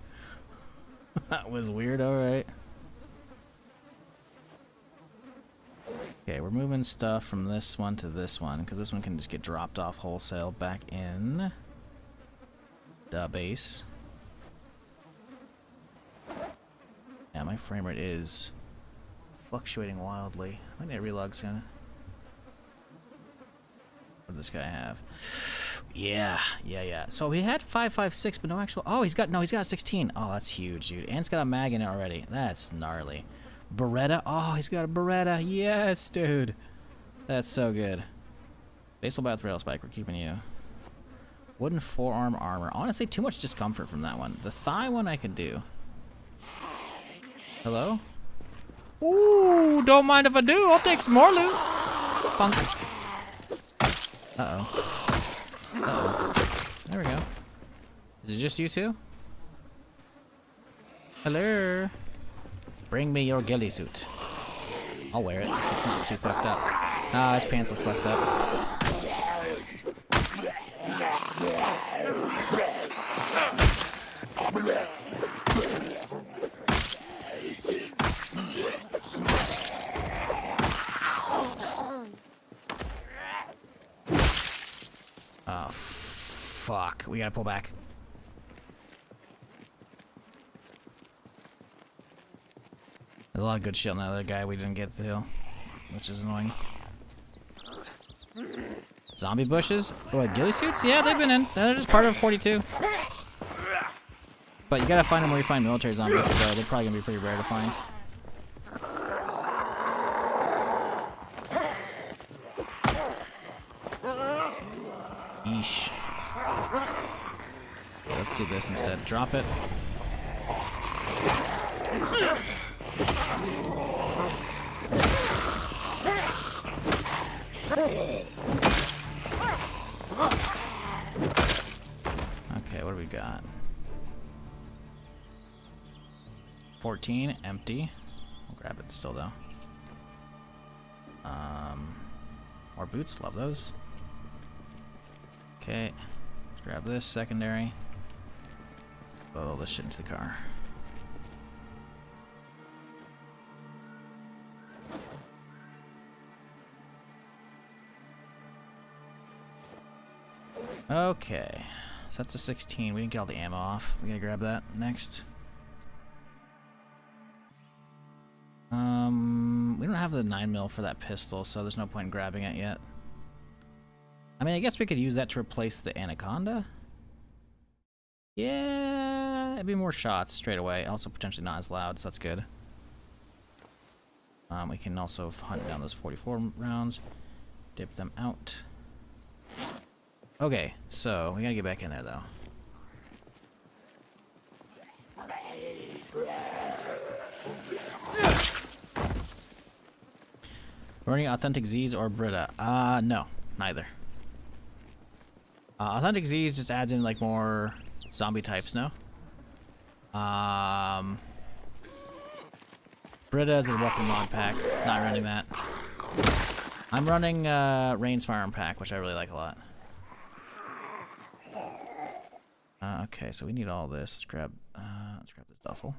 A: That was weird. Alright. Okay, we're moving stuff from this one to this one, because this one can just get dropped off wholesale back in the base. Yeah, my frame rate is fluctuating wildly. I need to relog soon. What does this guy have? Yeah. So he had 5.56, but no actual. Oh, he's got 16. Oh, that's huge, dude. And it's got a mag in it already. That's gnarly. Beretta. Oh, he's got a Beretta. Yes, dude. That's so good. Baseball bat with rail spike. We're keeping you. Wooden forearm armor. Honestly, too much discomfort from that one. The thigh one I could do. Hello? Ooh, don't mind if I do. I'll take some more loot. Punk. Uh-oh. Uh-oh. There we go. Is it just you two? Hello? Bring me your ghillie suit. I'll wear it if it's not too fucked up. Ah, his pants look fucked up. Oh, fuck. We gotta pull back. There's a lot of good shit on the other guy we didn't get to heal, which is annoying. Zombie bushes? What, ghillie suits? Yeah, they've been in. They're just part of 42. But you gotta find them where you find military zombies, so they're probably gonna be pretty rare to find. Yeesh. Yeah, let's do this instead. Drop it. Okay, what do we got? 14, empty. We'll grab it still though. More boots, love those. Okay, let's grab this secondary. Load all this shit into the car. Okay, so that's a 16. We didn't get all the ammo off. We gotta grab that next. We don't have the 9mm for that pistol, so there's no point in grabbing it yet. I mean, I guess we could use that to replace the Anaconda. Yeah, it'd be more shots straight away. Also, potentially not as loud, so that's good. We can also hunt down those 44 rounds, dip them out. Okay, so we gotta get back in there, though. Burning Authentic Z's or Brita? No, neither. Authentic Z's just adds in, like, more zombie types, no? Brita is a weapon mod pack. Not running that. I'm running Rain's Firearm pack, which I really like a lot. Okay, so we need all this. Let's grab this duffel.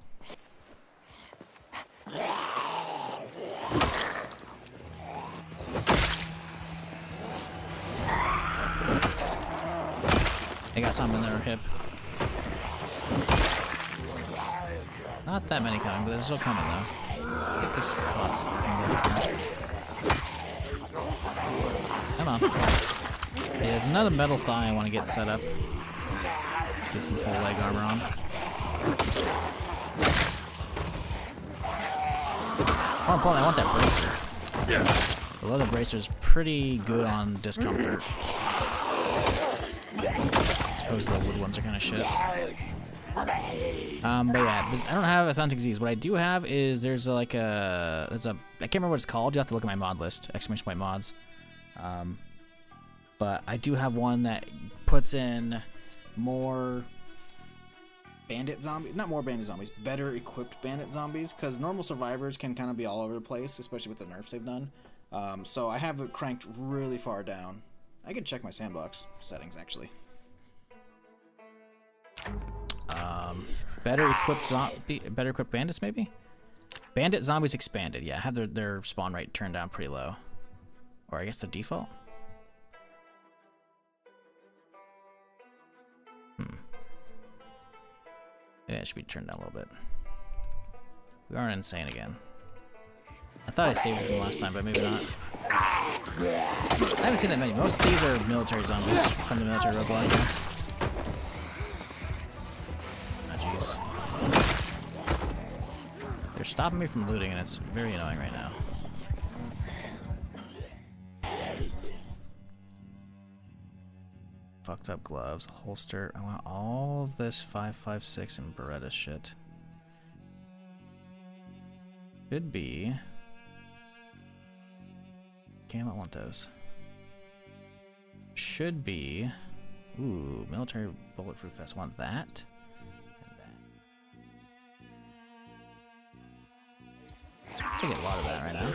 A: They got something in their hip. Not that many coming, but they're still coming though. Let's get this box cleaned up. Come on. Yeah, there's another metal thigh I want to get set up. Get some full leg armor on. More importantly, I want that bracer. The leather bracer's pretty good on discomfort. Those the wood ones are kind of shit. But yeah, I don't have authentic Z's. What I do have is there's I can't remember what it's called. You have to look at my mod list, exclamation point mods. But I do have one that puts in more bandit zombies, not more bandit zombies, better equipped bandit zombies, because normal survivors can kind of be all over the place, especially with the nerfs they've done. So I have it cranked really far down. I could check my sandbox settings actually. Better equipped bandits maybe? Bandit zombies expanded, yeah, have their spawn rate turned down pretty low. Or I guess the default? Yeah, it should be turned down a little bit. We aren't insane again. I thought I saved it from last time, but maybe not. I haven't seen that many. Most of these are military zombies from the military roadblock. Oh, jeez. They're stopping me from looting, and it's very annoying right now. Fucked up gloves, holster. I want all of this 5.56 and Beretta shit. Should be. Damn, I want those. Should be. Ooh, military bulletproof vest. I want that. And that. I get a lot of that right now.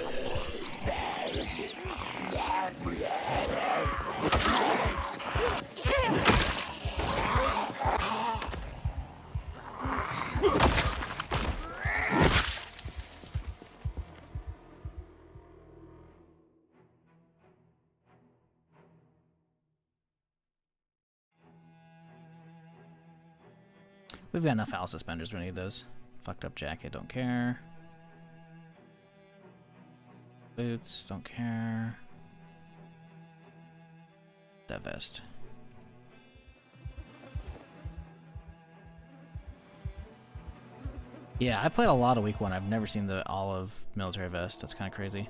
A: We've got enough owl suspenders, we need those. Fucked up jacket, don't care. Boots, don't care. That vest. Yeah, I played a lot of week 1. I've never seen the olive military vest. That's kind of crazy.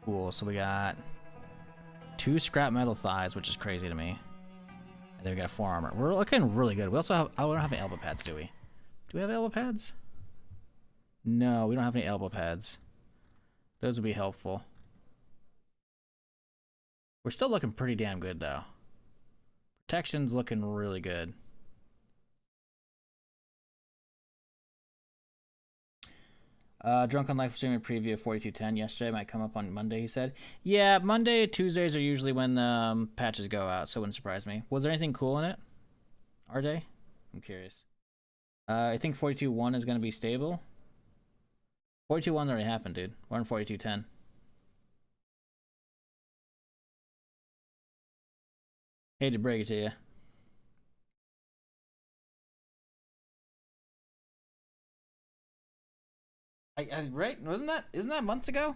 A: Cool, so we got 2 scrap metal thighs, which is crazy to me. And then we got 4 armor. We're looking really good. We also have, oh, we don't have any elbow pads, do we? Do we have elbow pads? No, we don't have any elbow pads. Those would be helpful. We're still looking pretty damn good, though. Protection's looking really good. Drunk on Life streaming preview of 4210 yesterday. Might come up on Monday, he said. Yeah, Monday, Tuesdays are usually when patches go out, so it wouldn't surprise me. Was there anything cool in it? Our day? I'm curious. I think 42.1 is going to be stable. 42.1 already happened, dude. We're on 42.10. Hate to break it to you. Right? Isn't that months ago?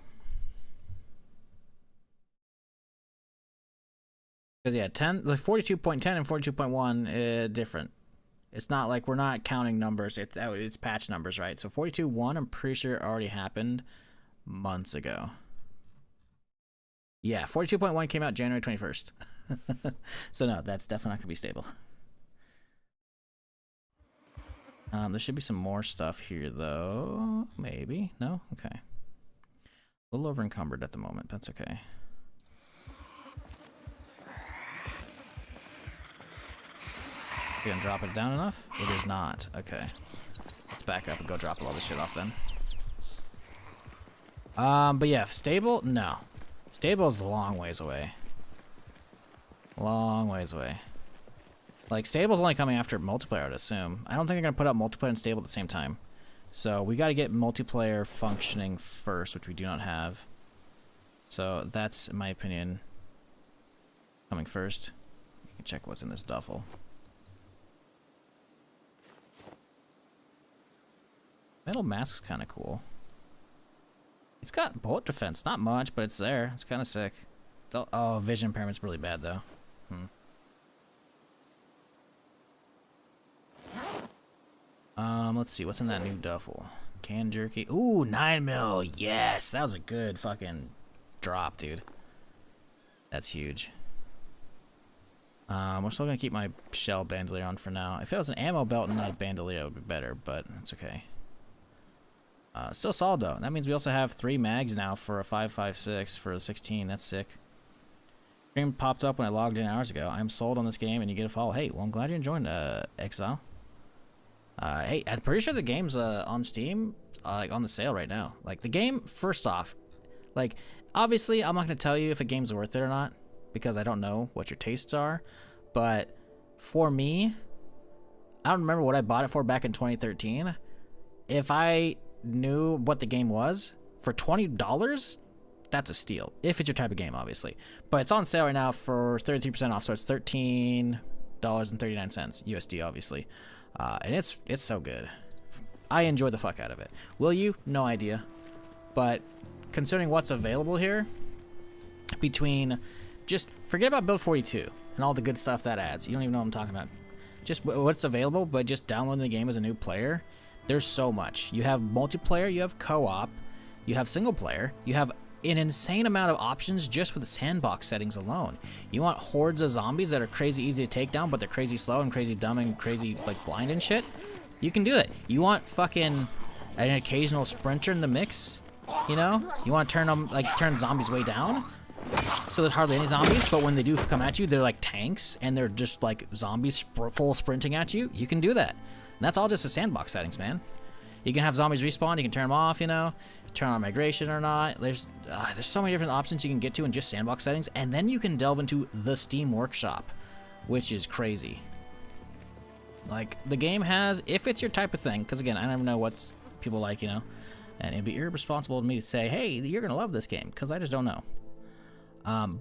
A: Because yeah, 42.10 and 42.1 different. It's not like we're not counting numbers. It's patch numbers, right? So 42.1, I'm pretty sure already happened months ago. Yeah, 42.1 came out January 21st. So no, that's definitely not gonna be stable. There should be some more stuff here, though. Maybe. No? Okay. A little over encumbered at the moment. That's okay. You gonna drop it down enough? It is not. Okay. Let's back up and go drop all this shit off then. But yeah, stable? No. Stable is a long ways away. Long ways away. Like, stable's only coming after multiplayer, I'd assume. I don't think they're going to put out multiplayer and stable at the same time. So, we got to get multiplayer functioning first, which we do not have. So, that's, in my opinion, coming first. You can check what's in this duffel. Metal mask's kind of cool. It's got bullet defense, not much, but it's there. It's kind of sick. Oh, vision impairment's really bad though. Let's see what's in that new duffel. Canned jerky. Ooh, 9mm. Yes, that was a good fucking drop, dude. That's huge. We're still gonna keep my shell bandolier on for now. If it was an ammo belt and not a bandolier, it would be better, but it's okay. Still solid though. That means we also have 3 mags now for a 5.56 for the 16. That's sick. Screen popped up when I logged in hours ago. I'm sold on this game, and you get a follow. Hey, well, I'm glad you're enjoying Exile. Hey, I'm pretty sure the game's on Steam, like on the sale right now. Like the game, first off, like obviously I'm not gonna tell you if a game's worth it or not because I don't know what your tastes are. But for me, I don't remember what I bought it for back in 2013. If I knew what the game was for $20, that's a steal. If it's your type of game, obviously. But it's on sale right now for 33% off, so it's $13.39 USD, obviously. And it's so good. I enjoy the fuck out of it. Will you? No idea. But considering what's available here, between just forget about build 42 and all the good stuff that adds. You don't even know what I'm talking about. Just what's available, but just downloading the game as a new player. There's so much. You have multiplayer, you have co-op, you have single player, you have an insane amount of options just with the sandbox settings alone. You want hordes of zombies that are crazy easy to take down, but they're crazy slow and crazy dumb and crazy like blind and shit? You can do it. You want fucking an occasional sprinter in the mix? You know? You want to turn zombies way down? So there's hardly any zombies, but when they do come at you, they're like tanks, and they're just like zombies full sprinting at you. You can do that. And that's all just the sandbox settings, man. You can have zombies respawn, you can turn them off, you know? Turn on migration or not. There's so many different options you can get to in just sandbox settings, and then you can delve into the Steam Workshop, which is crazy. Like, the game has, if it's your type of thing, because again, I never know what people like, you know? And it'd be irresponsible of me to say, hey, you're going to love this game, because I just don't know.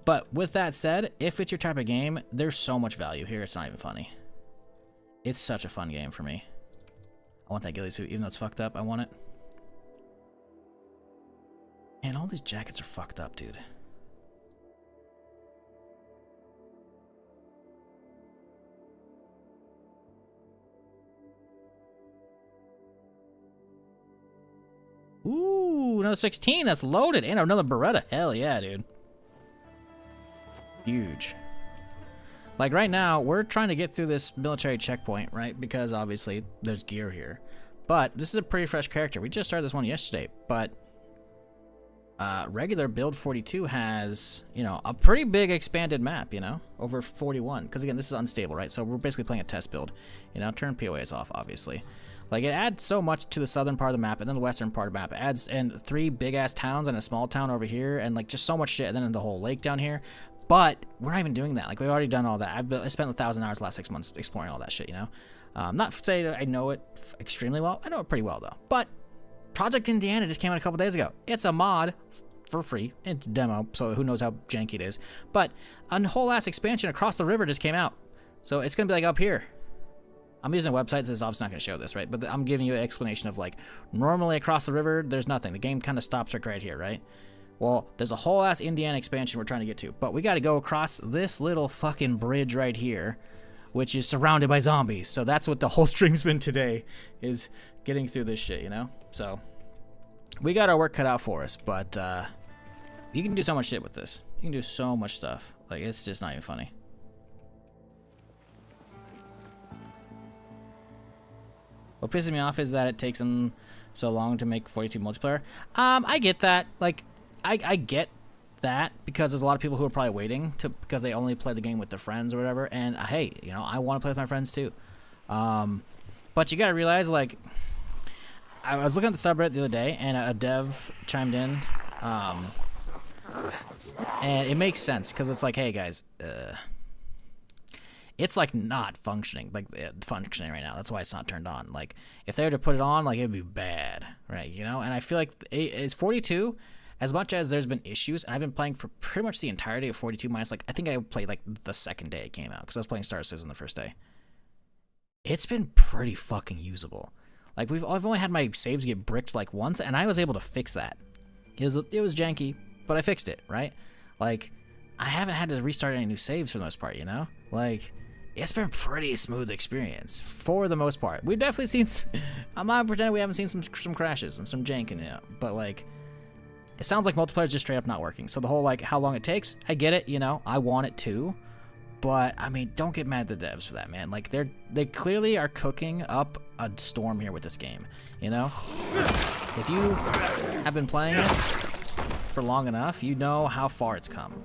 A: But with that said, if it's your type of game, there's so much value here, it's not even funny. It's such a fun game for me. I want that ghillie suit, even though it's fucked up, I want it. And all these jackets are fucked up, dude. Ooh, another 16. That's loaded. And another Beretta. Hell yeah, dude. Huge. Like right now, we're trying to get through this military checkpoint, right? Because obviously there's gear here. But this is a pretty fresh character. We just started this one yesterday, but regular build 42 has, you know, a pretty big expanded map, you know, over 41. Because again, this is unstable, right? So we're basically playing a test build. You know, turn POAs off, obviously. Like, it adds so much to the southern part of the map and then the western part of the map. It adds, and 3 big-ass towns and a small town over here, and, like, just so much shit, and then the whole lake down here. But we're not even doing that. Like, we've already done all that. I spent 1,000 hours the last 6 months exploring all that shit, you know? Not to say that I know it extremely well. I know it pretty well, though. But Project Indiana just came out a couple days ago. It's a mod for free. It's a demo, so who knows how janky it is. But a whole-ass expansion across the river just came out. So it's going to be, like, up here. I'm using a website, so it's obviously not going to show this, right? But I'm giving you an explanation of, like, normally across the river, there's nothing. The game kind of stops right here, right? Well, there's a whole-ass Indiana expansion we're trying to get to. But we got to go across this little fucking bridge right here, which is surrounded by zombies. So that's what the whole stream's been today, is getting through this shit, you know? So we got our work cut out for us, but you can do so much shit with this. You can do so much stuff. Like, it's just not even funny. What pisses me off is that it takes them so long to make 42 multiplayer. I get that. Like, I get that because there's a lot of people who are probably waiting because they only play the game with their friends or whatever. And hey, you know, I want to play with my friends too. But you gotta realize, like, I was looking at the subreddit the other day, and a dev chimed in, and it makes sense because it's like, hey guys, it's like not functioning, like functioning right now. That's why it's not turned on. Like, if they were to put it on, like, it'd be bad, right? You know. And I feel like it's 42. As much as there's been issues, and I've been playing for pretty much the entirety of 42 minus, like, I think I played like the second day it came out because I was playing Star Citizen the first day. It's been pretty fucking usable. Like I've only had my saves get bricked like once, and I was able to fix that. It was janky, but I fixed it, right? Like I haven't had to restart any new saves for the most part, you know? Like it's been a pretty smooth experience for the most part. We've definitely seen. I'm not pretending we haven't seen some crashes and some janking, you know, but like. It sounds like multiplayer is just straight up not working. So the whole, like, how long it takes, I get it, you know, I want it too. But, I mean, don't get mad at the devs for that, man. Like, they clearly are cooking up a storm here with this game, you know? If you have been playing it for long enough, you know how far it's come.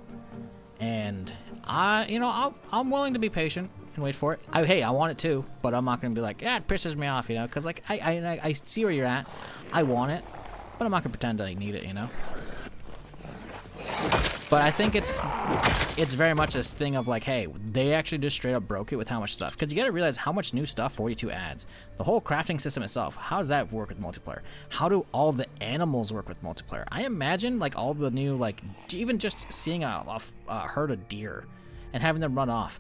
A: And, I'm willing to be patient and wait for it. Hey, I want it too, but I'm not going to be like, yeah, it pisses me off, you know? Because, like, I see where you're at. I want it. But I'm not gonna pretend I need it, you know. But I think it's very much this thing of like, hey, they actually just straight up broke it with how much stuff. Because you gotta realize how much new stuff 42 adds. The whole crafting system itself, how does that work with multiplayer? How do all the animals work with multiplayer? I imagine like all the new, like even just seeing a herd of deer and having them run off.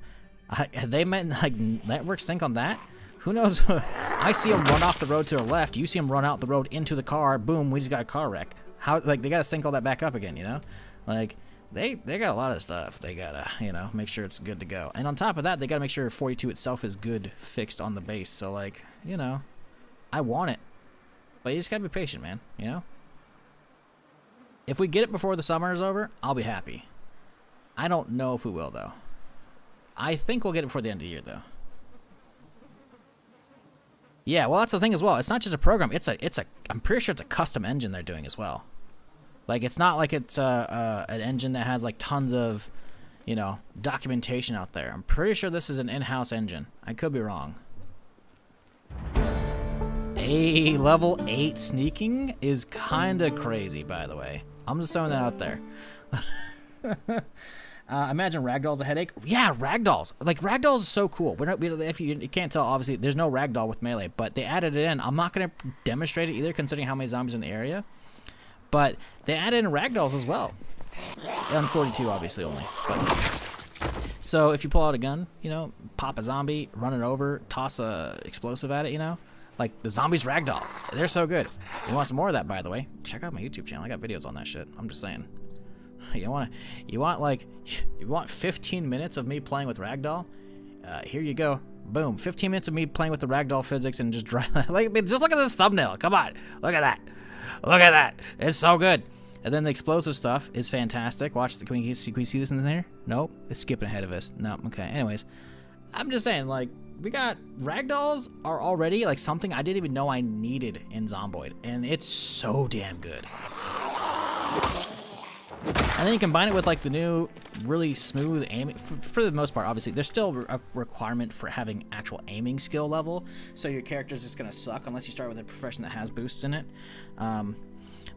A: They meant like network sync on that. Who knows? I see them run off the road to the left. You see them run out the road into the car. Boom, we just got a car wreck. How, like, they got to sync all that back up again, you know? Like, they got a lot of stuff. They got to, you know, make sure it's good to go. And on top of that, they got to make sure 42 itself is good fixed on the base. So, like, you know, I want it. But you just got to be patient, man, you know? If we get it before the summer is over, I'll be happy. I don't know if we will, though. I think we'll get it before the end of the year, though. Yeah, well, that's the thing as well. It's not just a program. I'm pretty sure it's a custom engine they're doing as well. Like, it's not like it's an engine that has like tons of, you know, documentation out there. I'm pretty sure this is an in-house engine. I could be wrong. A level 8 sneaking is kind of crazy, by the way. I'm just throwing that out there. Imagine ragdoll's a headache. Yeah, ragdolls. Like, ragdolls is so cool. If you can't tell, obviously, there's no ragdoll with melee, but they added it in. I'm not going to demonstrate it either, considering how many zombies are in the area. But they added in ragdolls as well. On 42, obviously, only. But so if you pull out a gun, you know, pop a zombie, run it over, toss a explosive at it, you know. Like, the zombies ragdoll. They're so good. You want some more of that, by the way? Check out my YouTube channel. I got videos on that shit. I'm just saying. You want 15 minutes of me playing with ragdoll? Here you go. Boom. 15 minutes of me playing with the ragdoll physics and just like, just look at this thumbnail. Come on. Look at that. Look at that. It's so good. And then the explosive stuff is fantastic. Watch. Can we see this in there? Nope. It's skipping ahead of us. No. Okay. Anyways, I'm just saying, like, we got ragdolls are already like something I didn't even know I needed in Zomboid, and it's so damn good. And then you combine it with like the new really smooth aiming. For the most part, obviously, there's still a requirement for having actual aiming skill level. So your character's just gonna suck unless you start with a profession that has boosts in it.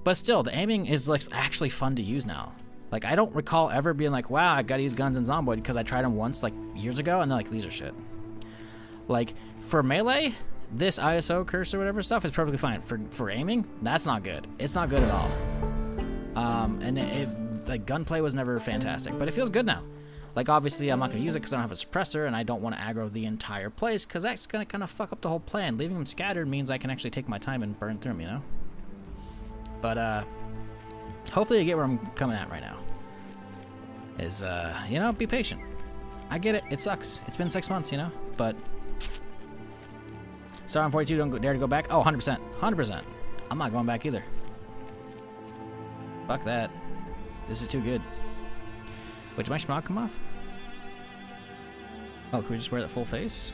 A: But still, the aiming is like actually fun to use now. Like, I don't recall ever being like, wow, I gotta use guns in Zomboid, because I tried them once like years ago and they're like, these are shit. Like, for melee, this ISO curse or whatever stuff is perfectly fine. For aiming, that's not good. It's not good at all. And like, gunplay was never fantastic, but it feels good now. Like, obviously, I'm not going to use it because I don't have a suppressor, and I don't want to aggro the entire place, because that's going to kind of fuck up the whole plan. Leaving them scattered means I can actually take my time and burn through them, you know? But, hopefully you get where I'm coming at right now. Is, you know, be patient. I get it. It sucks. It's been 6 months, you know? But, sorry, on 42, don't dare to go back. Oh, 100%. 100%. I'm not going back either. Fuck that. This is too good. Wait, did my schmog come off? Oh, can we just wear that full face?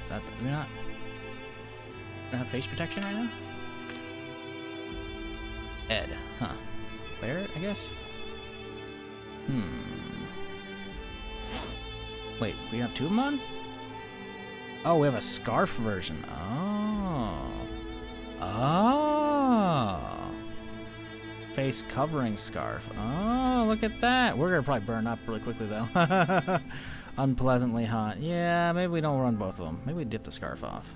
A: That we're not. We don't have face protection right now? Ed, huh? Wear it, I guess? Wait, we have two of them on? Oh, we have a scarf version. Oh. Oh. Face covering scarf. Oh, look at that. We're gonna probably burn up really quickly though. Unpleasantly hot. Yeah, maybe we don't run both of them. Maybe we dip the scarf off.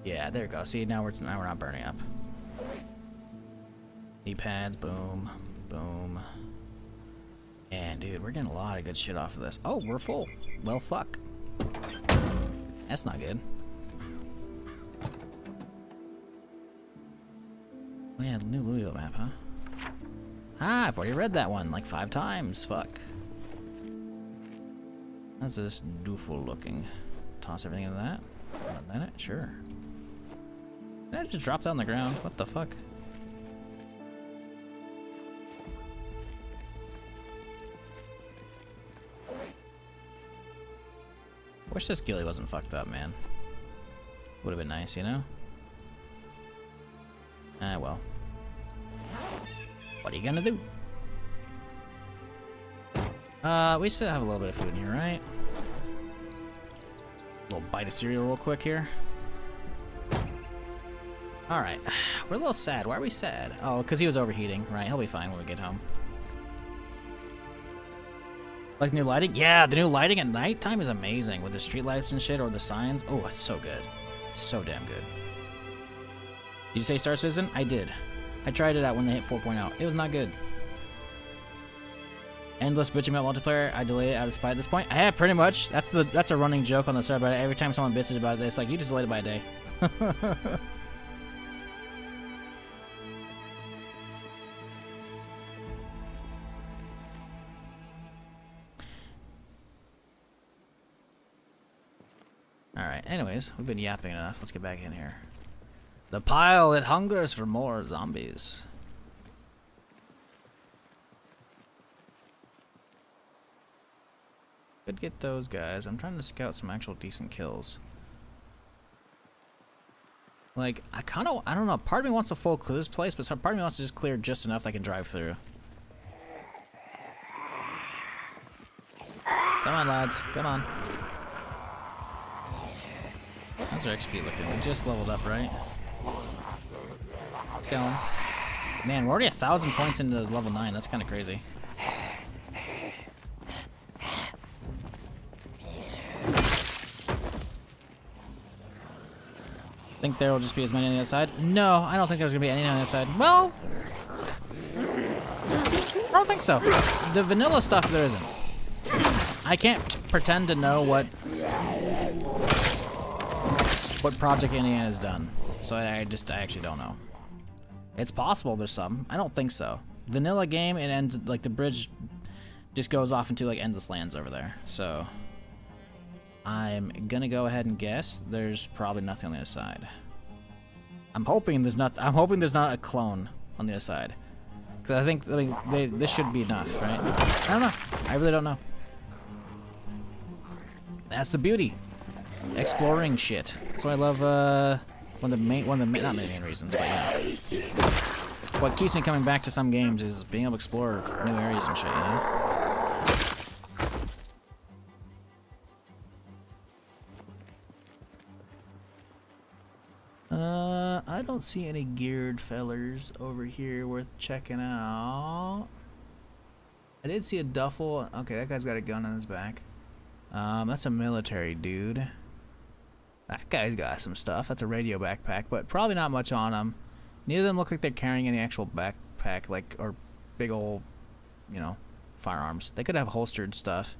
A: Yeah, there we go. See, now we're not burning up. Knee pads, boom, boom. And dude, we're getting a lot of good shit off of this. Oh, we're full. Well, fuck. That's not good. Oh yeah, new Louisville map, huh? Ah, I've already read that one like 5 times. Fuck. How's this dooful looking? Toss everything into that. Then it? Sure. Did I just drop down the ground? What the fuck? Wish this ghillie wasn't fucked up, man. Would have been nice, you know? Ah, well. What are you gonna do? We still have a little bit of food in here, right? A little bite of cereal real quick here. Alright. We're a little sad. Why are we sad? Oh, because he was overheating. Right, he'll be fine when we get home. Like new lighting? Yeah, the new lighting at nighttime is amazing with the street lights and shit or the signs. Oh, it's so good. It's so damn good. Did you say Star Citizen? I did. I tried it out when they hit 4.0. It was not good. Endless bitching about multiplayer. I delay it out of spite at this point. Yeah, pretty much. That's a running joke on the server. Every time someone bitches about it, it's like you just delayed it by a day. Alright, anyways, we've been yapping enough. Let's get back in here. The pile, it hungers for more zombies. Could get those guys. I'm trying to scout some actual decent kills. Like, I don't know. Part of me wants to full clear this place, but part of me wants to just clear just enough that I can drive through. Come on, lads. Come on. How's our XP looking? We just leveled up, right? Let's go. Man, we're already 1,000 points into level 9. That's kind of crazy. Think there will just be as many on the other side? No, I don't think there's going to be any on the other side. Well, I don't think so. The vanilla stuff, there isn't. I can't pretend to know what Project Indiana has done. So I actually don't know. It's possible there's some. I don't think so. Vanilla game, it ends, like, the bridge just goes off into, like, endless lands over there. So I'm gonna go ahead and guess there's probably nothing on the other side. I'm hoping there's not a clone on the other side. Because I think, this should be enough, right? I don't know. I really don't know. That's the beauty. Exploring shit. That's why I love not many main reasons, but yeah. What keeps me coming back to some games is being able to explore new areas and shit, you know? I don't see any geared fellers over here worth checking out. I did see a duffel. Okay, that guy's got a gun on his back. That's a military dude. That guy's got some stuff. That's a radio backpack, but probably not much on him. Neither of them look like they're carrying any actual backpack, like, or big old, you know, firearms. They could have holstered stuff.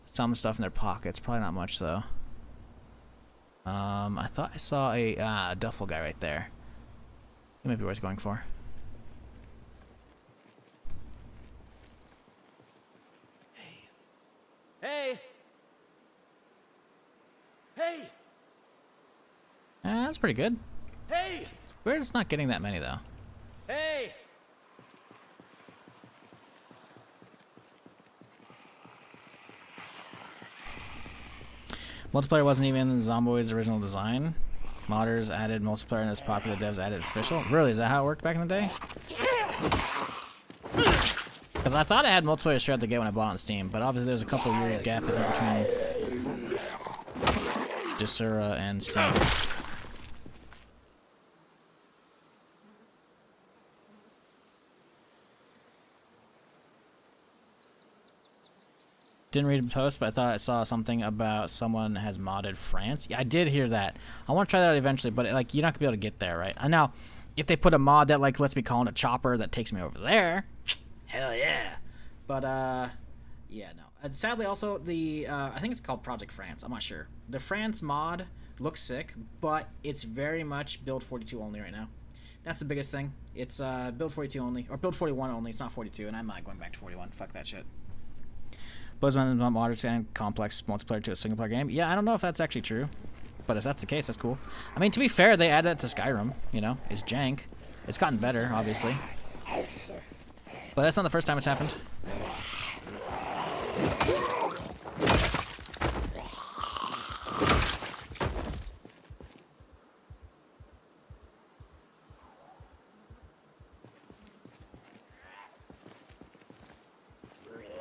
A: Some stuff in their pockets. Probably not much, though. I thought I saw a duffel guy right there. It might be worth going for.
D: Hey! Hey!
A: That's pretty good.
D: Hey!
A: We're just not getting that many, though.
D: Hey!
A: Multiplayer wasn't even in Zomboid's original design. Modders added multiplayer and as popular devs added official. Really? Is that how it worked back in the day? Because I thought I had multiplayer straight out the gate when I bought it on Steam, but obviously there's a couple year gap in there between Desura and Steam. Didn't read the post, but I thought I saw something about someone has modded France. Yeah, I did hear that. I want to try that out eventually, but like you're not gonna be able to get there, right? And now, if they put a mod that like lets me call in a chopper that takes me over there, hell yeah. But
C: Yeah, no. Sadly, also the I think it's called Project France. I'm not sure. The France mod looks sick, but it's very much build 42 only right now. That's the biggest thing. It's build 42 only, or build 41 only. It's not 42, and I'm not going back to 41. Fuck that shit. Buzzman not moderate and complex multiplayer to a single player game. Yeah, I don't know if that's actually true, but if that's the case, that's cool. I mean, to be fair, they added that to Skyrim. You know, it's jank. It's gotten better, obviously, but that's not the first time it's happened.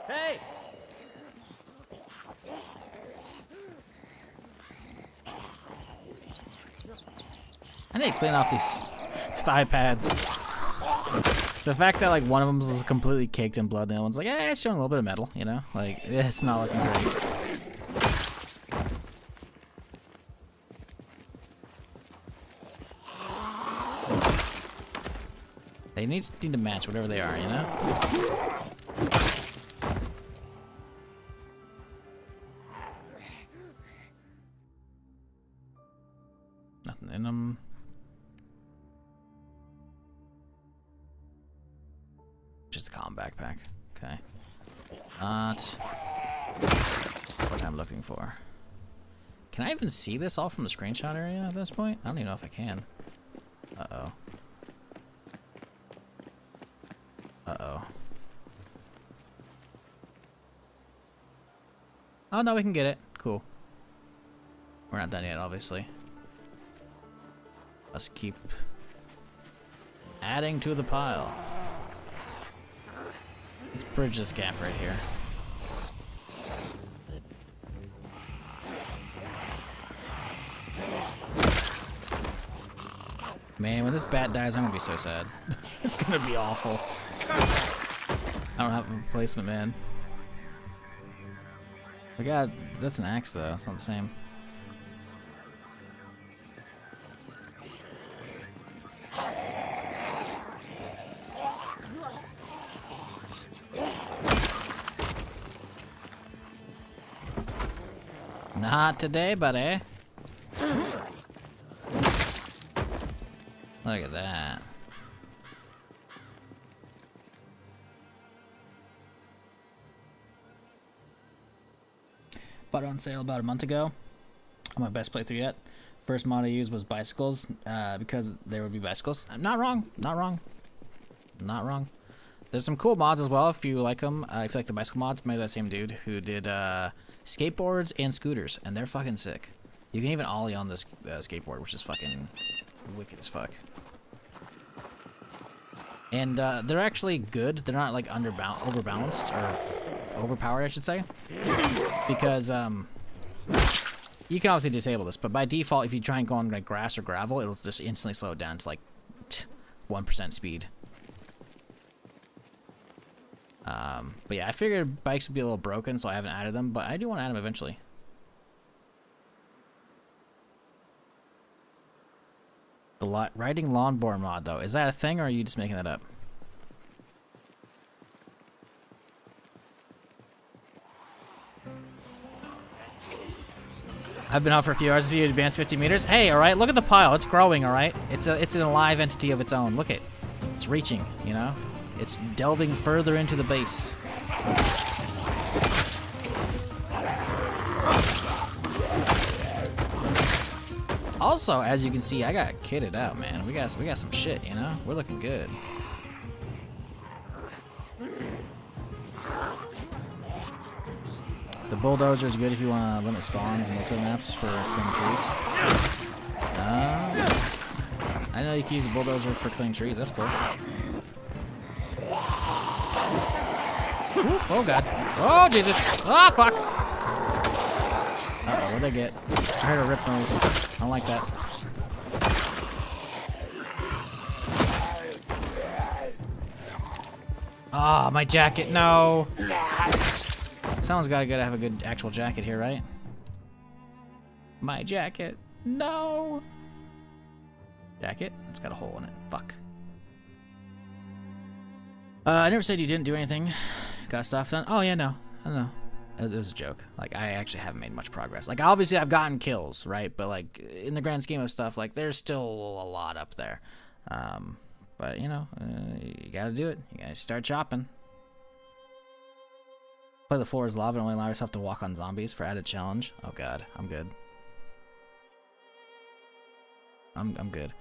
D: Hey!
A: I need to clean off these thigh pads. The fact that like one of them is completely caked in blood, the other one's like, eh, it's showing a little bit of metal, you know? Like, it's not looking great. They need to match whatever they are, you know? Nothing in them. Just a comm backpack. Okay. Not what I'm looking for. Can I even see this all from the screenshot area at this point? I don't even know if I can. Uh-oh. Uh-oh. Oh, no, we can get it. Cool. We're not done yet, obviously. Let's keep adding to the pile. Let's bridge this gap right here. Man, when this bat dies, I'm gonna be so sad. It's gonna be awful. I don't have a replacement, man. We got... That's an axe, though. It's not the same. Not today, buddy. Look at that. Bought it on sale about a month ago. My best playthrough yet. First mod I used was bicycles, because there would be bicycles. I'm not wrong. Not wrong. Not wrong. There's some cool mods as well if you like them. If you like the bicycle mods, maybe that same dude who did skateboards and scooters, and they're fucking sick. You can even ollie on this skateboard, which is fucking wicked as fuck. And they're actually good. They're not like overbalanced or overpowered, I should say, because you can obviously disable this, but by default, if you try and go on like grass or gravel, it'll just instantly slow it down to like 1% speed. But yeah, I figured bikes would be a little broken, so I haven't added them, but I do want to add them eventually. The riding lawnmower mod, though, is that a thing, or are you just making that up? I've been out for a few hours to see you advance 50 meters. Hey, all right, look at the pile. It's growing, all right? It's an alive entity of its own. Look it. It's reaching, you know? It's delving further into the base. Also, as you can see, I got kitted out, man. We got some shit, you know? We're looking good. The bulldozer is good if you want to limit spawns and multiple maps for clearing trees. I know you can use the bulldozer for clearing trees. That's cool. Ooh, oh god. Oh Jesus. Oh fuck. Uh-oh, what'd I get? I heard a rip noise. I don't like that. Ah, oh, my jacket. No. Someone's gotta have a good actual jacket here, right? My jacket. No. Jacket? It's got a hole in it. Fuck. I never said you didn't do anything. Got stuff done? Oh, yeah, no. I don't know. It was a joke. Like, I actually haven't made much progress. Like, obviously I've gotten kills, right? But, like, in the grand scheme of stuff, like, there's still a lot up there. But, you know, you gotta do it. You gotta start chopping. Play the floor is lava and only allow yourself to walk on zombies for added challenge. Oh, God. I'm good. I'm good.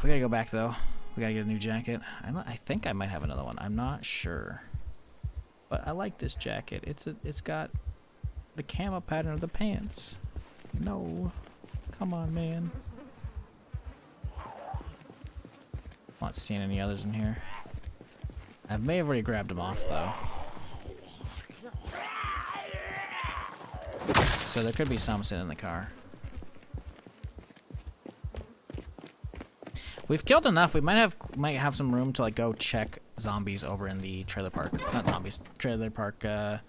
A: We gotta go back, though. We gotta get a new jacket. I think I might have another one. I'm not sure. But I like this jacket. It's got the camo pattern of the pants. No. Come on, man. Not seeing any others in here. I may have already grabbed them off, though. So there could be some sitting in the car. We've killed enough. We might have some room to like go check zombies over in the trailer park. Not zombies, trailer park, and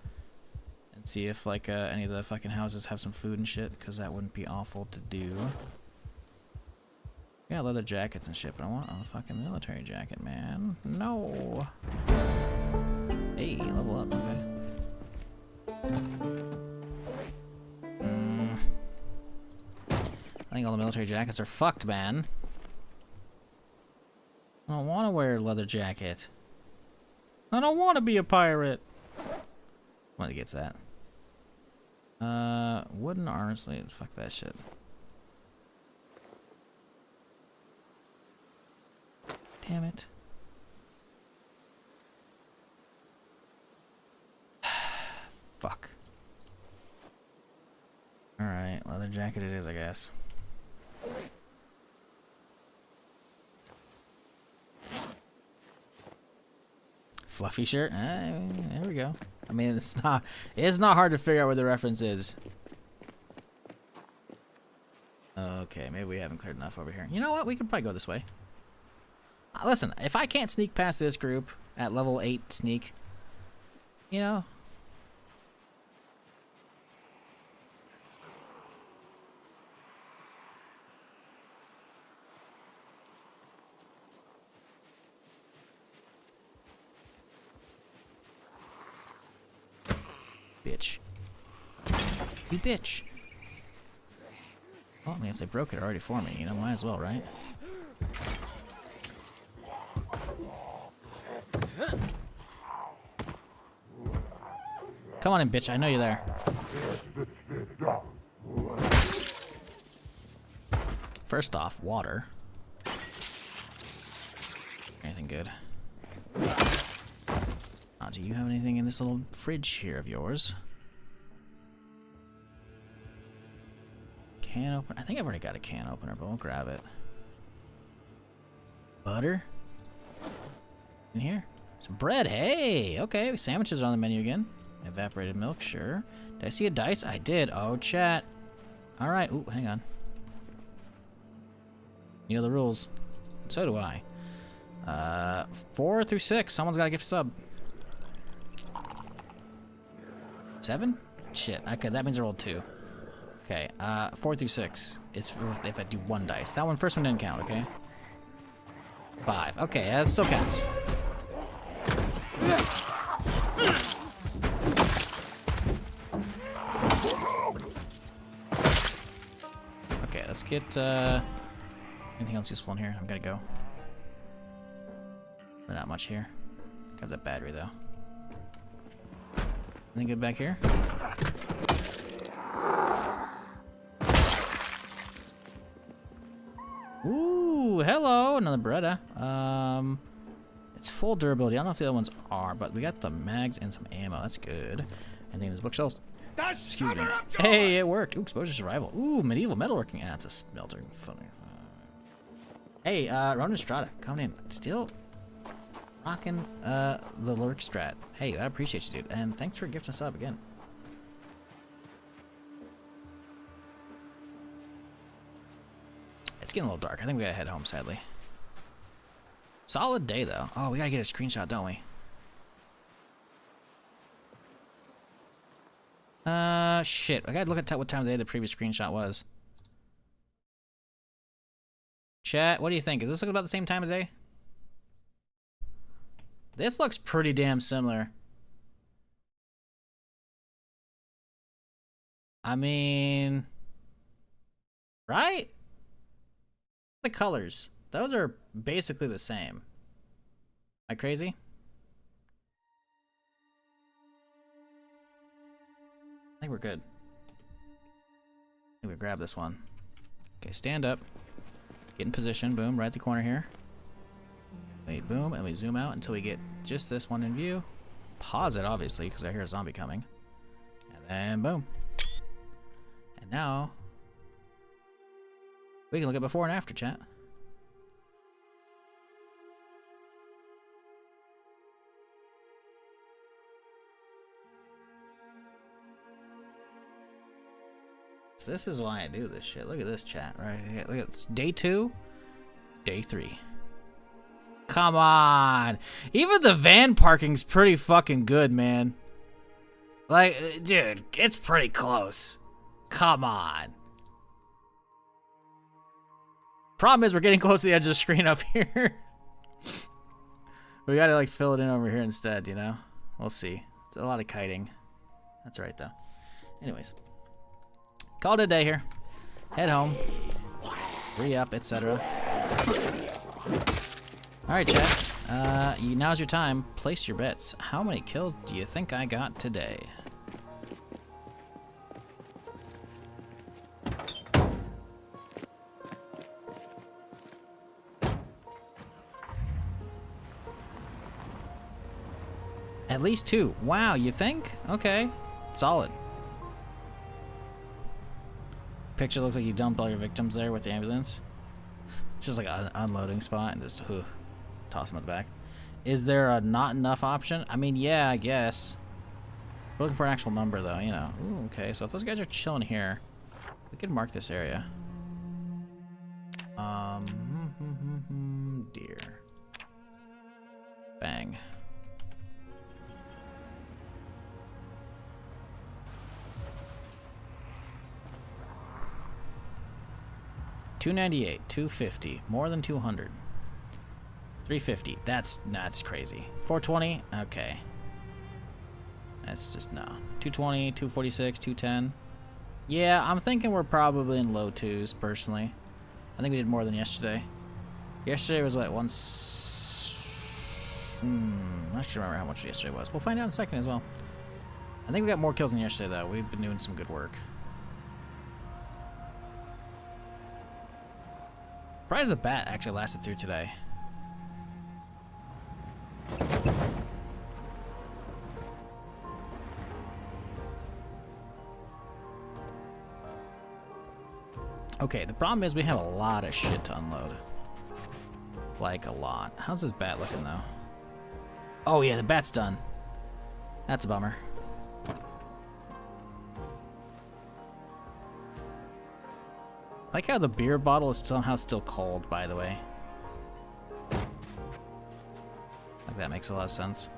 A: see if like any of the fucking houses have some food and shit, because that wouldn't be awful to do. Yeah, leather jackets and shit, but I want a fucking military jacket, man. No. Hey, level up, okay. I think all the military jackets are fucked, man. I don't want to wear a leather jacket. I don't want to be a pirate. What gets that? Wooden armor sleeve. Fuck that shit. Damn it. Fuck. Alright, leather jacket it is, I guess. Fluffy shirt? There we go. I mean, it's not hard to figure out where the reference is. Okay, maybe we haven't cleared enough over here. You know what? We could probably go this way. Listen, if I can't sneak past this group at level 8 sneak, you know. Bitch. You bitch. Well, I mean, if they broke it already for me, you know, might as well, right? Come on in, bitch. I know you're there. First off, water. Anything good? Do you have anything in this little fridge here of yours? Can opener? I think I've already got a can opener, but we'll grab it. Butter? In here? Some bread. Hey! Okay, sandwiches are on the menu again. Evaporated milk, sure. Did I see a dice? I did. Oh, chat. Alright. Ooh, hang on. You know the rules. So do I. 4 through 6. Someone's got to gift sub. 7? Shit. Okay, that means I rolled 2. Okay, 4 through 6 is if I do 1 dice. That one, first one didn't count, okay? 5. Okay, that still counts. Okay, let's get, anything else useful in here? I've gotta go. Not much here. Grab that battery, though. Anything good back here? Ooh, hello! Another Beretta. It's full durability. I don't know if the other ones are, but we got the mags and some ammo. That's good. Anything in this bookshelf? Excuse me. Hey, it worked. Ooh, exposure survival. Ooh, medieval metalworking. Ah, it's a smelter. Funny. Hey, Ronan Strata, coming in. Still rocking the lurk strat. Hey, I appreciate you, dude. And thanks for gifting a sub again. It's getting a little dark. I think we gotta head home, sadly. Solid day, though. Oh, we gotta get a screenshot, don't we? Shit. I gotta look at what time of day the previous screenshot was. Chat, what do you think? Is this looking about the same time of day? This looks pretty damn similar. I mean, right? The colors, those are basically the same. Am I crazy? I think we're good. I think we grab this one. Okay, stand up. Get in position. Boom, right at the corner here. Wait, boom, and we zoom out until we get just this one in view. Pause it, obviously, because I hear a zombie coming. And then boom. And now we can look at before and after, chat. So this is why I do this shit. Look at this chat right here. Look at this. Day 2, day 3. Come on. Even the van parking's pretty fucking good, man. Like, dude, it's pretty close. Come on. Problem is we're getting close to the edge of the screen up here. We gotta like fill it in over here instead, you know? We'll see. It's a lot of kiting. That's alright though. Anyways. Call it a day here. Head home. Re-up, etc. Alright, chat. Now's your time. Place your bets. How many kills do you think I got today? At least 2. Wow, you think? Okay. Solid. Picture looks like you dumped all your victims there with the ambulance. It's just like an unloading spot and just toss them at the back. Is there a not enough option? I mean, yeah, I guess. We're looking for an actual number though, you know. Ooh, okay, so if those guys are chilling here, we could mark this area. Deer. Bang. $298, $250, more than 200, $350. That's crazy. $420. Okay. That's just no. $220, $246, $210. Yeah, I'm thinking we're probably in low 2s personally. I think we did more than yesterday. Yesterday was what, I don't remember how much yesterday was. We'll find out in a second as well. I think we got more kills than yesterday though. We've been doing some good work. Surprised the bat actually lasted through today. Okay, the problem is we have a lot of shit to unload. Like a lot. How's this bat looking though? Oh yeah, the bat's done. That's a bummer. I like how the beer bottle is somehow still cold, by the way. Like that makes a lot of sense.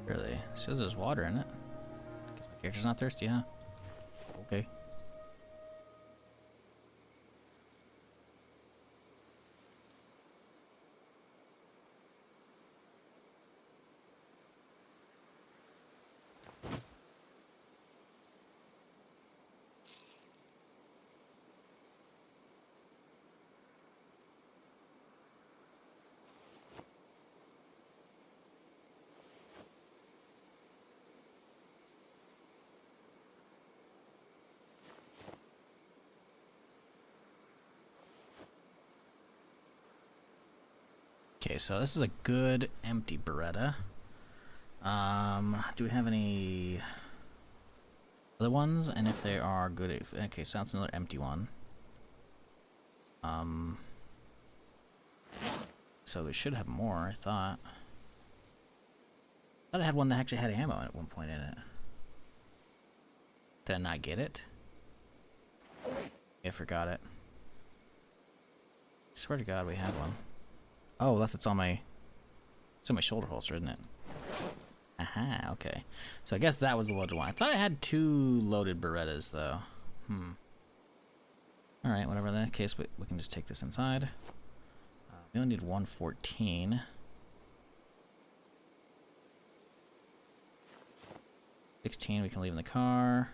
A: Really? Says there's water in it. Guess my character's not thirsty, huh? Okay. Okay, so this is a good empty Beretta. Do we have any other ones? And if they are good, okay, so that's another empty one. So we should have more, I thought. I thought I had one that actually had ammo at one point in it. Did I not get it? I forgot it. I swear to God we had one. Oh, that's it's on my shoulder holster, isn't it? Aha, okay. So I guess that was the loaded one. I thought I had 2 loaded Berettas though. Alright, whatever, in that case we can just take this inside. We only need 114. 16 we can leave in the car.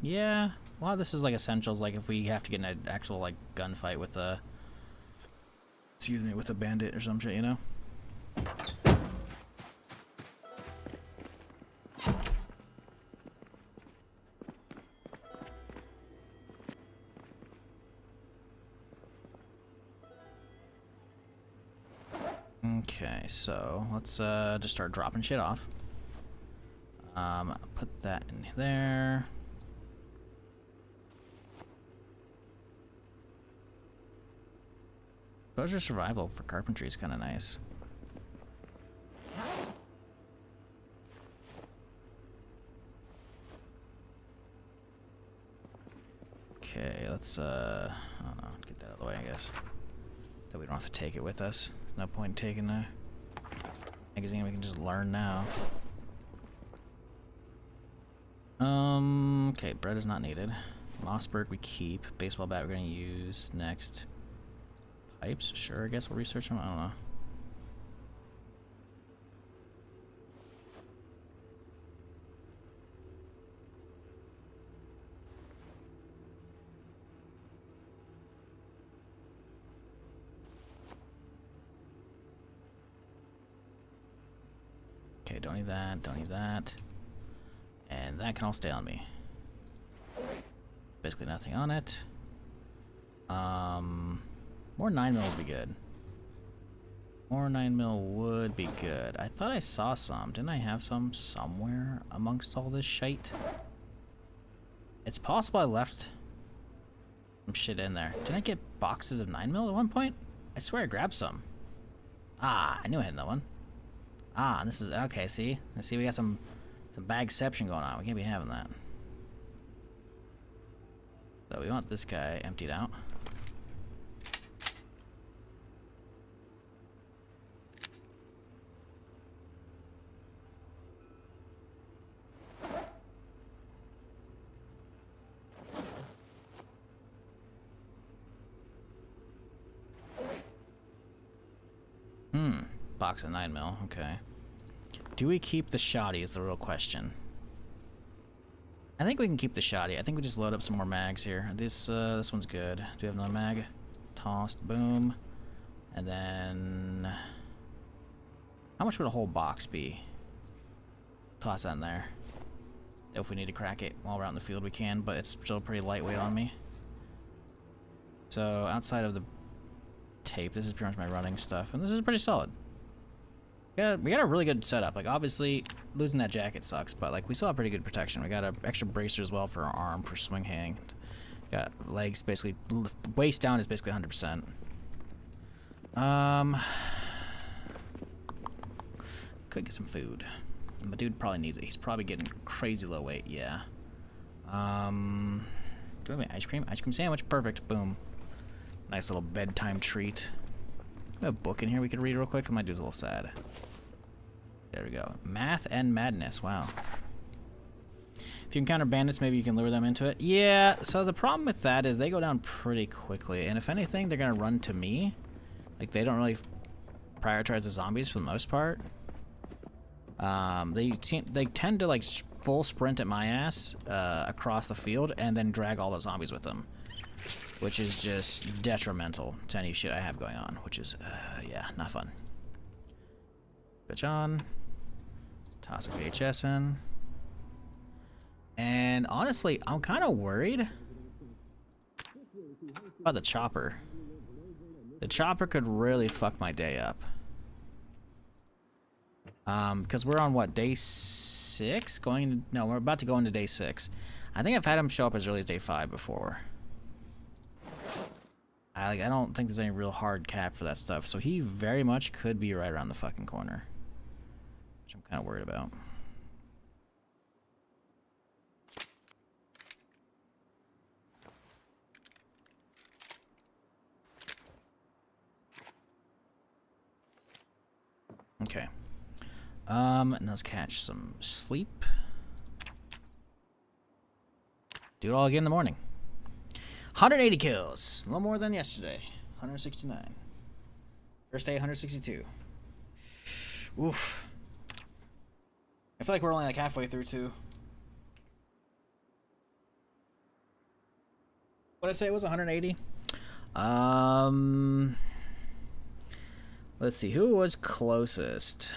A: Yeah, a lot of this is like essentials, like if we have to get in an actual like gunfight with a, with a bandit or some shit, you know? Okay, so let's just start dropping shit off. Put that in there. Exposure survival for carpentry is kind of nice. Okay, let's I don't know, get that out of the way, I guess. That we don't have to take it with us. No point in taking the magazine, we can just learn now. Okay, bread is not needed. Mossberg we keep. Baseball bat we're gonna use next. Pipes, sure, I guess we'll research them, I don't know. Okay, don't need that, don't need that. And that can all stay on me. Basically nothing on it. More 9mm would be good. More 9mm would be good. I thought I saw some. Didn't I have some somewhere amongst all this shite? It's possible I left some shit in there. Did I get boxes of 9mm at one point? I swear I grabbed some. Ah, I knew I had another one. Ah, and this is okay. See, we got some bagception going on. We can't be having that. So we want this guy emptied out. Box of 9mm, okay. Do we keep the shoddy is the real question. I think we can keep the shoddy. I think we just load up some more mags here. This one's good. Do we have another mag? Tossed, boom. And then... how much would a whole box be? Toss that in there. If we need to crack it while we're out in the field we can, but it's still pretty lightweight on me. So outside of the tape, this is pretty much my running stuff, and this is pretty solid. Yeah, we got a really good setup. Like, obviously, losing that jacket sucks, but, like, we still have pretty good protection. We got an extra bracer as well for our arm, for swing hang. Got legs, basically, waist down is basically 100%. Could get some food. My dude probably needs it. He's probably getting crazy low weight, yeah. Do we have any ice cream? Ice cream sandwich, perfect, boom. Nice little bedtime treat. We have a book in here we could read real quick. My dude's a little sad. There we go. Math and madness. Wow. If you encounter bandits, maybe you can lure them into it. Yeah, so the problem with that is they go down pretty quickly. And if anything, they're going to run to me. Like, they don't really prioritize the zombies for the most part. They tend to, like, full sprint at my ass across the field and then drag all the zombies with them. Which is just detrimental to any shit I have going on. Which is, yeah, not fun. Switch on. Toss a VHS in. And honestly, I'm kind of worried about the chopper. The chopper could really fuck my day up. Because we're on, what, day 6? No, we're about to go into day 6. I think I've had him show up as early as day 5 before. I don't think there's any real hard cap for that stuff, so he very much could be right around the fucking corner. Which I'm kind of worried about. Okay. Let's catch some sleep. Do it all again in the morning. 180 kills. A little more than yesterday. 169. First day, 162. Oof. I feel like we're only like halfway through, too. What did I say it was? 180? Let's see. Who was closest?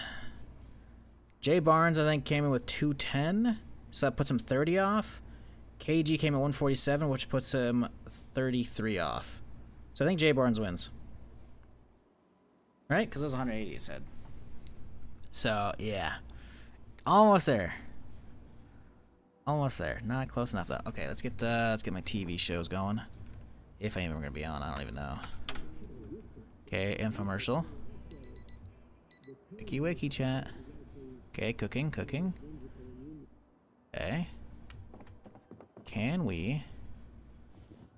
A: Jay Barnes, I think, came in with 210. So that puts him 30 off. KG came at 147, which puts him 33 off. So I think Jay Barnes wins. Right? Because it was 180, he said. So, yeah. Almost there. Almost there. Not close enough, though. Okay, let's get my TV shows going. If any of them are going to be on, I don't even know. Okay, infomercial. Wiki wiki chat. Okay, cooking. Okay. Can we...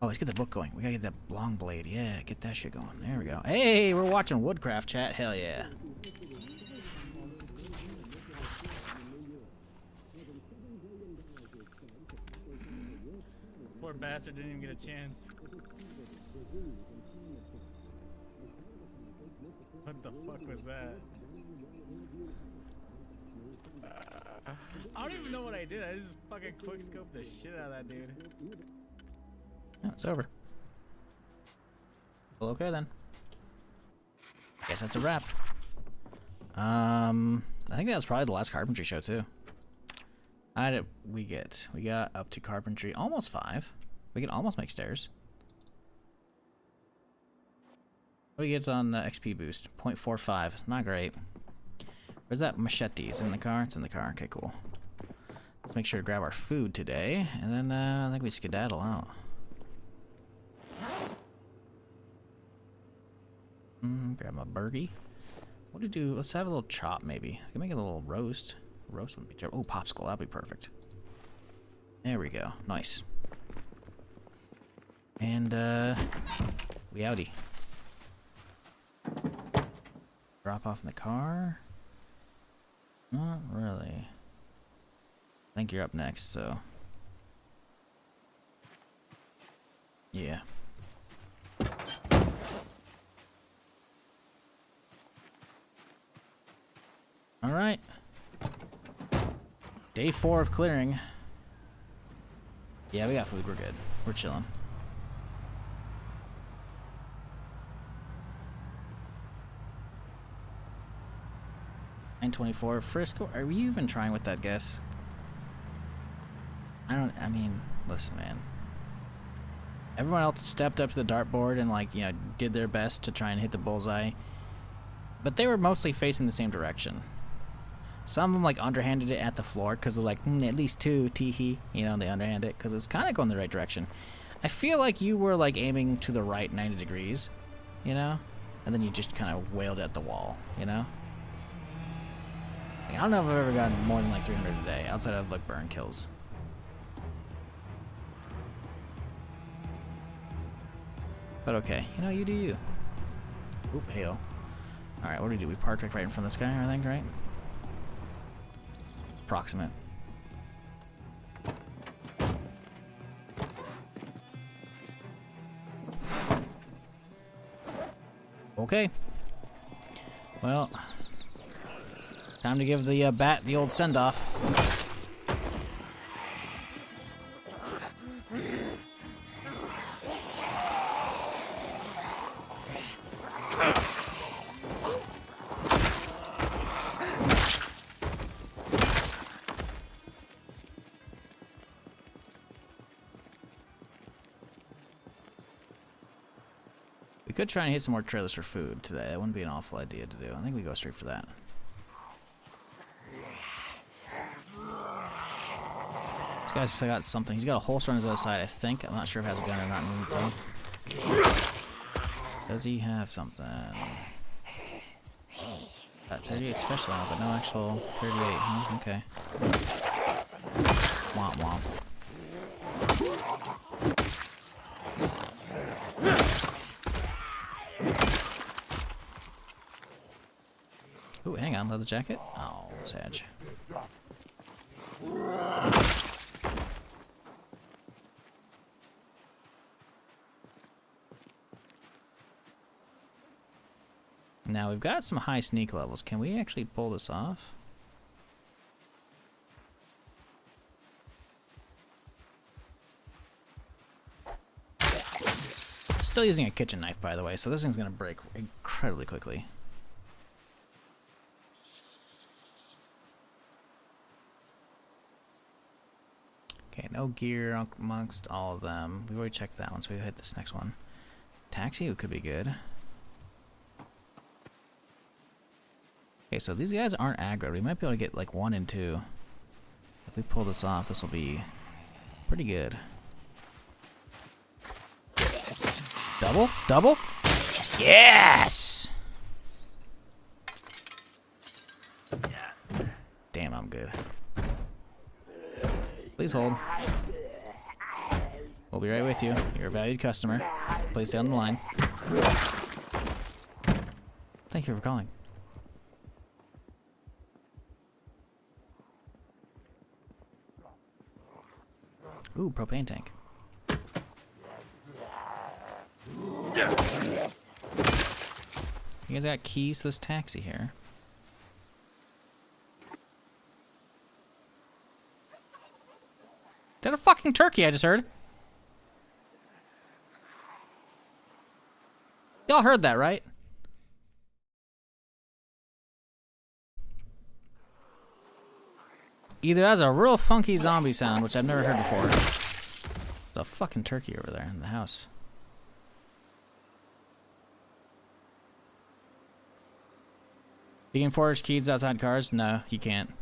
A: Oh, let's get the book going. We gotta get that long blade. Yeah, get that shit going. There we go. Hey, we're watching Woodcraft chat. Hell yeah.
E: Poor bastard didn't even get a chance. What the fuck was that? I don't even know what I did. I just fucking quick scoped the shit out of that dude.
A: Oh, it's over. Well, okay then. Guess that's a wrap. I think that was probably the last carpentry show too. How did we get? We got up to carpentry almost 5. We can almost make stairs. What do we get on the XP boost? 0.45. Not great. Where's that machete? Is it in the car? It's in the car. Okay, cool. Let's make sure to grab our food today, and then I think we skedaddle out. Grab my burgie. What do we do? Let's have a little chop, maybe. I can make a little roast. Roast wouldn't be terrible. Oh, popsicle. That'd be perfect. There we go. Nice. And, we outie. Drop off in the car. Not really. I think you're up next, so. Yeah. Alright. Day 4 of clearing. Yeah, we got food. We're good. We're chilling. $9.24. Frisco, are we even trying with that guess? I mean, listen, man. Everyone else stepped up to the dartboard and, like, you know, did their best to try and hit the bullseye. But they were mostly facing the same direction. Some of them, like, underhanded it at the floor because they're like, at least 2, tee-hee. You know, they underhand it because it's kind of going the right direction. I feel like you were, like, aiming to the right 90 degrees, you know? And then you just kind of wailed at the wall, you know? Like, I don't know if I've ever gotten more than, like, 300 a day outside of, like, burn kills. But okay, you know, you do you. Oop, hail. Alright, what do we do? We park right in front of this guy, I think, right? Approximate. Okay. Well, time to give the bat the old send-off. We could try and hit some more trailers for food today. That wouldn't be an awful idea to do. I think we go straight for that. This guy's still got something. He's got a holster on his other side, I think. I'm not sure if he has a gun or not in the though. Does he have something? Got 38 special ammo, but no actual 38. Huh? Okay. Womp womp. Ooh, hang on, leather jacket. Oh, Sag. Now we've got some high sneak levels. Can we actually pull this off? Still using a kitchen knife, by the way, so this thing's gonna break incredibly quickly. Okay, no gear amongst all of them. We've already checked that one, so we hit this next one. Taxi could be good. Okay, so these guys aren't aggro. We might be able to get like 1 and 2. If we pull this off, this will be pretty good. Double? Double? Yes! Damn, I'm good. Please hold. We'll be right with you. You're a valued customer. Please stay on the line. Thank you for calling. Ooh, propane tank. You guys got keys to this taxi here. Is that a fucking turkey I just heard? Y'all heard that, right? Either that's a real funky zombie sound, which I've never heard before. There's a fucking turkey over there in the house. You can forage keys outside cars? No, you can't.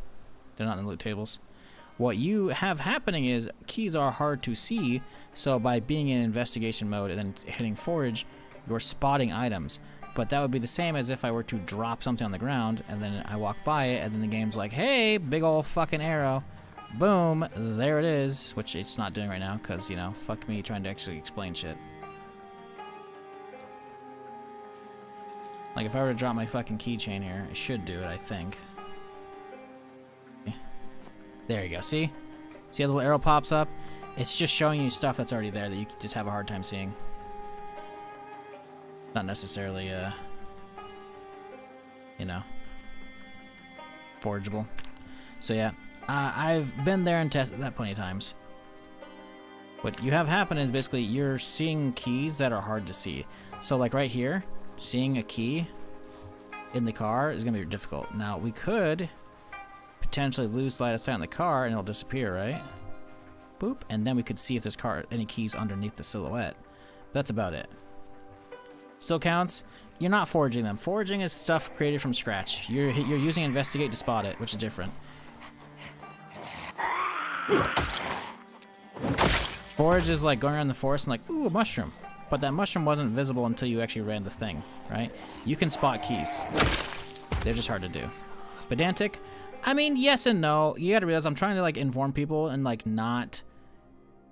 A: They're not in the loot tables. What you have happening is keys are hard to see, so by being in investigation mode and then hitting forage, you're spotting items. But that would be the same as if I were to drop something on the ground and then I walk by it and then the game's like, hey, big ol' fucking arrow. Boom, there it is. Which it's not doing right now because, you know, fuck me trying to actually explain shit. Like if I were to drop my fucking keychain here, it should do it, I think. There you go, see? See how the little arrow pops up? It's just showing you stuff that's already there that you just have a hard time seeing. Not necessarily, you know, forageable. So yeah, I've been there and tested that plenty of times. What you have happen is basically you're seeing keys that are hard to see. So like right here, seeing a key in the car is gonna be difficult. Now we could potentially lose light of sight on the car and it'll disappear, right? Boop, and then we could see if there's any keys underneath the silhouette. That's about it. Still counts. You're not foraging them. Foraging is stuff created from scratch. You're using investigate to spot it, which is different. Forage is like going around the forest and like, ooh, a mushroom. But that mushroom wasn't visible until you actually ran the thing, right? You can spot keys. They're just hard to do. Pedantic? I mean, yes and no. You gotta realize I'm trying to like inform people and like not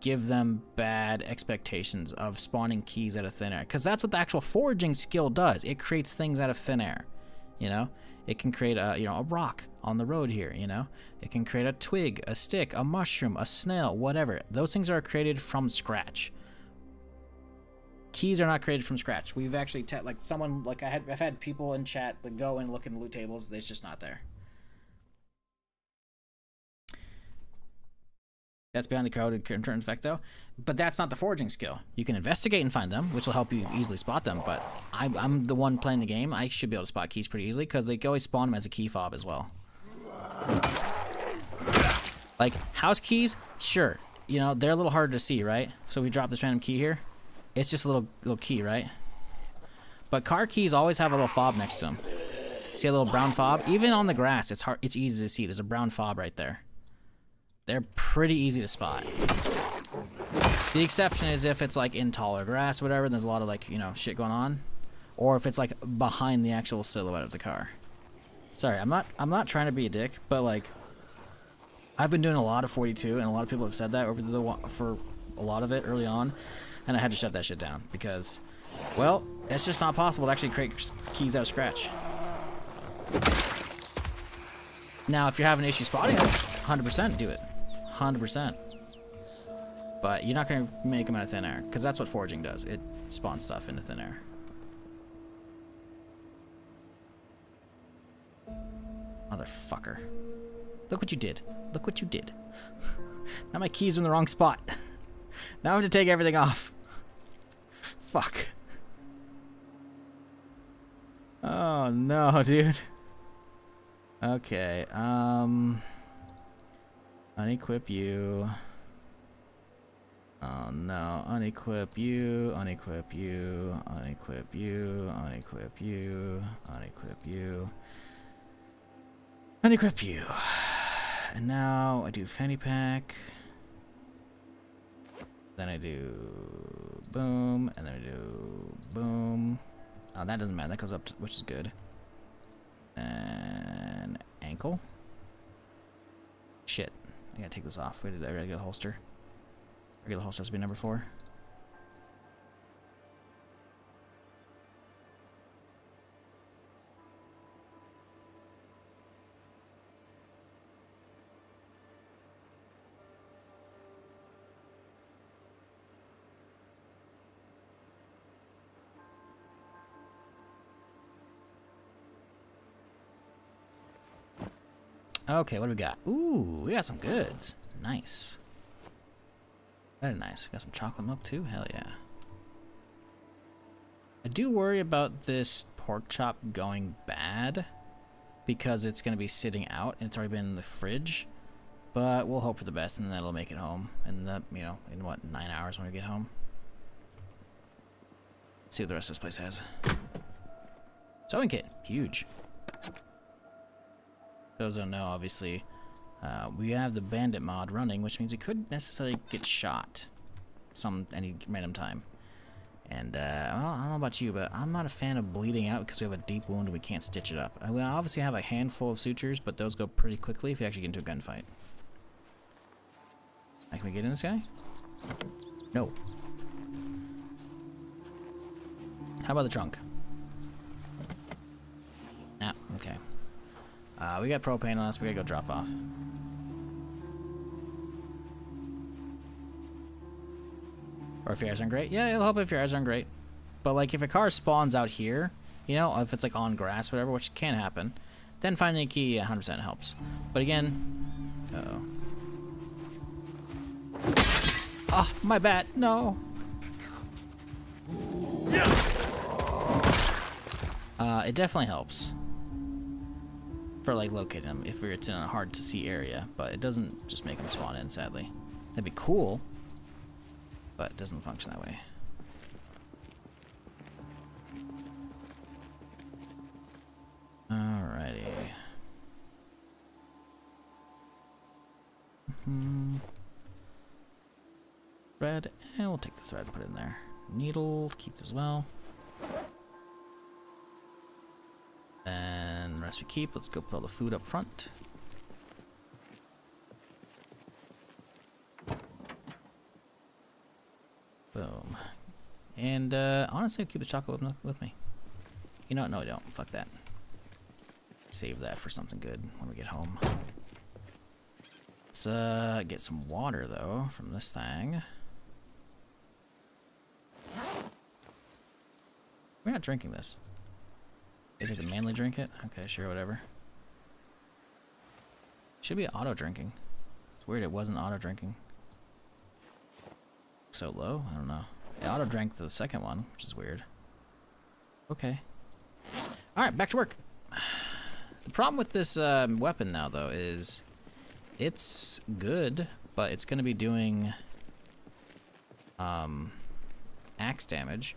A: give them bad expectations of spawning keys out of thin air, because that's what the actual foraging skill does. It creates things out of thin air, you know. It can create a, you know, a rock on the road here, you know. It can create a twig, a stick, a mushroom, a snail, whatever. Those things are created from scratch. Keys are not created from scratch. We've actually like someone like I've had people in chat that go and look in the loot tables. It's just not there. That's beyond the code in fact though. But that's not the foraging skill. You can investigate and find them, which will help you easily spot them, but I'm the one playing the game. I should be able to spot keys pretty easily because they always spawn them as a key fob as well. Like house keys, sure. You know, they're a little harder to see, right? So we drop this random key here. It's just a little key, right? But car keys always have a little fob next to them. See a little brown fob? Even on the grass, it's easy to see. There's a brown fob right there. They're pretty easy to spot. The exception is if it's like in taller grass or whatever, there's a lot of like, you know, shit going on. Or if it's like behind the actual silhouette of the car. Sorry, I'm not trying to be a dick, but like I've been doing a lot of 42 and a lot of people have said that for a lot of it early on, and I had to shut that shit down because, well, it's just not possible to actually create keys out of scratch.
C: Now, if you're having issues spotting it, 100% do it. 100%. But you're not going to make them out of thin air, because that's what foraging does. It spawns stuff into thin air. Motherfucker. Look what you did. Look what you did. Now my keys are in the wrong spot. Now I have to take everything off. Fuck. Oh no, dude. Okay, unequip you. Oh no, unequip you, unequip you, unequip you, unequip you, unequip you, unequip you. And now I do fanny pack. Then I do boom, and then I do boom. Oh, that doesn't matter, that goes up, to, which is good. And ankle. Shit, I gotta take this off. Wait, did I regular holster? Regular holster has to be number 4. Okay, what do we got? Ooh, we got some goods. Nice. Very nice. Got some chocolate milk too? Hell yeah. I do worry about this pork chop going bad because it's going to be sitting out and it's already been in the fridge. But we'll hope for the best and then it'll make it home. And that, you know, in what, 9 hours when we get home. Let's see what the rest of this place has. Sewing kit. Huge. Those don't know, obviously. We have the Bandit mod running, which means we could necessarily get shot any random time. And, well, I don't know about you, but I'm not a fan of bleeding out because we have a deep wound and we can't stitch it up. We obviously have a handful of sutures, but those go pretty quickly if you actually get into a gunfight. Can we get in this guy? No. How about the trunk? Ah, okay. We got propane on us, we gotta go drop off. Or if your eyes aren't great? Yeah, it'll help if your eyes aren't great. But like if a car spawns out here, you know, if it's like on grass or whatever, which can happen, then finding a key 100% helps. But again, uh-oh. Oh, my bad, no. It definitely helps. For like locating them if it's in a hard to see area, but it doesn't just make them spawn in, sadly. That'd be cool, but it doesn't function that way. Alrighty. Thread, and we'll take the thread and put it in there. Needle, keep as well. And the rest we keep. Let's go put all the food up front. Boom. And honestly, I'll keep the chocolate with me. You know what? No, I don't. Fuck that. Save that for something good when we get home. Let's get some water though from this thing. We're not drinking this. Is it the manly drink it? Okay, sure, whatever. Should be auto drinking. It's weird it wasn't auto drinking. So low? I don't know. It auto drank the second one, which is weird. Okay. Alright, back to work. The problem with this weapon now, though, is it's good, but it's going to be doing axe damage,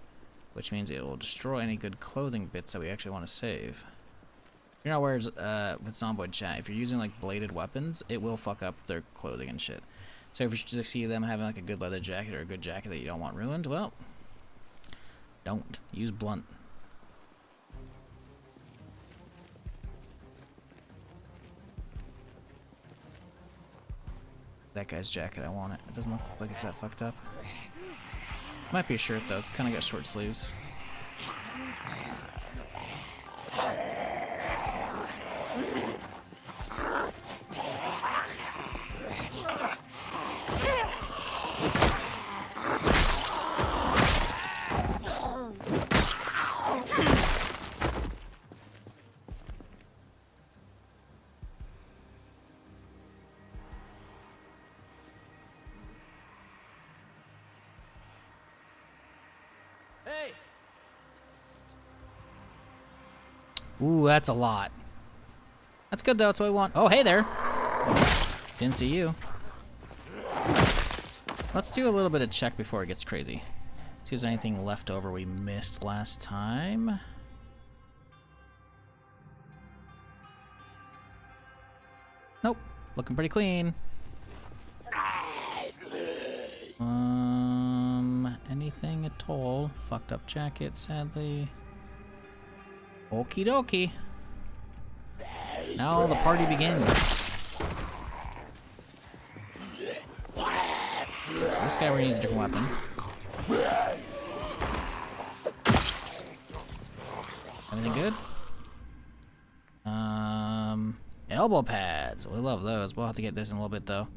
C: which means it will destroy any good clothing bits that we actually want to save. If you're not aware, with Zomboid chat, if you're using like bladed weapons, it will fuck up their clothing and shit. So if you just see them having like a good leather jacket or a good jacket that you don't want ruined, well, don't. Use blunt. That guy's jacket, I want it. It doesn't look like it's that fucked up. Might be a shirt though, it's kind of got short sleeves.
A: Ooh, that's a lot. That's good though, that's what we want. Oh, hey there. Didn't see you. Let's do a little bit of check before it gets crazy. See if there's anything left over we missed last time. Nope. Looking pretty clean. Anything at all? Fucked up jacket, sadly. Okie dokie. Now the party begins. So this guy needs a different weapon. Anything good? Elbow pads. We love those. We'll have to get this in a little bit though.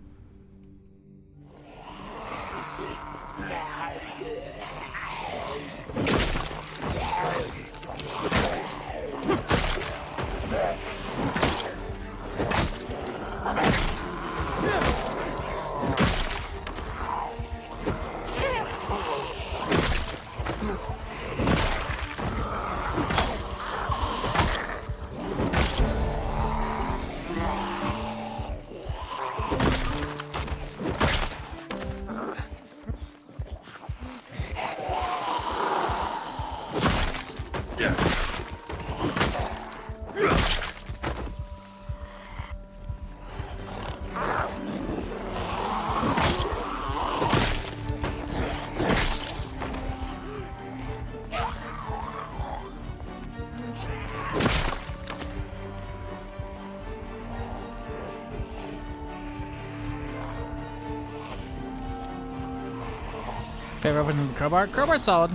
A: Favorite weapons in the crowbar? Crowbar's solid.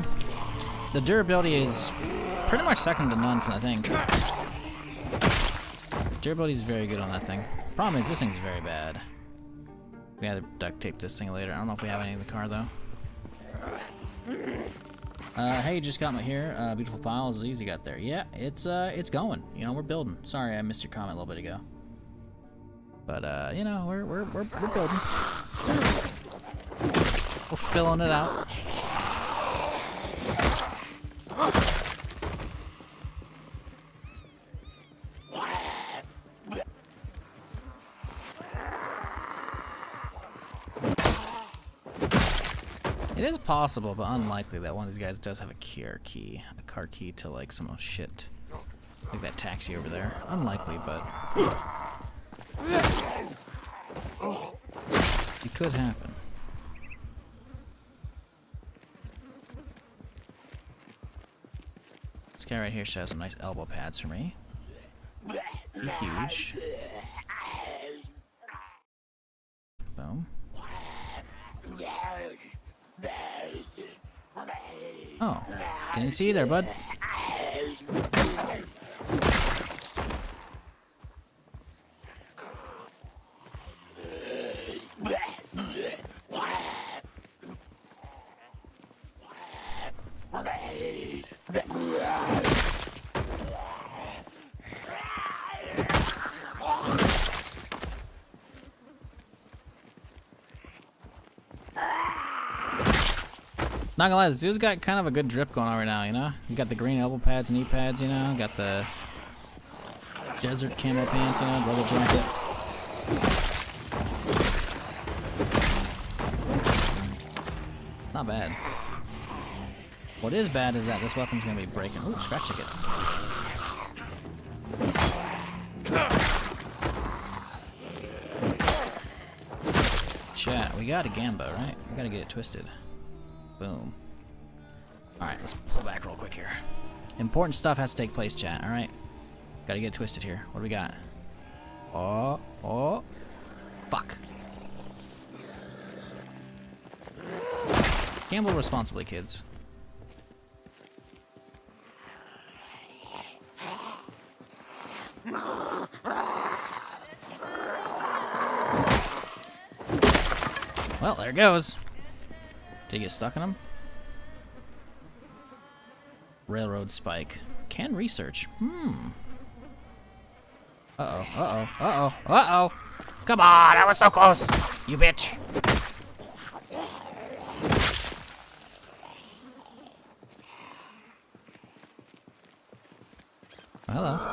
A: The durability is pretty much second to none from that thing. Durability is very good on that thing. Problem is, this thing's very bad. We gotta duct tape this thing later. I don't know if we have any in the car though. Hey, just got my here. Beautiful piles. Easy got there. Yeah, it's going. You know, we're building. Sorry, I missed your comment a little bit ago. But you know, we're building. We're filling it out. It is possible, but unlikely that one of these guys does have a car key to like some shit. Like that taxi over there. Unlikely, but it could happen. This guy right here should have some nice elbow pads for me. Be huge. Boom. Oh, didn't see you there, bud. Not gonna lie, this dude's got kind of a good drip going on right now, you know? You got the green elbow pads, knee pads, you know? Got the desert camo pants, you know? Leather jacket. Not bad. What is bad is that this weapon's gonna be breaking. Ooh, scratch ticket. Chat, we got a gamba, right? We gotta get it twisted. Boom. Alright, let's pull back real quick here. Important stuff has to take place, chat, alright? Gotta get it twisted here. What do we got? Oh. Fuck. Gamble responsibly, kids. Well, there it goes. Did he get stuck in him? Railroad spike. Can research. Uh-oh. Come on, I was so close. You bitch. Hello.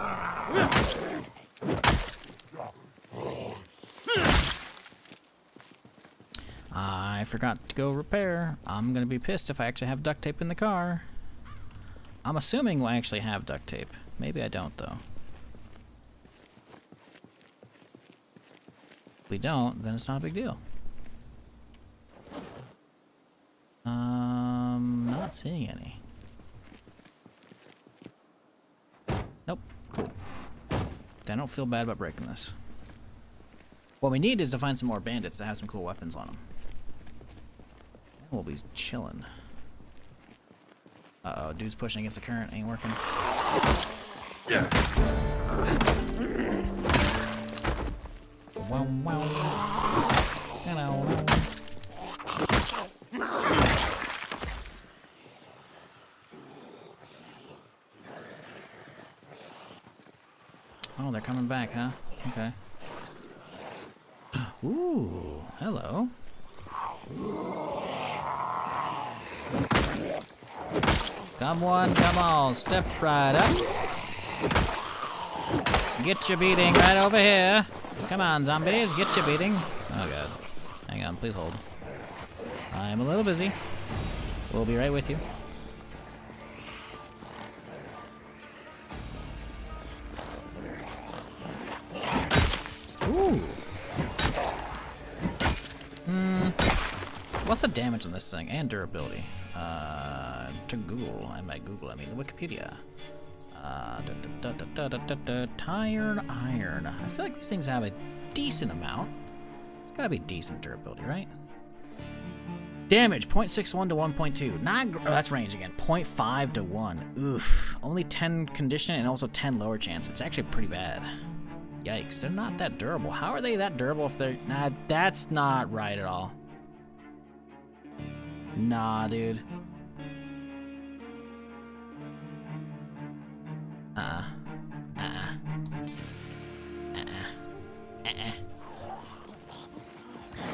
A: I forgot to go repair. I'm gonna be pissed if I actually have duct tape in the car. I'm assuming I actually have duct tape. Maybe I don't, though. If we don't, then it's not a big deal. Not seeing any. Nope. Cool. I don't feel bad about breaking this. What we need is to find some more bandits that have some cool weapons on them. We'll be chilling. Uh-oh, dude's pushing against the current. Ain't working. Wow, wow. Hello. Oh, they're coming back, huh? Okay. Ooh, hello. Come on, come on, step right up. Get your beating right over here. Come on, zombies, get your beating. Oh god. Hang on, please hold. I'm a little busy. We'll be right with you. Ooh. What's the damage on this thing? And durability. To Google. I might Google, I mean the Wikipedia. Tired iron. I feel like these things have a decent amount. It's gotta be decent durability, right? Damage, 0.61 to 1.2. Not oh, that's range again. 0.5 to 1. Oof. Only 10 condition and also 10 lower chance. It's actually pretty bad. Yikes, they're not that durable. How are they that durable if they're... Nah, that's not right at all. Nah, dude.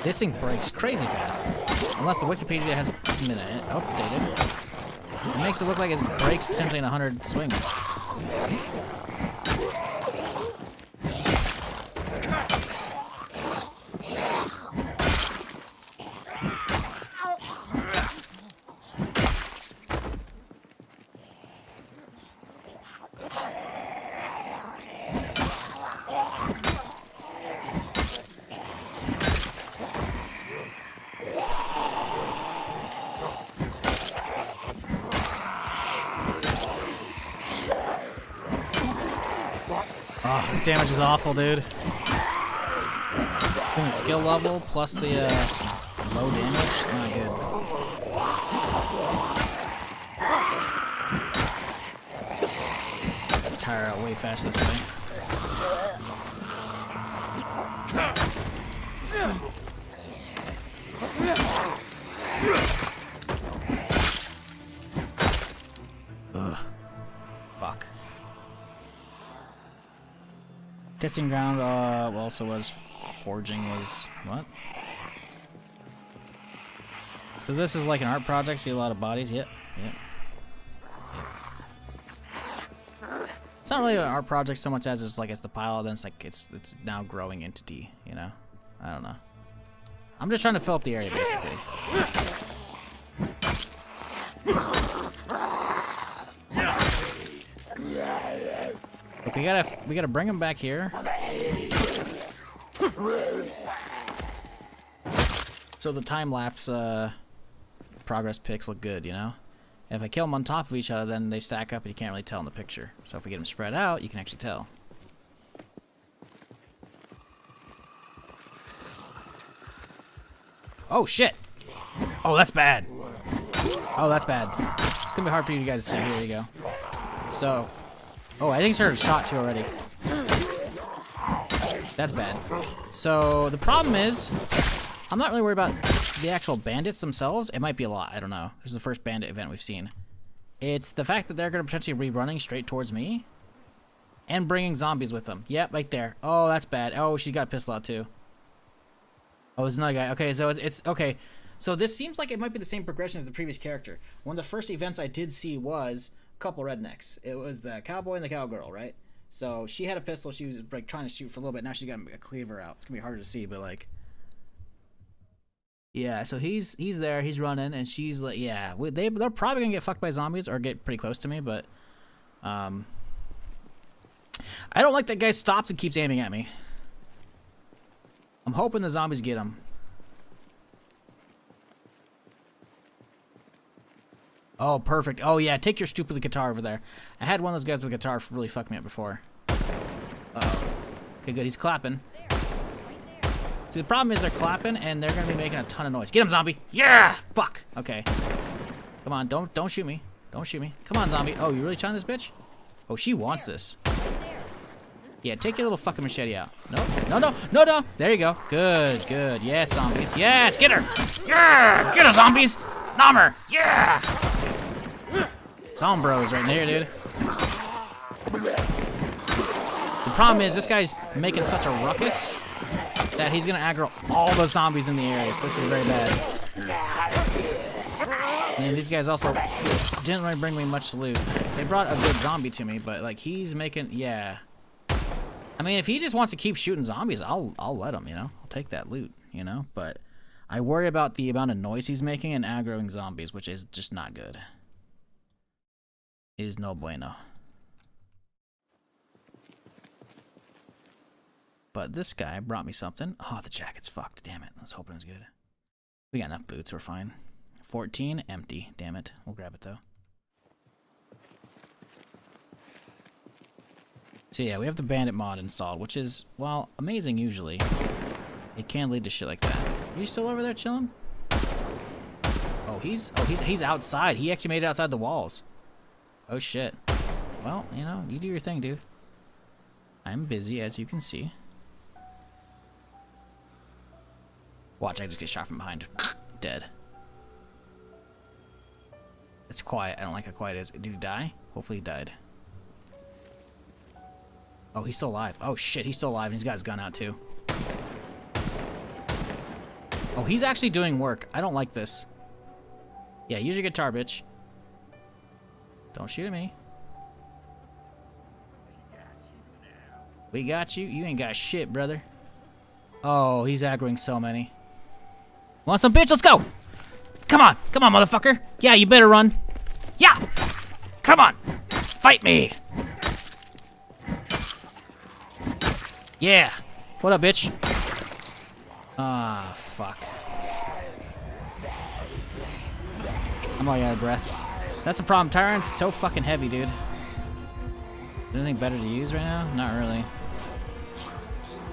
A: This thing breaks crazy fast. Unless the Wikipedia has been updated. It makes it look like it breaks potentially in 100 swings. Oh, this damage is awful, dude. I think the skill level plus the low damage, not good. Tire out way fast this way. Ugh. Fuck. Testing ground also was forging was what? So this is like an art project, see a lot of bodies, yep. It's not really an art project so much as it's like it's the pile, then it's like it's now growing into D, you know? I don't know. I'm just trying to fill up the area basically. Look, we gotta bring him back here. So the time lapse progress pics look good, you know? And if I kill them on top of each other, then they stack up and you can't really tell in the picture. So if we get them spread out, you can actually tell. Oh shit! Oh, that's bad. Oh, that's bad. It's gonna be hard for you guys to see. Here you go. So, oh, I think it's heard a shot too already. That's bad. So the problem is, I'm not really worried about the actual bandits themselves. It might be a lot. I don't know. This is the first bandit event we've seen. It's the fact that they're going to potentially be running straight towards me and bringing zombies with them. Yep, right there. Oh, that's bad. Oh, she got a pistol out too. Oh, there's another guy. Okay, so it's okay. So this seems like it might be the same progression as the previous character. One of the first events I did see was a couple rednecks. It was the cowboy and the cowgirl, right?
C: So she had a pistol. She was like trying to shoot for a little bit. Now she's got a cleaver out. It's gonna be harder to see, but like, yeah. So he's there. He's running, and she's like, yeah. They're probably gonna get fucked by zombies or get pretty close to me, but I don't like that guy stops and keeps aiming at me. I'm hoping the zombies get him. Oh, perfect. Oh, yeah, take your stupid guitar over there. I had one of those guys with a guitar really fuck me up before. Uh-oh. Okay, good. He's clapping. See, the problem is they're clapping, and they're going to be making a ton of noise. Get him, zombie! Yeah! Fuck! Okay. Come on, don't shoot me. Don't shoot me. Come on, zombie. Oh, you really trying this bitch? Oh, she wants this. Yeah, take your little fucking machete out. No, no, no, no, no. There you go. Good, good. Yes, zombies. Yes, get her! Yeah! Get her, zombies! Nom her! Yeah! Zombros right there, dude. The problem is this guy's making such a ruckus that he's gonna aggro all the zombies in the area, so this is very bad. And these guys also didn't really bring me much loot. They brought a good zombie to me, but like he's making, yeah. I mean, if he just wants to keep shooting zombies, I'll let him, you know? I'll take that loot, you know? But I worry about the amount of noise he's making and aggroing zombies, which is just not good. Is no bueno. But this guy brought me something. Oh, the jacket's fucked. Damn it. I was hoping it was good. We got enough boots. We're fine. 14, empty. Damn it. We'll grab it, though. So, yeah, we have the Bandit mod installed, which is, well, amazing usually. It can lead to shit like that. Are you still over there chilling? Oh, he's outside. He actually made it outside the walls. Oh, shit. Well, you know, you do your thing, dude. I'm busy, as you can see. Watch, I just get shot from behind. Dead. It's quiet. I don't like how quiet it is. Did he die? Hopefully he died. Oh, he's still alive. Oh, shit, he's still alive, and he's got his gun out, too. Oh, he's actually doing work. I don't like this. Yeah, use your guitar, bitch. Don't shoot at me. We got you. You ain't got shit, brother. Oh, he's aggroing so many. Want some bitch? Let's go. Come on. Come on, motherfucker. Yeah, you better run. Yeah. Come on. Fight me. Yeah. What up, bitch? Ah, fuck. I'm already out of breath. That's the problem. Tyrant's so fucking heavy, dude. Anything better to use right now? Not really.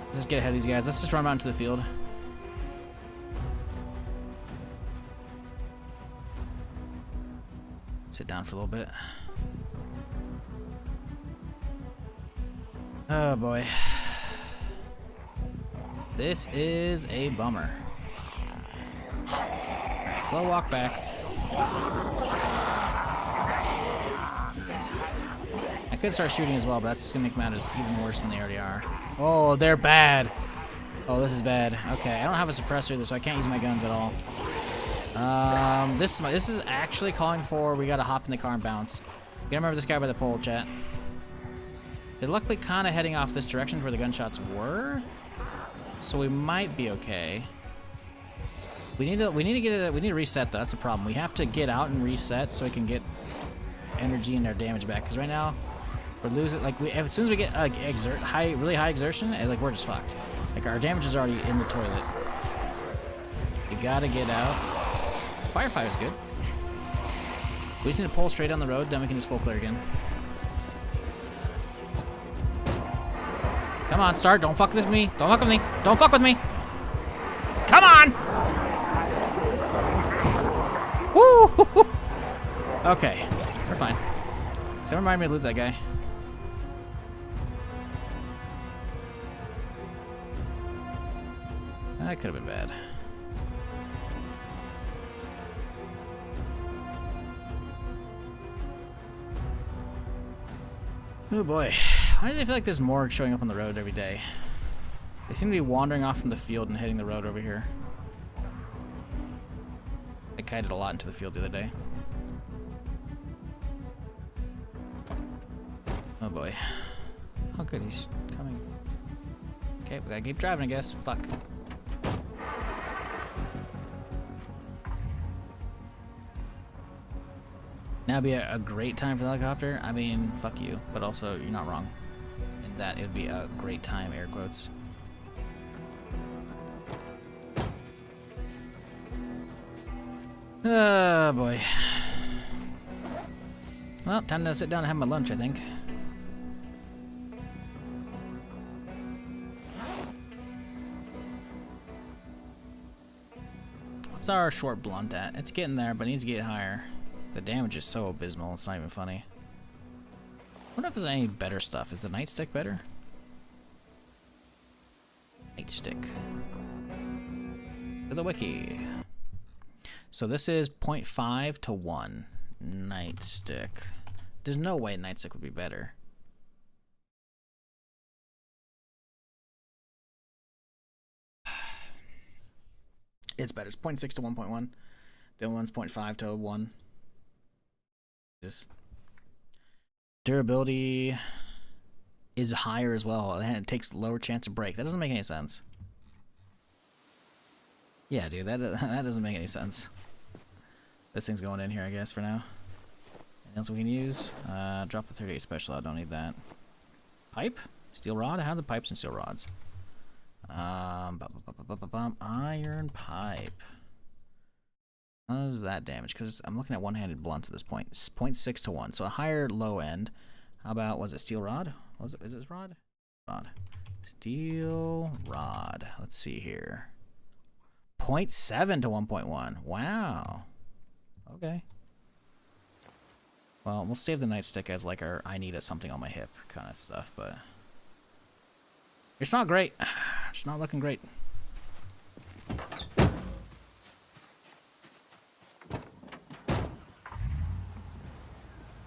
C: Let's just get ahead of these guys. Let's just run out into the field. Sit down for a little bit. Oh boy. This is a bummer. Right, slow walk back. I could start shooting as well, but that's just gonna make matters even worse than they already are. Oh, they're bad. Oh, this is bad. Okay, I don't have a suppressor, so I can't use my guns at all. This is actually calling for we gotta hop in the car and bounce. You gotta remember this guy by the pole, chat. They're luckily kind of heading off this direction where the gunshots were, so we might be okay. We need to reset though. That's the problem. We have to get out and reset so we can get energy and our damage back. Because right now we're losing. Like as soon as we get really high exertion, like we're just fucked. Like our damage is already in the toilet. You gotta get out. Firefighter's good. We just need to pull straight down the road, then we can just full clear again. Come on, start. Don't fuck with me. Don't fuck with me. Don't fuck with me. Come on. Woo! Okay, we're fine. Someone remind me to loot that guy. That could have been bad. Oh boy. Why do I feel like there's more showing up on the road every day? They seem to be wandering off from the field and hitting the road over here. I kited a lot into the field the other day. Oh boy.
A: Oh, good, he's coming. Okay, we gotta keep driving, I guess. Fuck. Now would be a great time for the helicopter. I mean, fuck you, but also you're not wrong. In that it would be a great time, air quotes. Oh boy. Well, time to sit down and have my lunch, I think. What's our short blunt at? It's getting there, but it needs to get higher. The damage is so abysmal, it's not even funny. I wonder if there's any better stuff. Is the nightstick better? Nightstick. To the wiki. So this is 0.5 to 1. Nightstick. There's no way nightstick would be better. It's better. It's 0.6 to 1.1. The other one's 0.5 to 1. Jesus. Durability is higher as well, and it takes lower chance of break. That doesn't make any sense. Yeah, dude, that doesn't make any sense. This thing's going in here, I guess, for now. Anything else we can use? Drop the 38 special. I don't need that. Pipe? Steel rod? I have the pipes and steel rods. Iron pipe. How does that damage? Because I'm looking at one-handed blunts at this point. It's 0.6 to 1, so a higher low end. How about, was it steel rod? Was it? Is it rod? Rod. Steel rod. Let's see here. 0.7 to 1.1. Wow. Okay. Well, we'll save the nightstick as like our I need a something on my hip kind of stuff, but it's not great. It's not looking great.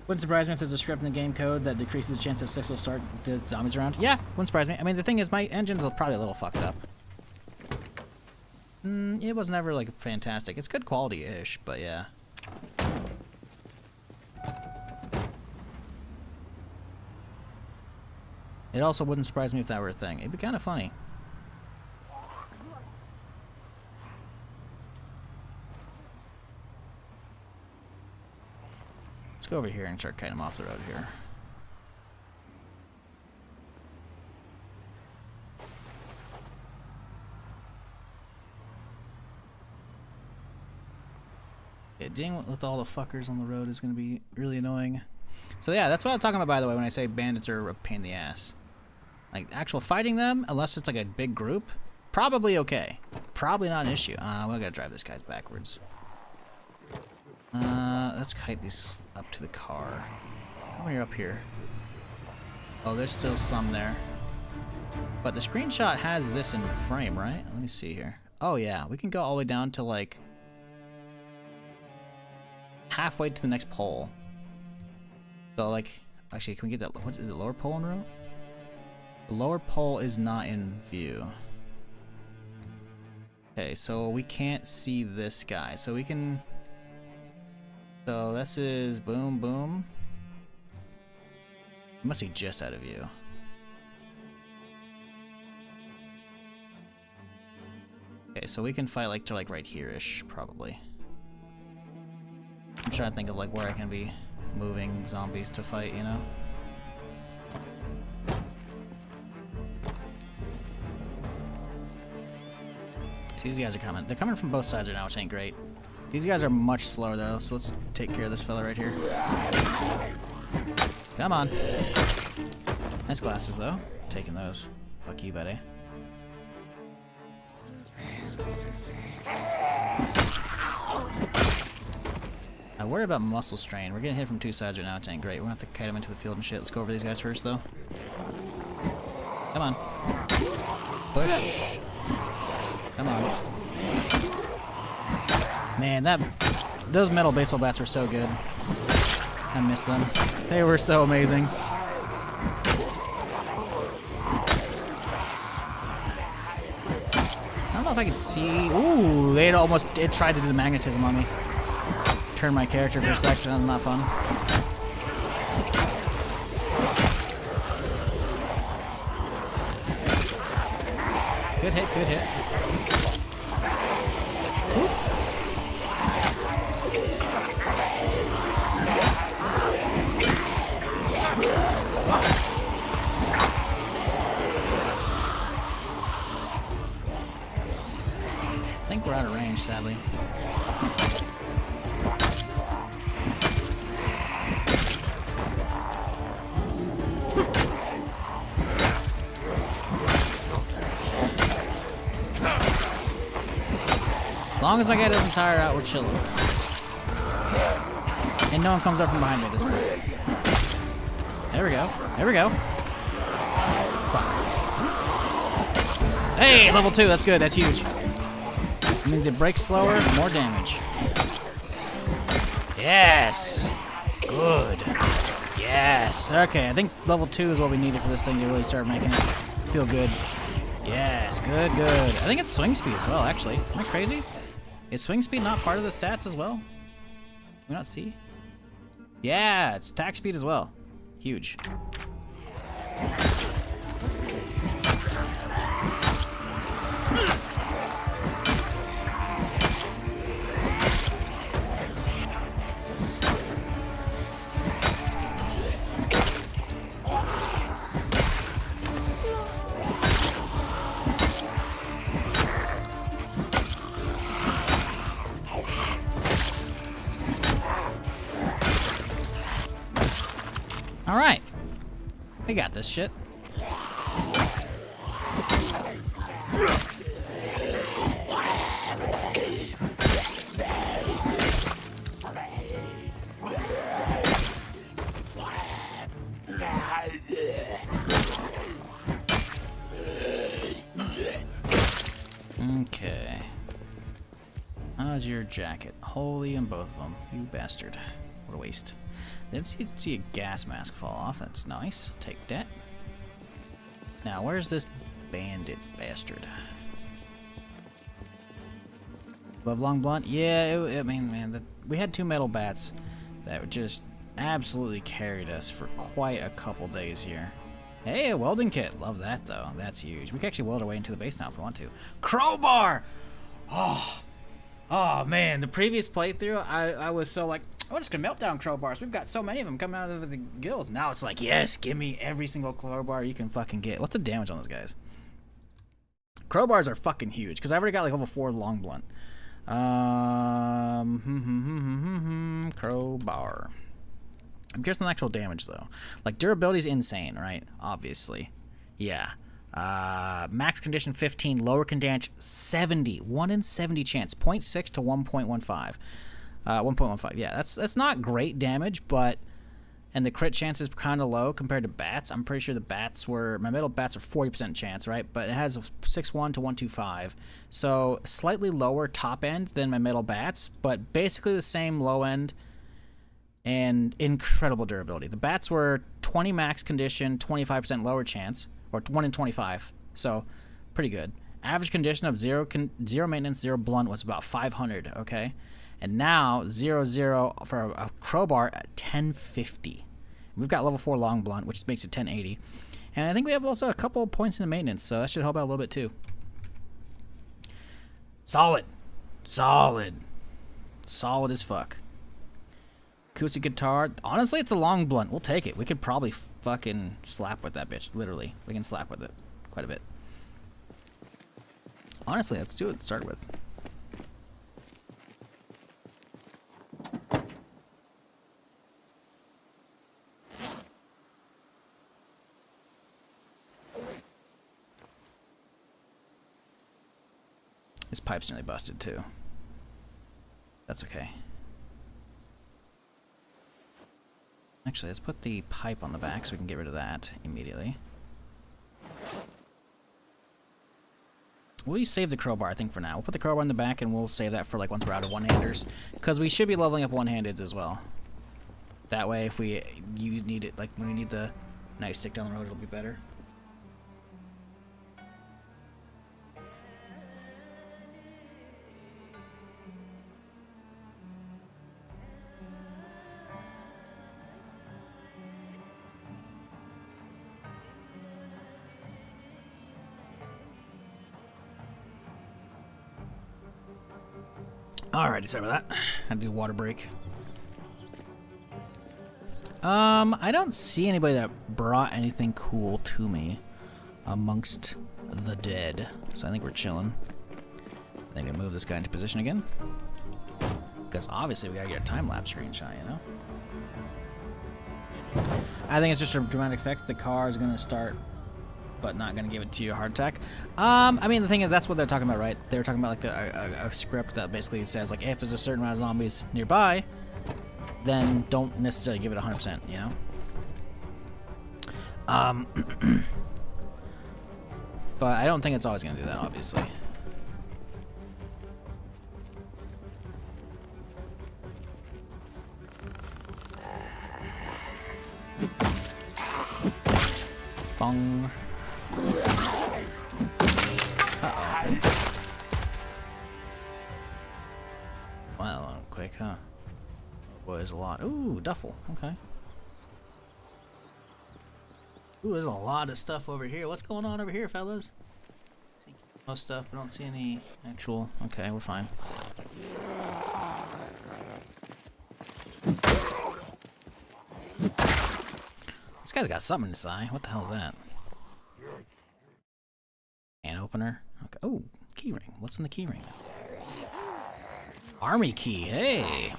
A: Wouldn't surprise me if there's a script in the game code that decreases the chance of 6 will start the zombies around. Yeah, wouldn't surprise me. I mean, the thing is, my engine's probably a little fucked up. It was never, like, fantastic. It's good quality-ish, but yeah. It also wouldn't surprise me if that were a thing. It'd be kind of funny. Let's go over here and start cutting them off the road here. Yeah, dealing with all the fuckers on the road is going to be really annoying. So yeah, that's what I'm talking about, by the way, when I say bandits are a pain in the ass. Like, actual fighting them, unless it's like a big group, probably okay. Probably not an issue. We gotta drive this guy's backwards. Let's kite these up to the car. How many are up here? Oh, there's still some there. But the screenshot has this in frame, right? Let me see here. Oh yeah, we can go all the way down to like halfway to the next pole. So like, actually, can we get that? What is it? Lower pole in row? The lower pole is not in view. Okay, so we can't see this guy. So we can. So this is boom, boom. It must be just out of view. Okay, so we can fight like to like right here-ish, probably. I'm trying to think of like where I can be moving zombies to fight, you know? See, these guys are coming. They're coming from both sides right now, which ain't great. These guys are much slower though, so let's take care of this fella right here. Come on. Nice glasses though. Taking those. Fuck you, buddy. I worry about muscle strain. We're getting hit from two sides right now, it ain't great. We're gonna have to kite them into the field and shit. Let's go over these guys first though. Come on. Push. Come on. Man, those metal baseball bats were so good. I miss them. They were so amazing. I don't know if I can see. Ooh, it tried to do the magnetism on me. Turn my character for a second. That was not fun.
C: Good hit, good hit. I think we're out of range, sadly. As long as my guy doesn't tire out, we're chilling. And no one comes up from behind me at this point. There we go. There we go. Fuck. Hey, level 2. That's good. That's huge. It means it breaks slower, more damage. Yes. Good. Yes. Okay, I think level 2 is what we needed for this thing to really start making it feel good. Yes. Good, good. I think it's swing speed as well, actually. Am I crazy? Is swing speed not part of the stats as well? Can we not see? Yeah, it's attack speed as well. Huge. All right, we got this shit. Okay. How's your jacket? Holy in both of them, you bastard. What a waste. Didn't see a gas mask fall off. That's nice. Take that. Now, where's this bandit bastard? Love long blunt? Yeah, I mean, man, we had 2 metal bats that just absolutely carried us for quite a couple days here. Hey, a welding kit. Love that, though. That's huge. We can actually weld our way into the base now if we want to. Crowbar! Oh, man. The previous playthrough, I was so like, we're just gonna melt down crowbars. We've got so many of them coming out of the gills. Now it's like, yes, give me every single crowbar you can fucking get. What's the damage on those guys? Crowbars are fucking huge because I already got like level 4 long blunt. Crowbar. I'm curious on the actual damage though. Like durability is insane, right? Obviously, yeah. Max condition 15, lower condition 70, 1 in 70 chance, 0.6 to 1.15. 1.15. Yeah, that's not great damage, but and the crit chance is kind of low compared to bats. I'm pretty sure the bats were my metal bats are 40% chance, right? But it has a 6.1 to 1.25, so slightly lower top end than my metal bats, but basically the same low end and incredible durability. The bats were 20 max condition, 25% lower chance, or 1 in 25, so pretty good. Average condition of zero maintenance, 0 blunt was about 500. Okay. And now 0/0 for a crowbar at 1050. We've got level 4 long blunt, which makes it 1080. And I think we have also a couple points in the maintenance, so that should help out a little bit too. Solid. Solid. Solid as fuck. Acoustic guitar. Honestly, it's a long blunt. We'll take it. We could probably fucking slap with that bitch. Literally. We can slap with it quite a bit. Honestly, let's do it to start with. This pipe's nearly busted too. That's okay. Actually, let's put the pipe on the back so we can get rid of that immediately. We'll save the crowbar, I think, for now. We'll put the crowbar in the back and we'll save that for like once we're out of one-handers. Because we should be leveling up one-handeds as well. That way, if you need it, like when we need the nice stick down the road, it'll be better.
A: Alrighty, sorry about that. Had to do a water break. I don't see anybody that brought anything cool to me amongst the dead, so I think we're chilling. I think I move this guy into position again, because obviously we gotta get a time-lapse screenshot, you know? I think it's just a dramatic effect. The car is gonna start, but not gonna give it to you a heart attack. I mean, the thing is, that's what they're talking about, right? They're talking about like a script that basically says like, if there's a certain amount of zombies nearby, then don't necessarily give it 100%, you know? But I don't think it's always gonna do that, obviously. Bong. Uh-oh. Wow, quick, huh? Oh boy, there's a lot. Ooh, duffel. Okay. Ooh, there's a lot of stuff over here. What's going on over here, fellas? See most stuff, but I don't see any actual... Okay, we're fine. This guy's got something in his eye. What the hell is that? Can opener. Okay. Oh, key ring. What's in the key ring? Army key. Hey.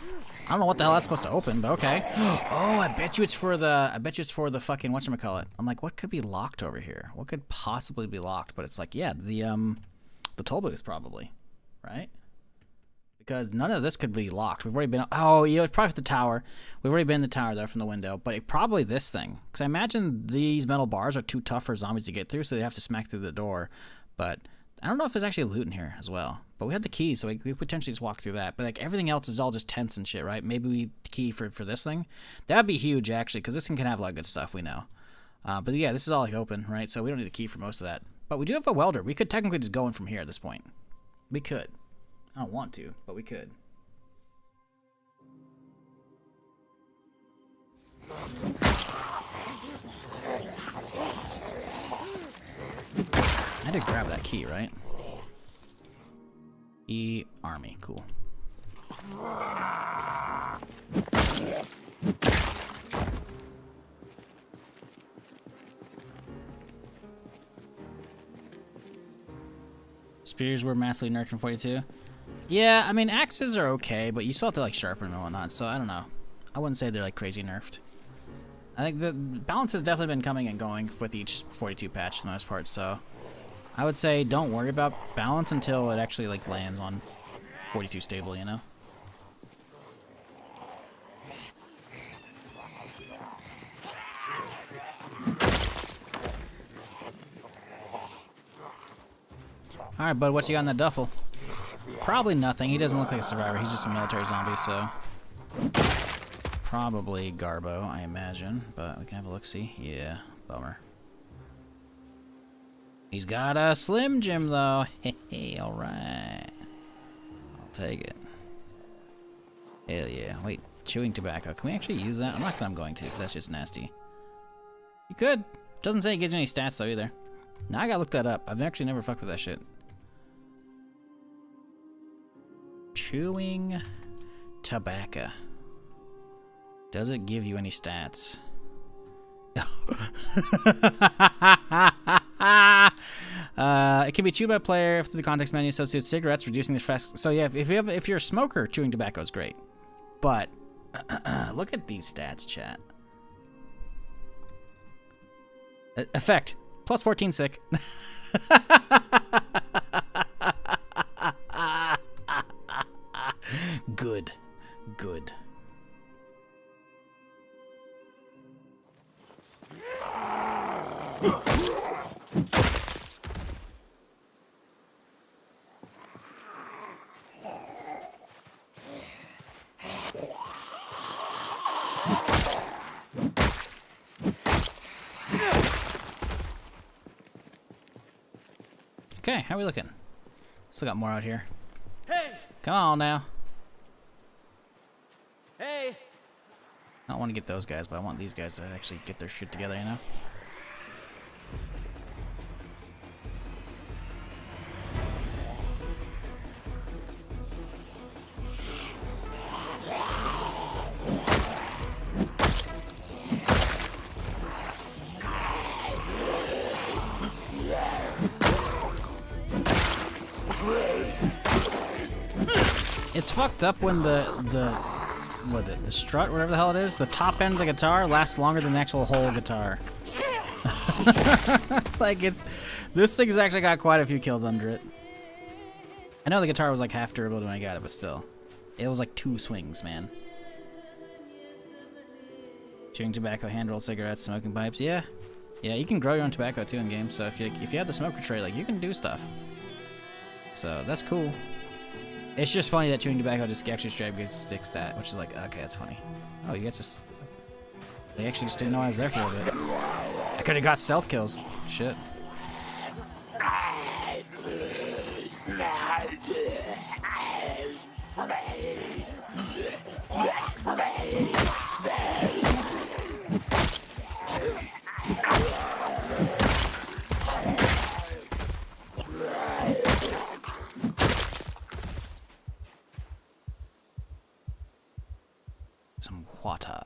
A: I don't know what the hell that's supposed to open, but okay. Oh, I bet you it's for the. I bet you it's for the fucking whatchamacallit. I'm like, what could be locked over here? What could possibly be locked? But it's like, yeah, the toll booth probably, right? Because none of this could be locked. We've already been... Oh, you know, it's probably the tower. We've already been in the tower there from the window. But probably this thing. Because I imagine these metal bars are too tough for zombies to get through, so they have to smack through the door. But I don't know if there's actually loot in here as well. But we have the key, so we could potentially just walk through that. But like everything else is all just tents and shit, right? Maybe we key for this thing. That'd be huge, actually, because this thing can have a lot of good stuff, we know. But yeah, this is all like open, right? So we don't need a key for most of that. But we do have a welder. We could technically just go in from here at this point. We could. I don't want to, but we could. I did grab that key, right? Army, cool. Spears were massively nerfed from 42. Yeah, I mean, axes are okay, but you still have to like sharpen and whatnot, so I don't know. I wouldn't say they're like crazy nerfed. I think the balance has definitely been coming and going with each 42 patch for the most part, so I would say don't worry about balance until it actually like lands on 42 stable, you know? Alright, bud, what you got in that duffel? Probably nothing. He doesn't look like a survivor. He's just a military zombie, so... Probably Garbo, I imagine. But we can have a look-see. Yeah, bummer. He's got a Slim Jim, though. Hey, alright. I'll take it. Hell yeah. Wait, chewing tobacco. Can we actually use that? I'm not gonna, I'm going to, because that's just nasty. You could. Doesn't say it gives you any stats, though, either. Now I gotta look that up. I've actually never fucked with that shit. Chewing tobacco. Does it give you any stats? It can be chewed by a player through the context menu. Substitute cigarettes, reducing the effects. So yeah, if you're a smoker, chewing tobacco is great. But look at these stats, chat. Effect plus 14 sick. Good. Good. Okay, how are we looking? Still got more out here.
D: Hey!
A: Come on now.
D: Hey!
A: I don't want to get those guys, but I want these guys to actually get their shit together, you know?
C: It's fucked up when the strut, whatever the hell it is, the top end of the guitar lasts longer than the actual whole guitar. Like this thing's actually got quite a few kills under it. I know the guitar was like half durable when I got it, but still. It was like 2 swings, man. Chewing tobacco, hand-rolled cigarettes, smoking pipes, yeah. Yeah, you can grow your own tobacco too in game, so if you have the smoker tray, like, you can do stuff. So, that's cool. It's just funny that chewing tobacco just actually straight up gives stick stat, which is like, okay, that's funny. Oh, you guys just... They actually just didn't know I was there for a bit. I could've got stealth kills. Shit. Some water.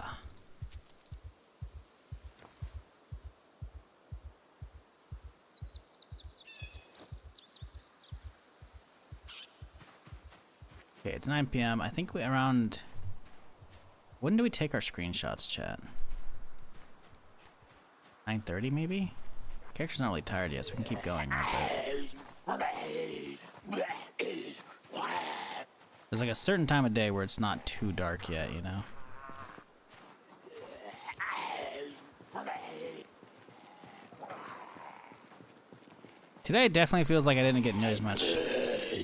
C: Okay, it's 9 p.m. I think we around... When do we take our screenshots, chat? 9:30 maybe? Character's not really tired yet, so we can keep going. There's like a certain time of day where it's not too dark yet, you know? Today definitely feels like I didn't get nearly as much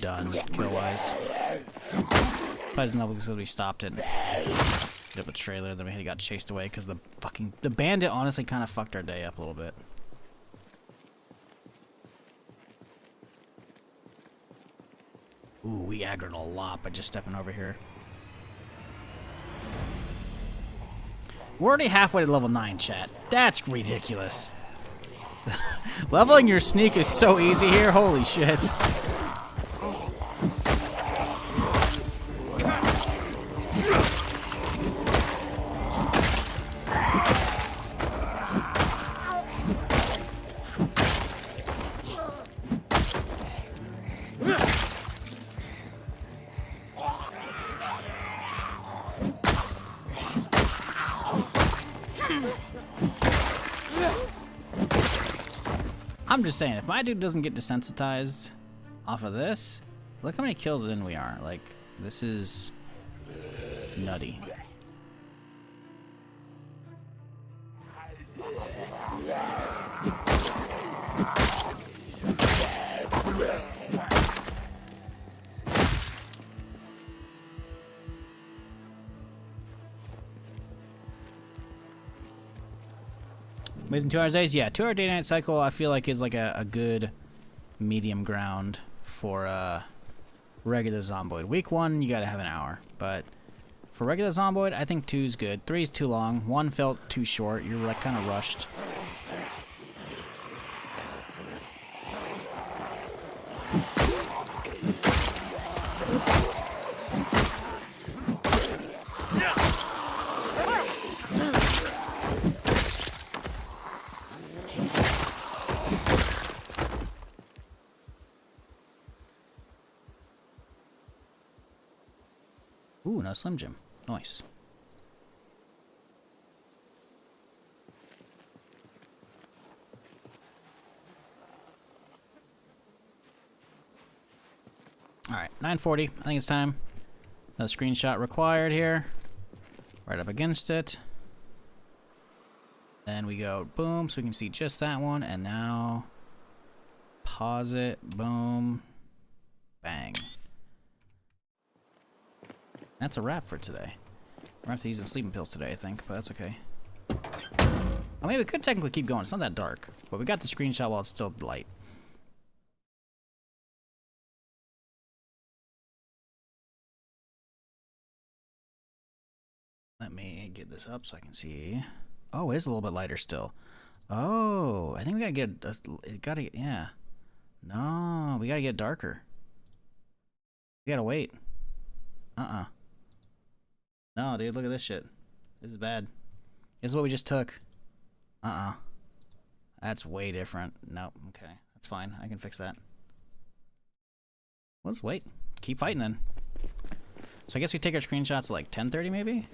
C: done kill-wise. Probably doesn't know because we stopped it. Hit up a trailer, then we got chased away because the bandit honestly kind of fucked our day up a little bit. Ooh, we aggroed a lot by just stepping over here. We're already halfway to level 9, chat. That's ridiculous. Leveling your sneak is so easy here, holy shit. I'm just saying, if my dude doesn't get desensitized off of this, look how many kills in we are. Like, this is nutty. Amazing 2 hours days? Yeah, 2 hour day-night cycle I feel like is like a good medium ground for regular Zomboid. Week 1, you gotta have an hour. But for regular Zomboid, I think 2 is good. 3 is too long. 1 felt too short. You're like kind of rushed. Ooh, no Slim Jim. Nice. Alright, 9:40. I think it's time. Another screenshot required here. Right up against it. Then we go boom, so we can see just that one. And now pause it. Boom. Bang. That's a wrap for today. We're gonna have to use some sleeping pills today, I think, but that's okay. I mean, we could technically keep going. It's not that dark, but we got the screenshot while it's still light. Let me get this up so I can see. Oh, it is a little bit lighter still. Oh, I think we gotta get, yeah. No, we gotta get darker. We gotta wait. No, dude, look at this shit. This is bad. This is what we just took. That's way different. Nope, okay. That's fine. I can fix that. Let's wait. Keep fighting then.
A: So I guess we take our screenshots at like 10:30 maybe?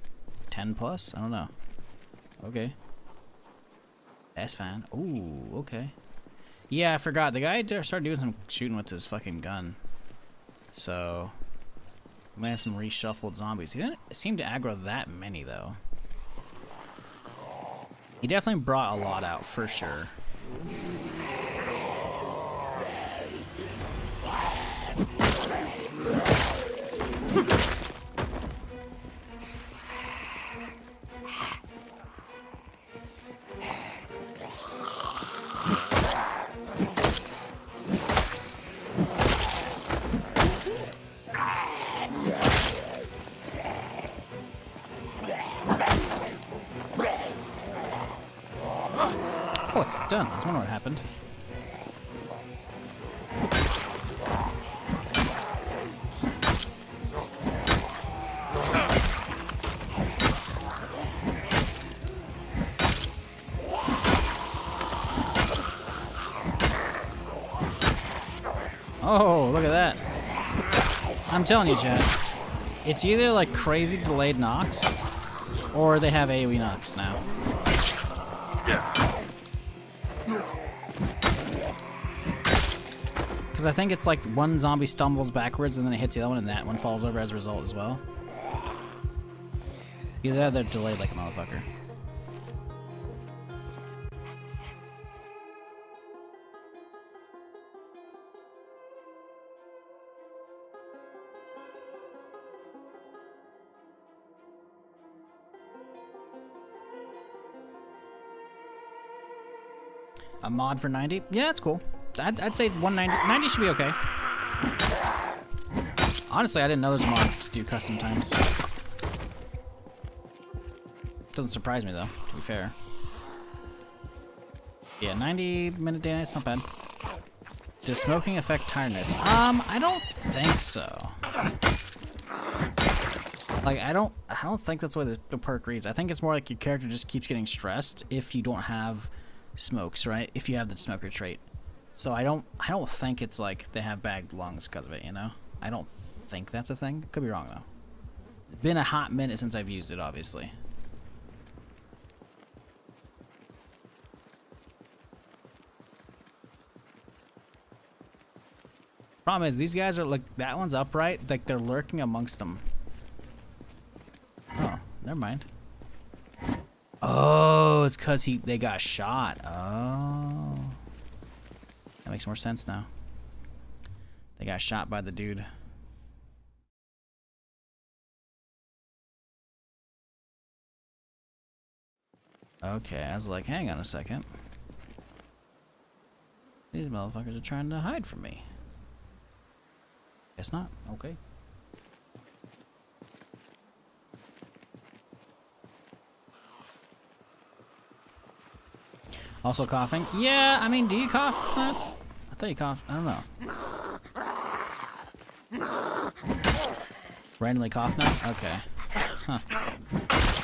A: 10 plus? I don't know. Okay. That's fine. Ooh, okay. Yeah, I forgot. The guy started doing some shooting with his fucking gun. So, we might have some reshuffled zombies. He didn't seem to aggro that many, though. He definitely brought a lot out, for sure. Oh, it's done. I was wondering what happened. Oh, look at that. I'm telling you, Chad. It's either like crazy delayed knocks, or they have AoE knocks now. Because I think it's like one zombie stumbles backwards and then it hits the other one and that one falls over as a result as well. Either that or they're delayed like a motherfucker. A mod for 90? Yeah, it's cool. I'd say 190. 90 should be okay. Honestly, I didn't know there's a mod to do custom times. Doesn't surprise me though, to be fair. Yeah, 90-minute day night's not bad. Does smoking affect tiredness? I don't think so. Like, I don't think that's the way the perk reads. I think it's more like your character just keeps getting stressed if you don't have smokes, right? If you have the smoker trait. So I don't think it's like they have bagged lungs because of it, you know? I don't think that's a thing. Could be wrong though. It's been a hot minute since I've used it, obviously. Problem is, these guys are like, that one's upright, like they're lurking amongst them. Oh, never mind. Oh, it's because they got shot. Oh. That makes more sense now. They got shot by the dude. Okay, I was like, hang on a second. These motherfuckers are trying to hide from me. Guess not. Okay. Also coughing? Yeah, I mean, do you cough? I thought you coughed. I don't know. Randomly cough now? Okay. Huh.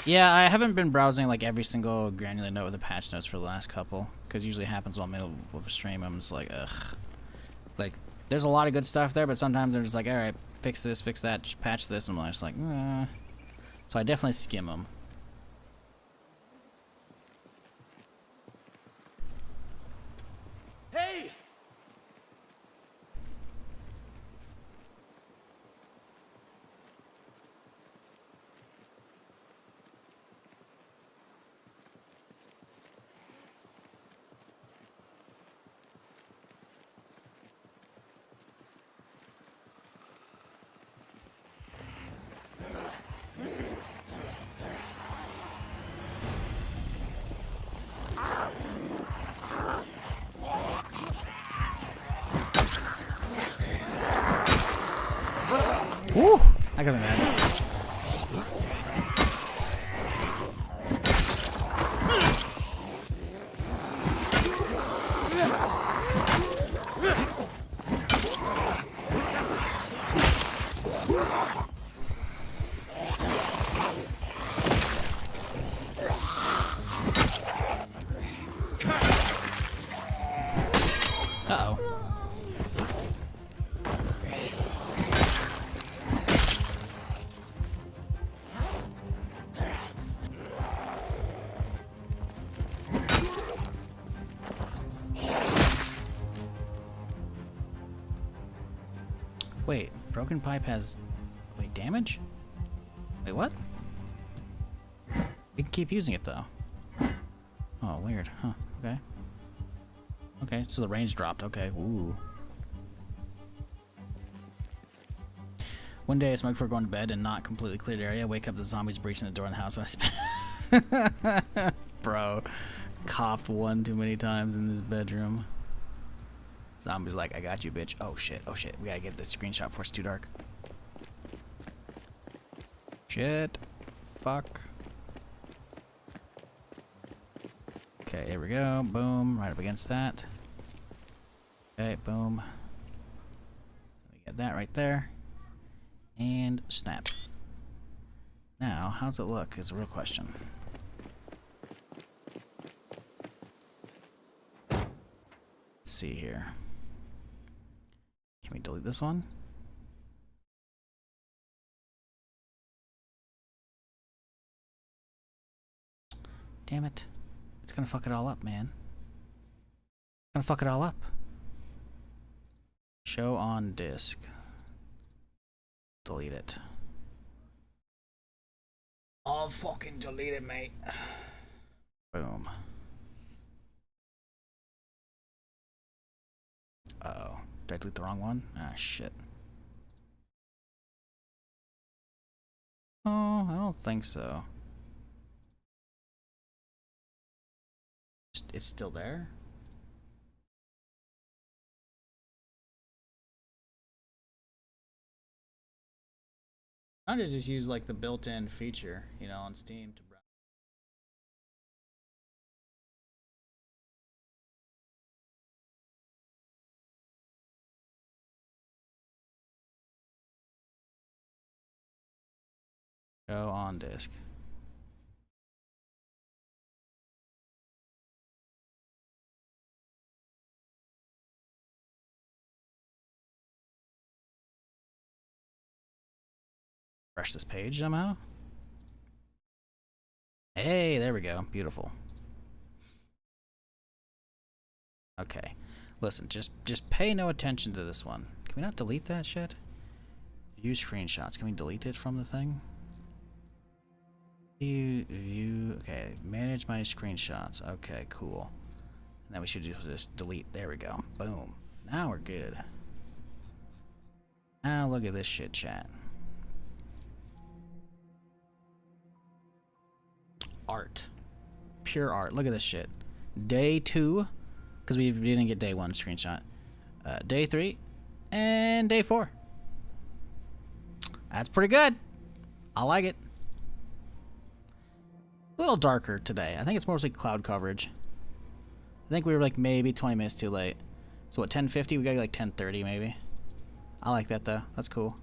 A: Yeah, I haven't been browsing like every single granular note with the patch notes for the last couple, because usually it happens while middle of a stream. I'm just like, ugh. Like, there's a lot of good stuff there, but sometimes they're just like, alright, fix this, fix that, just patch this, and I'm just like, eh. So I definitely skim them.
D: Hey!
A: Woo! I got mad. Uh-oh. Wait, broken pipe has... Wait, damage? Wait, what? We can keep using it, though. Oh, weird. Huh, okay. Okay, so the range dropped. Okay, ooh. One day I smoked before going to bed and not completely cleared area. Wake up, the zombies breaching the door in the house, and I spent... Bro, coughed one too many times in this bedroom. Zombie's like, I got you, bitch. Oh shit, oh shit. We gotta get this screenshot before it's too dark. Shit. Fuck. Okay, here we go. Boom. Right up against that. Okay, boom. We get that right there. And snap. Now, how's it look is a real question. Let's see here. Can we delete this one? Damn it. It's gonna fuck it all up, man. It's gonna fuck it all up. Show on disk. Delete it. I'll fucking delete it, mate. Boom. Uh-oh. Did I delete the wrong one? Ah, shit. Oh, I don't think so. It's still there? I could just use like the built-in feature, you know, on Steam to browse. Go on disk. Refresh this page somehow. Hey, there we go. Beautiful. Okay. Listen, just pay no attention to this one. Can we not delete that shit? View screenshots. Can we delete it from the thing? View. Okay. Manage my screenshots. Okay, cool. And then we should just delete. There we go. Boom. Now we're good. Now look at this shit, chat. Art. Pure art. Look at this shit. Day 2, because we didn't get day 1 screenshot. Day 3, and day 4. That's pretty good. I like it. A little darker today. I think it's mostly cloud coverage. I think we were like maybe 20 minutes too late. So at 10:50, we got like 10:30 maybe. I like that though. That's cool.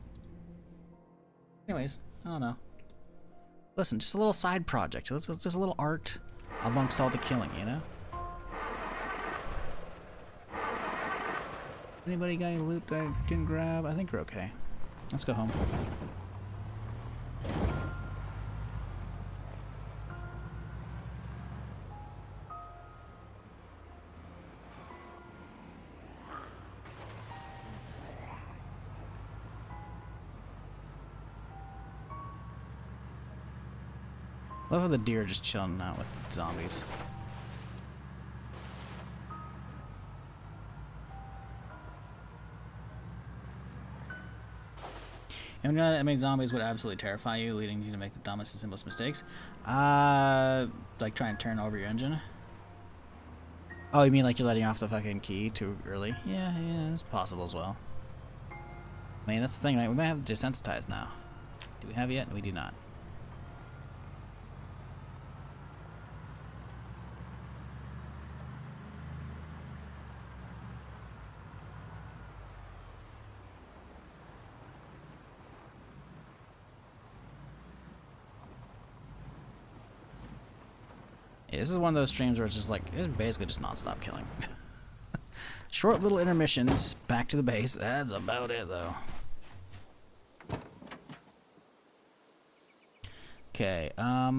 A: Anyways, I don't know. Listen, just a little side project. Just a little art amongst all the killing, you know? Anybody got any loot that I didn't grab? I think we're okay. Let's go home. Love how the deer just chilling out with the zombies. And you know that many zombies would absolutely terrify you, leading you to make the dumbest and simplest mistakes? Like trying to turn over your engine? Oh, you mean like you're letting off the fucking key too early? Yeah, it's possible as well. I mean, that's the thing, right? We might have to desensitize now. Do we have yet? We do not. Yeah, this is one of those streams where it's just like, it's basically just non-stop killing. Short little intermissions, back to the base. That's about it, though. Okay,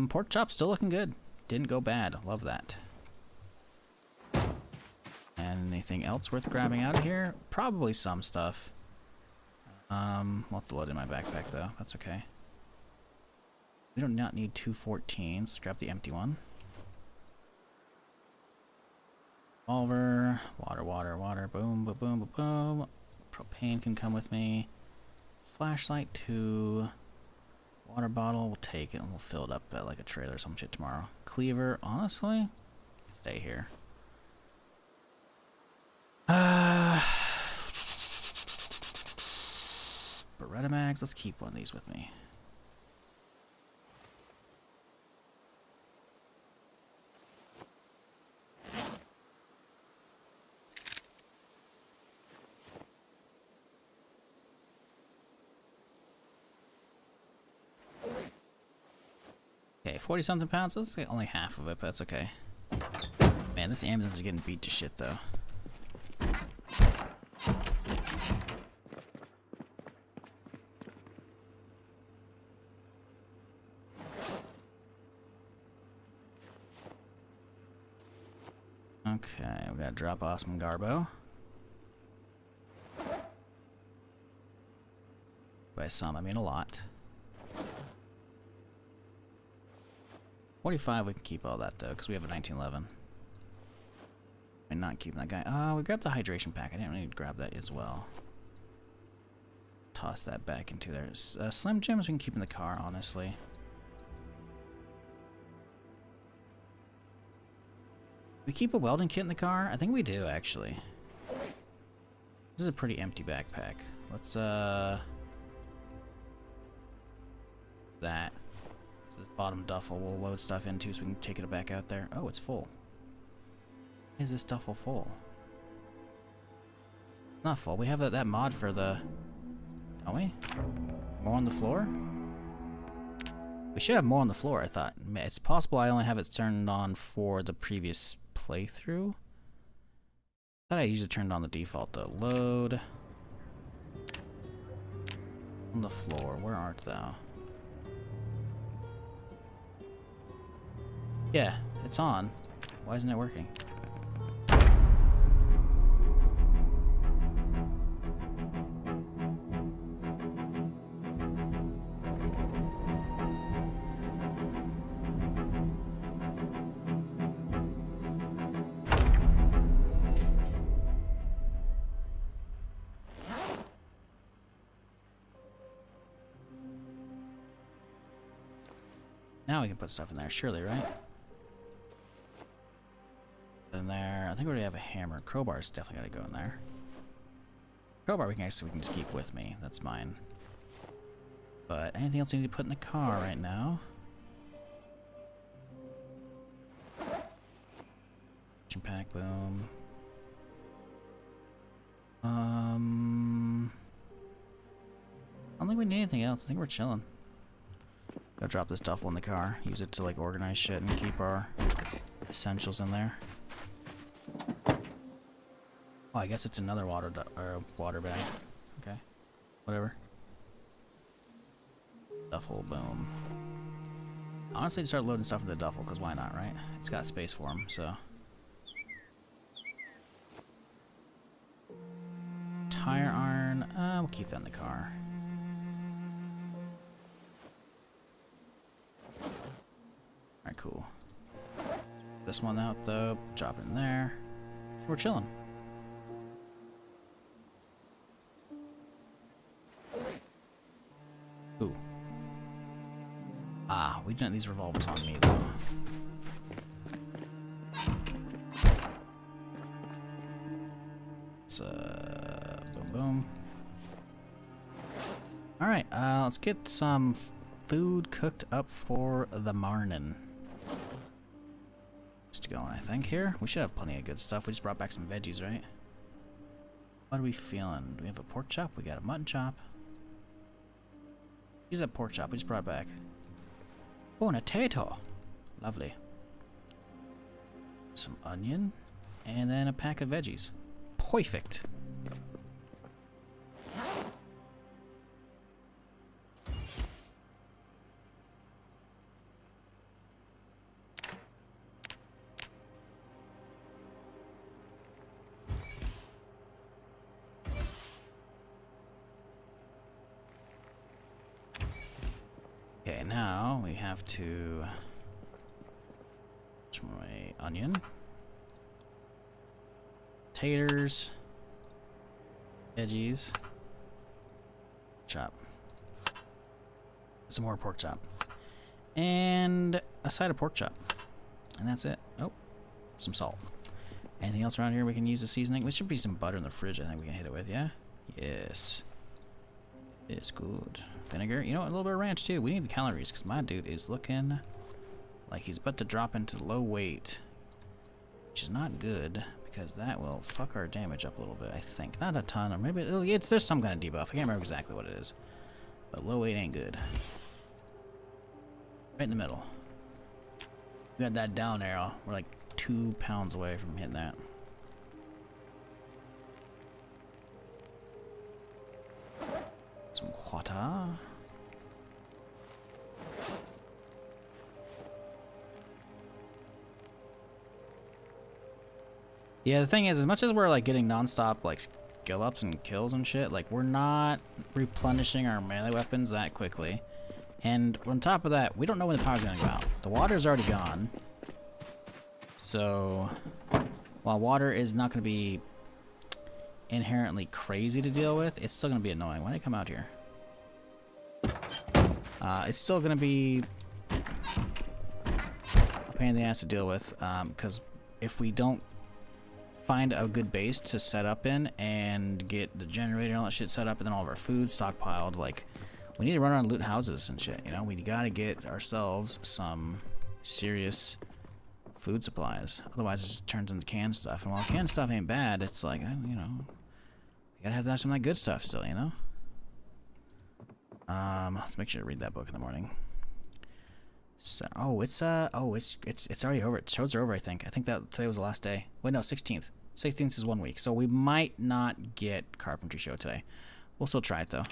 A: pork chop still looking good. Didn't go bad. Love that. And anything else worth grabbing out of here? Probably some stuff. I'll have to load in my backpack though. That's okay. We do not need 214s. Let's grab the empty one. Revolver, water, water, water. Boom, boom, boom, boom, boom. Propane can come with me. Flashlight 2. Water bottle, we'll take it and we'll fill it up at like a trailer or some shit tomorrow. Cleaver, honestly, stay here. Beretta mags, let's keep one of these with me. Okay, 40 something pounds. Let's get only half of it, but that's okay. Man, this ambulance is getting beat to shit though. Okay, we gotta drop off some Garbo. By some, I mean a lot. 45, we can keep all that though, because we have a 1911. I'm not keeping that guy. Oh, we grabbed the hydration pack. I didn't really grab that as well. Toss that back into there. Slim Jims we can keep in the car, honestly. We keep a welding kit in the car? I think we do, actually. This is a pretty empty backpack. Let's, that. So this bottom duffel we'll load stuff into so we can take it back out there. Oh, it's full. Why is this duffel full? Not full. We have that mod for the... Don't we? More on the floor? We should have more on the floor, I thought. It's possible I only have it turned on for the previous playthrough. I thought I usually turned on the default though. Load. On the floor. Where art thou? Yeah, it's on. Why isn't it working? Now we can put stuff in there, surely, right? In there, I think we already have a hammer. Crowbar's definitely gotta go in there. Crowbar we can just keep with me. That's mine. But anything else we need to put in the car right now? Kitchen pack, boom. I don't think we need anything else. I think we're chilling. Go drop this duffel in the car. Use it to like organize shit and keep our essentials in there. Oh, I guess it's another water bag. Okay, whatever. Duffel, boom. Honestly, start loading stuff in the duffel, because why not, right? It's got space for them, so. Tire iron, we'll keep that in the car. Alright, cool. This one out, though. Drop it in there. We're chilling. Ooh. Ah, we didn't have these revolvers on me, though. Let's, boom, boom. Alright, let's get some food cooked up for the morning. Just going, I think, here. We should have plenty of good stuff. We just brought back some veggies, right? What are we feeling? Do we have a pork chop? We got a mutton chop. Use that pork chop we just brought back. Oh, and a tato. Lovely. Some onion. And then a pack of veggies. Perfect. Okay, now we have to my onion, taters, veggies, chop, some more pork chop, and a side of pork chop, and that's it. Oh, some salt. Anything else around here we can use as seasoning? There should be some butter in the fridge. I think we can hit it with. Yeah. Yes. It's good. Vinegar. You know what? A little bit of ranch too. We need the calories because my dude is looking like he's about to drop into low weight, which is not good because that will fuck our damage up a little bit. I think not a ton, or maybe there's some kind of debuff. I can't remember exactly what it is, but low weight ain't good. Right in the middle. We got that down arrow. We're like 2 pounds away from hitting that. Some quata. Yeah, the thing is, as much as we're like getting non-stop like skill ups and kills and shit, like we're not replenishing our melee weapons that quickly. And on top of that, we don't know when the power's gonna go out. The water's already gone. So while water is not gonna be inherently crazy to deal with, it's still gonna be annoying. Why did it come out here? It's still gonna be a pain in the ass to deal with, because if we don't find a good base to set up in and get the generator and all that shit set up, and then all of our food stockpiled, like we need to run around and loot houses and shit, you know? We gotta get ourselves some serious food supplies, otherwise it just turns into canned stuff. And while canned stuff ain't bad, it's like, you know, you gotta have some of that good stuff still, you know? Let's make sure to read that book in the morning. So, it's already over. It shows are over, I think. I think that today was the last day. Wait, no, 16th. 16th is 1 week, so we might not get carpentry show today. We'll still try it though.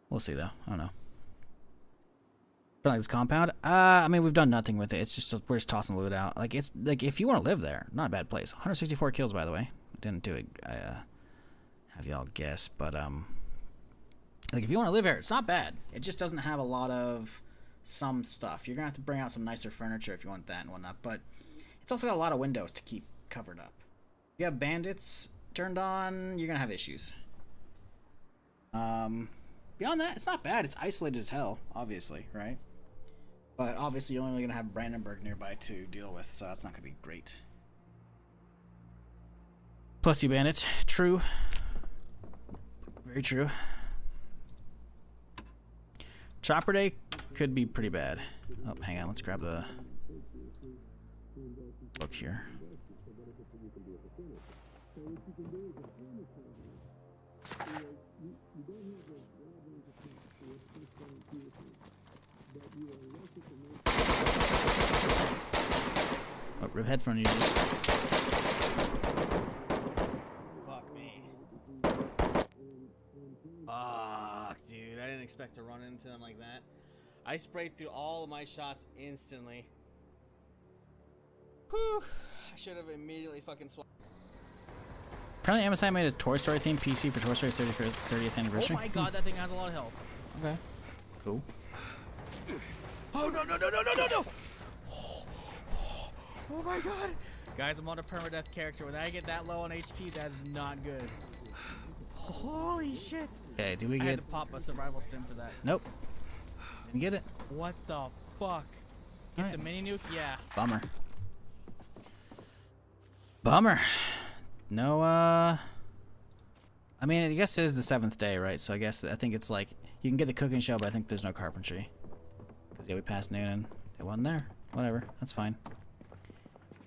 A: We'll see though. I don't know. Don't like this compound. I mean, we've done nothing with it. It's just we're just tossing loot out. Like it's like if you want to live there, not a bad place. 164 kills, by the way. I didn't do it. Have y'all guess, but like if you want to live here, it's not bad. It just doesn't have a lot of some stuff. You're gonna have to bring out some nicer furniture if you want that and whatnot. But it's also got a lot of windows to keep covered up. If you have bandits turned on, you're gonna have issues. Beyond that, it's not bad. It's isolated as hell, obviously, right? But obviously, you're only gonna have Brandenburg nearby to deal with, so that's not gonna be great. Plus, you bandits. True. Very true. Chopper Day could be pretty bad. Oh, hang on. Let's grab the book here. Oh, rip headphone users. Fuck me. Fuck, dude. I didn't expect to run into them like that. I sprayed through all of my shots instantly. Whew. I should have immediately fucking swapped. Apparently MSI made a Toy Story themed PC for Toy Story's 30th anniversary.
E: Oh my god, that thing has a lot of health.
A: Okay. Cool.
E: Oh no no no no no no no! Oh my god! Guys, I'm on a permadeath character. When I get that low on HP, that is not good. Holy shit!
A: Okay, do we
E: I had
A: get...
E: to pop a survival stim for that.
A: Nope. Didn't get it.
E: What the fuck? Get the mini nuke? Yeah.
A: Bummer. Bummer. No, I mean, I guess it is the 7th day, right? So I think it's like, you can get the cooking show, but I think there's no carpentry. Because, yeah, we passed noon and it wasn't there. Whatever. That's fine.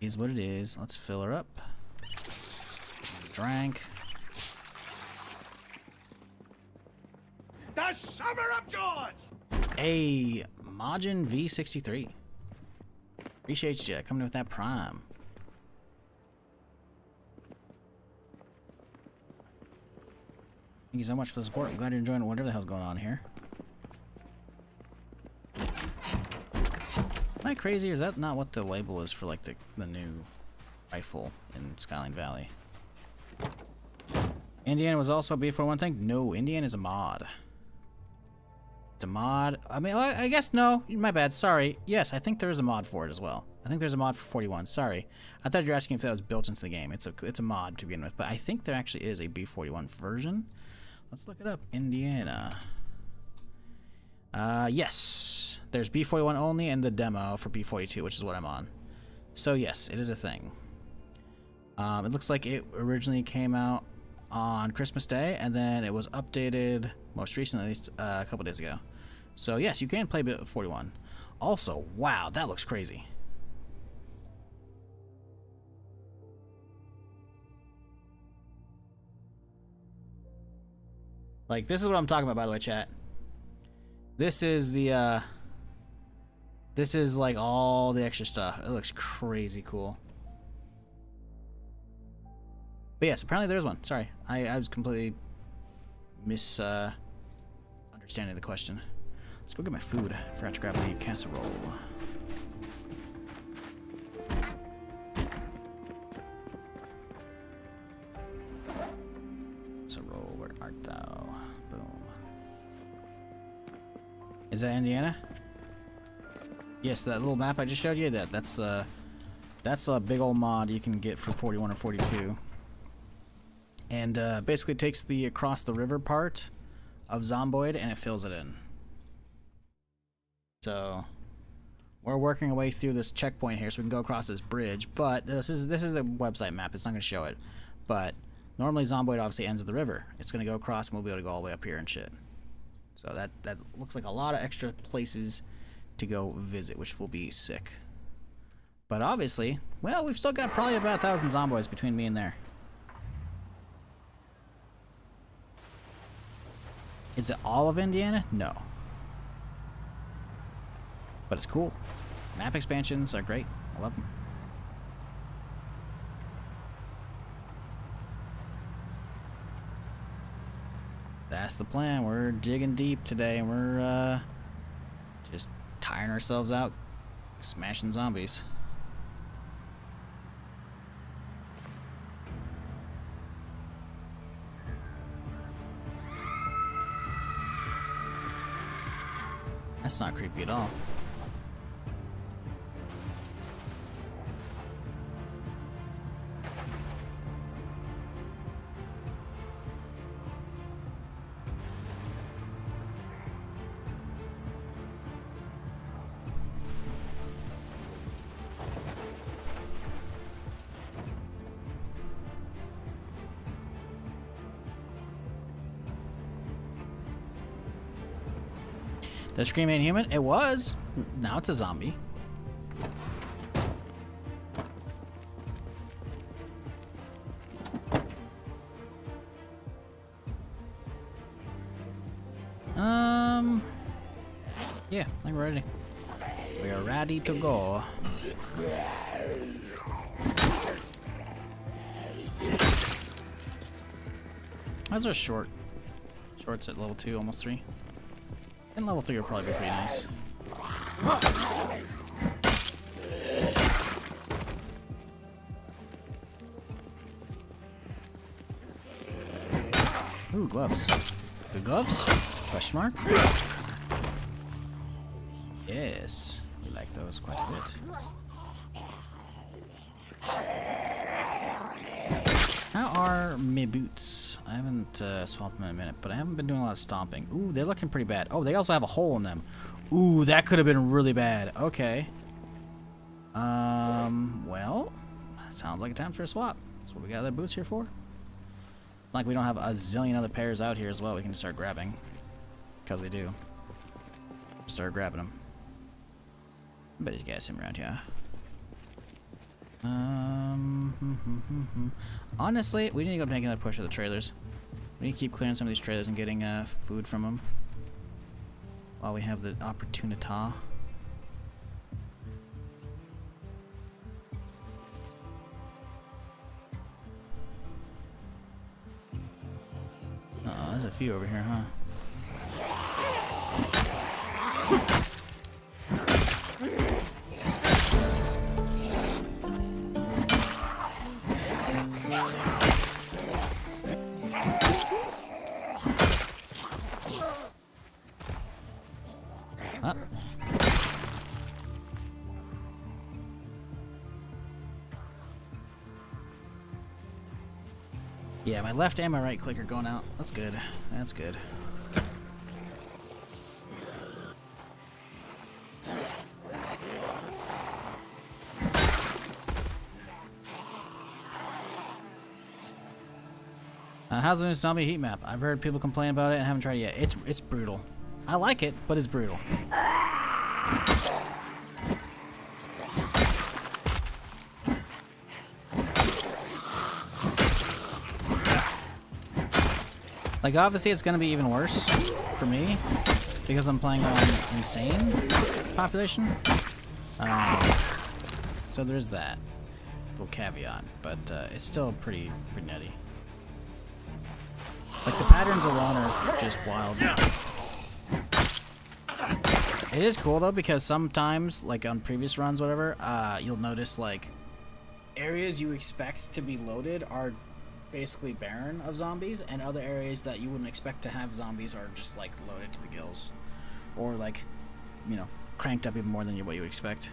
A: Is what it is. Let's fill her up. Drank.
D: The Summer of George!
A: Hey, Majin V63. Appreciate you coming with that prime. Thank you so much for the support. I'm glad you're enjoying whatever the hell's going on here. Am I crazy, or is that not what the label is for like the new rifle in Skyline Valley? Indiana was also before one thing? No, Indiana is a mod.
C: It's a mod. I mean, I guess no. My bad. Sorry. Yes, I think there is a mod for it as well. I think there's a mod for 41. Sorry. I thought you were asking if that was built into the game. It's a mod to begin with, but I think there actually is a B41 version. Let's look it up. Indiana. Yes. There's B41 only and the demo for B42, which is what I'm on. So yes, it is a thing. It looks like it originally came out on Christmas Day, and then it was updated most recently, at least a couple days ago. So yes, you can play B41. Also, wow, that looks crazy. Like, this is what I'm talking about, by the way, chat. This is the, this is like all the extra stuff. It looks crazy cool. But yes, apparently there's one. Sorry, I was completely understanding the question. Let's go get my food. I forgot to grab the casserole. Casserole, where art thou? Boom. Is that Indiana? Yes, that little map I just showed you. That's a big old mod you can get for 41 or 42. And basically takes the across the river part of Zomboid and it fills it in. So we're working our way through this checkpoint here so we can go across this bridge, but this is a website map. It's not going to show it. But normally Zomboid obviously ends at the river. It's going to go across and we'll be able to go all the way up here and shit. So that looks like a lot of extra places to go visit, which will be sick. But obviously, well, we've still got probably about 1,000 Zomboids between me and there. Is it all of Indiana? No. But it's cool. Map expansions are great. I love them. That's the plan. We're digging deep today and we're just tiring ourselves out smashing zombies. That's not creepy at all. The Scream ain't human? It was. Now it's a zombie. Yeah, I think we're ready. We are ready to go. How's our short? Short's at level 2, almost 3. And level 3 will probably be pretty nice. Ooh, gloves. Good gloves? Question mark? Yes. We like those quite a bit. How are my boots? I haven't swapped them in a minute, but I haven't been doing a lot of stomping. Ooh, they're looking pretty bad. Oh, they also have a hole in them. Ooh, that could have been really bad. Okay. Well, sounds like a time for a swap. That's what we got the boots here for. Like we don't have a zillion other pairs out here as well we can start grabbing. Because we do. Start grabbing them. I bet these guys him around here. Honestly, we need to go make another push of the trailers. We need to keep clearing some of these trailers and getting food from them while we have the opportunity. There's a few over here, huh?
A: Yeah, my left and my right click are going out. That's good. That's good. How's the new zombie heat map? I've heard people complain about it and haven't tried it yet. It's brutal. I like it, but it's brutal. Like, obviously it's gonna be even worse for me because I'm playing on insane population. So there's that little caveat, but it's still pretty nutty. Like, the patterns alone are just wild. It is cool though, because sometimes, like on previous runs, whatever, you'll notice like areas you expect to be loaded are basically barren of zombies, and other areas that you wouldn't expect to have zombies are just like loaded to the gills, or like, you know, cranked up even more than what you would expect.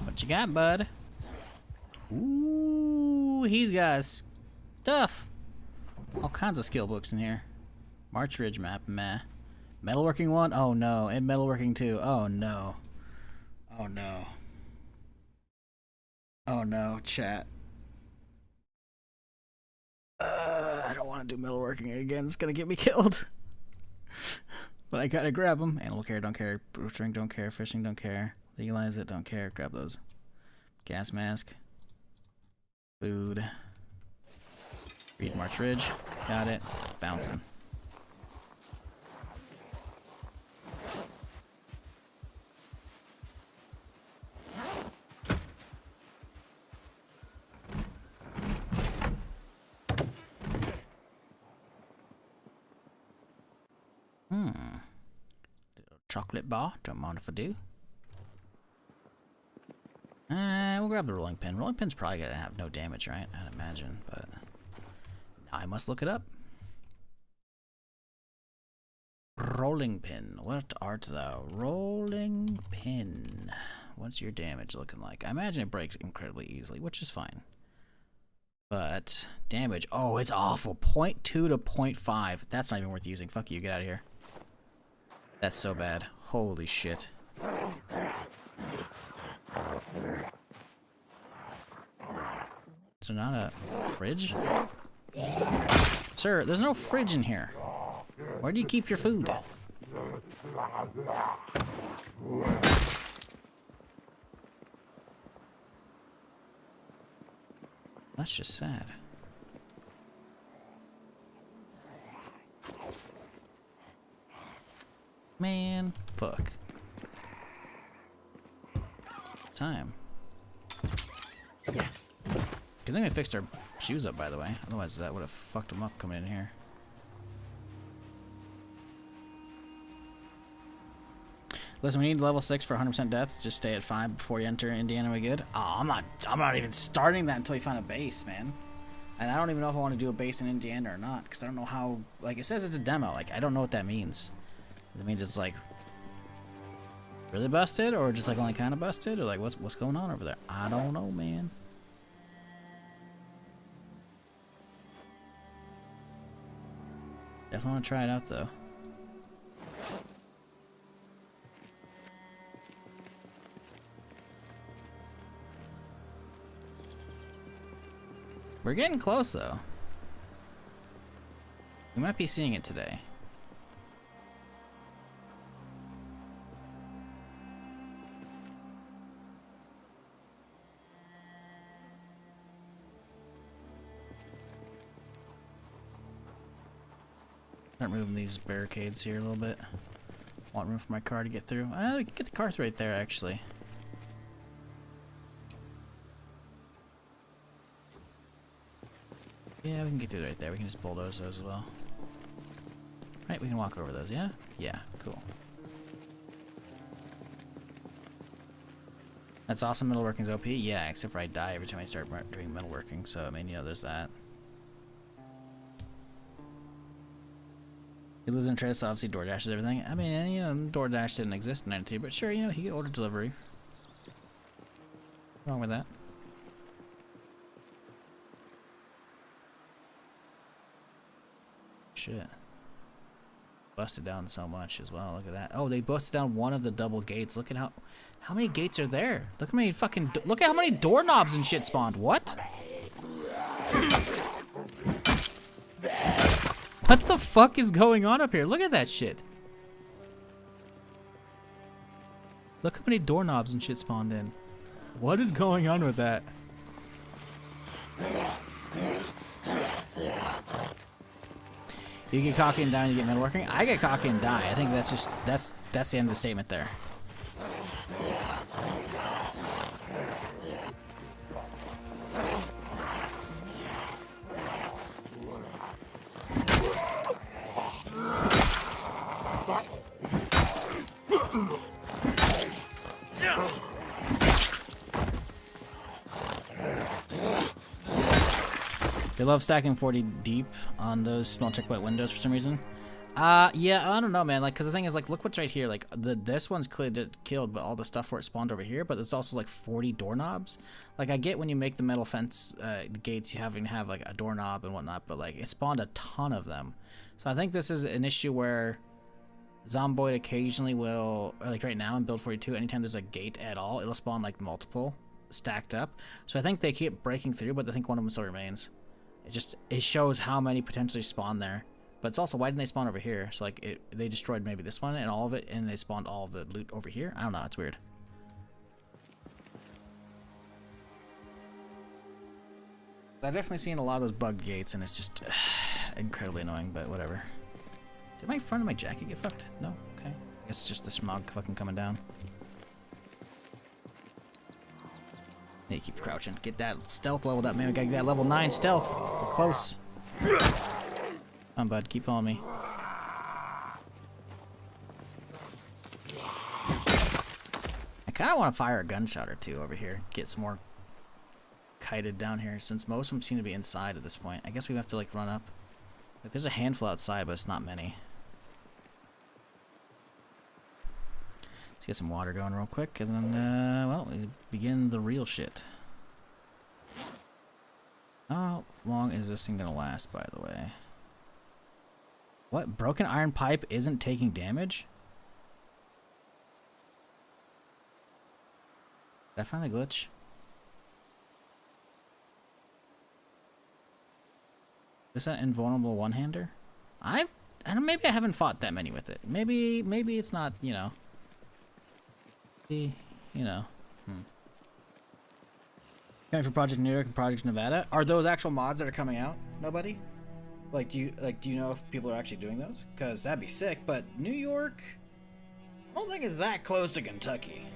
A: What you got, bud? Ooh, he's got stuff. All kinds of skill books in here. March Ridge map, meh. Metalworking 1? Oh no. And metalworking 2? Oh no. Oh no. Oh no, chat. I don't want to do metalworking again. It's gonna get me killed. But I gotta grab them. Animal care, don't care. Butchering, don't care. Fishing, don't care. Legalize it, don't care. Grab those. Gas mask. Food. Read March Ridge. Got it. Bouncing. Little chocolate bar. Don't mind if I do. We'll grab the rolling pin. Rolling pin's probably gonna have no damage, right? I'd imagine, but I must look it up. Rolling pin. What art thou? Rolling pin. What's your damage looking like? I imagine it breaks incredibly easily, which is fine. But damage. Oh, it's awful. 0.2 to 0.5. That's not even worth using. Fuck you. Get out of here. That's so bad. Holy shit. So not a fridge? Sir, there's no fridge in here. Where do you keep your food? That's just sad. Man, fuck. Time. Good thing we fixed our shoes up, by the way. Otherwise, that would have fucked them up coming in here. Listen, we need level 6 for 100% death. Just stay at 5 before you enter Indiana. We good? Oh, I'm not even starting that until we find a base, man. And I don't even know if I want to do a base in Indiana or not, because I don't know how. Like, it says it's a demo. Like, I don't know what that means. It means it's like really busted, or just like only kind of busted, or like what's going on over there? I don't know, man. Definitely want to try it out, though. We're getting close, though. We might be seeing it today. Start moving these barricades here a little bit. Want room for my car to get through. We can get the car right there, actually. Yeah, we can get through right there. We can just bulldoze those as well. Right, we can walk over those, yeah? Yeah, cool. That's awesome. Metalworking's OP? Yeah, except for I die every time I start doing metalworking, so I mean, you know, there's that. He lives in Trace, so obviously DoorDash is everything. I mean, you know, DoorDash didn't exist in 93, but sure, you know, he could order delivery. What's wrong with that? Shit. Busted down so much as well. Look at that. Oh, they busted down one of the double gates. Look at how many gates are there? Look how many fucking look at how many doorknobs and shit spawned. What? What the fuck is going on up here? Look at that shit. Look how many doorknobs and shit spawned in. What is going on with that? You get cocky and die and you get metalworking. I get cocky and die. I think that's just that's the end of the statement there. They love stacking 40 deep on those small checkpoint windows for some reason. Yeah, I don't know, man. Like, cause the thing is, like, look what's right here. Like, this one's clearly killed, but all the stuff where it spawned over here. But it's also like 40 doorknobs. Like, I get when you make the metal fence gates, you have like a doorknob and whatnot. But like, it spawned a ton of them. So I think this is an issue where Zomboid occasionally will, or like right now in build 42, anytime there's a gate at all, it'll spawn like multiple stacked up. So I think they keep breaking through, but I think one of them still remains. It shows how many potentially spawn there. But it's also, why didn't they spawn over here? So like they destroyed maybe this one and all of it, and they spawned all of the loot over here. I don't know, it's weird. I've definitely seen a lot of those bug gates, and it's just incredibly annoying, but whatever. Did my front of my jacket get fucked? No? Okay. I guess it's just the smog fucking coming down. Need to keep crouching. Get that stealth leveled up, man. We gotta get that level 9 stealth. We're close. Come on, bud. Keep following me. I kind of want to fire a gunshot or two over here. Get some more kited down here, since most of them seem to be inside at this point. I guess we have to, like, run up. Like, there's a handful outside, but it's not many. Let's get some water going real quick, and then, well, we begin the real shit. How long is this thing gonna last, by the way? What? Broken iron pipe isn't taking damage? Did I find a glitch? Is that invulnerable one-hander? I don't, maybe I haven't fought that many with it. Maybe it's not, you know. You know. Coming for Project New York and Project Nevada. Are those actual mods that are coming out? Nobody? Like, do you know if people are actually doing those? Because that'd be sick. But New York, I don't think it's that close to Kentucky.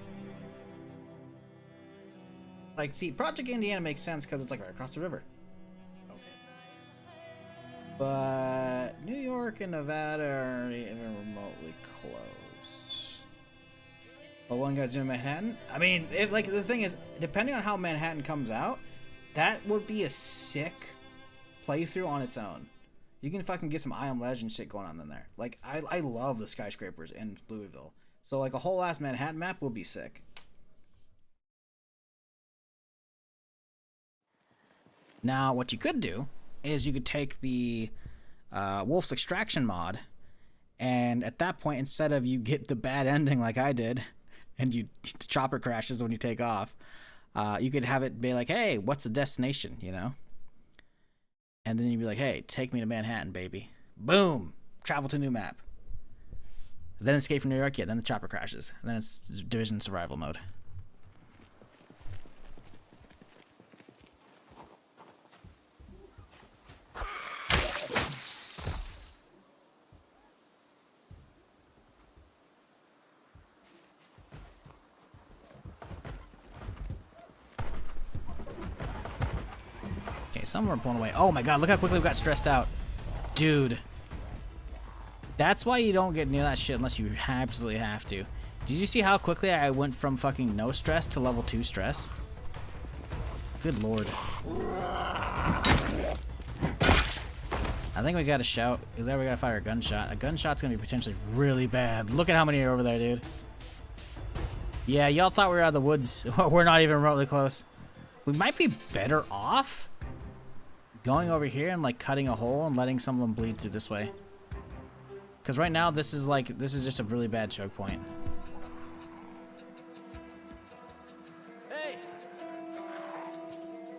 A: Like, see, Project Indiana makes sense because it's like right across the river. Okay. But New York and Nevada aren't even remotely close. But one guy's doing Manhattan. I mean, if, like, the thing is, depending on how Manhattan comes out, that would be a sick playthrough on its own. You can fucking get some I Am Legend shit going on in there. Like, I love the skyscrapers in Louisville. So, like, a whole ass Manhattan map will be sick. Now, what you could do is you could take the Wolf's Extraction mod, and at that point, instead of you get the bad ending like I did, and you chopper crashes when you take off, you could have it be like, hey, what's the destination, you know? And then you'd be like, hey, take me to Manhattan, baby. Boom! Travel to new map. Then escape from New York, yeah, then the chopper crashes. And then it's Division survival mode.
C: Okay, some are pulling away. Oh my god, look how quickly we got stressed out. Dude. That's why you don't get near that shit unless you absolutely have to. Did you see how quickly I went from fucking no stress to level 2 stress? Good lord. I think we gotta shout. There we gotta fire a gunshot. A gunshot's gonna be potentially really bad. Look at how many are over there, dude. Yeah, y'all thought we were out of the woods. We're not even remotely close. We might be better off going over here and like cutting a hole and letting some of them bleed through this way. Because right now this is just a really bad choke point.
D: Hey!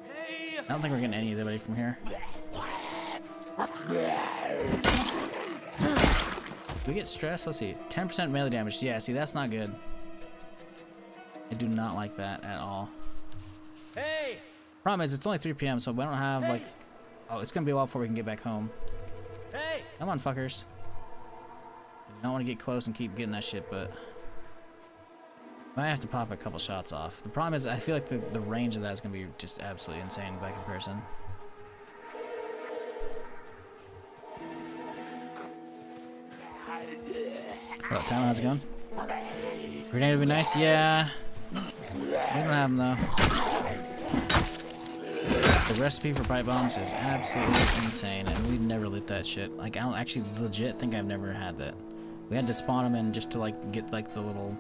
D: Hey!
C: I don't think we're getting anybody from here. Do we get stressed? Let's see. 10% melee damage. Yeah, see, that's not good. I do not like that at all.
D: Hey!
C: Problem is, it's only 3 p.m., so we don't have, like... Oh, it's gonna be a while before we can get back home.
D: Hey!
C: Come on, fuckers. I don't want to get close and keep getting that shit, but... I might have to pop a couple shots off. The problem is, I feel like the range of that is gonna be just absolutely insane by comparison. What, Tyler, how's it going? Grenade would be nice, yeah. We don't have them though. The recipe for pipe bombs is absolutely insane, and we never lit that shit. Like, I don't actually legit think I've never had that. We had to spawn them in just to like get like the little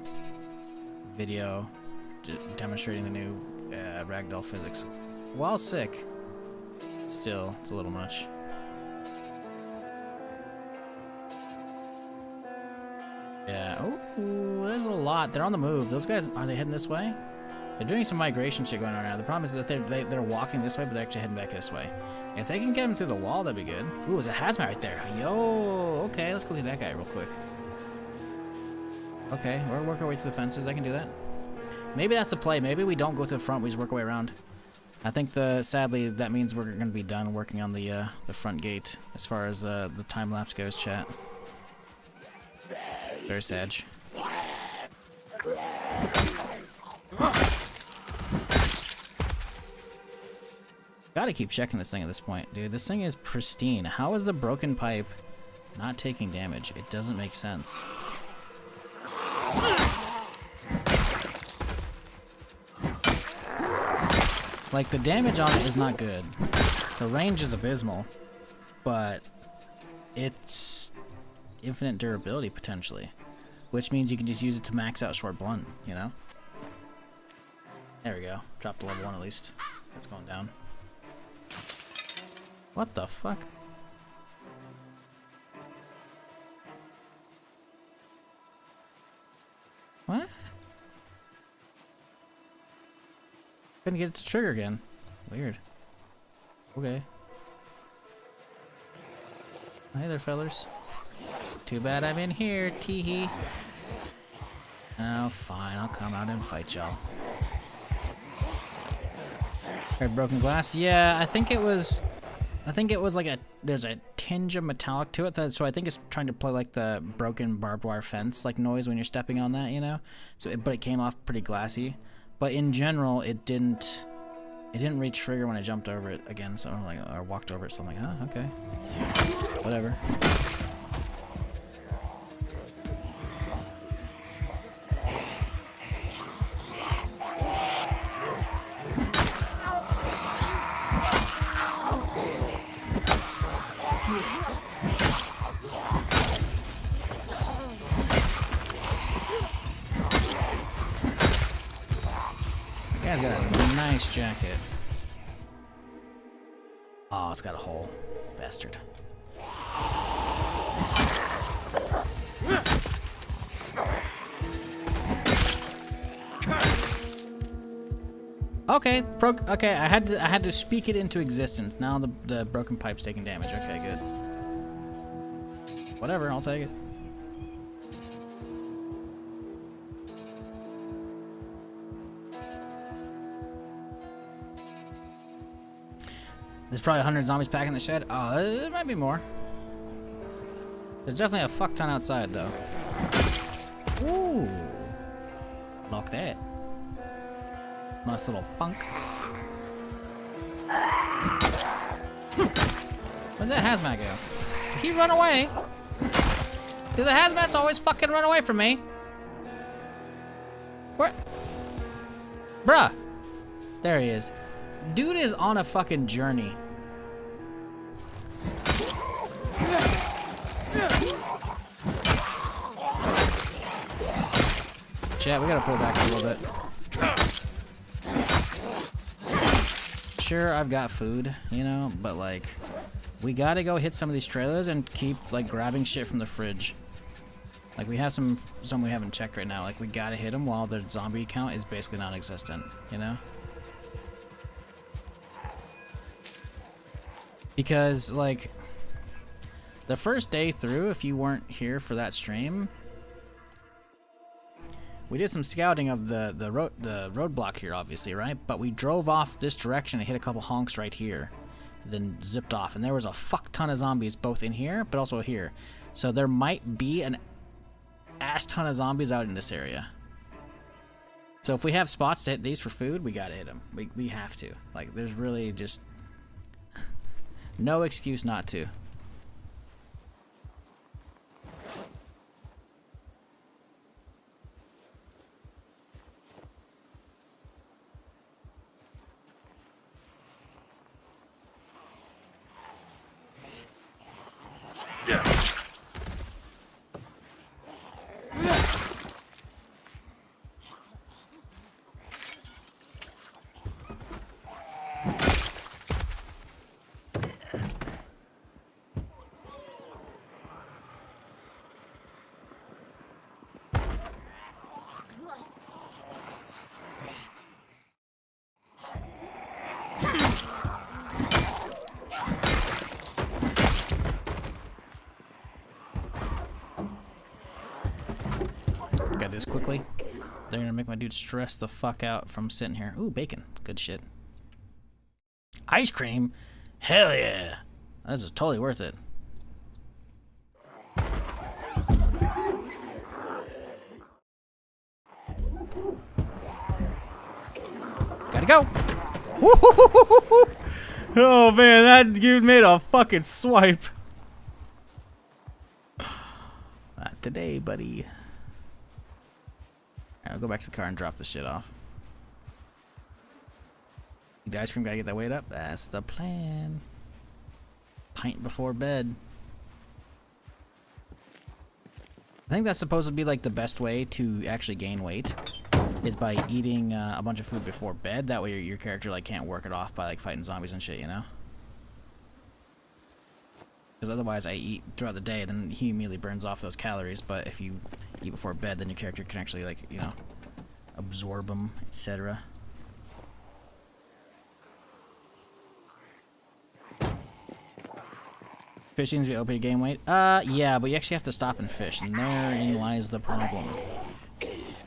C: video demonstrating the new ragdoll physics. While sick, still, it's a little much. Yeah. Oh, there's a lot. They're on the move. Those guys, are they heading this way? They're doing some migration shit going on now. The problem is that they're walking this way, but they're actually heading back this way. If they can get them through the wall, that'd be good. Ooh, there's a hazmat right there. Yo, okay, let's go get that guy real quick. Okay, we'll work our way through the fences. I can do that. Maybe that's the play. Maybe we don't go to the front. We just work our way around. I think sadly that means we're going to be done working on the front gate as far as the time lapse goes. Chat. Very sad. Gotta keep checking this thing at this point, dude. This thing is pristine. How is the broken pipe not taking damage? It doesn't make sense. Like, the damage on it is not good. The range is abysmal, but it's infinite durability potentially, which means you can just use it to max out short blunt, you know? There we go. Dropped to level 1 at least. That's going down. What the fuck? What? Couldn't get it to trigger again. Weird. Okay. Hey there, fellers. Too bad I'm in here, teehee. Oh, fine. I'll come out and fight y'all. Alright, broken glass. Yeah, I think it was like there's a tinge of metallic to it, so I think it's trying to play like the broken barbed wire fence like noise when you're stepping on that, you know. So, but it came off pretty glassy. But in general, it didn't reach trigger when I jumped over it again. So I'm like, or walked over it. So I'm like, oh, okay, whatever. Guy's got a nice jacket. Oh, it's got a hole. Bastard. Okay, okay, I had to speak it into existence. Now the broken pipe's taking damage. Okay, good. Whatever, I'll take it. There's probably 100 zombies packing the shed. Oh, there might be more. There's definitely a fuck ton outside, though. Ooh. Lock that. Nice little punk. Where'd that hazmat go? Did he run away? Do the hazmats always fucking run away from me? Where? Bruh. There he is. Dude is on a fucking journey. Chat, we gotta pull back a little bit. Sure, I've got food, you know, but like, we gotta go hit some of these trailers and keep like grabbing shit from the fridge. Like we have some we haven't checked right now. Like we gotta hit them while the zombie count is basically non-existent, you know? Because like the first day through, if you weren't here for that stream, we did some scouting of the roadblock here, obviously, right? But we drove off this direction and hit a couple honks right here, and then zipped off. And there was a fuck ton of zombies both in here, but also here. So there might be an ass ton of zombies out in this area. So if we have spots to hit these for food, we gotta hit them. We have to. Like, there's really just no excuse not to. Got this quickly. They're gonna make my dude stress the fuck out from sitting here. Ooh, bacon. Good shit. Ice cream? Hell yeah. This is totally worth it. Gotta go. Oh man, that dude made a fucking swipe. Not today, buddy. I'll go back to the car and drop this shit off. The ice cream gotta get that weight up. That's the plan. Pint before bed. I think that's supposed to be like the best way to actually gain weight, is by eating a bunch of food before bed. That way your character like can't work it off by like fighting zombies and shit, you know? Because otherwise I eat throughout the day and then he immediately burns off those calories, but if you eat before bed, then your character can actually, like, you know, absorb them, etc. Fishing's be open to gain weight? Yeah, but you actually have to stop and fish, and therein lies the problem.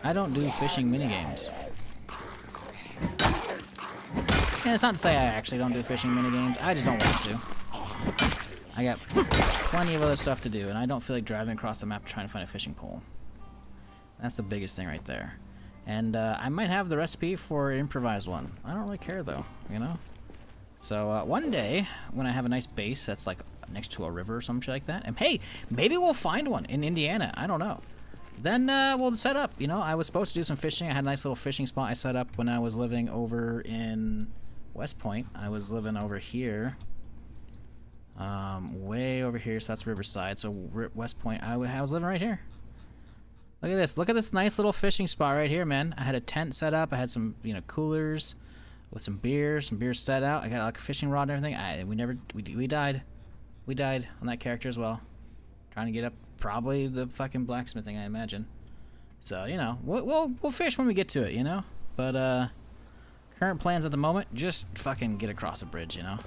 C: I don't do fishing minigames. And it's not to say I actually don't do fishing minigames, I just don't want to. I got plenty of other stuff to do, and I don't feel like driving across the map trying to find a fishing pole. That's the biggest thing right there. And I might have the recipe for an improvised one. I don't really care though, you know? So one day, when I have a nice base that's like next to a river or some shit like that, and hey, maybe we'll find one in Indiana, I don't know. Then we'll set up, you know? I was supposed to do some fishing. I had a nice little fishing spot I set up when I was living over in West Point. I was living over here. Way over here, so that's Riverside. So West Point, I was living right here. Look at this. Look at this nice little fishing spot right here, man. I had a tent set up. I had some, you know, coolers with some beer set out. I got like a fishing rod and everything. We died. We died on that character as well. Trying to get up probably the fucking blacksmithing, I imagine. So, you know, we'll fish when we get to it, you know? But current plans at the moment, just fucking get across a bridge, you know?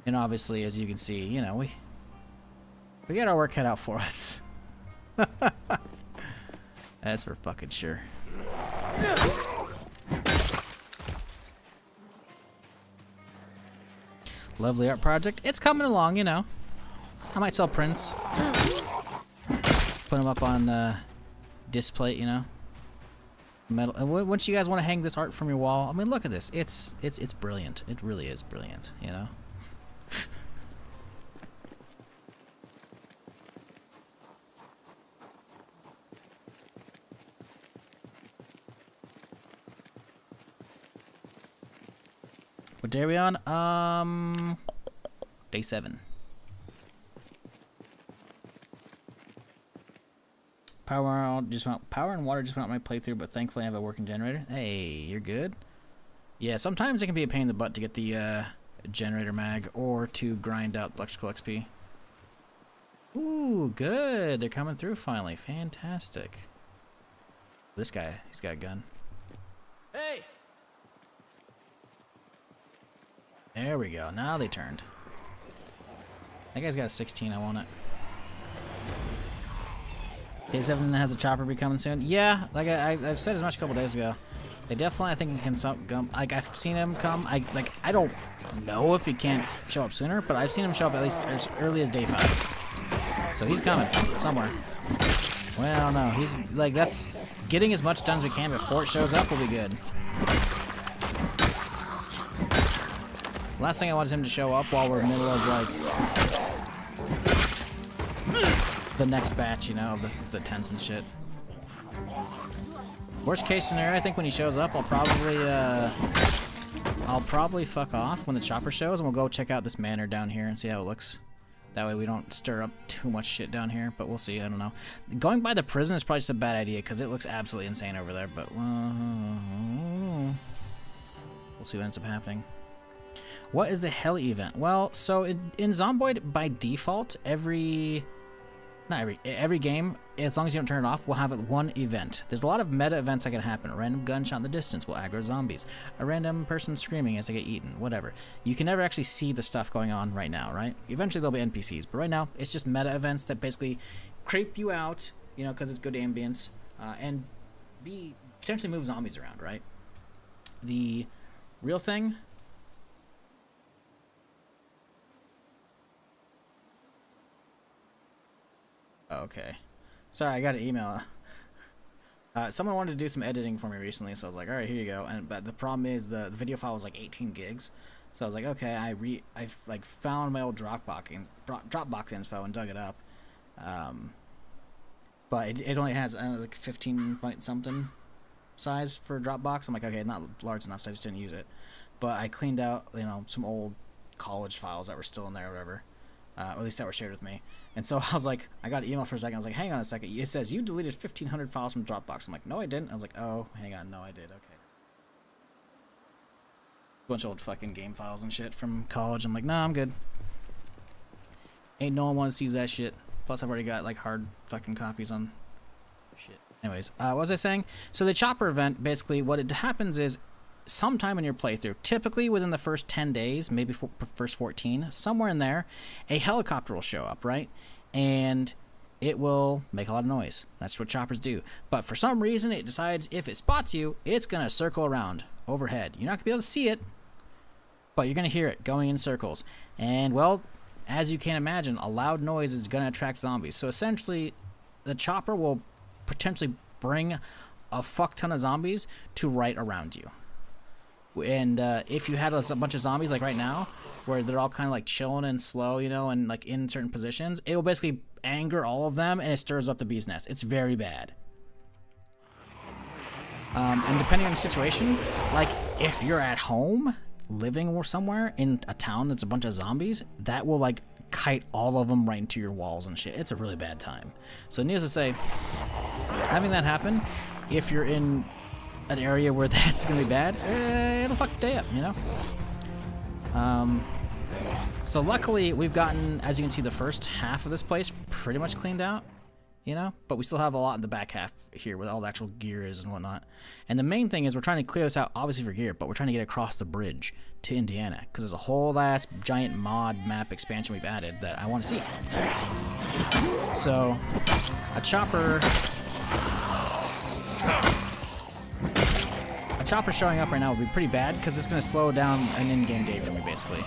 C: And obviously, as you can see, you know, we got our work cut out for us. That's for fucking sure. Lovely art project. It's coming along, you know. I might sell prints. Put them up on display, you know.
E: Metal. And wouldn't you guys want to hang this art from your wall? I mean, look at this. It's brilliant. It really is brilliant. You know. What day are we on? Day 7. Power and water just went out my playthrough, but thankfully I have a working generator. Hey, you're good. Yeah, sometimes it can be a pain in the butt to get the generator mag or to grind out electrical XP. Ooh, good. They're coming through finally. Fantastic. This guy, he's got a gun.
D: Hey!
E: There we go. Now they turned. That guy's got a 16. I want it. Day 7 has a chopper be coming soon. Yeah, like I've said as much a couple days ago. They definitely, I think, can come. Like I've seen him come. I don't know if he can't show up sooner, but I've seen him show up at least as early as day 5. So he's coming somewhere. Well, no, he's like that's getting as much done as we can before it shows up will be good. Last thing I want is him to show up while we're in the middle of like the next batch, you know, of the tents and shit. Worst case scenario, I think when he shows up, I'll probably fuck off when the chopper shows, and we'll go check out this manor down here and see how it looks. That way we don't stir up too much shit down here, but we'll see. I don't know. Going by the prison is probably just a bad idea because it looks absolutely insane over there, but we'll see what ends up happening. What is the heli event? Well, so in Zomboid, by default, every game, as long as you don't turn it off, will have one event. There's a lot of meta events that can happen. A random gunshot in the distance will aggro zombies. A random person screaming as they get eaten. Whatever. You can never actually see the stuff going on right now, right? Eventually there'll be NPCs, but right now it's just meta events that basically creep you out, you know, because it's good ambience, and potentially move zombies around, right? The real thing. Okay. Sorry, I got an email. Someone wanted to do some editing for me recently, so I was like, all right, here you go. But the problem is the video file was like 18 gigs. So I was like, okay, I like found my old Dropbox info and dug it up. But it only has like 15 point something size for Dropbox. I'm like, okay, not large enough, so I just didn't use it. But I cleaned out, you know, some old college files that were still in there or whatever. Or at least that were shared with me. And so I was like, I got an email for a second. I was like, hang on a second. It says you deleted 1,500 files from Dropbox. I'm like, no, I didn't. I was like, oh, hang on. No, I did. Okay. Bunch of old fucking game files and shit from college. I'm like, nah, I'm good. Ain't no one wants to use that shit. Plus, I've already got like hard fucking copies on shit. Anyways, what was I saying? So the chopper event, basically, what it happens is sometime in your playthrough, typically within the first 10 days, maybe first 14, somewhere in there, a helicopter will show up, right? And it will make a lot of noise. That's what choppers do. But for some reason, it decides if it spots you, it's going to circle around overhead. You're not going to be able to see it, but you're going to hear it going in circles. And, well, as you can imagine, a loud noise is going to attract zombies. So essentially, the chopper will potentially bring a fuck ton of zombies to right around you. And if you had a bunch of zombies like right now, where they're all kind of like chilling and slow, you know, and like in certain positions, it will basically anger all of them and it stirs up the bee's nest. It's very bad. And depending on the situation, like if you're at home living or somewhere in a town that's a bunch of zombies, that will like kite all of them right into your walls and shit. It's a really bad time. So needless to say, having that happen, if you're in an area where that's gonna be bad, it'll fuck your day up, you know. So luckily we've gotten, as you can see, the first half of this place pretty much cleaned out, you know, but we still have a lot in the back half here where all the actual gear is and whatnot. And the main thing is we're trying to clear this out, obviously for gear, but we're trying to get across the bridge to Indiana because there's a whole ass giant mod map expansion we've added that I want to see. So a chopper showing up right now would be pretty bad because it's going to slow down an in-game day for me, basically.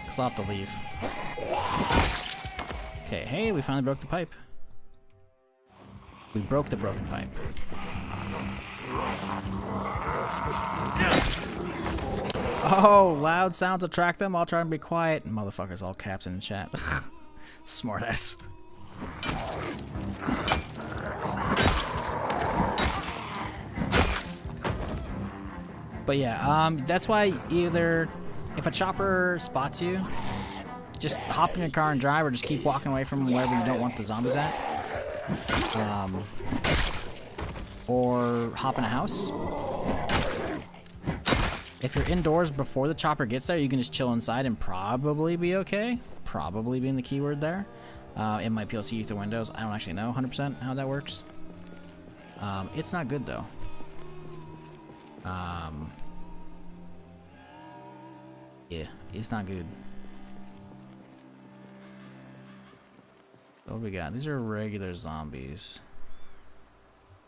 E: Because I'll have to leave. Okay, hey, we finally broke the pipe. We broke the broken pipe. Oh, loud sounds attract them. I'll try and be quiet. Motherfuckers, all caps in chat. Smartass. But yeah, that's why either if a chopper spots you, just hop in your car and drive, or just keep walking away from wherever you don't want the zombies at. Or hop in a house. If you're indoors before the chopper gets there, you can just chill inside and probably be okay. Probably being the keyword there. It might be able to see you through windows. I don't actually know 100% how that works. It's not good though. Yeah, it's not good. What do we got? These are regular zombies.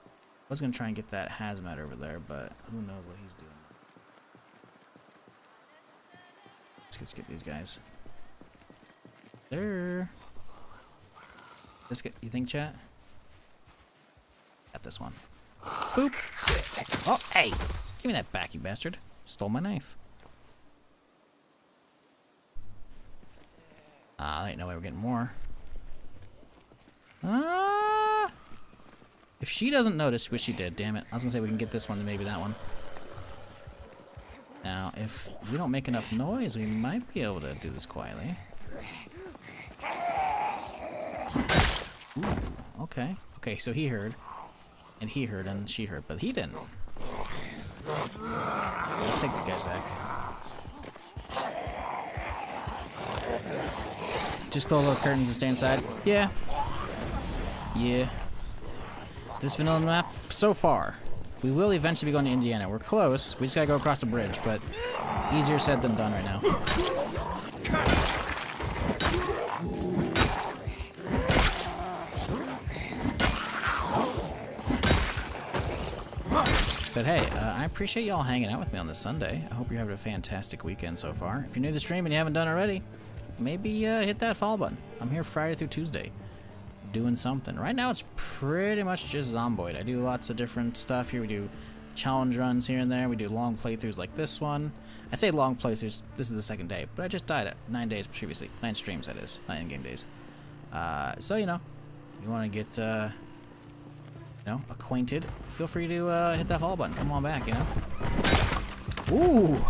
E: I was gonna try and get that hazmat over there, but who knows what he's doing. Let's get these guys. There. Let's get. You think, chat? Got this one. Boop. Oh, hey! Give me that back, you bastard! Stole my knife. There ain't no way we're getting more. If she doesn't notice, wish she did, damn it. I was gonna say we can get this one and maybe that one. Now, if we don't make enough noise, we might be able to do this quietly. Ooh, okay. Okay, so he heard. And he heard and she heard, but he didn't. Let's take these guys back. Just close all the curtains and stay inside? Yeah. Yeah. This vanilla map, so far. We will eventually be going to Indiana. We're close. We just gotta go across the bridge, but easier said than done right now. But hey, I appreciate y'all hanging out with me on this Sunday. I hope you're having a fantastic weekend so far. If you're new to the stream and you haven't done already, maybe hit that follow button. I'm here Friday through Tuesday, doing something. Right now it's pretty much just Zomboid. I do lots of different stuff here. We do challenge runs here and there. We do long playthroughs like this one. I say long playthroughs, this is the second day, but I just died at 9 days previously. 9 streams, that is. 9 in-game days. So, you know, you want to get, you know, acquainted, feel free to hit that follow button. Come on back, you know. Ooh,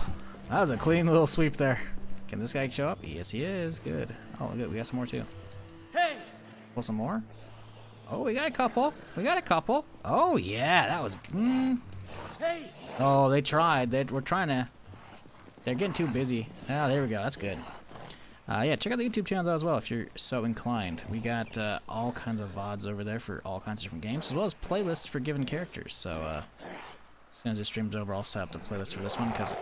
E: that was a clean little sweep there. Can this guy show up? Yes, he is. Good. Oh, good. We got some more too.
D: Hey!
E: Pull some more. Oh, we got a couple. We got a couple. Oh yeah, that was.
D: Hey!
E: Oh, they tried. We're trying to. They're getting too busy. Ah, there we go. That's good. Yeah, check out the YouTube channel though as well if you're so inclined. We got all kinds of VODs over there for all kinds of different games, as well as playlists for given characters. So as soon as this stream's over, I'll set up the playlist for this one because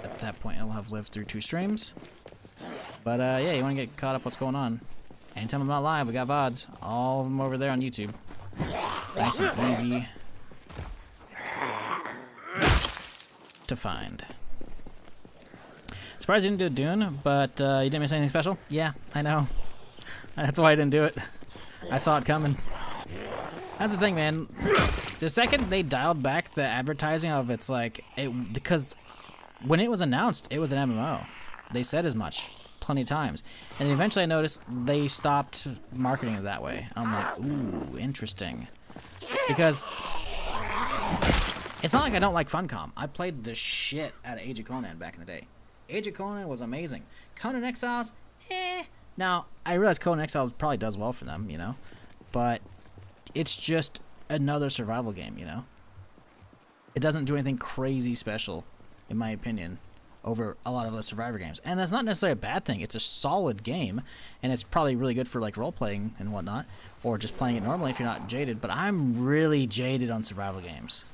E: at that point I'll have lived through 2 streams. But yeah, you want to get caught up what's going on. Anytime I'm not live, we got VODs. All of them over there on YouTube. Nice and easy to find. Surprised you didn't do Dune, but you didn't miss anything special? Yeah, I know. That's why I didn't do it. I saw it coming. That's the thing, man. The second they dialed back the advertising of it's like... because when it was announced, it was an MMO. They said as much plenty of times. And eventually I noticed they stopped marketing it that way. I'm like, ooh, interesting. Because... it's not like I don't like Funcom. I played the shit out of Age of Conan back in the day. Age of Conan was amazing. Conan Exiles, eh. Now, I realize Conan Exiles probably does well for them, you know. But it's just another survival game, you know. It doesn't do anything crazy special, in my opinion, over a lot of the Survivor games. And that's not necessarily a bad thing. It's a solid game, and it's probably really good for like role-playing and whatnot, or just playing it normally if you're not jaded. But I'm really jaded on survival games.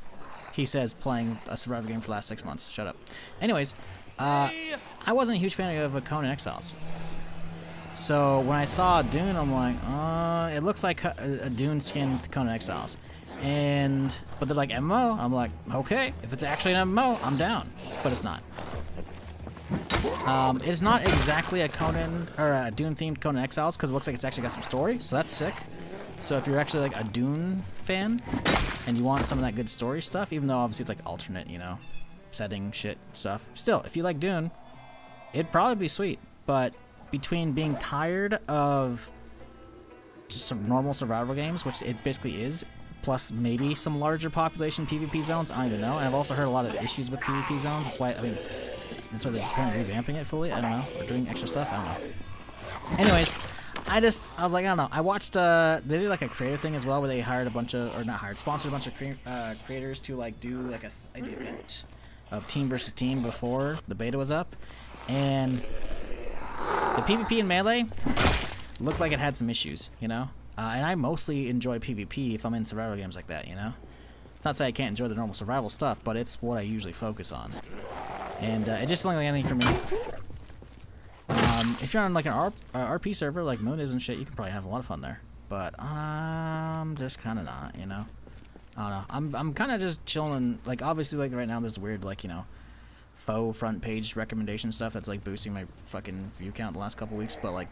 E: He says playing a Survivor game for the last 6 months. Shut up. Anyways... I wasn't a huge fan of Conan Exiles. So when I saw Dune, I'm like, it looks like a Dune skinned Conan Exiles. But they're like MMO. I'm like, okay, if it's actually an MMO, I'm down. But it's not. It's not exactly a Conan or a Dune themed Conan Exiles because it looks like it's actually got some story. So that's sick. So if you're actually like a Dune fan and you want some of that good story stuff, even though obviously it's like alternate, you know, setting shit stuff, still, if you like Dune, it'd probably be sweet. But between being tired of just some normal survival games, which it basically is, plus maybe some larger population PvP zones, I don't even know. And I've also heard a lot of issues with PvP zones. That's why, I mean, that's why they're apparently revamping it fully. I don't know. Or doing extra stuff. I don't know. Anyways, I was like, I don't know. I watched, they did like a creator thing as well where they hired a bunch of, or not hired, sponsored a bunch of creators to like do like an event of team versus team before the beta was up. And the PvP in Melee looked like it had some issues, you know? And I mostly enjoy PvP if I'm in survival games like that, you know? It's not to say I can't enjoy the normal survival stuff, but it's what I usually focus on. And it just doesn't like anything for me. If you're on like an RP server like Moon is and shit, you can probably have a lot of fun there. But I'm just kind of not, you know? I don't know. I'm kind of just chilling. Like, obviously, like, right now there's weird, like, you know, faux front page recommendation stuff that's, like, boosting my fucking view count the last couple weeks. But, like,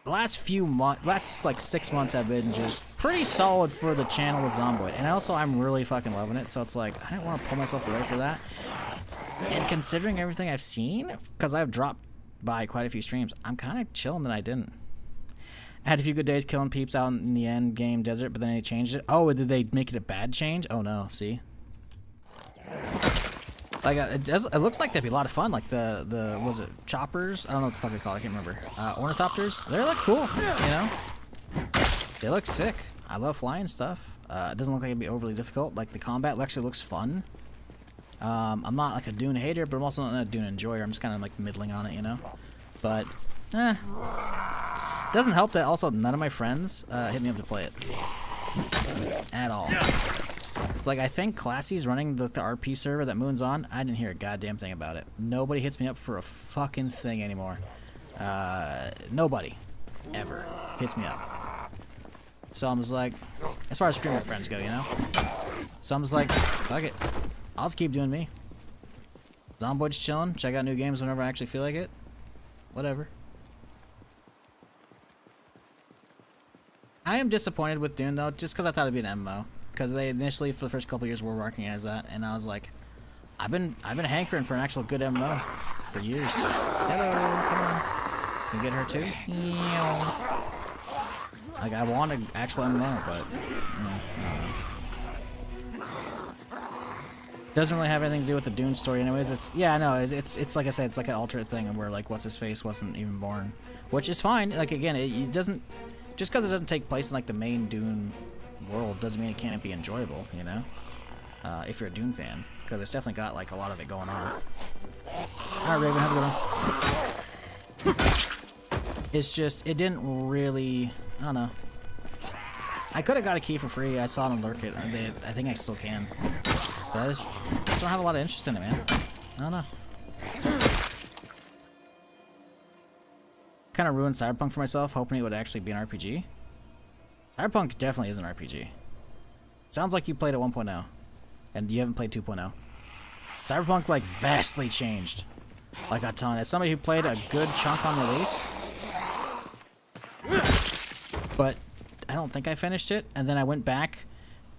E: the last few months, last, like, 6 months have been just pretty solid for the channel with Zomboid. And also, I'm really fucking loving it. So it's like, I don't want to pull myself away for that. And considering everything I've seen, because I've dropped by quite a few streams, I'm kind of chilling that I didn't. I had a few good days killing peeps out in the end game desert, but then they changed it. Oh, did they make it a bad change? Oh no, see? Like, it looks like that'd be a lot of fun. Like the was it choppers? I don't know what the fuck they call it, I can't remember. Ornithopters? They look cool, you know? They look sick. I love flying stuff. It doesn't look like it'd be overly difficult. Like, the combat actually looks fun. I'm not like a Dune hater, but I'm also not a Dune enjoyer. I'm just kind of like middling on it, you know? But, doesn't help that also none of my friends hit me up to play it. At all. It's like, I think Classy's running the RP server that Moon's on. I didn't hear a goddamn thing about it. Nobody hits me up for a fucking thing anymore. Nobody. Ever. Hits me up. So I'm just like, as far as streamer friends go, you know? So I'm just like, fuck it. I'll just keep doing me. Zomboid's chilling. Check out new games whenever I actually feel like it. Whatever. I am disappointed with Dune though, just because I thought it'd be an MMO. Because they initially, for the first couple years, were working as that, and I was like, I've been hankering for an actual good MMO for years. Hello, come on. Can we get her too? Yeah. Like, I want an actual MMO, but doesn't really have anything to do with the Dune story, anyways. It's I know it's like I said, it's like an alternate thing where like what's his face wasn't even born, which is fine. Like again, it doesn't just because it doesn't take place in like the main Dune world doesn't mean it can't be enjoyable, you know. If you're a Dune fan, because it's definitely got like a lot of it going on. All right, Raven, have a good one. It's just it didn't really. I don't know. I could have got a key for free. I saw them lurk it. I think I still can. But I just don't have a lot of interest in it, man. I don't know. Kind of ruined Cyberpunk for myself, hoping it would actually be an RPG. Cyberpunk definitely is an RPG. Sounds like you played at 1.0, and you haven't played 2.0. Cyberpunk, like, vastly changed. Like a ton. As somebody who played a good chunk on release, but I don't think I finished it, and then I went back.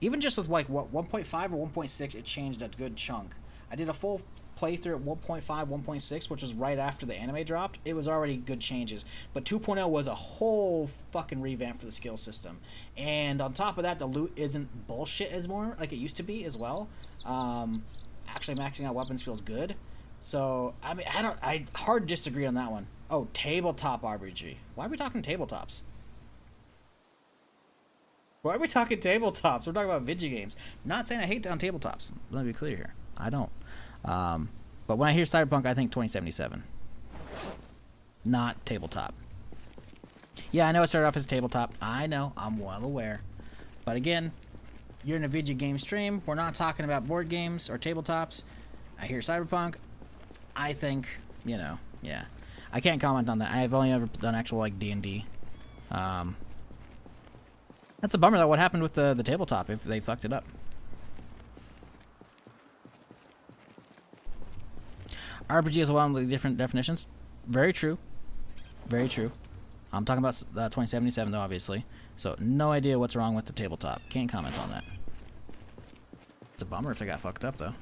E: Even just with, like, what, 1.5 or 1.6, it changed a good chunk. I did a full playthrough at 1.5, 1.6, which was right after the anime dropped. It was already good changes. But 2.0 was a whole fucking revamp for the skill system. And on top of that, the loot isn't bullshit as more like it used to be as well. Actually, maxing out weapons feels good. So, I mean, I hard disagree on that one. Oh, tabletop RPG. Why are we talking tabletops? Why are we talking tabletops? We're talking about video games. Not saying I hate on tabletops. Let me be clear here. I don't. But when I hear Cyberpunk, I think 2077. Not tabletop. Yeah, I know it started off as a tabletop. I know. I'm well aware. But again, you're in a video game stream. We're not talking about board games or tabletops. I hear Cyberpunk. I think, you know, yeah. I can't comment on that. I've only ever done actual, like, D&D. That's a bummer, though. What happened with the tabletop if they fucked it up? RPG has a lot of different definitions. Very true. Very true. I'm talking about 2077 though, obviously. So no idea what's wrong with the tabletop. Can't comment on that. It's a bummer if it got fucked up though.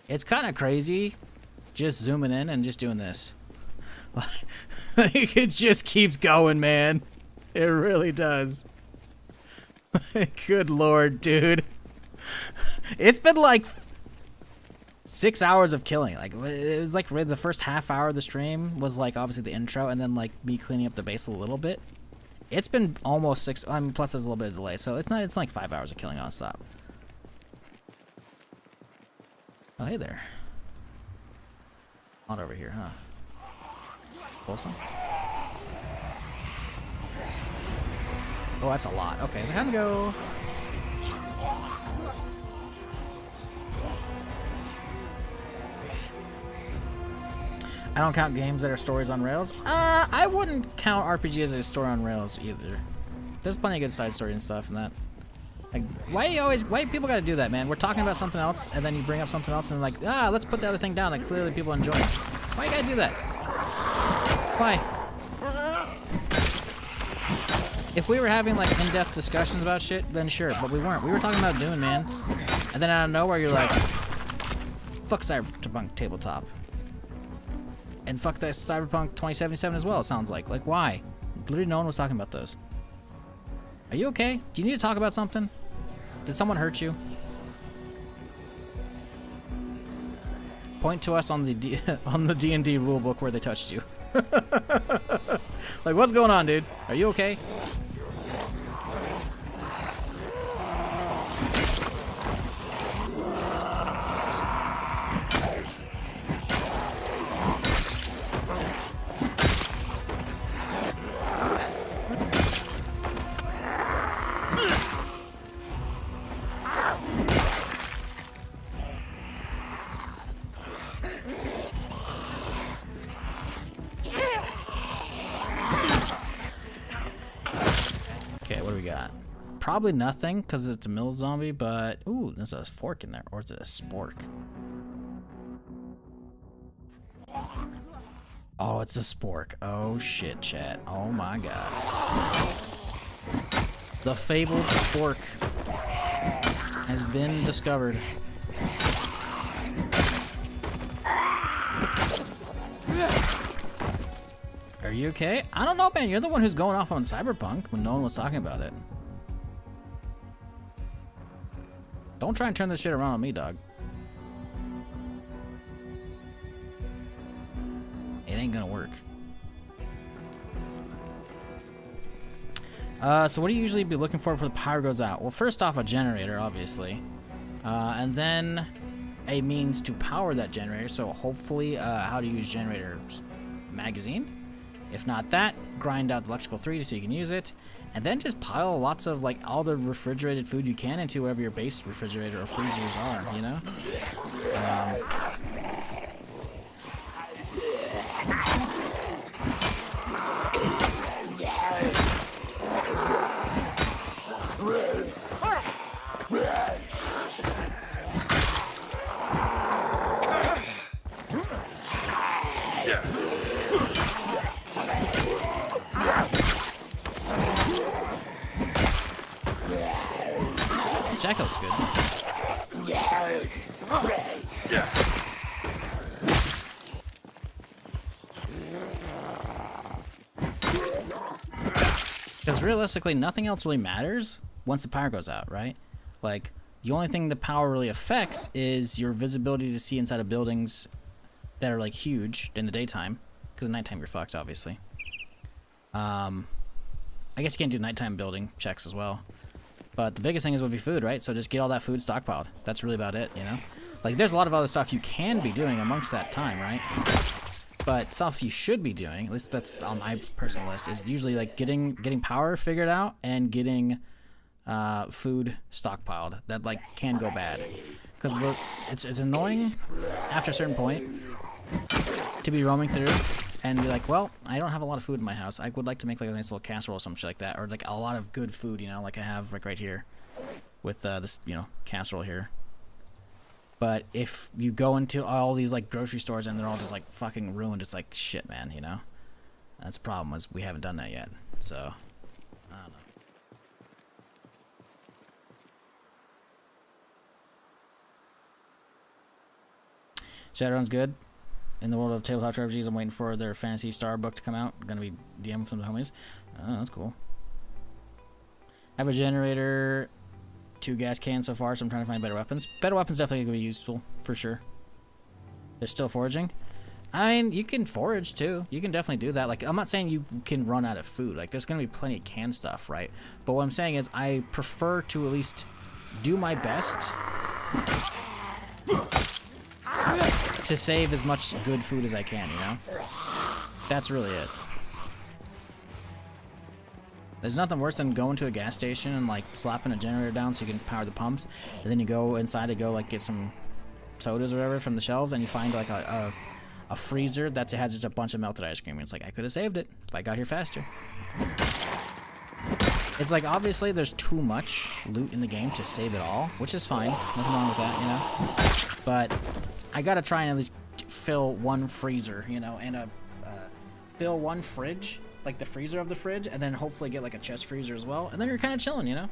E: It's kind of crazy just zooming in and just doing this. Like, it just keeps going, man. It really does. Good lord, dude. It's been like 6 hours of killing. Like, it was like the first half hour of the stream was like obviously the intro, and then like me cleaning up the base a little bit. It's been almost 6. I mean, plus there's a little bit of delay, so it's like 5 hours of killing nonstop. Oh, hey there. Not over here, huh? Awesome. Oh, that's a lot. Okay, time to go. I don't count games that are stories on rails. I wouldn't count RPG as a story on rails either. There's plenty of good side story and stuff and that. Like, why people gotta do that, man? We're talking about something else, and then you bring up something else, and like, let's put the other thing down that clearly people enjoy. Why you gotta do that? Why? If we were having like in-depth discussions about shit, then sure, but we weren't. We were talking about Dune, man. And then out of nowhere, you're like, fuck Cyberpunk tabletop. And fuck that Cyberpunk 2077 as well, it sounds like. Like, why? Literally no one was talking about those. Are you okay? Do you need to talk about something? Did someone hurt you? Point to us on the D&D rulebook where they touched you. Like, what's going on, dude? Are you okay? Probably nothing, because it's a mill zombie, but... Ooh, there's a fork in there. Or is it a spork? Oh, it's a spork. Oh, shit, chat. Oh, my God. The fabled spork has been discovered. Are you okay? I don't know, man. You're the one who's going off on Cyberpunk when no one was talking about it. Don't try and turn this shit around on me, dog. It ain't gonna work. So what do you usually be looking for the power goes out? Well, first off, a generator, obviously. And then a means to power that generator. So hopefully, how to use generator magazine. If not that, grind out the electrical 3 so you can use it. And then just pile lots of, like, all the refrigerated food you can into wherever your base refrigerator or freezers are, you know? Jack looks good. Because realistically, nothing else really matters once the power goes out, right? Like, the only thing the power really affects is your visibility to see inside of buildings that are, like, huge in the daytime. Because at nighttime you're fucked, obviously. I guess you can't do nighttime building checks as well. But the biggest thing would be food, right? So just get all that food stockpiled. That's really about it, you know? Like, there's a lot of other stuff you can be doing amongst that time, right? But stuff you should be doing, at least that's on my personal list, is usually, like, getting power figured out and getting food stockpiled. That, like, can go bad. Because it's annoying after a certain point to be roaming through and be like, well, I don't have a lot of food in my house. I would like to make like a nice little casserole or some shit like that, or like a lot of good food, you know, like I have like right here with this, you know, casserole here. But if you go into all these like grocery stores and they're all just like fucking ruined, it's like shit, man, you know? That's the problem, is we haven't done that yet. So, I don't know. Shadowrun's good. In the world of tabletop RPGs, I'm waiting for their Fantasy Star book to come out. Gonna be DM from the homies. Oh, that's cool. I have a generator, 2 gas cans so far, so I'm trying to find better weapons. Better weapons definitely gonna be useful, for sure. They're still foraging. I mean, you can forage too. You can definitely do that. Like, I'm not saying you can run out of food. Like, there's gonna be plenty of canned stuff, right? But what I'm saying is, I prefer to at least do my best to save as much good food as I can, you know? That's really it. There's nothing worse than going to a gas station and like slapping a generator down so you can power the pumps, and then you go inside to go like get some sodas or whatever from the shelves, and you find like a freezer that has just a bunch of melted ice cream, and it's like, I could have saved it if I got here faster. It's like, obviously there's too much loot in the game to save it all, which is fine. Nothing wrong with that, you know? But I gotta try and at least fill one freezer, you know, and fill one fridge, like the freezer of the fridge, and then hopefully get like a chest freezer as well, and then you're kind of chilling, you know?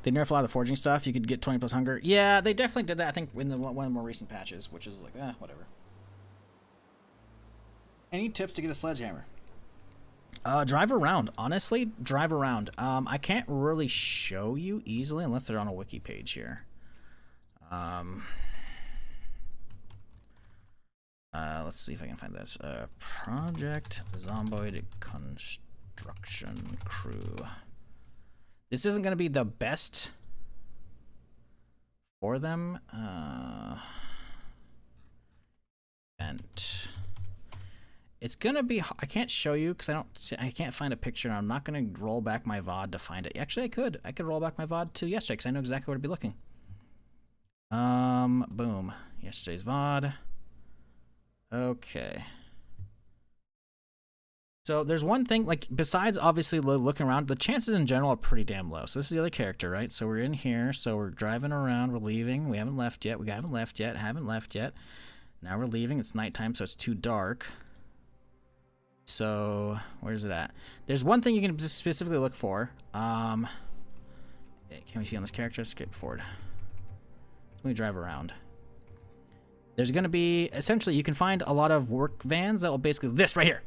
E: They nerfed a lot of the forging stuff. You could get 20 plus hunger. Yeah, they definitely did that, I think, in one of the more recent patches, which is like, whatever. Any tips to get a sledgehammer? Drive around. Honestly, drive around. I can't really show you easily unless they're on a wiki page here. Let's see if I can find this. Project Zomboid Construction Crew. This isn't going to be the best for them. And it's going to be, I can't show you because I can't find a picture, and I'm not going to roll back my VOD to find it. Actually, I could roll back my VOD to yesterday because I know exactly where to be looking. Boom. Yesterday's VOD. Okay. So there's one thing, like, besides obviously looking around, the chances in general are pretty damn low. So this is the other character, right? So we're in here, so we're driving around, we're leaving, we haven't left yet, haven't left yet. Now we're leaving, it's nighttime, so it's too dark. So, where's it at? There's one thing you can specifically look for. Can we see on this character? Skip forward. Let me drive around. There's going to be, essentially, you can find a lot of work vans that will basically, this right here.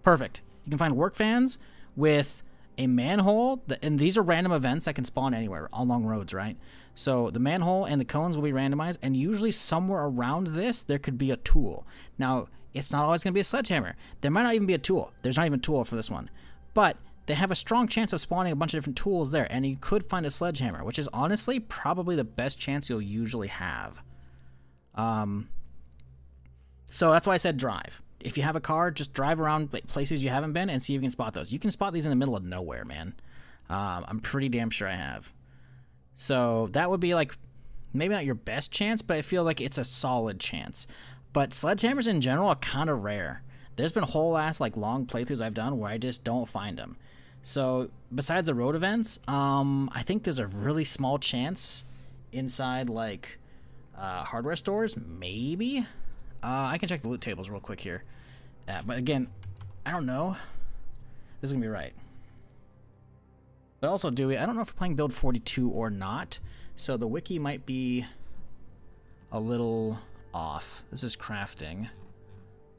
E: Perfect. You can find work vans with a manhole, and these are random events that can spawn anywhere along roads, right? So the manhole and the cones will be randomized, and usually somewhere around this, there could be a tool. Now, it's not always going to be a sledgehammer. There might not even be a tool. There's not even a tool for this one. But they have a strong chance of spawning a bunch of different tools there, and you could find a sledgehammer, which is honestly probably the best chance you'll usually have. So that's why I said drive. If you have a car, just drive around places you haven't been and see if you can spot those. You can spot these in the middle of nowhere, man. I'm pretty damn sure I have. So that would be like, maybe not your best chance, but I feel like it's a solid chance. But sledgehammers in general are kind of rare. There's been whole ass like long playthroughs I've done where I just don't find them. So besides the road events, I think there's a really small chance inside like hardware stores, maybe. I can check the loot tables real quick here. But again, I don't know. This is going to be right. But also, I don't know if we're playing build 42 or not. So the wiki might be a little off. This is crafting.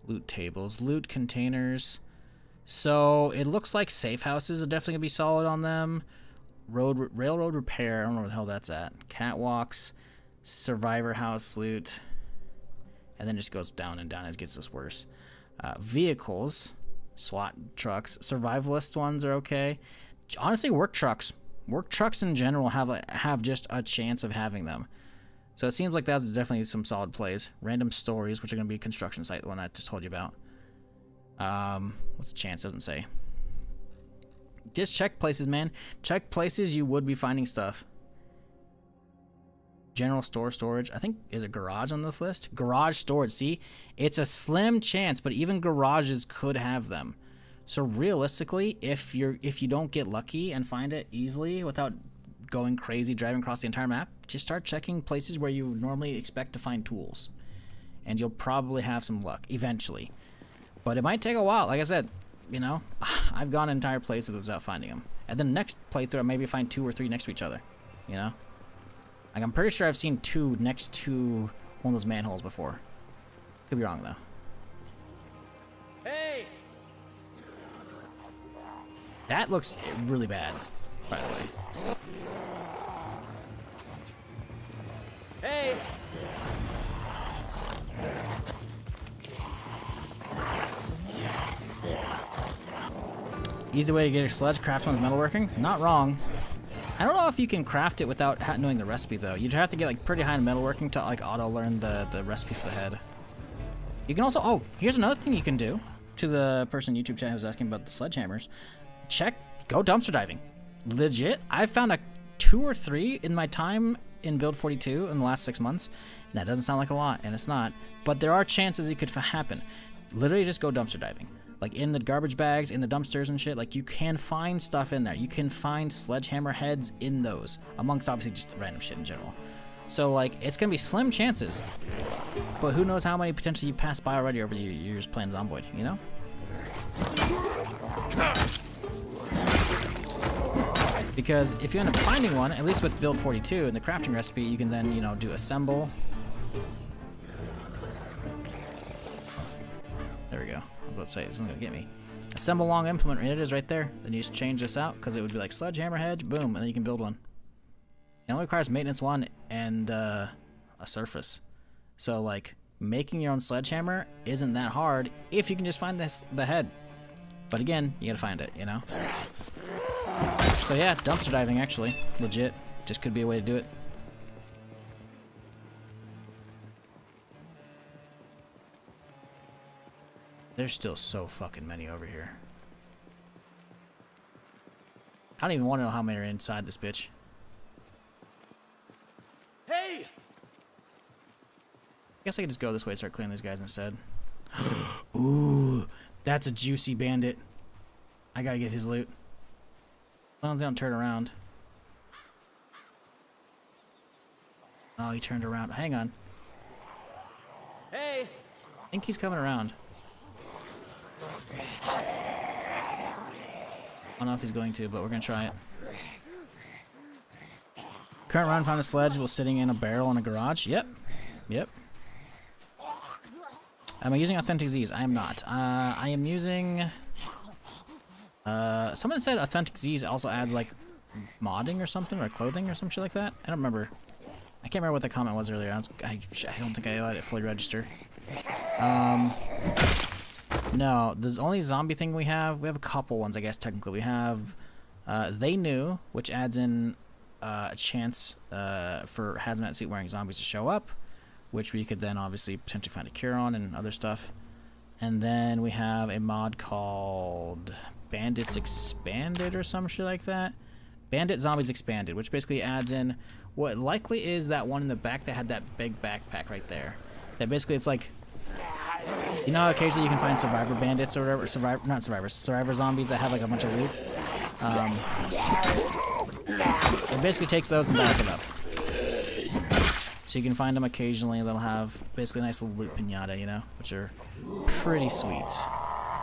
E: Loot tables. Loot containers. So it looks like safe houses are definitely going to be solid on them. Railroad repair. I don't know where the hell that's at. Catwalks. Survivor house loot. And then it just goes down and down as it gets this worse. Vehicles, SWAT trucks, survivalist ones are okay. Honestly, work trucks in general have just a chance of having them. So it seems like that's definitely some solid plays. Random stories, which are going to be a construction site, the one I just told you about. What's the chance? Doesn't say. Just check places, man. Check places you would be finding stuff. General storage. I think, is a garage on this list? Garage storage. See, it's a slim chance, but even garages could have them. So realistically, if you don't get lucky and find it easily without going crazy driving across the entire map, just start checking places where you normally expect to find tools. And you'll probably have some luck eventually. But it might take a while. Like I said, you know, I've gone entire places without finding them. And then next playthrough, I maybe find 2 or 3 next to each other. You know? Like, I'm pretty sure I've seen 2 next to one of those manholes before. Could be wrong, though.
D: Hey!
E: That looks really bad, by the way.
D: Hey!
E: Easy way to get your sledge, craft one with metalworking? Not wrong. I don't know if you can craft it without knowing the recipe, though. You'd have to get, like, pretty high in metalworking to, like, auto-learn the recipe for the head. You can also... Oh, here's another thing you can do. To the person in YouTube chat who was asking about the sledgehammers. Go dumpster diving. Legit, I've found 2 or 3 in my time in Build 42 in the last 6 months. And that doesn't sound like a lot, and it's not. But there are chances it could happen. Literally just go dumpster diving. Like in the garbage bags, in the dumpsters and shit, like you can find stuff in there. You can find sledgehammer heads in those, amongst obviously just random shit in general. So like, it's gonna be slim chances, but who knows how many potentially you passed by already over the years playing Zomboid, you know? Because if you end up finding one, at least with Build 42 and the crafting recipe, you can then, you know, do assemble. There we go. I was about to say, it's not gonna get me. Assemble long implement, it is right there. Then you just change this out, because it would be like sledgehammer head, boom, and then you can build one. It only requires maintenance 1 and a surface. So like, making your own sledgehammer isn't that hard if you can just find the head. But again, you gotta find it, you know? So yeah, dumpster diving actually, legit. Just could be a way to do it. There's still so fucking many over here. I don't even want to know how many are inside this bitch.
D: Hey!
E: I guess I could just go this way and start clearing these guys instead. Ooh, that's a juicy bandit. I gotta get his loot. As long as they don't turn around. Oh, he turned around. Hang on.
D: Hey!
E: I think he's coming around. I don't know if he's going to, but we're gonna try it. Current run found a sledge while sitting in a barrel in a garage. Yep. Yep. Am I using Authentic Z's? I am not. I am using... someone said Authentic Z's also adds, like, modding or something, or clothing or some shit like that. I don't remember. I can't remember what the comment was earlier. I don't think I let it fully register. No, there's only zombie thing we have. We have a couple ones, I guess, technically. We have They Knew, which adds in a chance for hazmat suit wearing zombies to show up, which we could then obviously potentially find a cure on and other stuff. And then we have a mod called Bandits Expanded or some shit like that. Bandit Zombies Expanded, which basically adds in what likely is that one in the back that had that big backpack right there. That basically it's like, you know how occasionally you can find survivor bandits or whatever, survivor zombies that have like a bunch of loot? It basically takes those and dials them up. So you can find them occasionally, they'll have basically a nice little loot pinata, you know, which are pretty sweet.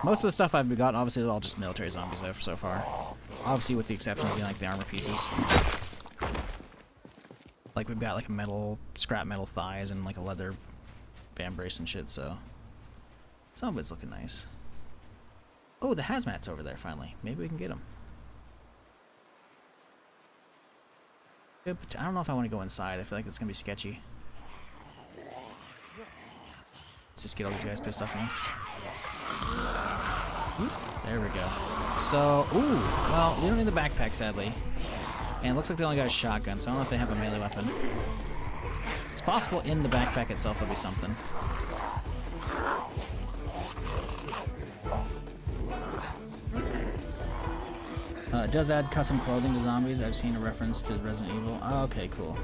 E: Most of the stuff I've got, obviously, is all just military zombies so far. Obviously, with the exception of being like the armor pieces. Like we've got like a metal, scrap metal thighs and like a leather fan brace and shit, so some of it's looking nice. Oh, the hazmat's over there finally. Maybe we can get him. I don't know if I want to go inside. I feel like it's gonna be sketchy. Let's just get all these guys pissed off now. Oop, there we go. So, ooh, well, we don't need the backpack, sadly. And it looks like they only got a shotgun, so I don't know if they have a melee weapon. It's possible in the backpack itself there'll be something. It does add custom clothing to zombies. I've seen a reference to Resident Evil. Oh, okay, cool.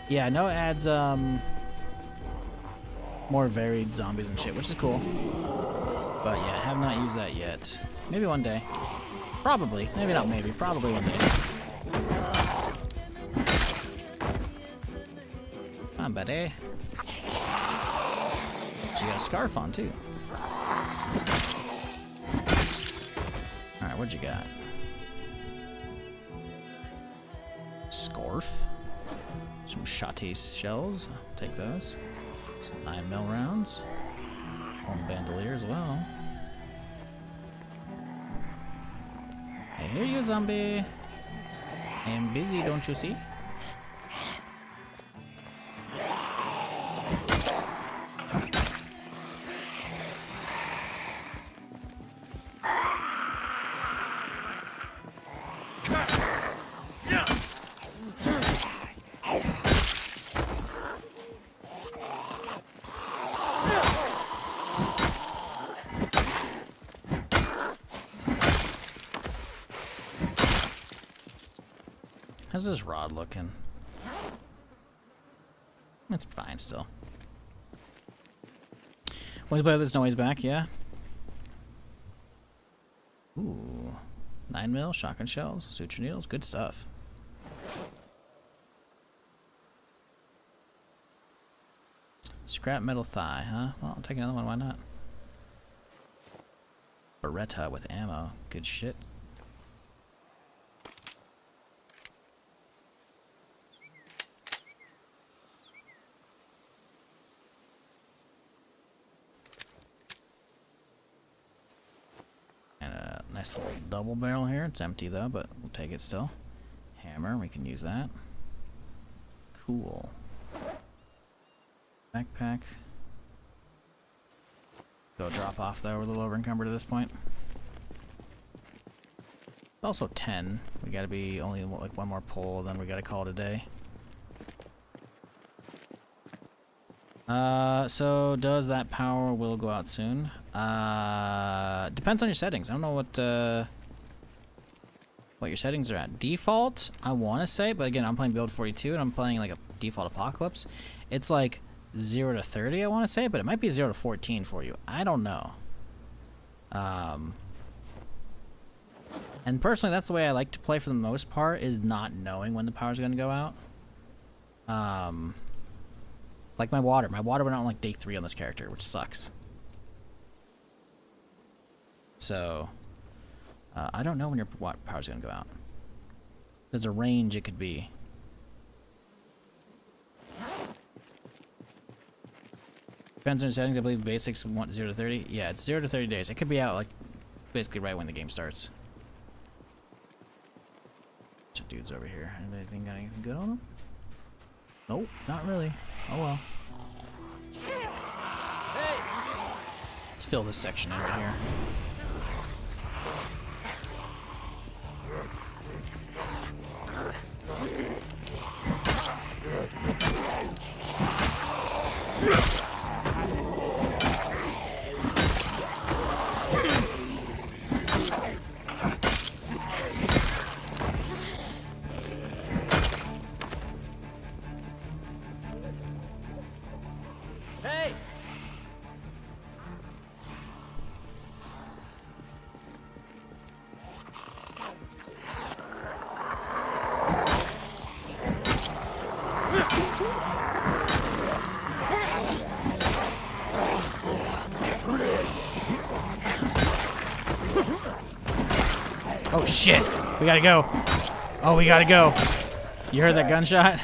E: Yeah, I know it adds more varied zombies and shit, which is cool. But yeah, I have not used that yet. Maybe one day. Probably. Maybe not maybe. Probably one day. Come on, buddy. She got a scarf on, too. Alright, what'd you got? Scarf. Some shotty shells. I'll take those. Some 9mm rounds. One bandolier as well. I hear you, zombie. I am busy, don't you see? How's this rod looking? It's fine still. Always better this noise back, yeah? Ooh. 9mm, shotgun shells, suture needles, good stuff. Scrap metal thigh, huh? Well, I'll take another one, why not? Beretta with ammo, good shit. Nice little double barrel here. It's empty though, but we'll take it still. Hammer, we can use that. Cool. Backpack. Go drop off though, we're a little over encumbered at this point. Also 10. We gotta be only like one more pull, then we gotta call it a day. So does that power will go out soon? Depends on your settings. I don't know what your settings are at. Default, I want to say, but again, I'm playing build 42 and I'm playing like a default apocalypse. It's like 0 to 30, I want to say, but it might be 0 to 14 for you. I don't know. And personally, that's the way I like to play for the most part, is not knowing when the power's going to go out. Like my water. My water went out on like day 3 on this character, which sucks. So, I don't know when your power's going to go out. There's a range it could be. Depends on your settings. I believe basics want 0 to 30. Yeah, it's 0 to 30 days. It could be out like basically right when the game starts. Bunch of dudes over here. Anything got anything good on them? Nope, not really. Oh well. Let's fill this section in right here.
D: Hey!
E: Oh shit! We gotta go. Oh, we gotta go. You heard that gunshot?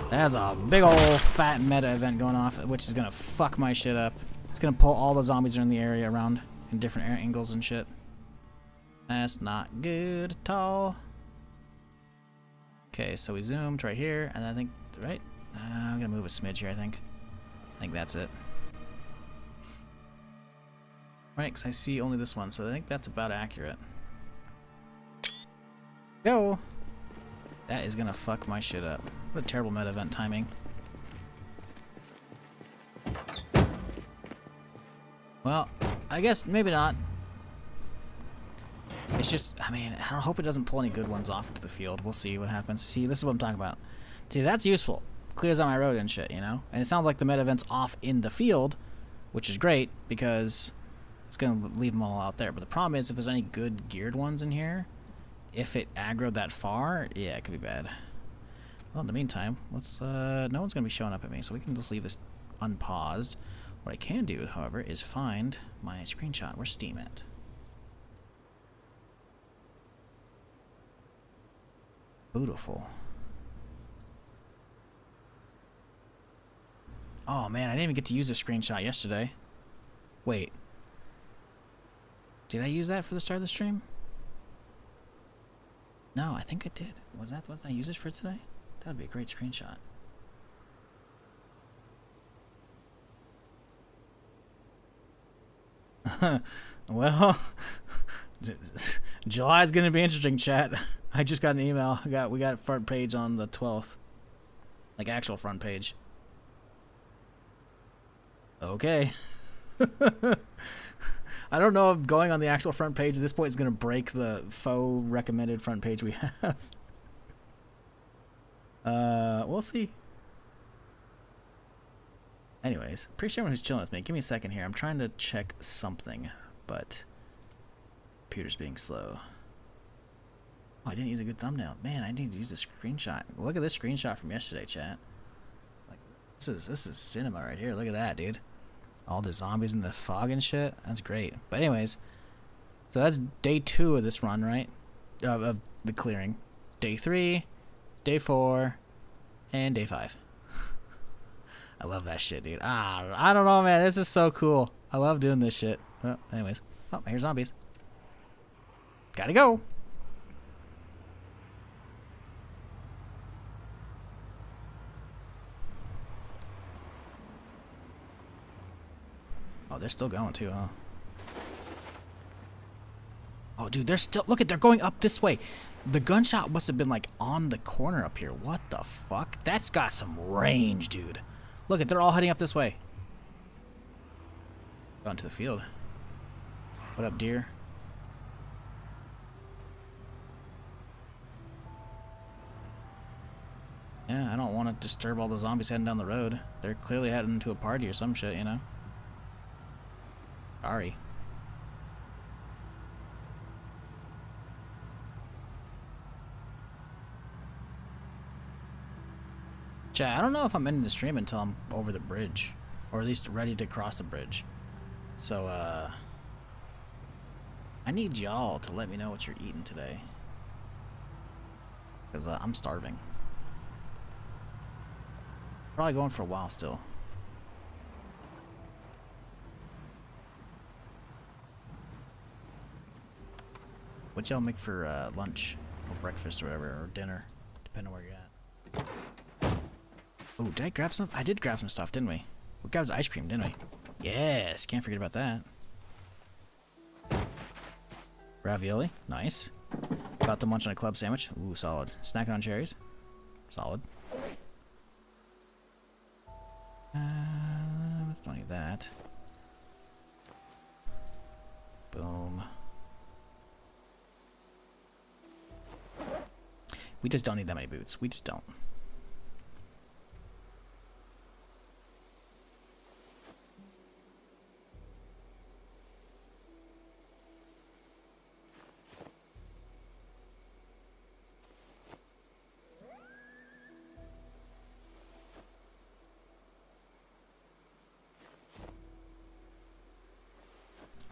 E: That's a big old fat meta event going off, which is gonna fuck my shit up. It's gonna pull all the zombies that are in the area around in different angles and shit. That's not good at all. Okay, so we zoomed right here, and I think, right? I'm gonna move a smidge here, I think. I think that's it. Right, because I see only this one, so I think that's about accurate. Go! That is gonna fuck my shit up. What a terrible meta event timing. Well, I guess maybe not. It's just, I mean, I don't hope it doesn't pull any good ones off into the field. We'll see what happens. See, this is what I'm talking about. See, that's useful. Clears out my road and shit, you know? And it sounds like the meta event's off in the field, which is great, because it's gonna leave them all out there. But the problem is, if there's any good geared ones in here, if it aggroed that far, yeah, it could be bad. Well, in the meantime, let's, no one's gonna be showing up at me, so we can just leave this unpaused. What I can do, however, is find my screenshot. Where's Steam at? Beautiful. Oh man, I didn't even get to use a screenshot yesterday. Wait. Did I use that for the start of the stream? No, I think I did. Was I use it for today? That would be a great screenshot. Well, July's gonna be interesting, chat. I just got an email. We got front page on the 12th, like actual front page. Okay. I don't know if going on the actual front page at this point is gonna break the faux recommended front page we have. We'll see. Anyways, appreciate everyone who's chilling with me. Give me a second here. I'm trying to check something, but computer's being slow. Oh, I didn't use a good thumbnail. Man, I need to use a screenshot. Look at this screenshot from yesterday, chat. Like, this is cinema right here. Look at that, dude. All the zombies in the fog and shit. That's great. But anyways, so that's day 2 of this run, right? Of the clearing. Day 3, day 4, and day 5. I love that shit, dude. I don't know, man. This is so cool. I love doing this shit. Oh, anyways. Oh, here's zombies. Gotta go. Oh, they're still going too, huh? Oh, dude, they're still... Look at, they're going up this way. The gunshot must have been, like, on the corner up here. What the fuck? That's got some range, dude. Look at, they're all heading up this way. Going to the field. What up, deer? Yeah, I don't want to disturb all the zombies heading down the road. They're clearly heading to a party or some shit, you know? Sorry. Chat, I don't know if I'm ending the stream until I'm over the bridge. Or at least ready to cross the bridge. So, I need y'all to let me know what you're eating today. Because, I'm starving. Probably going for a while still. What y'all make for, lunch? Or breakfast or whatever, or dinner. Depending on where you're at. Oh, did I grab some? I did grab some stuff, didn't we? We grabbed ice cream, didn't we? Yes, can't forget about that. Ravioli, nice. About to munch on a club sandwich. Ooh, solid. Snacking on cherries. Solid. Don't need that. Boom. We just don't need that many boots. We just don't.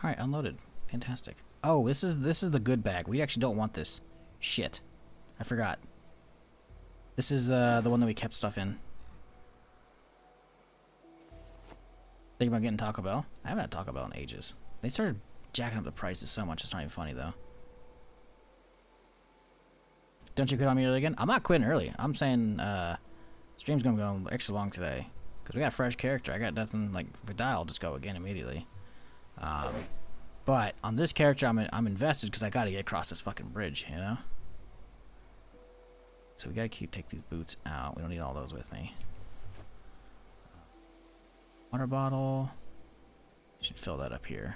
E: Alright, unloaded. Fantastic. Oh, this is the good bag. We actually don't want this. Shit. I forgot. This is the one that we kept stuff in. Think about getting Taco Bell? I haven't had Taco Bell in ages. They started jacking up the prices so much, it's not even funny though. Don't you quit on me early again? I'm not quitting early. I'm saying stream's gonna go extra long today. Because we got a fresh character. I got nothing like if we die, I'll just go again immediately. But on this character, I'm invested because I gotta get across this fucking bridge, you know. So we gotta take these boots out. We don't need all those with me. Water bottle. Should fill that up here.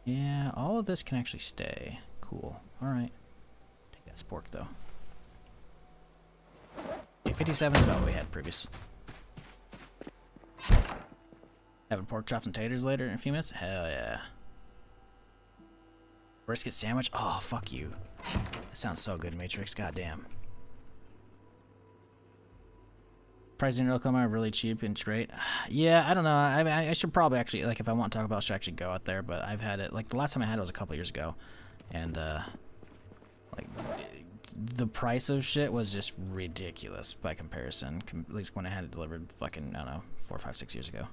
E: Yeah, all of this can actually stay. Cool. All right. Take that spork though. Okay, 57 is about what we had previous. Having pork chops and taters later in a few minutes? Hell yeah. Brisket sandwich? Oh, fuck you. That sounds so good, Matrix. Goddamn. Pricing real come out really cheap and great. Yeah, I don't know. I should probably actually, like, if I want to talk about it, I should actually go out there, but I've had it, like, the last time I had it was a couple years ago. And, like, the price of shit was just ridiculous by comparison. At least when I had it delivered, fucking, I don't know, 4, 5, 6 years ago.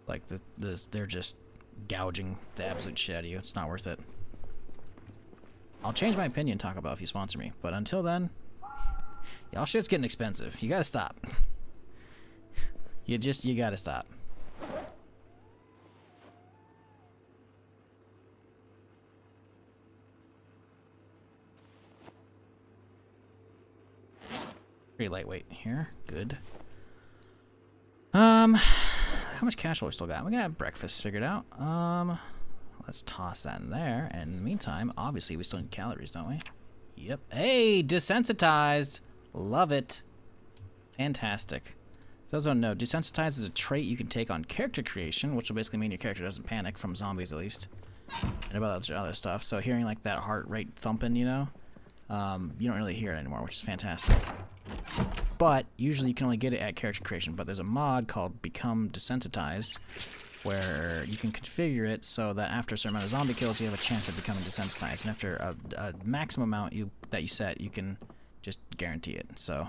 E: Like, they're just gouging the absolute shit out of you. It's not worth it. I'll change my opinion, Taco Bell, if you sponsor me. But until then, y'all shit's getting expensive. You gotta stop. You gotta stop. Pretty lightweight here. Good. How much cash will we still got? We got breakfast figured out. Let's toss that in there. And in the meantime, obviously, we still need calories, don't we? Yep. Hey, desensitized. Love it. Fantastic. For those who don't know, desensitized is a trait you can take on character creation, which will basically mean your character doesn't panic, from zombies at least. And about other stuff. So hearing like that heart rate thumping, you know, you don't really hear it anymore, which is fantastic. But usually you can only get it at character creation. But there's a mod called Become Desensitized, where you can configure it so that after a certain amount of zombie kills, you have a chance of becoming desensitized. And after a maximum amount that you set, you can just guarantee it. So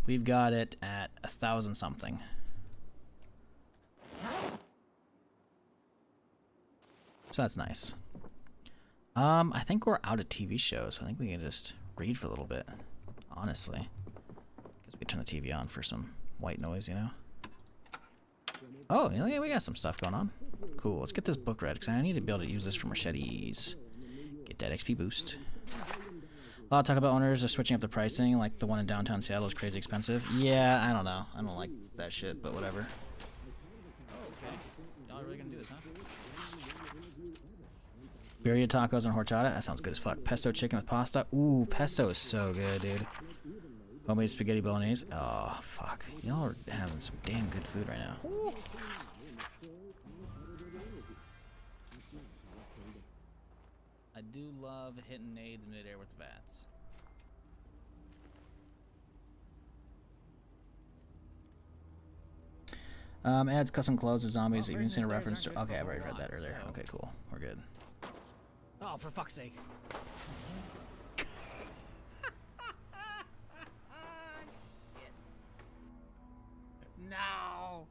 E: we've got it at 1,000 something. So that's nice. I think we're out of TV shows. So I think we can just read for a little bit, honestly. Because we turn the TV on for some white noise, you know? Oh, yeah, we got some stuff going on. Cool, let's get this book read, because I need to be able to use this for machetes. Get that XP boost. A lot of talk about owners are switching up the pricing, like the one in downtown Seattle is crazy expensive. Yeah, I don't know. I don't like that shit, but whatever. Oh, okay. Y'all really gonna do this, huh? Birria tacos and horchata? That sounds good as fuck. Pesto chicken with pasta? Ooh, pesto is so good, dude. Homemade spaghetti bolognese? Oh, fuck. Y'all are having some damn good food right now. Ooh. I do love hitting nades midair with VATS. Adds custom clothes to zombies. You've seen a reference to... Okay, I've already read that earlier. Okay, cool. We're good. Oh, for fuck's sake. Shit. No.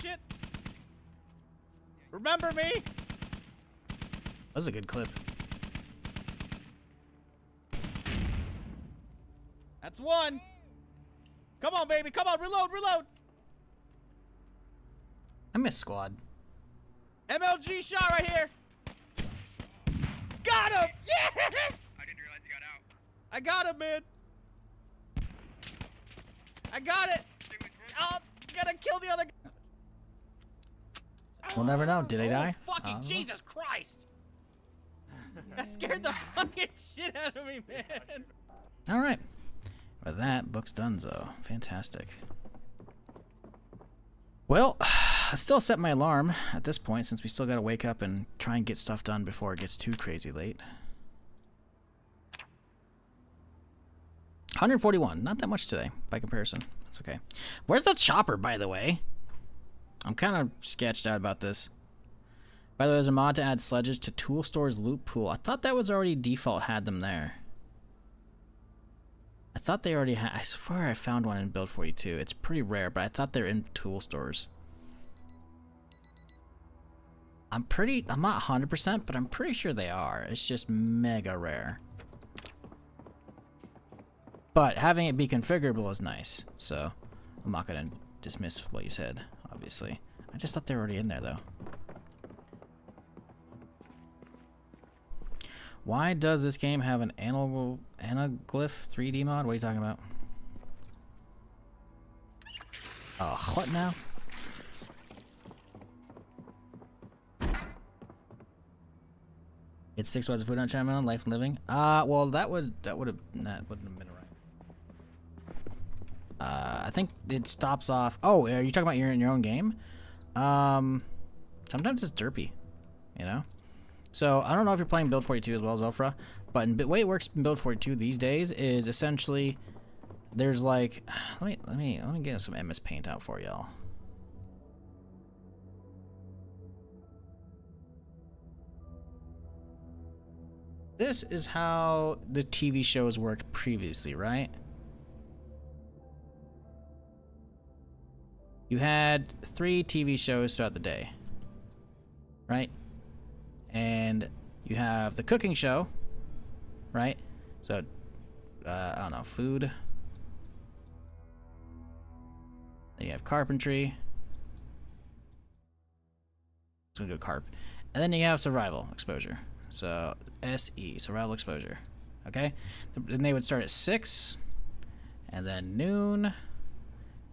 E: Shit. Remember me? That was a good clip. That's one. Come on, baby. Come on. Reload. Reload. I miss squad. MLG shot right here. Got him. Yes.
F: I didn't realize he got out.
E: I got him, man. I got it. Oh, gotta kill the other guy. We'll never know. Did I die?
D: Fucking Jesus Christ!
E: That scared the fucking shit out of me, man. All right. With that, book's donezo. Fantastic. Well, I still set my alarm at this point, since we still gotta wake up and try and get stuff done before it gets too crazy late. 141. Not that much today, by comparison. That's okay. Where's the chopper, by the way? I'm kind of sketched out about this. By the way, there's a mod to add sledges to Tool Store's loot pool. I thought that was already default had them there. I thought they already had... I swear I found one in Build 42. It's pretty rare, but I thought they're in Tool Stores. I'm not 100%, but I'm pretty sure they are. It's just mega rare. But having it be configurable is nice, so I'm not going to dismiss what you said, obviously. I just thought they were already in there, though. Why does this game have an anaglyph 3D mod? What are you talking about? Oh, what now? It's 6 hours of food on channel, life and living. Well, that wouldn't have been right. I think it stops off. Oh, are you talking about in your own game? Sometimes it's derpy, you know. So I don't know if you're playing build 42 as well, Zofra, but the way it works in build 42 these days is essentially there's like let me get some MS Paint out for y'all. This is how the TV shows worked previously, right? You had 3 TV shows throughout the day, right? And you have the cooking show, right? So, I don't know, food. Then you have carpentry. It's gonna go carp. And then you have survival exposure. So, SE, survival exposure. Okay? Then they would start at 6, and then noon,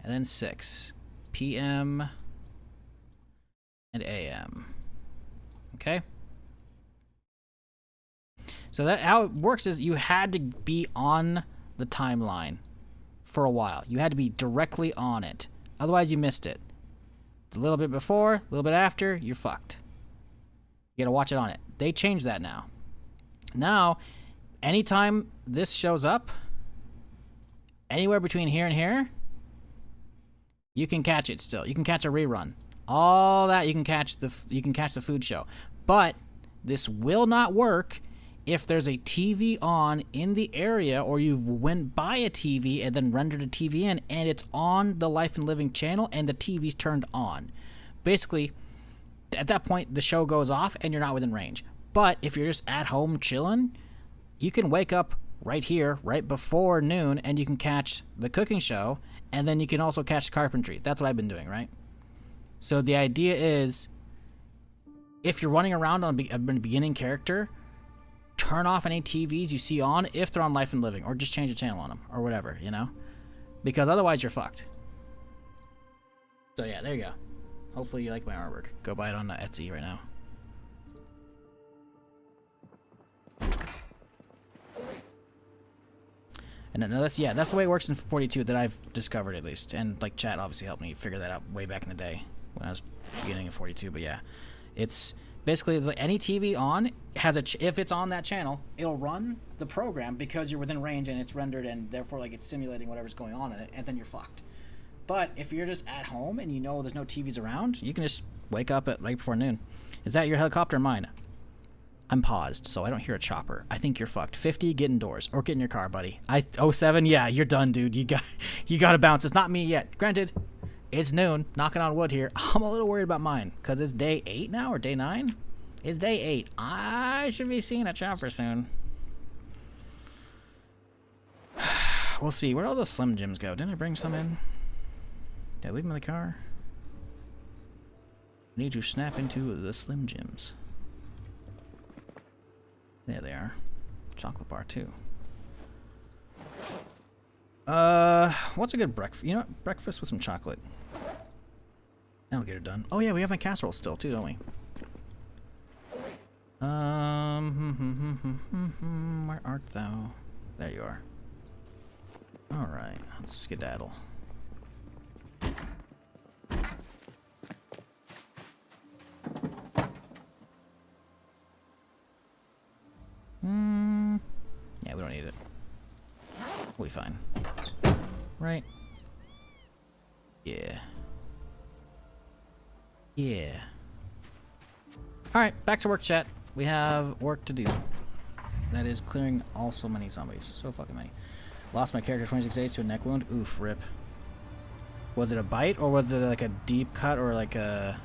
E: and then 6 p.m. and a.m. Okay? So that how it works is you had to be on the timeline for a while. You had to be directly on it. Otherwise, you missed it. A little bit before, a little bit after, you're fucked. You gotta watch it on it. They changed that now. Now, anytime this shows up, anywhere between here and here, you can catch it still. You can catch a rerun. All that you can catch the food show. But this will not work if there's a TV on in the area, or you went by a TV and then rendered a TV in, and it's on the Life and Living channel and the TV's turned on. Basically, at that point, the show goes off and you're not within range. But if you're just at home chilling, you can wake up right here, right before noon, and you can catch the cooking show, and then you can also catch carpentry. That's what I've been doing, right? So the idea is, if you're running around on a beginning character, turn off any TVs you see on if they're on Life and Living, or just change the channel on them, or whatever, you know? Because otherwise you're fucked. So yeah, there you go. Hopefully you like my artwork. Go buy it on Etsy right now. And then, that's the way it works in 42 that I've discovered, at least. And like chat obviously helped me figure that out way back in the day when I was beginning of 42. But yeah, it's basically like any TV on has if it's on that channel, it'll run the program because you're within range and it's rendered, and therefore like it's simulating whatever's going on in it, and then you're fucked. But if you're just at home and you know there's no TVs around, you can just wake up at right before noon. Is that your helicopter or mine? I'm paused, so I don't hear a chopper. I think you're fucked. 50, get indoors. Or get in your car, buddy. 07, yeah, you're done, dude. You gotta bounce. It's not me yet. Granted, it's noon. Knocking on wood here. I'm a little worried about mine, because it's day 8 now, or day 9? It's day 8. I should be seeing a chopper soon. We'll see. Where'd all those Slim Jims go? Didn't I bring some in? Did I leave them in the car? I need to snap into the Slim Jims. There they are. Chocolate bar too. What's a good breakfast? You know what? Breakfast with some chocolate. That'll get it done. Oh yeah, we have my casserole still too, don't we? Where art thou? There you are. Alright, let's skedaddle. Yeah, we don't need it. We'll be fine. Right? Yeah. Yeah. Alright, back to work, chat. We have work to do. That is clearing all so many zombies. So fucking many. Lost my character 26 days to a neck wound. Oof, rip. Was it a bite, or was it like a deep cut, or like a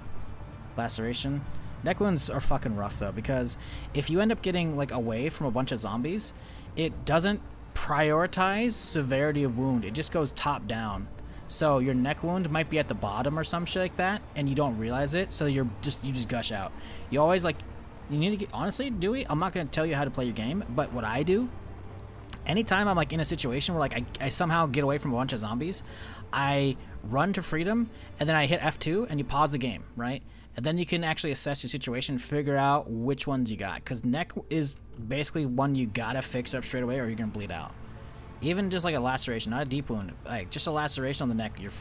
E: laceration? Neck wounds are fucking rough though, because if you end up getting like away from a bunch of zombies, it doesn't prioritize severity of wound. It just goes top down. So your neck wound might be at the bottom or some shit like that, and you don't realize it. So you just gush out. You always like, you need to get, honestly, Dewey, I'm not gonna tell you how to play your game, but what I do, anytime I'm like in a situation where like I somehow get away from a bunch of zombies, I run to freedom, and then I hit F2 and you pause the game, right? And then you can actually assess your situation, figure out which ones you got. Because neck is basically one you gotta fix up straight away or you're gonna bleed out. Even just like a laceration, not a deep wound, like just a laceration on the neck, you're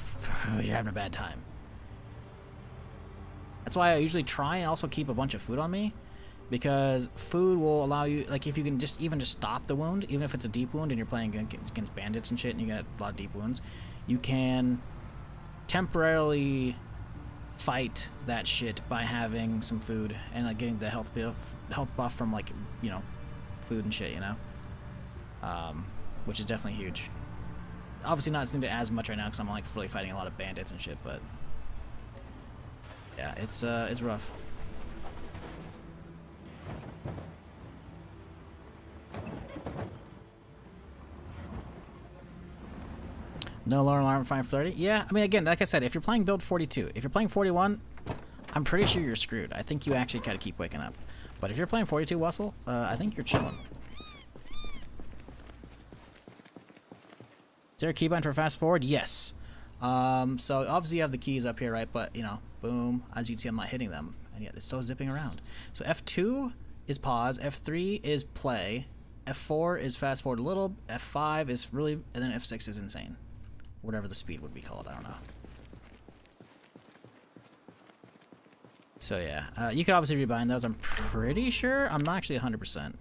E: having a bad time. That's why I usually try and also keep a bunch of food on me, because food will allow you, like if you can just stop the wound, even if it's a deep wound and you're playing against bandits and shit and you get a lot of deep wounds, you can temporarily fight that shit by having some food and like getting the health buff from like, you know, food and shit, you know, which is definitely huge. Obviously not needed as much right now because I'm like really fighting a lot of bandits and shit, but yeah, it's rough. No lower alarm 530. Yeah, I mean, again, like I said, if you're playing build 42, if you're playing 41, I'm pretty sure you're screwed. I think you actually gotta keep waking up. But if you're playing 42 Wussel, I think you're chilling. Is there a keybind for fast forward? Yes. So obviously you have the keys up here, right? But, you know, boom. As you can see, I'm not hitting them. And yet they're still zipping around. So F2 is pause. F3 is play. F4 is fast forward a little. F5 is really... And then F6 is insane. Whatever the speed would be called, I don't know. So yeah, you could obviously rebind those, I'm pretty sure. I'm not actually 100%.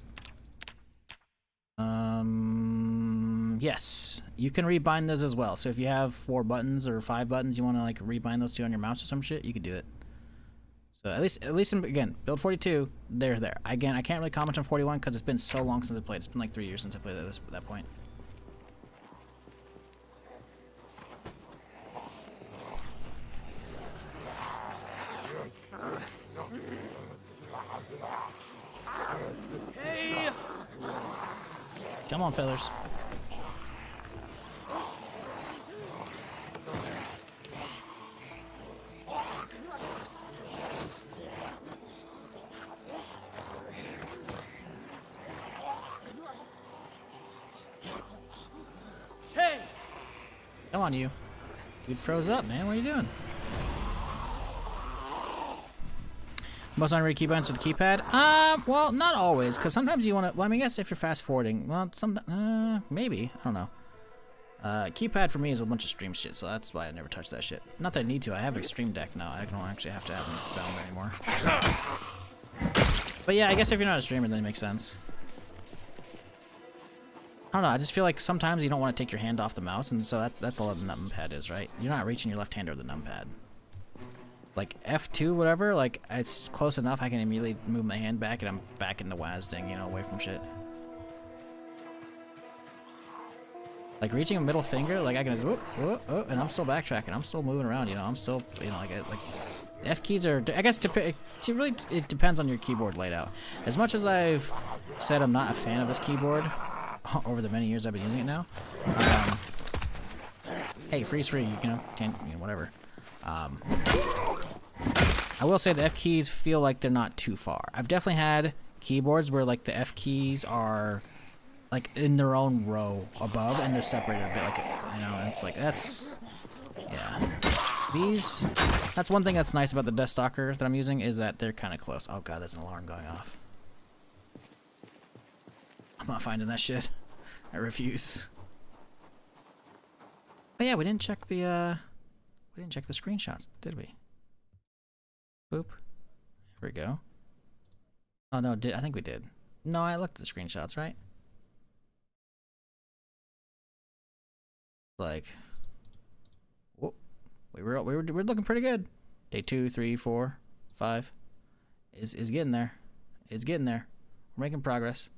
E: Yes, you can rebind those as well. So if you have 4 buttons or 5 buttons, you want to like rebind those 2 on your mouse or some shit, you could do it. So at least again, build 42, they're there. Again, I can't really comment on 41 because it's been so long since I played. It's been like 3 years since I played at that point.
D: Hey!
E: Come on, fellas.
D: Hey!
E: Come on, you. Dude froze up, man. What are you doing? Most honorary keybinds with the keypad? Well, not always, because sometimes you want to... Well, I mean, I guess if you're fast forwarding, well, maybe. I don't know. Keypad for me is a bunch of stream shit, so that's why I never touch that shit. Not that I need to. I have a stream deck now. I don't actually have to have them bound anymore. But yeah, I guess if you're not a streamer, then it makes sense. I don't know. I just feel like sometimes you don't want to take your hand off the mouse, and so that's all the numpad is, right? You're not reaching your left hand over the numpad. Like F2, whatever, like it's close enough I can immediately move my hand back and I'm back in the WASDing, you know, away from shit. Like reaching a middle finger, like I can just whoop, whoop, whoop, and I'm still backtracking. I'm still moving around, you know. I'm still, you know, like the F keys are, I guess it depends on your keyboard layout. As much as I've said I'm not a fan of this keyboard over the many years I've been using it now. Hey, freeze free, you know, can't, you know, whatever. I will say the F keys feel like they're not too far. I've definitely had keyboards where like the F keys are like in their own row above and they're separated a bit, like, you know, it's like, that's, yeah. That's one thing that's nice about the Death Stalker that I'm using is that they're kind of close. Oh god, there's an alarm going off. I'm not finding that shit. I refuse. Oh yeah, we didn't check the screenshots, did we? Boop. Here we go. Oh no, I think we did. No, I looked at the screenshots, right? Like, whoop. We were looking pretty good. Day 2, 3, 4, 5 is getting there. It's getting there. We're making progress.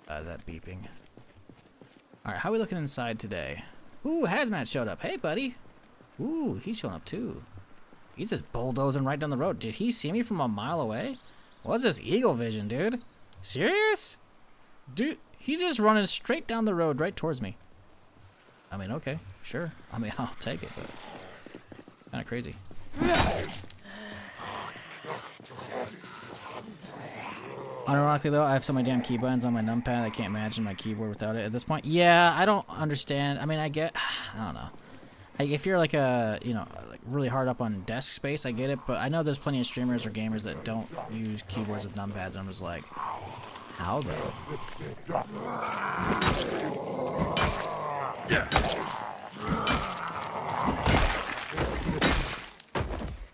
E: That beeping. Alright, how are we looking inside today? Ooh, Hazmat showed up. Hey, buddy. Ooh, he's showing up too. He's just bulldozing right down the road. Did he see me from a mile away? What's this eagle vision, dude? Serious? Dude, he's just running straight down the road right towards me. I mean, okay, sure. I mean, I'll take it, but it's kind of crazy. Unironically though, I have so many damn key buttons on my numpad, I can't imagine my keyboard without it at this point. Yeah, I don't understand. I mean, I don't know. If you're like like really hard up on desk space, I get it, but I know there's plenty of streamers or gamers that don't use keyboards with numpads, and I'm just like, how though?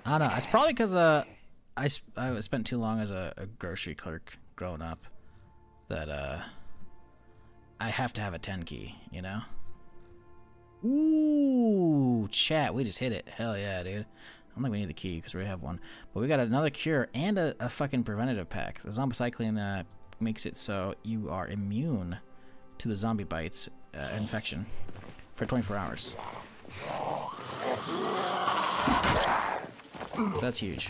E: I don't know. It's probably because I spent too long as a grocery clerk growing up that I have to have a 10 key, you know? Ooh, chat, we just hit it. Hell yeah, dude. I don't think we need the key because we already have one. But we got another cure and a fucking preventative pack. The zombicycline makes it so you are immune to the zombie bites infection for 24 hours. So that's huge.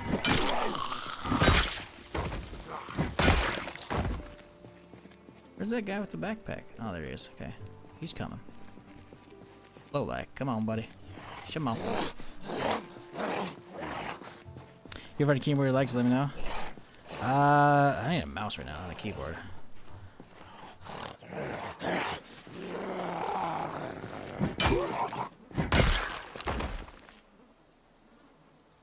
E: Where's that guy with the backpack? Oh, there he is. Okay. He's coming. Lowlight, come on, buddy. Come on. You ever had a keyboard you like, just let me know. I need a mouse right now, not a keyboard.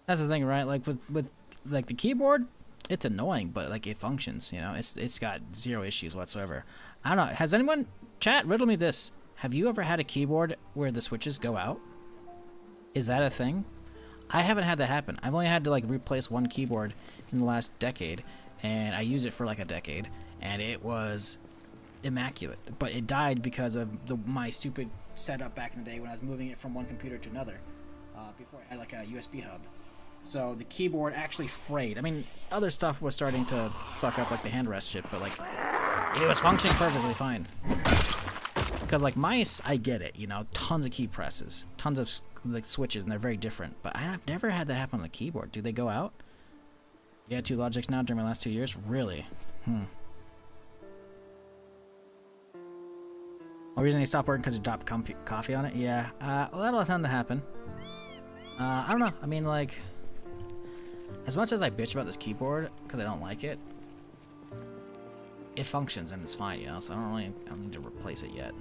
E: That's the thing, right? Like with like the keyboard, it's annoying, but like it functions, you know. It's got zero issues whatsoever. I don't know. Has anyone chat riddle me this? Have you ever had a keyboard where the switches go out? Is that a thing? I haven't had that happen. I've only had to like replace one keyboard in the last decade, and I used it for like a decade, and it was immaculate. But it died because of my stupid setup back in the day when I was moving it from one computer to another. Before I had like a USB hub. So the keyboard actually frayed. I mean, other stuff was starting to fuck up, like the hand rest shit, but like it was functioning perfectly fine. Because like mice, I get it, you know, tons of key presses, tons of like switches, and they're very different. But I've never had that happen on the keyboard. Do they go out? You had 2 Logics now during my last 2 years? Really? One reason they stopped working because you dropped coffee on it? Yeah. Well, that'll tend to happen. I don't know. I mean, like, as much as I bitch about this keyboard because I don't like it, it functions and it's fine, you know. So I don't need to replace it yet.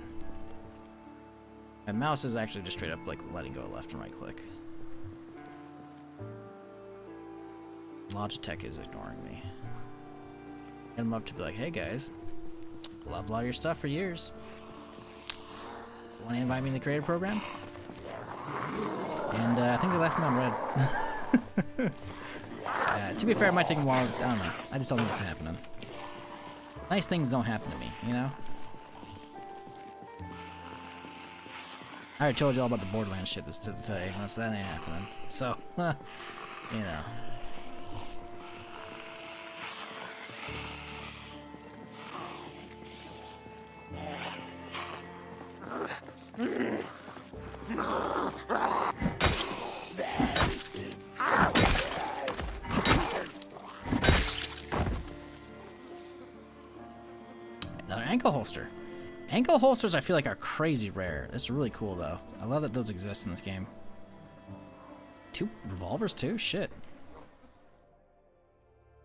E: My mouse is actually just straight up like letting go left and right click. Logitech is ignoring me. Get them up to be like, hey guys, loved a lot of your stuff for years. Want to invite me in the creator program? And I think they left me on red. To be fair, it might take a while. I don't know. I just don't think it's happening. Nice things don't happen to me, you know? I already told you all about the Borderlands shit this today, so that ain't happening. So, you know. Another ankle holster. Ankle holsters I feel like are crazy rare. It's really cool though. I love that those exist in this game. 2 revolvers too? Shit.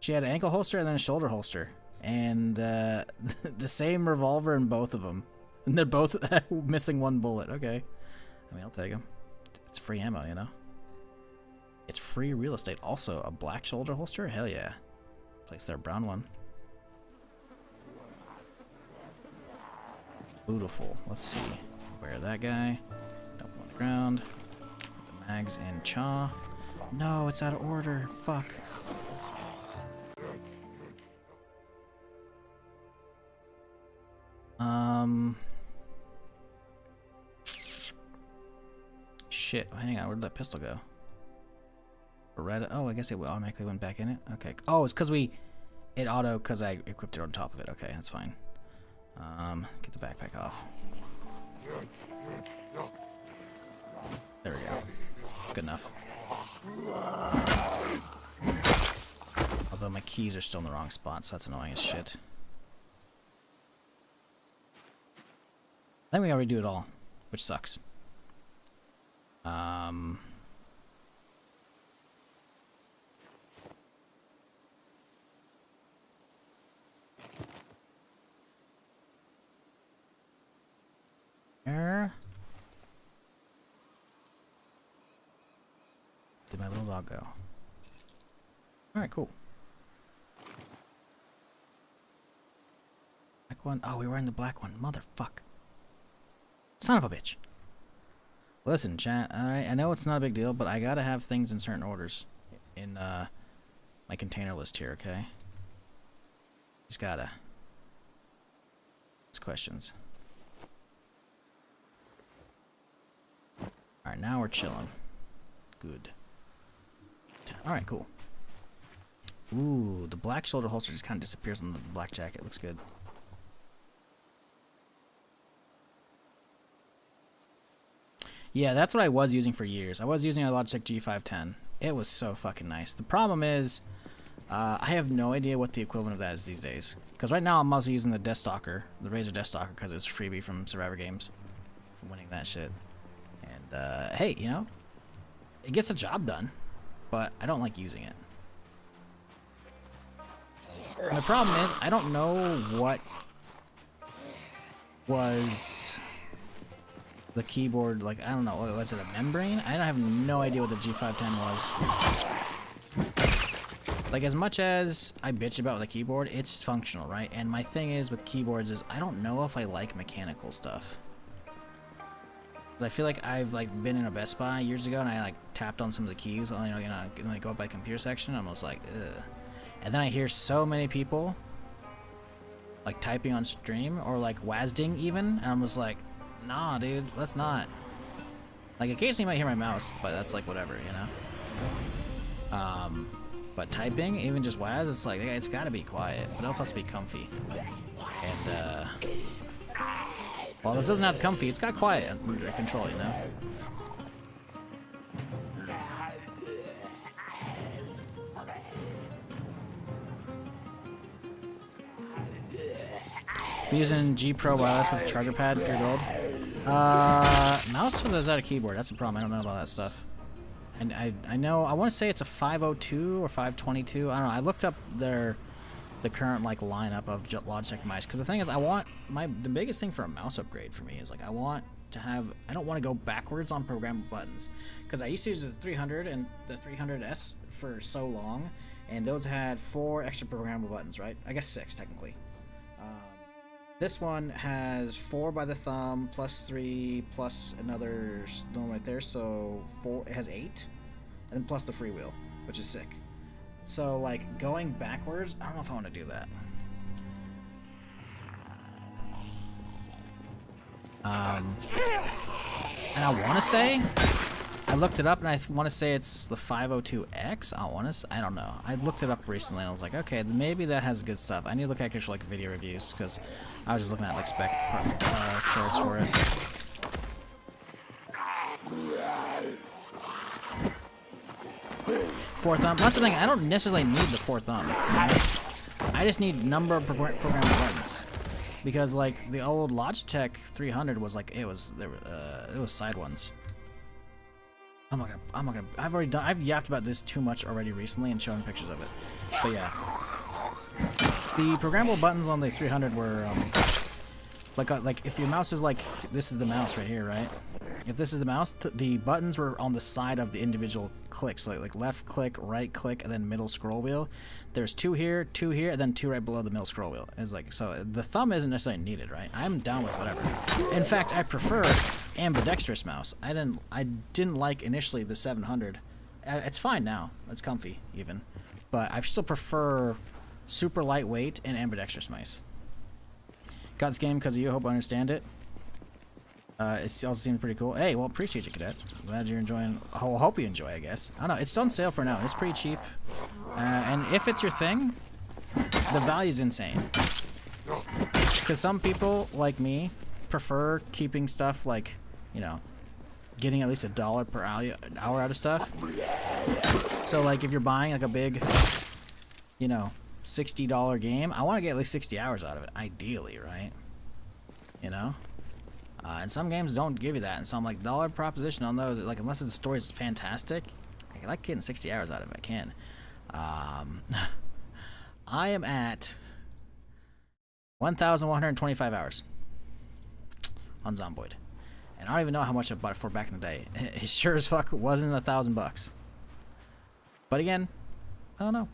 E: She had an ankle holster and then a shoulder holster. And the same revolver in both of them. And they're both missing 1 bullet. Okay. I mean, I'll take them. It's free ammo, you know? It's free real estate. Also, a black shoulder holster? Hell yeah. Place their brown one. Beautiful. Let's see. Where that guy? Dump him on the ground. Put the mags in Cha. No, it's out of order. Fuck. Shit. Hang on. Where did that pistol go? Red. Oh, I guess it automatically went back in it. Okay. Oh, it's because it auto because I equipped it on top of it. Okay, that's fine. Get the backpack off. There we go. Good enough. Although my keys are still in the wrong spot, so that's annoying as shit. I think we gotta redo it all, which sucks. Where did my little dog go? Alright, cool. Black one. Oh, we were in the black one. Motherfuck. Son of a bitch. Listen, chat. Alright, I know it's not a big deal, but I gotta have things in certain orders in my container list here, okay? Just gotta. Ask questions. Alright, now we're chilling. Good. Alright, cool. Ooh, the black shoulder holster just kind of disappears on the black jacket. Looks good. Yeah, that's what I was using for years. I was using a Logitech G510. It was so fucking nice. The problem is, I have no idea what the equivalent of that is these days. Because right now I'm mostly using the Deathstalker, the Razer Deathstalker, because it was a freebie from Survivor Games. From winning that shit. And, hey, you know, it gets the job done. But I don't like using it. And the problem is, I don't know what was the keyboard, like, I don't know, was it a membrane? I have no idea what the G510 was. Like, as much as I bitch about the keyboard, it's functional, right? And my thing is with keyboards is I don't know if I like mechanical stuff. 'Cause I feel like I've like been in a Best Buy years ago and I like tapped on some of the keys, you know, and I go up by computer section, I'm almost like, ugh. And then I hear so many people like typing on stream or like WASDing even, and I'm just like, nah, dude, let's not. Like, occasionally you might hear my mouse, but that's like whatever, you know? But typing, even just WAS, it's like, it's gotta be quiet, but it also has to be comfy. And, well, this doesn't have comfy, it's got quiet under control, you know? I'm using G Pro wireless with charger pad, pure gold. Mouse without a keyboard, that's a problem. I don't know about that stuff. And I know, I want to say it's a 502 or 522. I don't know. I looked up the current like lineup of Logitech mice, because the thing is, the biggest thing for a mouse upgrade for me is like I don't want to go backwards on programmable buttons, because I used to use the 300 and the 300S for so long, and those had 4 extra programmable buttons, right? I guess 6 technically. This one has 4 by the thumb, plus 3, plus another one right there, so 4. It has 8, and then plus the freewheel, which is sick. So, like, going backwards, I don't know if I want to do that. And I want to say, I looked it up, and I want to say it's the 502X. I don't know. I looked it up recently, and I was like, okay, maybe that has good stuff. I need to look at actual like video reviews, because I was just looking at like spec charts for it. Four thumb. That's the thing. I don't necessarily need the 4 thumb. You know? I just need number of programmable buttons, because like the old Logitech 300 was like it was side ones. I'm not gonna. I've yapped about this too much already recently and shown pictures of it. But yeah, the programmable buttons on the 300 were like if your mouse is like, this is the mouse right here, right? If this is the mouse, the buttons were on the side of the individual clicks, so like left click, right click, and then middle scroll wheel. There's 2 here, 2 here, and then 2 right below the middle scroll wheel. It's like, so the thumb isn't necessarily needed, right? I'm down with whatever. In fact, I prefer ambidextrous mouse. I didn't like initially the 700. It's fine now. It's comfy even, but I still prefer super lightweight and ambidextrous mice. Got this game because of you. Hope I understand it. It also seems pretty cool. Hey, well, appreciate you, Cadet. Glad you're enjoying. Oh, hope you enjoy, I guess. I don't know. It's on sale for now. It's pretty cheap. And if it's your thing, the value's insane. Because some people, like me, prefer keeping stuff like, you know, getting at least $1 per hour out of stuff. So, like, if you're buying, like, a big, you know, $60 game, I want to get at least 60 hours out of it, ideally, right? You know? And some games don't give you that, and so I'm like, dollar proposition on those, like, unless the story's fantastic, I like getting 60 hours out of it, I can. I am at 1,125 hours on Zomboid. And I don't even know how much I bought it for back in the day. It sure as fuck wasn't $1,000. But again, I don't know.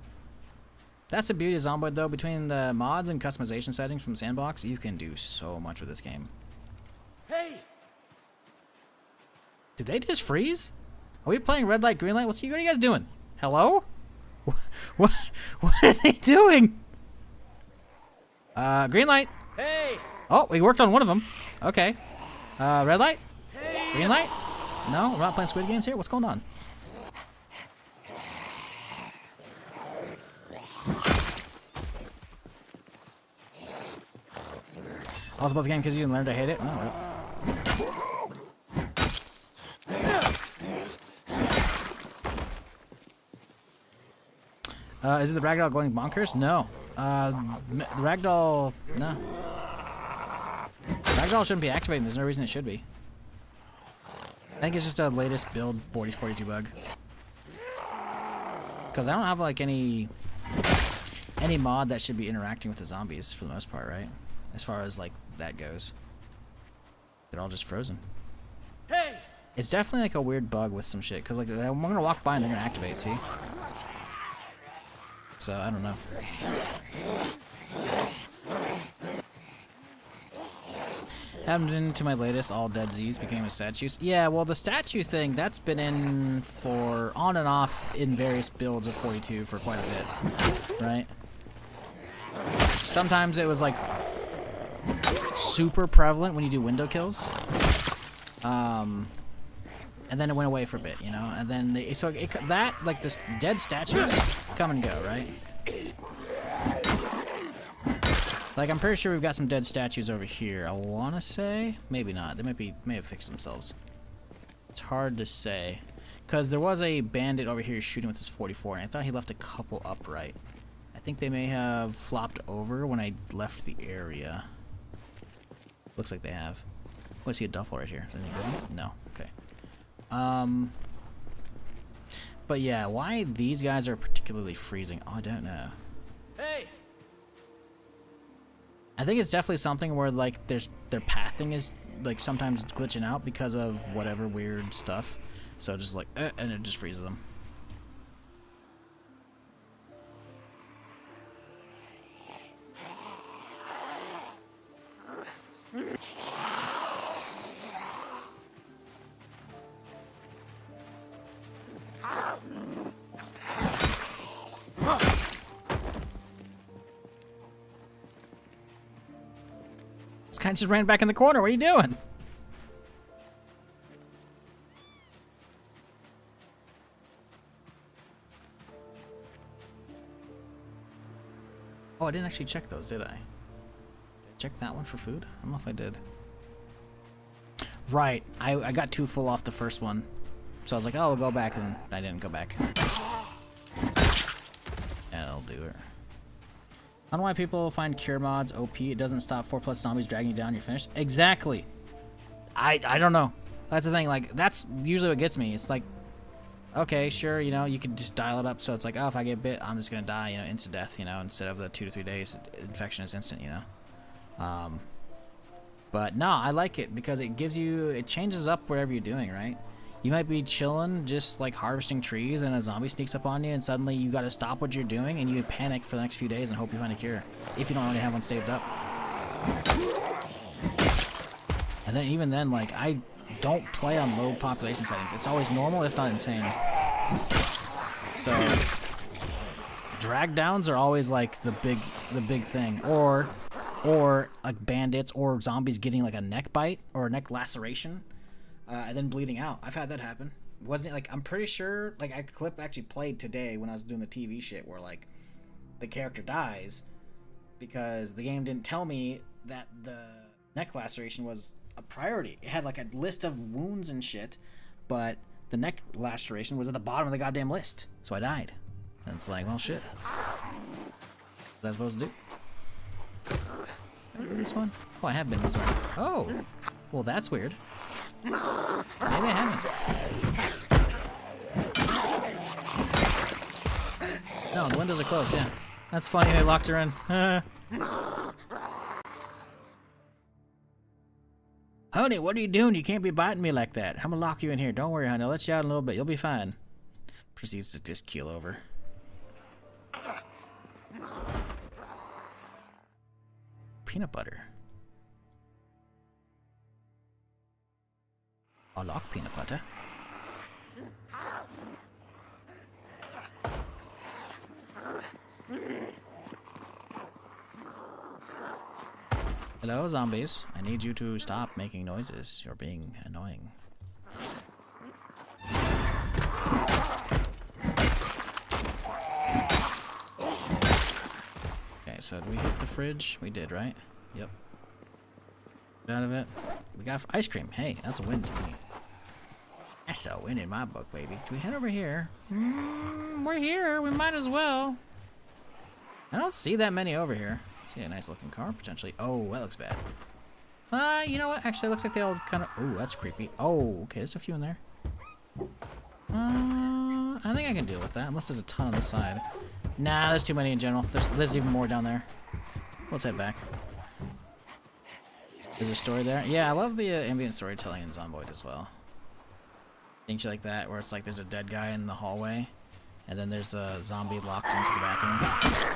E: That's the beauty of Zomboid though. Between the mods and customization settings from Sandbox, you can do so much with this game.
D: Hey!
E: Did they just freeze? Are we playing red light, green light? What are you guys doing? Hello? What are they doing? Green light.
D: Hey!
E: Oh, we worked on one of them. Okay. Red light? Green light? No, we're not playing Squid Games here? What's going on? I was about to game because you didn't learn to hate it? Oh, is it the ragdoll going bonkers? No. The ragdoll... No. Ragdoll shouldn't be activating. There's no reason it should be. I think it's just a latest build 4042 bug. Because I don't have like any mod that should be interacting with the zombies for the most part, right? As far as like that goes. They're all just frozen.
D: Hey!
E: It's definitely like a weird bug with some shit. Because like I'm gonna walk by and they're gonna activate, see? So I don't know. Happened into my latest all dead Z's became a statues. Yeah, well the statue thing that's been in for on and off in various builds of 42 for quite a bit, right? Sometimes it was like super prevalent when you do window kills, and then it went away for a bit, you know. And then that like this dead statues come and go, right? Like, I'm pretty sure we've got some dead statues over here. I want to say. Maybe not. They may have fixed themselves. It's hard to say. Because there was a bandit over here shooting with his 44, and I thought he left a couple upright. I think they may have flopped over when I left the area. Looks like they have. Oh, I see a duffel right here. Is anything good? No. Okay. But yeah, why these guys are particularly freezing, I don't know.
D: Hey!
E: I think it's definitely something where like their pathing is like sometimes it's glitching out because of whatever weird stuff. So just like and it just freezes them. This guy just ran back in the corner. What are you doing? Oh, I didn't actually check those, did I? Did I check that one for food? I don't know if I did. Right. I got too full off the first one. So I was like, oh, we'll go back, and I didn't go back. That'll do it. I don't know why people find cure mods OP. It doesn't stop 4+ zombies dragging you down. You're finished. Exactly. I don't know. That's the thing. Like, that's usually what gets me. It's like, okay, sure, you know, you could just dial it up so it's like, oh, if I get bit, I'm just gonna die, you know, instant death, you know, instead of the 2 to 3 days. Infection is instant, you know. But no, I like it because it gives you, it changes up whatever you're doing, right? You might be chilling, just like harvesting trees, and a zombie sneaks up on you, and suddenly you got to stop what you're doing, and you panic for the next few days and hope you find a cure, if you don't already have one staved up. And then even then, like, I don't play on low population settings. It's always normal, if not insane. So drag downs are always like the big thing, or like bandits or zombies getting like a neck bite or a neck laceration. And then bleeding out. I've had that happen. Wasn't it like, I'm pretty sure, like, a clip actually played today when I was doing the TV shit where, like, the character dies because the game didn't tell me that the neck laceration was a priority. It had, like, a list of wounds and shit, but the neck laceration was at the bottom of the goddamn list. So I died. And it's like, well, shit. What was I supposed to do? Did I do this one? Oh, I have been this one. Oh! Well, that's weird. Maybe I haven't. No, the windows are closed, yeah. That's funny, they locked her in. Honey, what are you doing? You can't be biting me like that. I'm gonna lock you in here. Don't worry, honey. I'll let you out in a little bit. You'll be fine. Proceeds to just keel over. Peanut butter. I like peanut butter. Hello, zombies. I need you to stop making noises. You're being annoying. Okay, so did we hit the fridge? We did, right? Yep. Get out of it. We got ice cream. Hey, that's a win to me. That's a win in my book, baby. Do we head over here? We're here. We might as well. I don't see that many over here. See a nice looking car, potentially. Oh, that looks bad. You know what? Actually, it looks like they all kind of... Oh, that's creepy. Oh, okay. There's a few in there. I think I can deal with that, unless there's a ton on the side. Nah, there's too many in general. There's even more down there. Let's head back. Is there a story there? Yeah, I love the ambient storytelling in Zomboid as well. Things like that, where it's like there's a dead guy in the hallway, and then there's a zombie locked into the bathroom.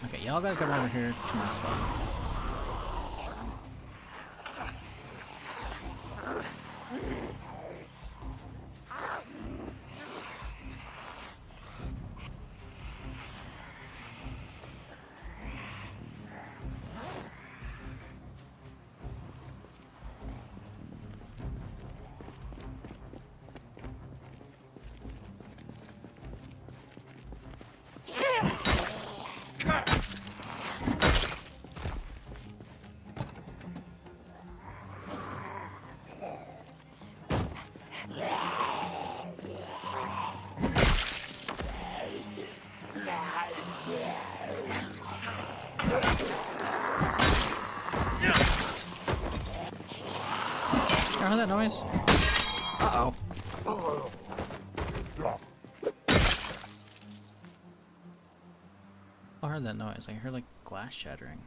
E: Okay, y'all gotta come over here to my spot. You heard that noise? Uh-oh. I heard that noise. I heard like glass shattering.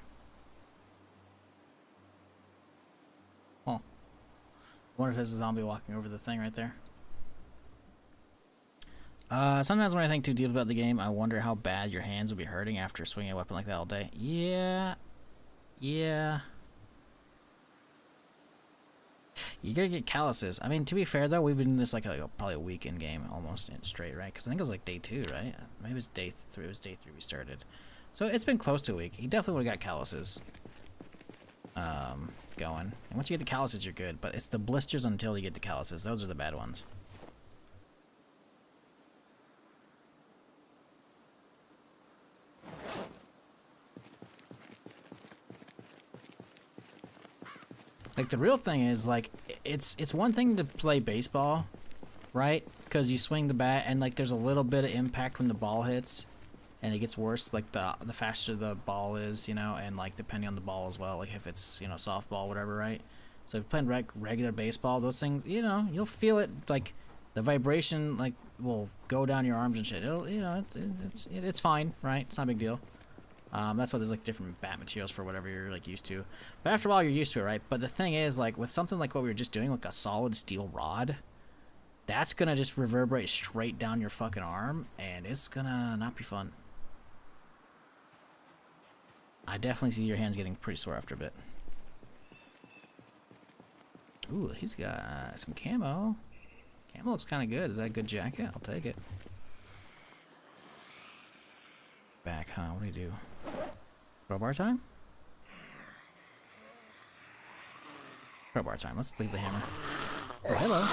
E: Oh. Wonder if there's a zombie walking over the thing right there. Sometimes when I think too deep about the game, I wonder how bad your hands will be hurting after swinging a weapon like that all day. Yeah. Yeah. You gotta get calluses. I mean, to be fair though, we've been in this like probably a week in game almost in straight, right? Because I think it was like day 2, right? Maybe it was day 3. It was day 3 we started. So it's been close to a week. He definitely would have got calluses going. And once you get the calluses, you're good. But it's the blisters until you get the calluses. Those are the bad ones. Like, the real thing is, like, it's one thing to play baseball, right? Because you swing the bat, and, like, there's a little bit of impact when the ball hits, and it gets worse, like, the faster the ball is, you know, and, like, depending on the ball as well, like, if it's, you know, softball, whatever, right? So if you're playing regular baseball, those things, you know, you'll feel it, like, the vibration, like, will go down your arms and shit. It'll, you know, it's fine, right? It's not a big deal. That's why there's like different bat materials for whatever you're like used to. But after a while, you're used to it, right? But the thing is, like with something like what we were just doing, like a solid steel rod, that's gonna just reverberate straight down your fucking arm, and it's gonna not be fun. I definitely see your hands getting pretty sore after a bit. Ooh, he's got some camo. Camo looks kind of good. Is that a good jacket? I'll take it. Back, huh? What do you do? Crowbar time? Crowbar time. Let's leave the hammer. Oh, hello.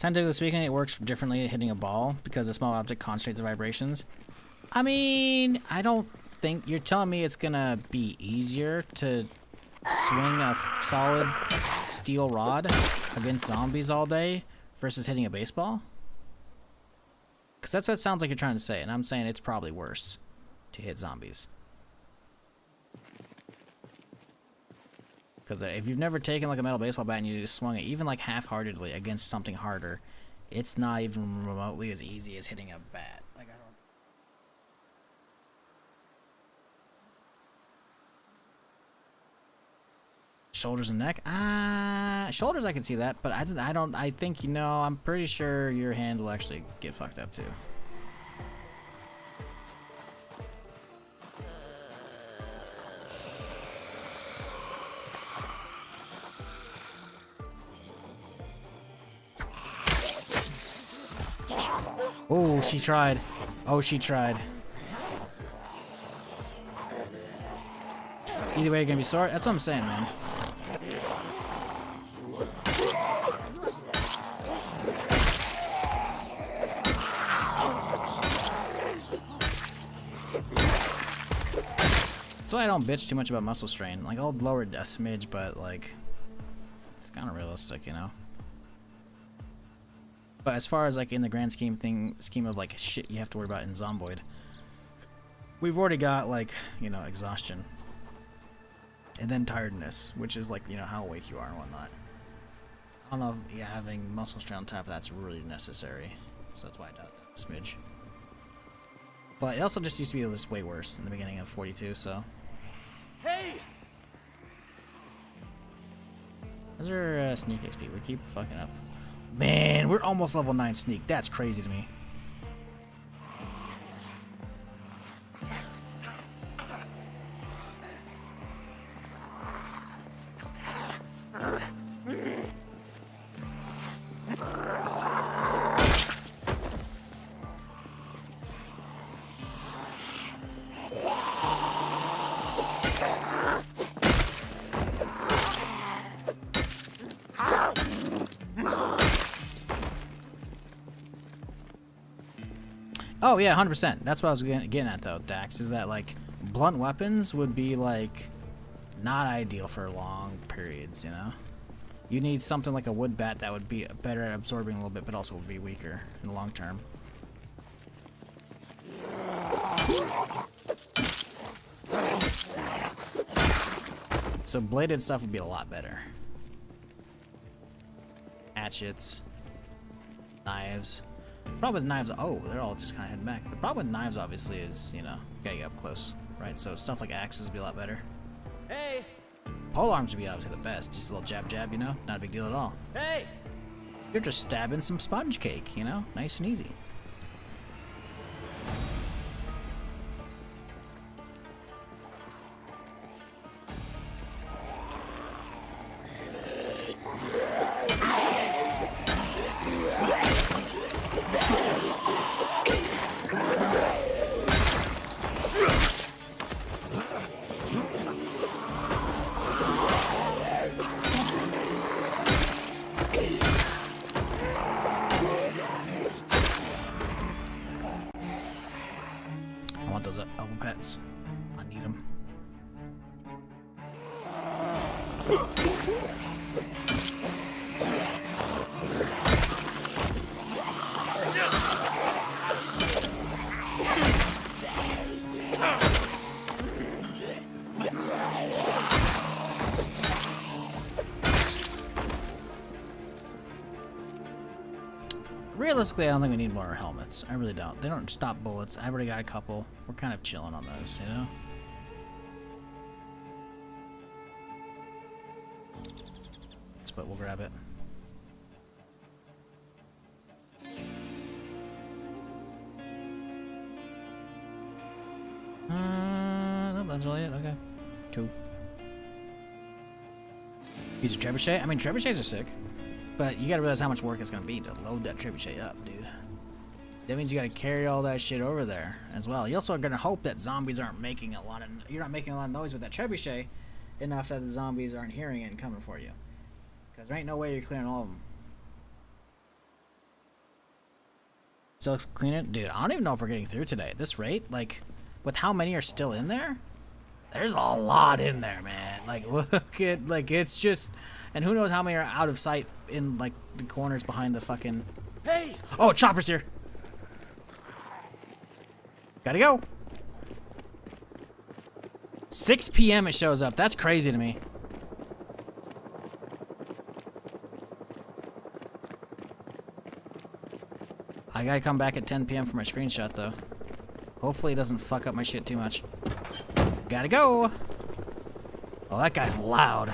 E: Scientifically speaking, it works differently at hitting a ball because a small object concentrates the vibrations. I mean, I don't think you're telling me it's gonna be easier to swing a solid steel rod against zombies all day versus hitting a baseball? Because that's what it sounds like you're trying to say, and I'm saying it's probably worse to hit zombies. Because if you've never taken like a metal baseball bat and you just swung it even like half-heartedly against something harder, it's not even remotely as easy as hitting a bat. Like, I don't... Shoulders and neck? Shoulders I can see that, but I think, you know, I'm pretty sure your hand will actually get fucked up too. Oh, she tried. Oh, she tried. Either way, you're gonna be sore. That's what I'm saying, man. That's why I don't bitch too much about muscle strain. Like, I'll lower it a smidge, but, like, it's kind of realistic, you know? But as far as, like, in the grand scheme of, like, shit you have to worry about in Zomboid, we've already got, like, you know, exhaustion. And then tiredness, which is, like, you know, how awake you are and whatnot. I don't know if having muscle strain on top of that's really necessary. So that's why I doubt that a smidge. But it also just used to be just way worse in the beginning of 42, so...
D: Hey!
E: How's our sneak XP? We keep fucking up. Man, we're almost level 9 sneak. That's crazy to me. Oh yeah, 100%. That's what I was getting at though, Dax, is that like blunt weapons would be like not ideal for long periods, you know? You need something like a wood bat that would be better at absorbing a little bit, but also would be weaker in the long term. So bladed stuff would be a lot better. Hatchets, knives. The problem with knives, oh, they're all just kind of heading back. The problem with knives, obviously, is, you know, you gotta get up close, right? So stuff like axes would be a lot better.
D: Hey!
E: Pole arms would be obviously the best. Just a little jab jab, you know? Not a big deal at all.
D: Hey!
E: You're just stabbing some sponge cake, you know? Nice and easy. I want those elbow pets. I need them. Realistically, I don't think we need more helmets. I really don't. They don't stop bullets. I've already got a couple. We're kind of chilling on those, you know? But we'll grab it. Nope, that's really it. Okay. Cool. Use a trebuchet? I mean, trebuchets are sick. But you gotta realize how much work it's gonna be to load that trebuchet up, dude. That means you gotta carry all that shit over there as well. You also are gonna hope that zombies aren't making a lot of... You're not making a lot of noise with that trebuchet enough that the zombies aren't hearing it and coming for you. Because there ain't no way you're clearing all of them. Still cleaning? Dude, I don't even know if we're getting through today at this rate. Like, with how many are still in there? There's a lot in there, man. Like, look at, like, it's just... And who knows how many are out of sight in, like, the corners behind the fucking...
D: Hey!
E: Oh, chopper's here! Gotta go! 6 p.m. it shows up. That's crazy to me. I gotta come back at 10 p.m. for my screenshot, though. Hopefully it doesn't fuck up my shit too much. Gotta go! Oh, that guy's loud.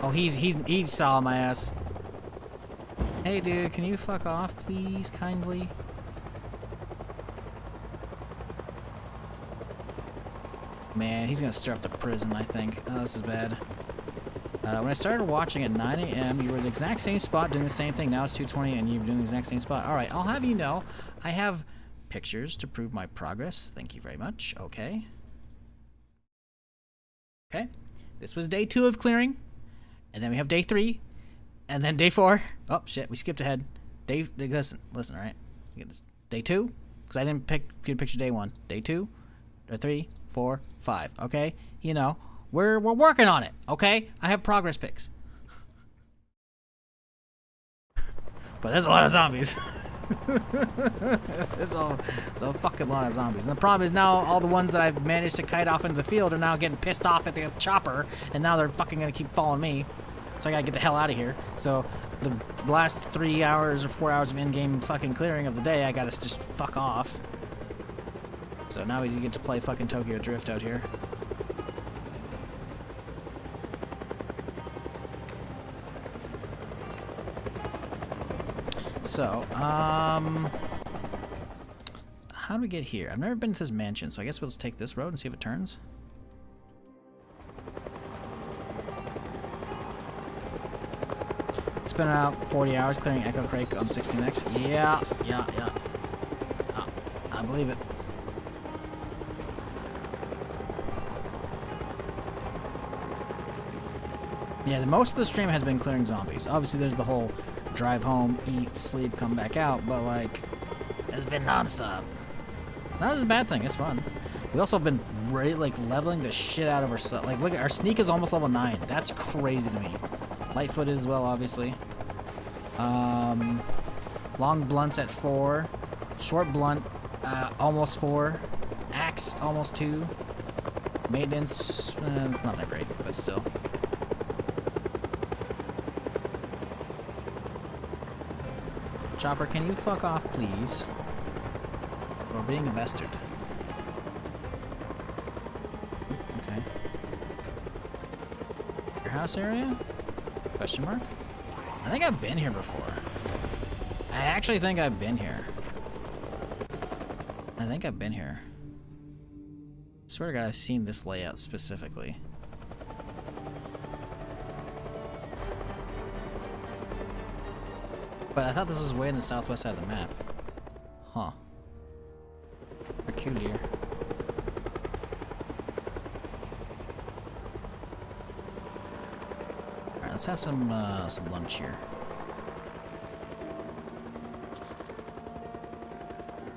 E: Oh, he saw my ass. Hey, dude, can you fuck off, please, kindly? Man, he's gonna stir up the prison, I think. Oh, this is bad. When I started watching at 9 a.m., you were in the exact same spot doing the same thing. Now it's 2:20 and you're doing the exact same spot. Alright, I'll have you know, I have pictures to prove my progress. Thank you very much. Okay. Okay. This was day 2 of clearing. And then we have day 3. And then day 4. Oh, shit, we skipped ahead. Listen, alright? Get this. Day 2, because I didn't get a picture day 1. Day 2, or 3, 4, 5. Okay? You know. We're working on it, okay? I have progress pics. But there's a lot of zombies. there's a fucking lot of zombies. And the problem is now all the ones that I've managed to kite off into the field are now getting pissed off at the chopper, and now they're fucking gonna keep following me. So I gotta get the hell out of here. So the last 3 hours or 4 hours of in-game fucking clearing of the day, I gotta just fuck off. So now we get to play fucking Tokyo Drift out here. So, how do we get here? I've never been to this mansion, so I guess we'll just take this road and see if it turns. It's been about 40 hours clearing Echo Crake on 16X. Yeah. I believe it. Yeah, most of the stream has been clearing zombies. Obviously, there's the whole drive home, eat, sleep, come back out, but like, it's been non-stop. That is a bad thing, it's fun. We also have been really, like, leveling the shit out of ourselves. Like, look, our sneak is almost level 9. That's crazy to me. Light-footed as well, obviously. Long blunts at 4. Short blunt, almost 4. Axe, almost 2. Maintenance, it's not that great, but still. Chopper, can you fuck off, please? We're being a bastard. Okay. Your house area? Question mark? I think I've been here before. I actually think I've been here. I swear to God, I've seen this layout specifically. But I thought this was way in the southwest side of the map. Huh. Peculiar. Alright, let's have some lunch here.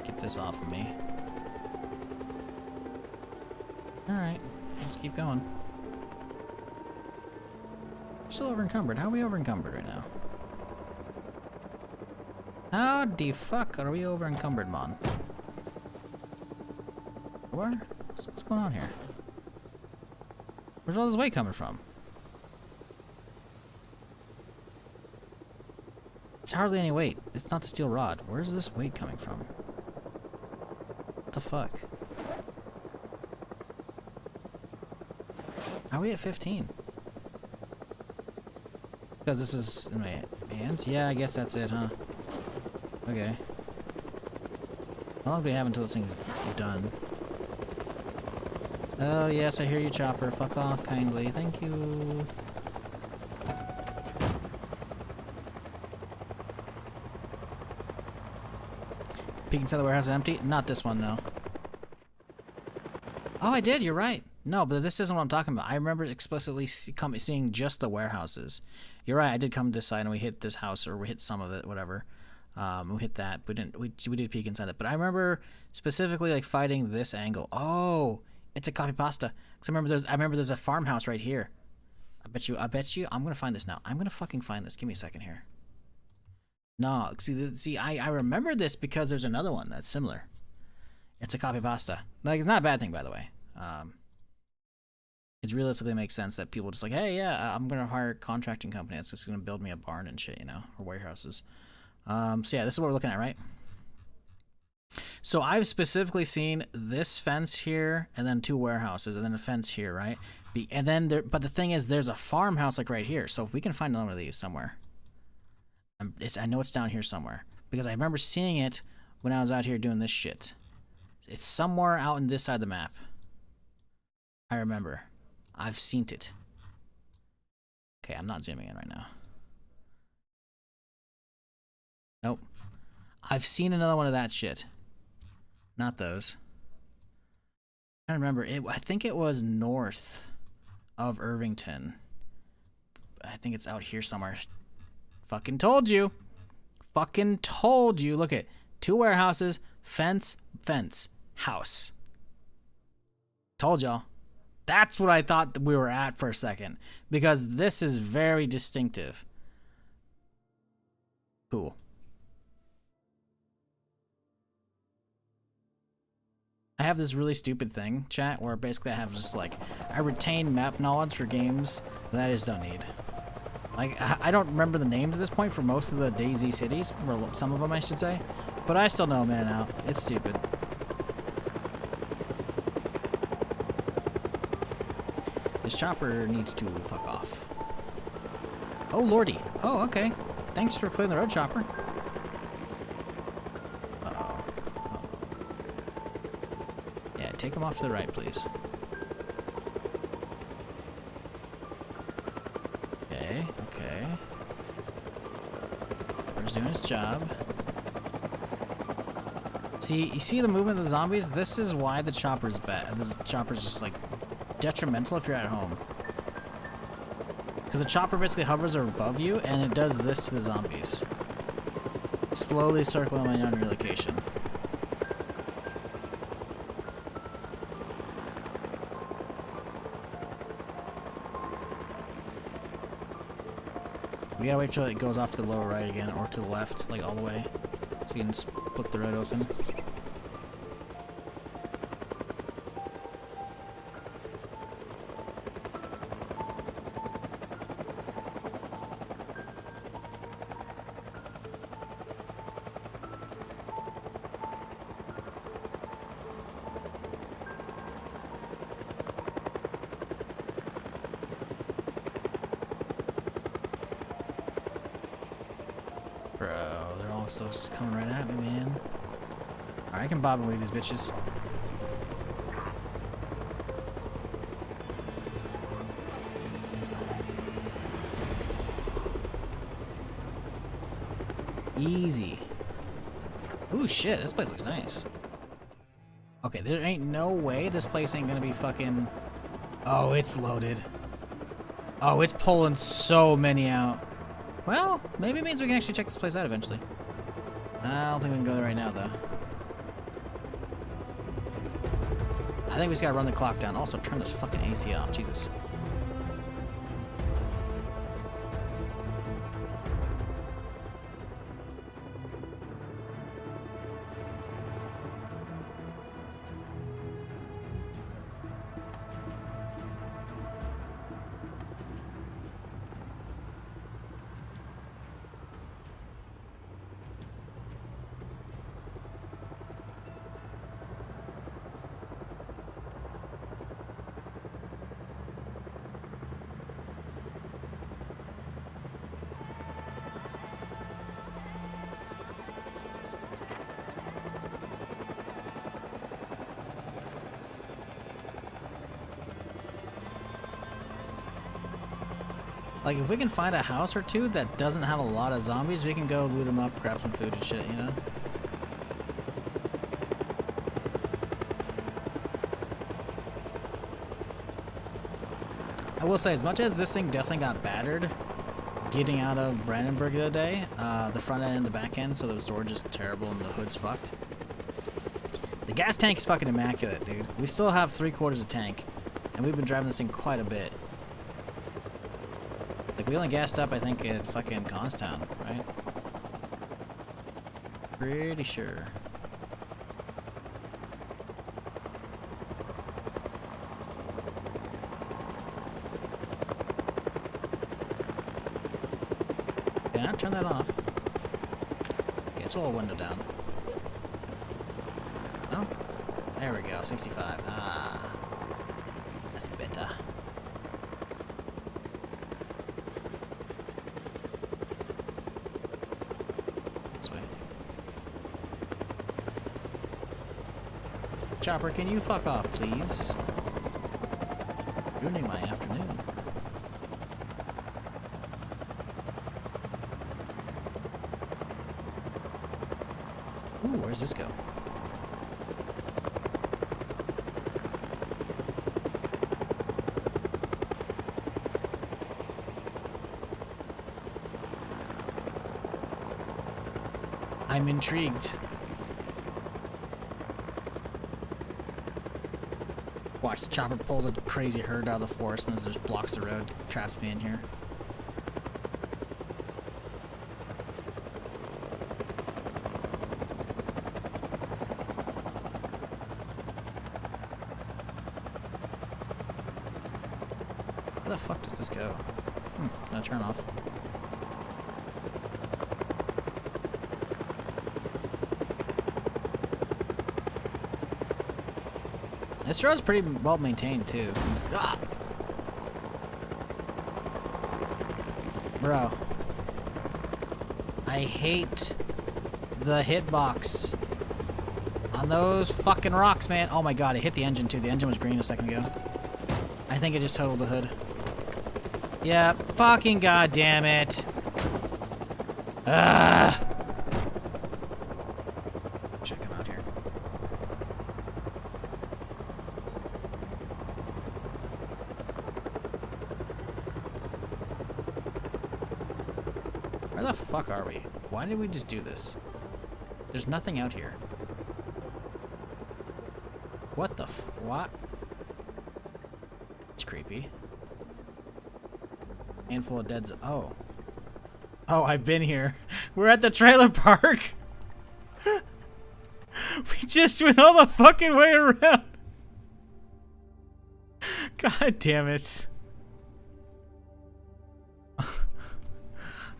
E: Get this off of me. Alright, let's keep going. We're still over encumbered. How are we over encumbered right now? How the fuck are we over encumbered, man? Where? What's going on here? Where's all this weight coming from? It's hardly any weight. It's not the steel rod. Where's this weight coming from? What the fuck? Are we at 15? Because this is in my hands? Yeah, I guess that's it, huh? Okay. How long do we have until this thing's done? Oh, yes, I hear you, Chopper. Fuck off kindly. Thank you. Peek inside the warehouse is empty? Not this one, though. Oh, I did. You're right. No, but this isn't what I'm talking about. I remember explicitly seeing just the warehouses. You're right. I did come to this side and we hit this house, or we hit some of it, whatever. We hit that. We didn't. We did peek inside it, but I remember specifically like fighting this angle. Oh, it's a copy pasta. Cause I remember there's a farmhouse right here. I bet you. I'm gonna find this now. I'm gonna fucking find this. Give me a second here. No, see, I remember this because there's another one that's similar. It's a copy pasta. Like, it's not a bad thing, by the way. It realistically makes sense that people just like, hey, yeah, I'm gonna hire a contracting company that's just gonna build me a barn and shit, you know, or warehouses. So yeah, this is what we're looking at, right? So I've specifically seen this fence here, and then 2 warehouses, and then a fence here, right? And then but the thing is, there's a farmhouse like right here. So if we can find another one of these somewhere, I know it's down here somewhere because I remember seeing it when I was out here doing this shit. It's somewhere out in this side of the map. I remember. I've seen it. Okay, I'm not zooming in right now. Nope. I've seen another one of that shit. Not those. I don't remember. I think it was north of Irvington. I think it's out here somewhere. Fucking told you. Fucking told you. Look at 2 warehouses, fence, house. Told y'all. That's what I thought we were at for a second. Because this is very distinctive. Cool. I have this really stupid thing, chat, where basically I have just like, I retain map knowledge for games that I just don't need. Like, I don't remember the names at this point for most of the DayZ cities, or some of them I should say, but I still know them in and out. It's stupid. This chopper needs to fuck off. Oh lordy. Oh, okay. Thanks for clearing the road, chopper. Take him off to the right, please. Okay, okay. Chopper's doing his job. See, you see the movement of the zombies? This is why the chopper's bad. This chopper's just like detrimental if you're at home. Because the chopper basically hovers above you and it does this to the zombies. Slowly circling on your location. We gotta wait till it goes off to the lower right again, or to the left, like all the way, so you can split the road open. Bro, they're all just coming right at me, man. Alright, I can bob and weave these bitches. Easy. Ooh, shit, this place looks nice. Okay, there ain't no way this place ain't gonna be fucking... Oh, it's loaded. Oh, it's pulling so many out. Well, maybe it means we can actually check this place out eventually. I don't think we can go there right now, though. I think we just gotta run the clock down. Also, turn this fucking AC off. Jesus. Like, if we can find a house or two that doesn't have a lot of zombies, we can go loot them up, grab some food and shit, you know? I will say, as much as this thing definitely got battered, getting out of Brandenburg the other day. The front end and the back end, so the storage is terrible and the hood's fucked. The gas tank is fucking immaculate, dude. We still have 3/4 of tank, and we've been driving this thing quite a bit. Like, we only gassed up, I think, at fucking Constown, right? Pretty sure. Can I turn that off? Okay, let's roll a window down. No? There we go, 65. Ah. That's better. This way. Chopper, can you fuck off, please? Ruining my afternoon. Ooh, where's this go? I'm intrigued. Watch, the chopper pulls a crazy herd out of the forest and just blocks the road, traps me in here. Where the fuck does this go? Now turn off. This road's pretty well maintained too. Ah! Bro. I hate the hitbox on those fucking rocks, man. Oh my god, it hit the engine too. The engine was green a second ago. I think it just totaled the hood. Yeah, fucking goddamn it. Ah! Should come out here. Where the fuck are we? Why did we just do this? There's nothing out here. What the what? It's creepy. Handful of dead oh. Oh, I've been here. We're at the trailer park. We just went all the fucking way around. God damn it.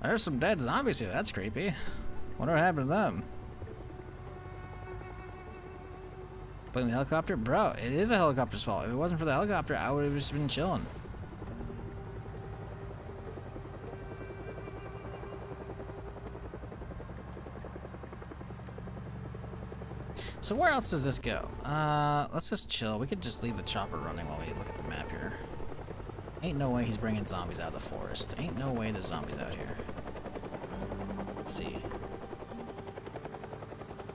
E: There's some dead zombies here. That's creepy. Wonder what happened to them. Playing the helicopter? Bro, it is a helicopter's fault. If it wasn't for the helicopter, I would have just been chilling. So where else does this go? Let's just chill. We could just leave the chopper running while we look at the map here. Ain't no way he's bringing zombies out of the forest. Ain't no way there's zombies out here. Let's see.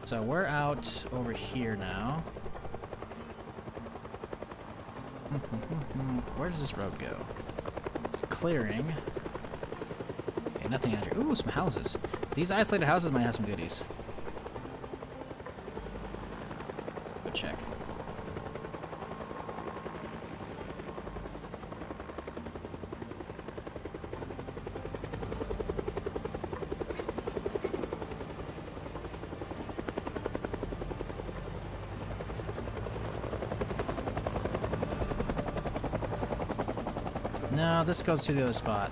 E: So we're out over here now. Where does this road go? It's a clearing. Okay, nothing out here. Ooh, some houses. These isolated houses might have some goodies. Go check. No, this goes to the other spot.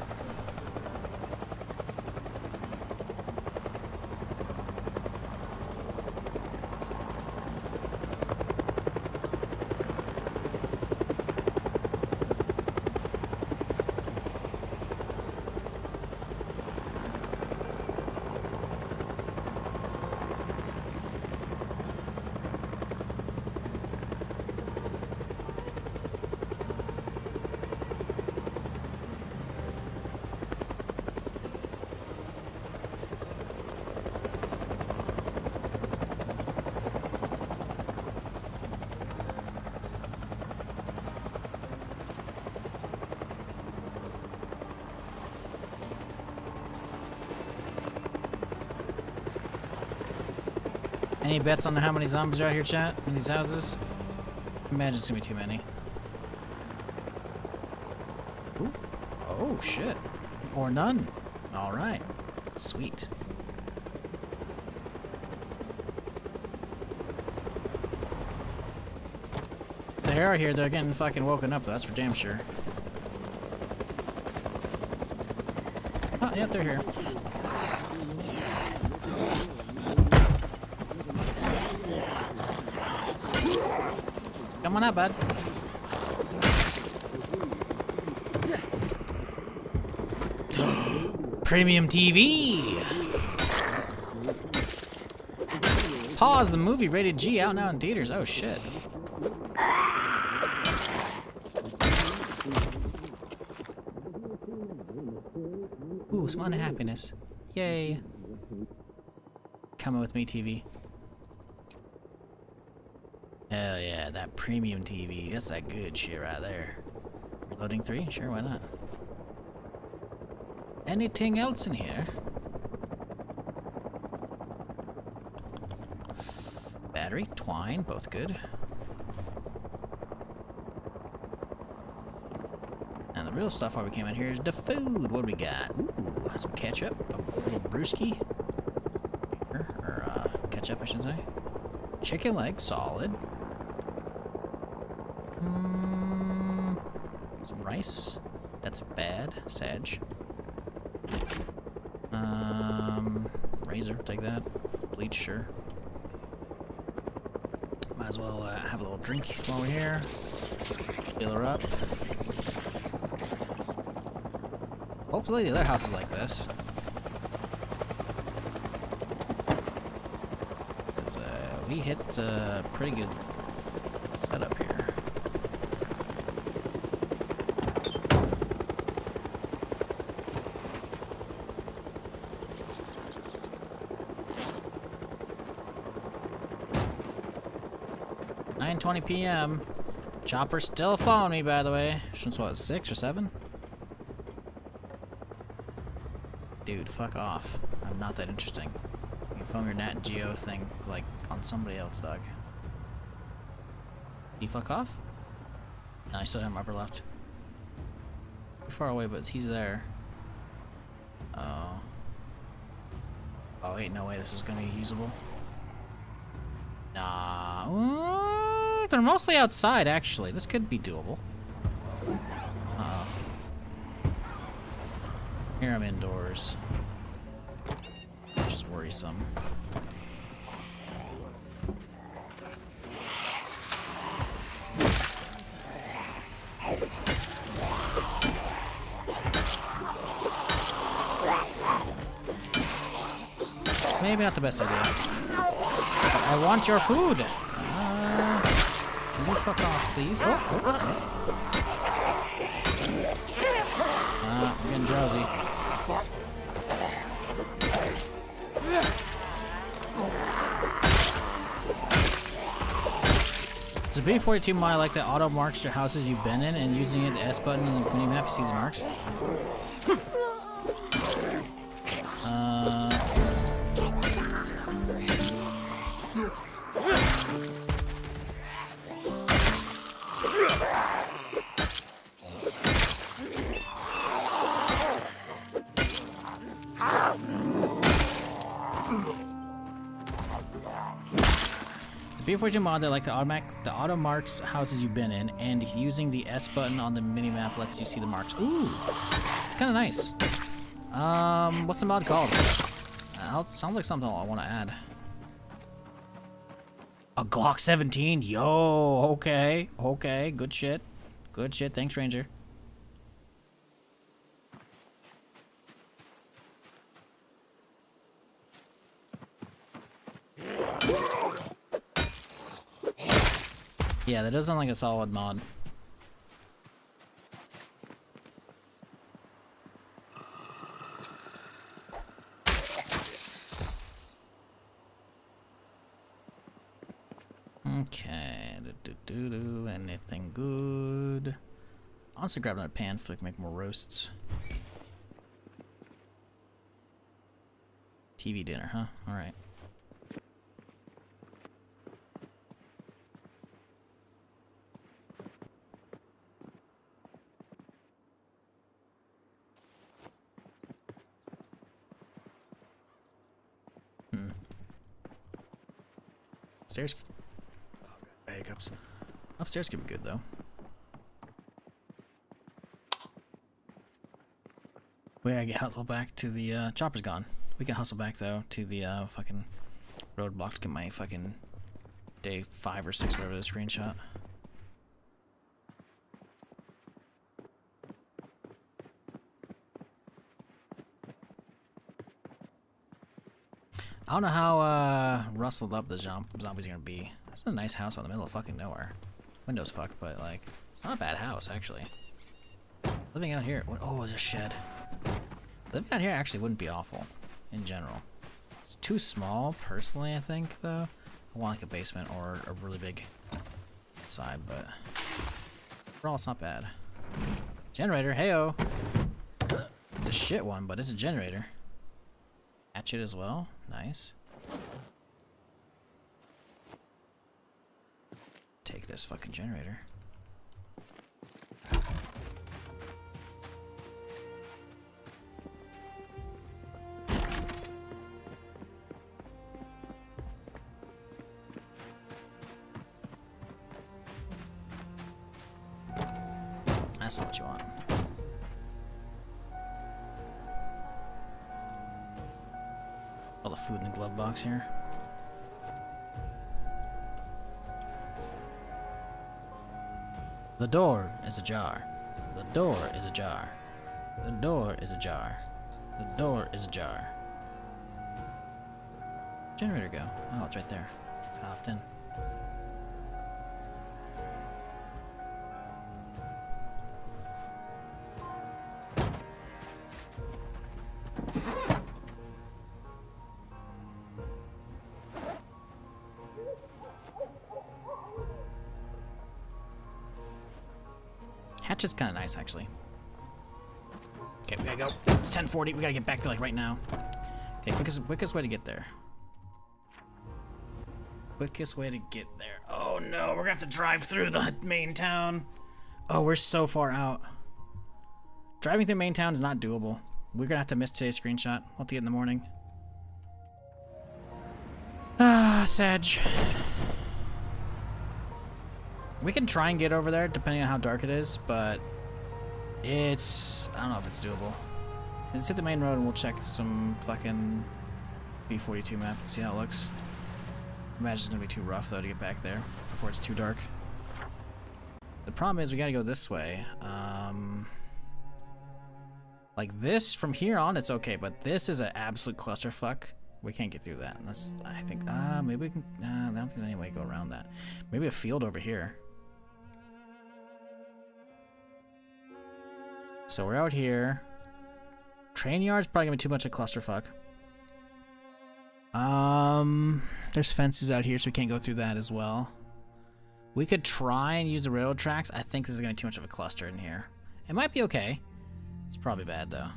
E: Any bets on how many zombies are out here, chat? In these houses? I imagine it's gonna be too many. Ooh. Oh, shit. Or none. Alright. Sweet. They are here. They're getting fucking woken up, that's for damn sure. Oh, yep, they're here. Come on out, bud. Premium TV! Pause the movie rated G out now in theaters. Oh shit. Ooh, some unhappiness. Yay. Coming with me, TV. Hell yeah, that premium TV. That's that good shit right there. Reloading 3? Sure, why not? Anything else in here? Battery, twine, both good. And the real stuff while we came in here is the food. What do we got? Ooh, some ketchup, a little brewski. Or ketchup, I should say. Chicken leg, solid. Some rice. That's bad. Sag. Razor, take that. Bleach, sure. Might as well have a little drink while we're here. Fill her up. Hopefully the other house is like this. Because we hit pretty good setup here. .20 p.m. Chopper's still following me, by the way. Since what, 6 or 7? Dude, fuck off. I'm not that interesting. You can film your Nat Geo thing, like, on somebody else, dog. You fuck off? No, I still have him upper left. Too far away, but he's there. Oh. Oh, wait, no way this is gonna be usable. Nah. They're mostly outside, actually. This could be doable. Uh-oh. Here I'm indoors. Which is worrisome. Maybe not the best idea. I want your food! Can you fuck off, please? I'm getting drowsy. It's a B42 mod. I like that auto marks your houses you've been in, and using it the S button in the mini map, you see the marks. B42 mod that like the auto marks houses you've been in, and using the S button on the minimap lets you see the marks. Ooh, it's kind of nice. What's the mod called? Sounds like something I want to add. A Glock 17? Yo, okay, good shit, Thanks, Ranger. Yeah, that does sound like a solid mod. Okay, anything good? Honestly, grab another pan so we can make more roasts. TV dinner, huh? All right. Upstairs. Oh, God, hiccups. Upstairs could be good though. We gotta get hustle back to the chopper's gone. We can hustle back though to the fucking roadblock to get my fucking day 5 or 6, whatever the screenshot. I don't know how rustled up the zombies are gonna be. That's a nice house out in the middle of fucking nowhere. Windows fucked, but like, it's not a bad house actually. Living out here, oh, there's a shed. Living out here actually wouldn't be awful, in general. It's too small, personally, I think, though. I want like a basement or a really big side, but overall, it's not bad. Generator, heyo! It's a shit one, but it's a generator. Hatchet as well, nice. Take this fucking generator. That's not what you want. All the food in the glove box here. The door is ajar. The door is ajar. The door is ajar. The door is ajar. Generator go? Oh, it's right there. It's hopped in. Hatch is kind of nice, actually. Okay, we gotta go. It's 10:40. We gotta get back to like right now. Okay, quickest way to get there. Quickest way to get there. Oh no, we're gonna have to drive through the main town. Oh, we're so far out. Driving through main town is not doable. We're gonna have to miss today's screenshot. We'll have to get in the morning. Ah, Sedge. We can try and get over there depending on how dark it is, but it's... I don't know if it's doable. Let's hit the main road and we'll check some fucking B42 map and see how it looks. Imagine it's gonna be too rough though to get back there before it's too dark. The problem is we gotta go this way. Like this, from here on it's okay, but this is an absolute clusterfuck. We can't get through that. That's, I think, maybe we can, I don't think there's any way to go around that. Maybe a field over here. So we're out here. Train yard's probably gonna be too much of a clusterfuck. There's fences out here, so we can't go through that as well. We could try and use the railroad tracks. I think this is gonna be too much of a cluster in here. It might be okay. It's probably bad though.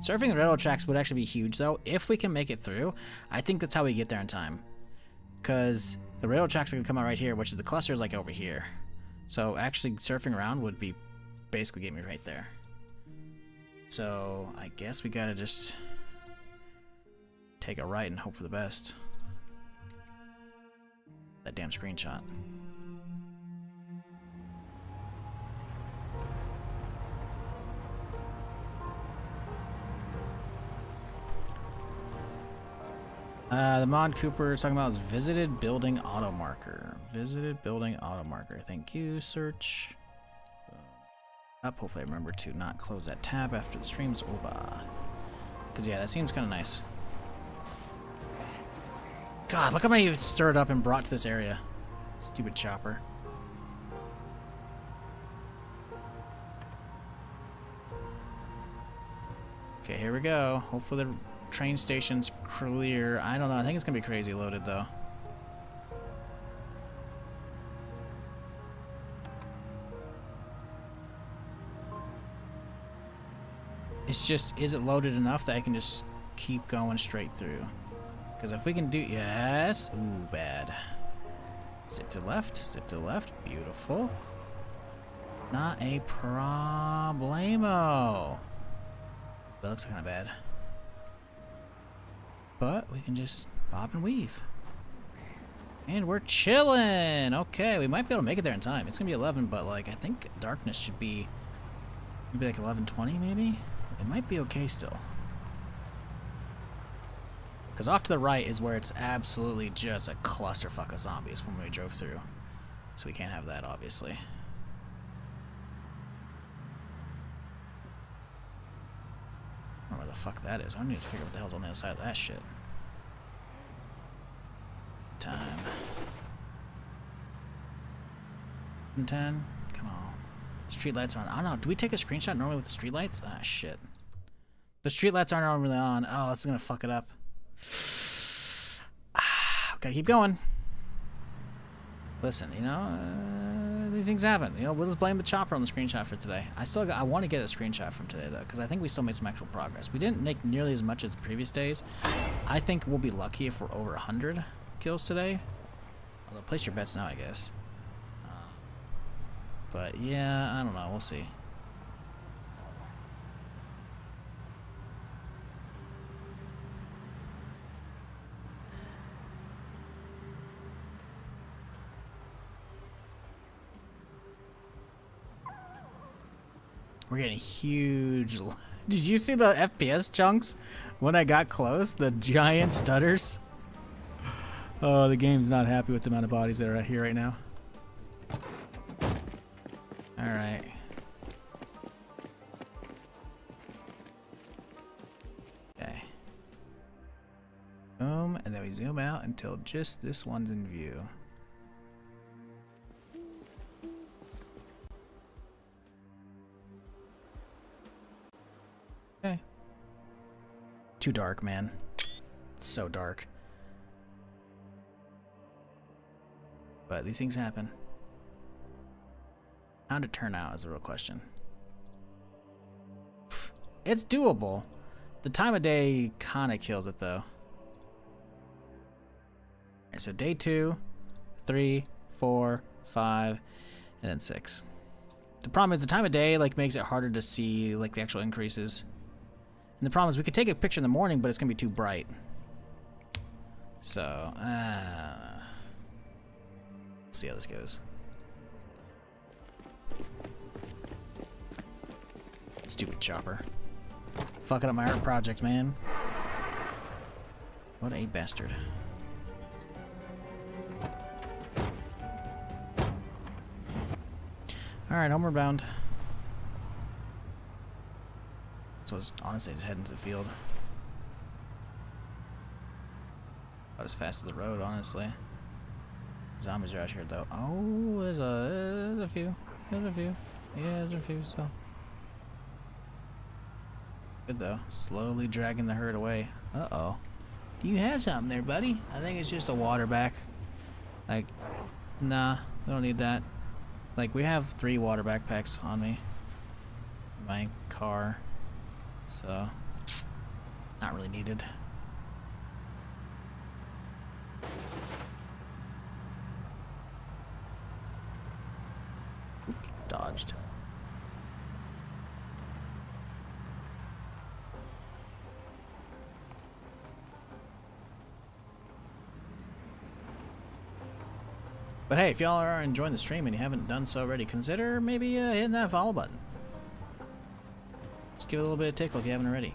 E: Surfing the railroad tracks would actually be huge though. If we can make it through, I think that's how we get there in time. Because the railroad tracks are gonna come out right here, which is the cluster is like over here. So actually surfing around would be basically get me right there. So I guess we gotta just take a right and hope for the best. That damn screenshot. The mod Cooper is talking about is visited building auto marker. Visited building auto marker. Thank you, search. Up. Hopefully I remember to not close that tab after the stream's over. Because yeah, that seems kind of nice. God, look how many you've stirred up and brought to this area. Stupid chopper. Okay, here we go. Hopefully the train station's clear. I don't know. I think it's gonna be crazy loaded though. It's just, is it loaded enough that I can just keep going straight through? Because if we can do, yes. Ooh, bad. Zip to the left, beautiful. Not a problemo. That looks kind of bad. But we can just bob and weave. And we're chilling. Okay, we might be able to make it there in time. It's gonna be 11, but like I think darkness should be maybe like 11:20, maybe. It might be okay still. Because off to the right is where it's absolutely just a clusterfuck of zombies when we drove through. So we can't have that, obviously. I don't know where the fuck that is. I need to figure out what the hell's on the other side of that shit. Time. 10. Come on. Street lights aren't on. I don't know. Do we take a screenshot normally with the street lights? Ah, shit. The street lights aren't normally on. Oh, this is gonna fuck it up. Gotta keep going. Listen, you know, these things happen. You know, we'll just blame the chopper on the screenshot for today. I want to get a screenshot from today, though, because I think we still made some actual progress. We didn't make nearly as much as the previous days. I think we'll be lucky if we're over 100 kills today. Although, place your bets now, I guess. But, yeah, I don't know. We'll see. We're getting huge. Did you see the FPS chunks when I got close? The giant stutters. Oh, the game's not happy with the amount of bodies that are here right now. All right. Okay. Boom, and then we zoom out until just this one's in view. Okay. Too dark, man. It's so dark. But these things happen. How'd it turn out is a real question. It's doable. The time of day kind of kills it, though. Alright, so day 2, 3, 4, 5, and then 6. The problem is the time of day like makes it harder to see like the actual increases. And the problem is we could take a picture in the morning, but it's gonna be too bright. So, see how this goes. Stupid chopper. Fucking up my art project, man. What a bastard. Alright, homeward bound. So it's honestly just heading to the field. About as fast as the road, honestly. Zombies are out here, though. Oh, there's a few. There's a few. Yeah, there's a few still. Good, though. Slowly dragging the herd away. Uh-oh. Do you have something there, buddy? I think it's just a water back. Like, nah, we don't need that. Like, we have 3 water backpacks on me. In my car. So, not really needed. Dodged. But hey, if y'all are enjoying the stream and you haven't done so already, consider maybe hitting that follow button. Just give it a little bit of tickle if you haven't already.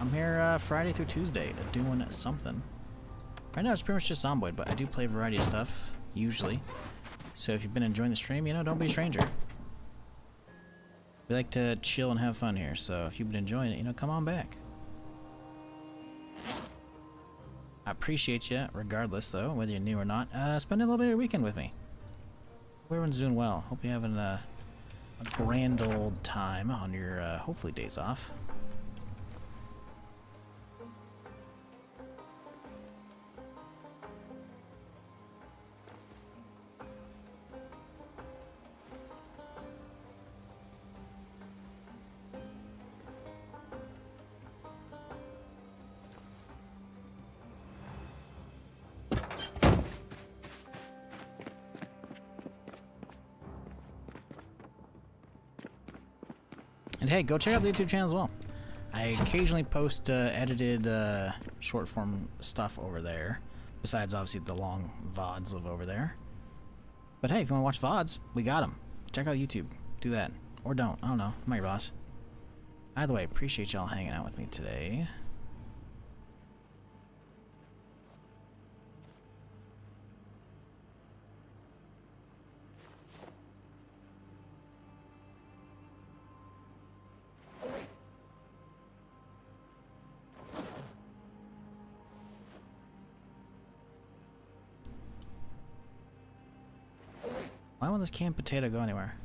E: I'm here Friday through Tuesday doing something. Right now it's pretty much just Zomboid, but I do play a variety of stuff, usually. So if you've been enjoying the stream, you know, don't be a stranger. We like to chill and have fun here, so if you've been enjoying it, you know, come on back. I appreciate you, regardless, though, whether you're new or not. Spend a little bit of your weekend with me. Hope everyone's doing well. Hope you're having a grand old time on your, hopefully, days off. And hey, go check out the YouTube channel as well. I occasionally post edited short form stuff over there. Besides, obviously, the long VODs live over there. But hey, if you want to watch VODs, we got them. Check out YouTube. Do that. Or don't. I don't know. I'm not your boss. Either way, appreciate y'all hanging out with me today. Why won't this canned potato go anywhere?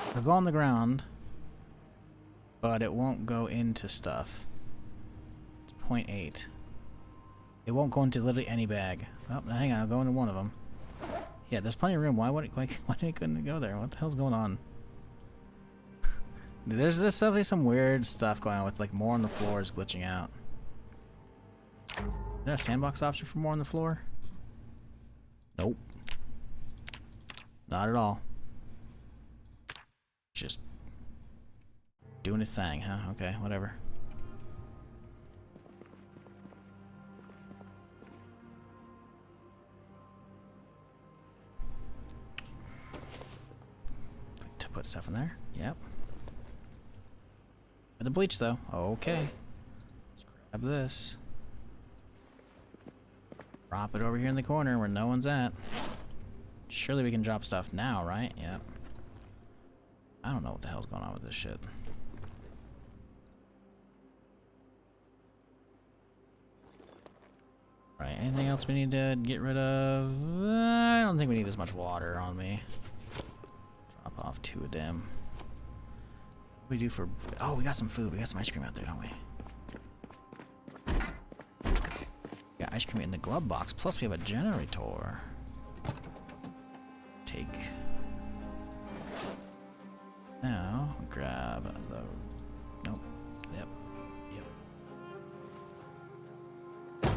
E: It'll go on the ground, but it won't go into stuff. It's 0.8. It won't go into literally any bag. Oh, hang on, I'll go into one of them. Yeah, there's plenty of room. Why couldn't it go there? What the hell's going on? There's definitely some weird stuff going on with like more on the floor is glitching out. Is there a sandbox option for more on the floor? Nope. Not at all. Just doing its thing, huh? Okay, whatever. To put stuff in there. Yep. With the bleach though. Okay. Let's grab this. Drop it over here in the corner where no one's at. Surely we can drop stuff now, right? Yep. I don't know what the hell's going on with this shit. Right, anything else we need to get rid of? I don't think we need this much water on me. Drop off 2 of them. What do we do for... Oh, we got some food. We got some ice cream out there, don't we? We got ice cream in the glove box. Plus we have a generator. Take... Now, grab the... Nope. Yep. Yep.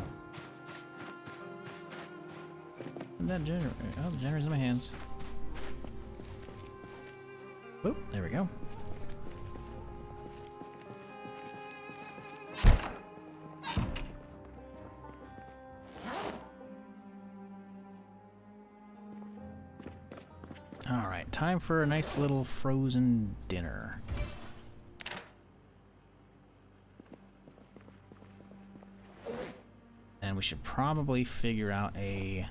E: And that generator... Oh, the generator's in my hands. Oop, there we go. Alright, time for a nice little frozen dinner. And we should probably figure out a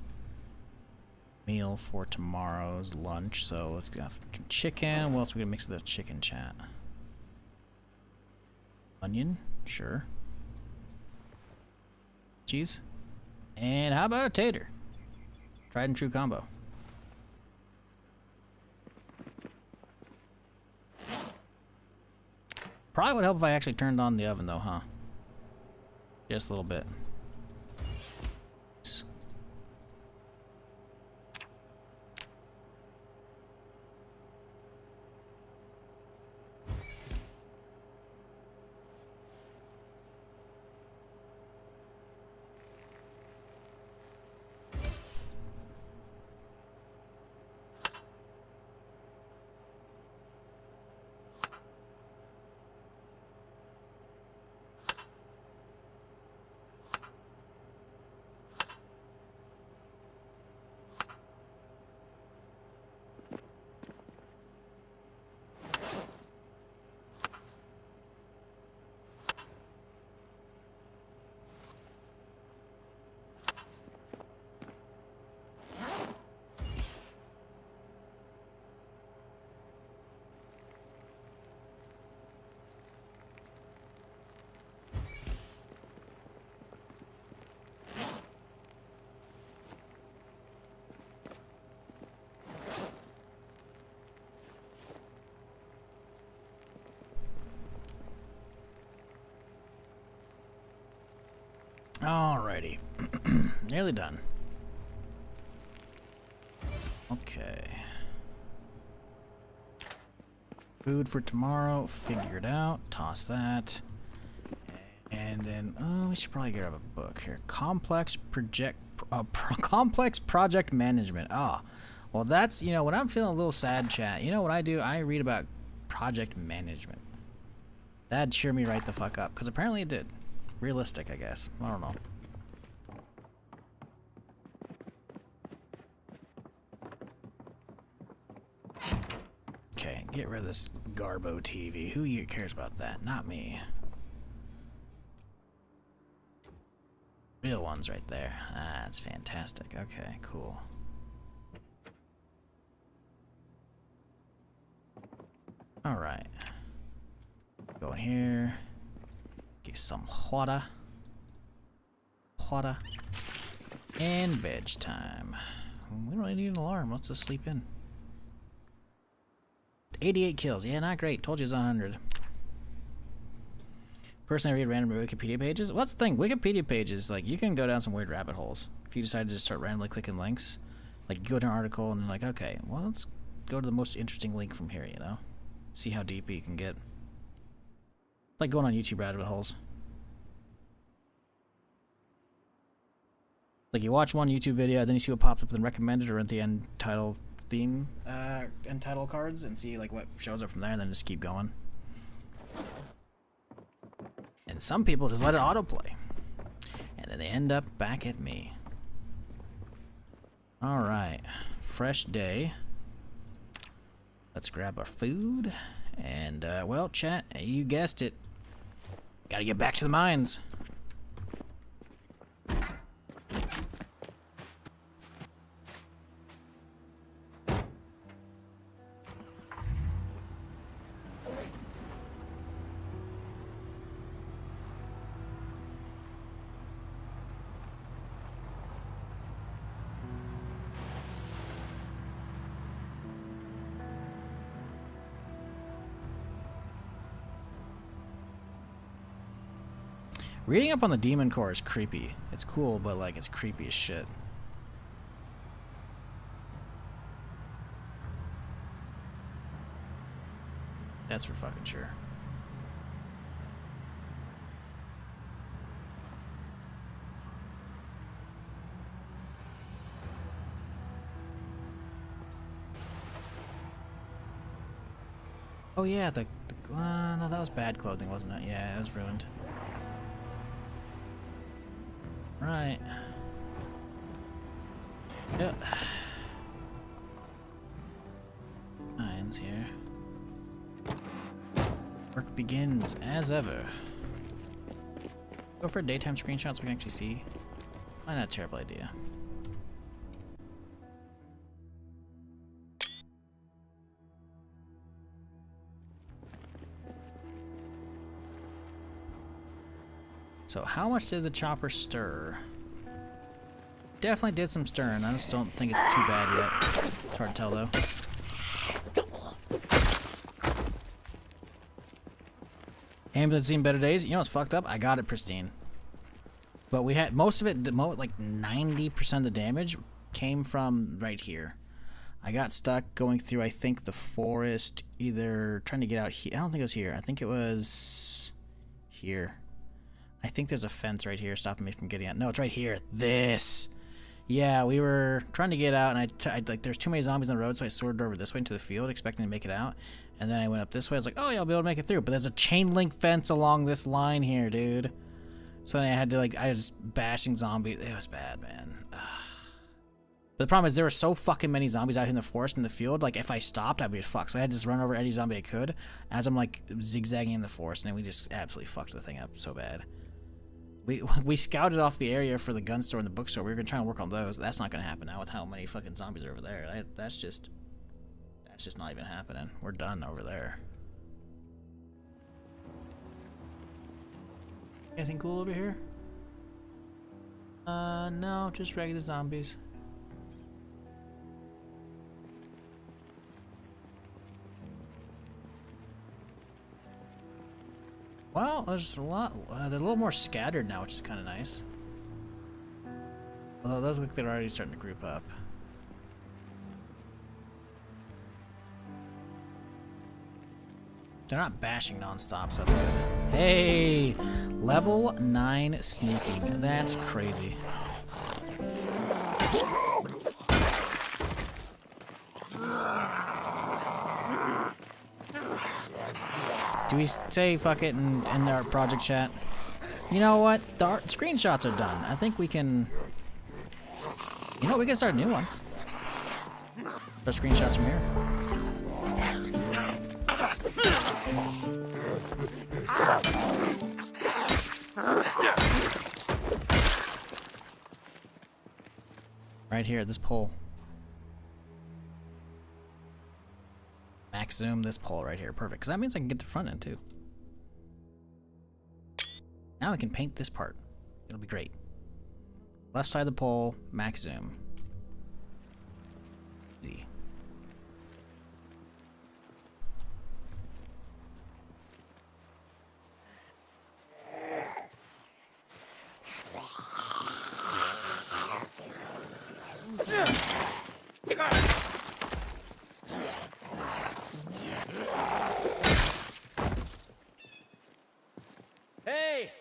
E: meal for tomorrow's lunch. So let's go chicken. What else are we gonna mix with the chicken, chat? Onion? Sure. Cheese? And how about a tater? Tried and true combo. Probably would help if I actually turned on the oven though, huh? Just a little bit. Alrighty. Nearly done. Okay. Food for tomorrow, figured out. Toss that. And then, oh, we should probably grab a book here. Complex project management. Ah, well, that's, you know, when I'm feeling a little sad, chat, you know what I do? I read about project management. That'd cheer me right the fuck up, because apparently it did. Realistic, I guess. I don't know. Get rid of this Garbo TV. Who cares about that? Not me. Real ones right there. Ah, that's fantastic. Okay, cool. Alright. Go in here. Get some water. Water. And veg time. We don't really need an alarm. Let's just sleep in. 88 kills. Yeah, not great. Told you it was 100. Personally, I read random Wikipedia pages. What's the thing? Wikipedia pages, like, you can go down some weird rabbit holes. If you decide to just start randomly clicking links. Like, you go to an article and you're like, okay, well, let's go to the most interesting link from here, you know? See how deep you can get. Like going on YouTube rabbit holes. Like, you watch one YouTube video, then you see what pops up in the recommended or at the end title theme, and title cards, and see, like, what shows up from there, and then just keep going. And some people just let it autoplay. And then they end up back at me. Alright. Fresh day. Let's grab our food. And, well, chat, you guessed it. Gotta get back to the mines. Reading up on the Demon Core is creepy. It's cool, but, like, it's creepy as shit. That's for fucking sure. Oh yeah, no, that was bad clothing, wasn't it? Yeah, it was ruined. Right. Yep. Mines here. Work begins as ever. Go for a daytime screenshot so we can actually see. Why not a terrible idea. So how much did the chopper stir? Definitely did some stirring. I just don't think it's too bad yet. It's hard to tell though. Ambulance seen better days. You know what's fucked up? I got it pristine. But we had most of it, like 90% of the damage came from right here. I got stuck going through, I think, the forest, either trying to get out here. I don't think it was here. I think it was here. I think there's a fence right here stopping me from getting out. No, it's right here. This. Yeah, we were trying to get out, and I like there's too many zombies on the road, so I sorted over this way into the field, expecting to make it out. And then I went up this way. I was like, oh yeah, I'll be able to make it through. But there's a chain link fence along this line here, dude. So then I had to I was bashing zombies. It was bad, man. Ugh. But the problem is there were so fucking many zombies out here in the forest and the field. Like if I stopped, I'd be fucked. So I had to just run over any zombie I could as I'm like zigzagging in the forest, and then we just absolutely fucked the thing up so bad. We scouted off the area for the gun store and the bookstore. We were gonna try and work on those. That's not gonna happen now with how many fucking zombies are over there. That's just not even happening. We're done over there. Anything cool over here? No, just regular zombies. Well, there's a lot. They're a little more scattered now, which is kind of nice. Although those look like they're already starting to group up. They're not bashing non-stop, so that's good. Hey! Level 9 sneaking. That's crazy. Do we say fuck it in our project chat? You know what? The screenshots are done. I think we can... You know, we can start a new one. Start screenshots from here. Right here at this pole. Max zoom this pole right here. Perfect. Because that means I can get the front end too. Now I can paint this part. It'll be great. Left side of the pole, max zoom. Easy.
D: Hey!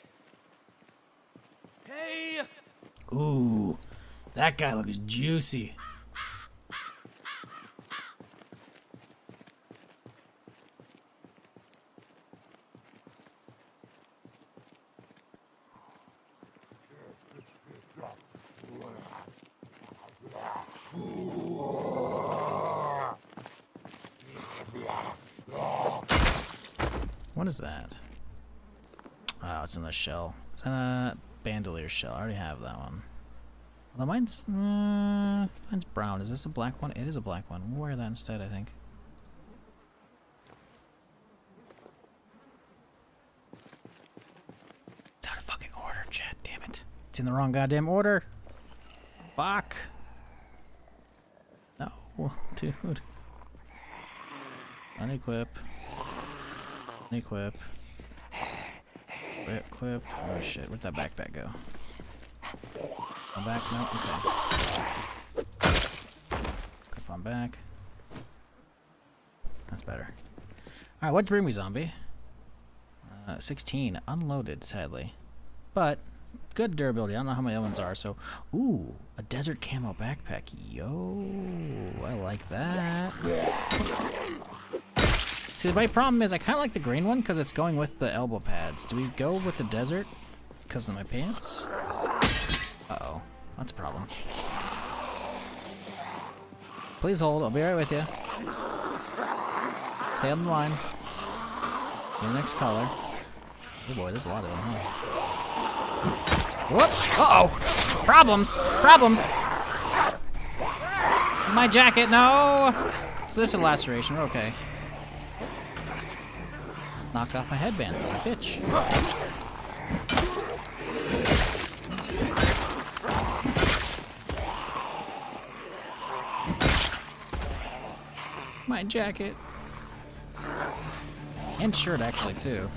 D: Hey!
E: Ooh, that guy looks juicy. What is that? Oh, it's in the shell. Is that a bandolier shell? I already have that one. Although mine's brown. Is this a black one? It is a black one. We'll wear that instead, I think. It's out of fucking order, chat. Damn it. It's in the wrong goddamn order. Fuck. No, dude. Unequip. Unequip. Equip. Oh shit, where'd that backpack go? On back? No? Okay. Equip on back. That's better. Alright, what'd you bring me, zombie? 16. Unloaded, sadly. But, good durability. I don't know how many other ones are, so... Ooh, a desert camo backpack. Yo, I like that. See, my problem is I kind of like the green one because it's going with the elbow pads. Do we go with the desert because of my pants? Uh-oh. That's a problem. Please hold. I'll be right with you. Stay on the line. Get the next color. Oh boy, there's a lot of them, huh? Whoop! Uh-oh! Problems! Problems! My jacket, no! So there's a laceration. We're okay. Knocked off my headband, like a bitch. My jacket. And shirt, actually, too.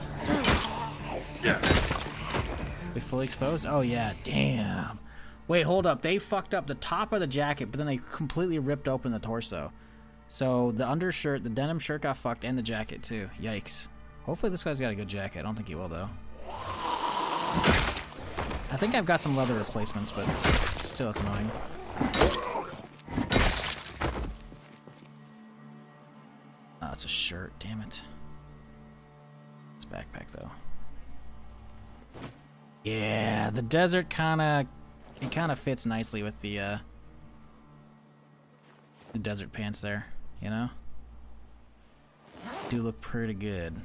E: We fully exposed? Oh, yeah. Damn. Wait, hold up. They fucked up the top of the jacket, but then they completely ripped open the torso. So the undershirt, the denim shirt got fucked, and the jacket, too. Yikes. Hopefully this guy's got a good jacket. I don't think he will, though. I think I've got some leather replacements, but still, it's annoying. Oh, it's a shirt. Damn it. It's a backpack, though. Yeah, the desert kind of fits nicely with the desert pants there, you know? Do look pretty good.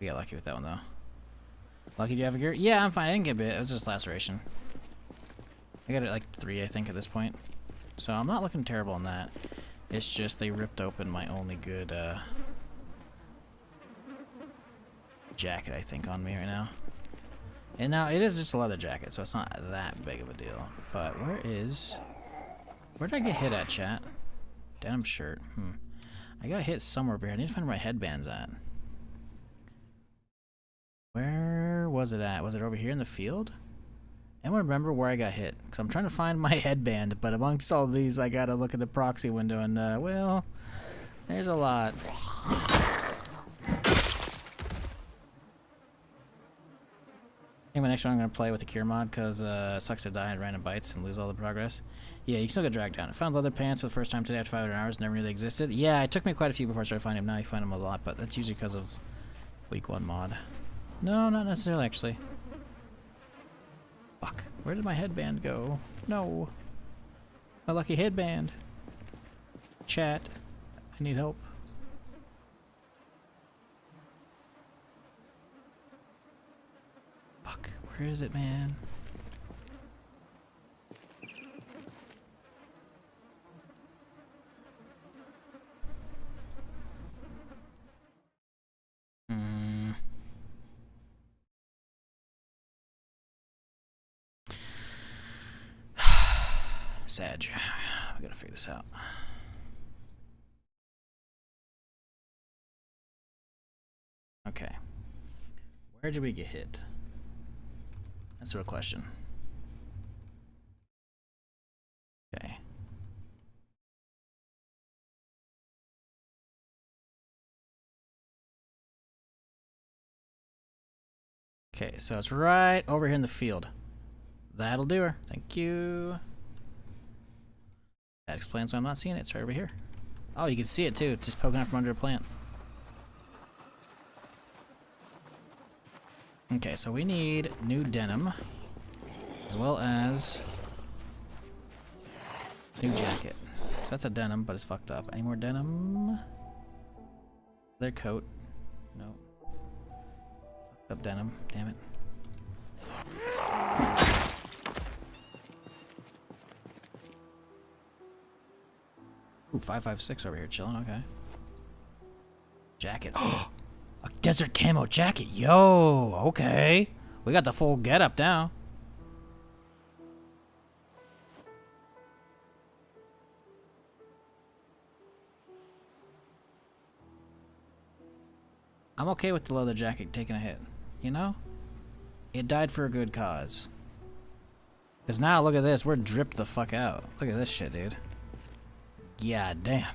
E: We got lucky with that one, though. Lucky, do you have a gear? Yeah, I'm fine. I didn't get bit. It was just laceration. I got it like 3, I think, at this point. So I'm not looking terrible on that. It's just they ripped open my only good jacket, I think, on me right now. And now it is just a leather jacket, so it's not that big of a deal. But where did I get hit at, chat? Denim shirt. I got hit somewhere over here. I need to find where my headband's at. Where was it at? Was it over here in the field? Anyone remember where I got hit? Because I'm trying to find my headband, but amongst all these, I gotta look at the proxy window, and, well, there's a lot. I think my next one I'm gonna play with the cure mod, because it sucks to die at random bites and lose all the progress. Yeah, you can still get dragged down. I found leather pants for the first time today after 500 hours. Never knew they existed. Yeah, it took me quite a few before I started finding them. Now you find them a lot, but that's usually because of week 1 mod. No, not necessarily, actually. Fuck. Where did my headband go? No. It's my lucky headband. Chat. I need help. Where is it, man? Sag. I gotta figure this out. Okay. Where did we get hit? That's the real question. Okay. Okay, so it's right over here in the field. That'll do her. Thank you. That explains why I'm not seeing it. It's right over here. Oh, you can see it too, just poking out from under a plant. Okay, so we need new denim, as well as new jacket. So that's a denim, but it's fucked up. Any more denim? Their coat. Nope. Fucked up denim. Damn it. Ooh, 556 over here chilling. Okay. Jacket. A desert camo jacket. Yo, okay. We got the full getup now. I'm okay with the leather jacket taking a hit. You know? It died for a good cause. Because now, look at this. We're dripped the fuck out. Look at this shit, dude. Yeah, damn.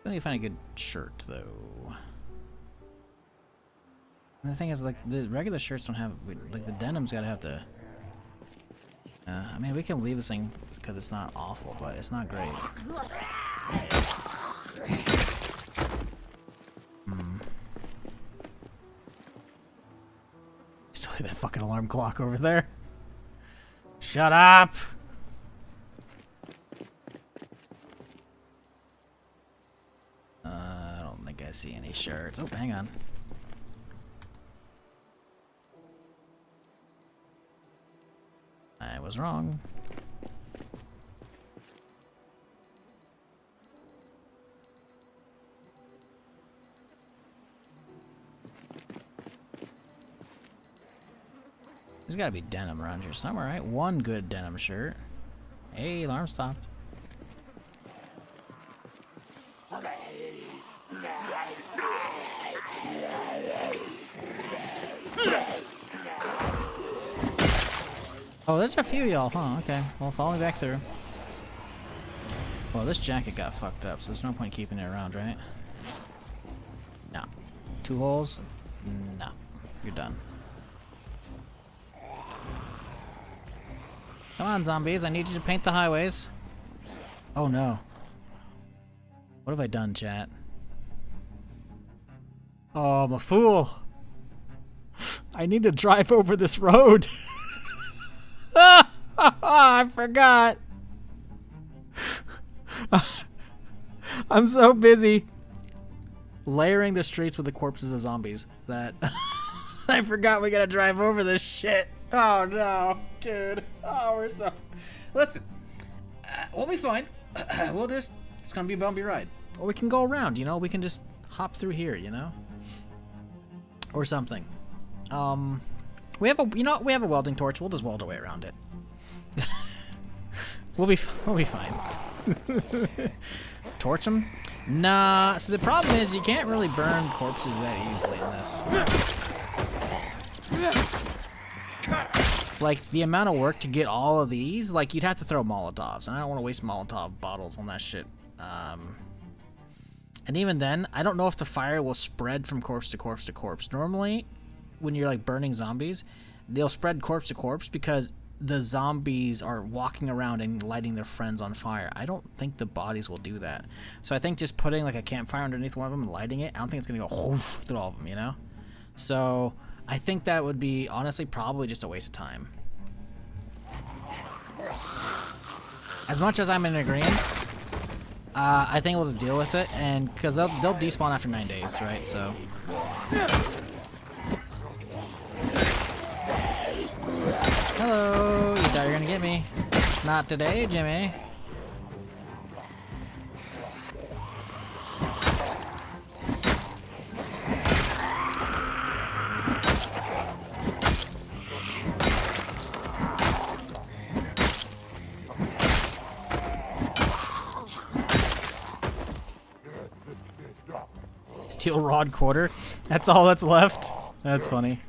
E: I need to find a good shirt, though. And the thing is, like, the regular shirts don't have... Like, the denim's gotta have to... I mean, we can leave this thing because it's not awful, but it's not great. Still hear that fucking alarm clock over there. Shut up! I don't think I see any shirts. Oh, hang on. I was wrong. There's gotta be denim around here somewhere, right? One good denim shirt. Hey, alarm stopped. Oh, there's a few y'all, huh? Okay. Well, follow me back through. Well, this jacket got fucked up, so there's no point keeping it around, right? No. 2 holes? No. You're done. Come on, zombies. I need you to paint the highways. Oh, no. What have I done, chat? Oh, I'm a fool. I need to drive over this road. I forgot. I'm so busy layering the streets with the corpses of zombies that I forgot we gotta drive over this shit. Oh no, dude. Oh, we're so... Listen, we'll be fine. We'll just... It's gonna be a bumpy ride. Or we can go around, you know? We can just hop through here, you know? Or something. We have a... You know what? We have a welding torch. We'll just weld our way around it. We'll be fine. Torch them? Nah. So the problem is you can't really burn corpses that easily in this. Like, the amount of work to get all of these, like, you'd have to throw Molotovs, and I don't want to waste Molotov bottles on that shit. And even then, I don't know if the fire will spread from corpse to corpse to corpse. Normally, when you're, like, burning zombies, they'll spread corpse to corpse because the zombies are walking around and lighting their friends on fire. I don't think the bodies will do that. So I think just putting, like, a campfire underneath one of them and lighting it, I don't think it's going to go through all of them, you know? So... I think that would be, honestly, probably just a waste of time. As much as I'm in agreement, I think we'll just deal with it, and because they'll despawn after 9 days, right? So. Hello, you thought you were gonna get me? Not today, Jimmy. Steel rod quarter. That's all that's left. That's funny.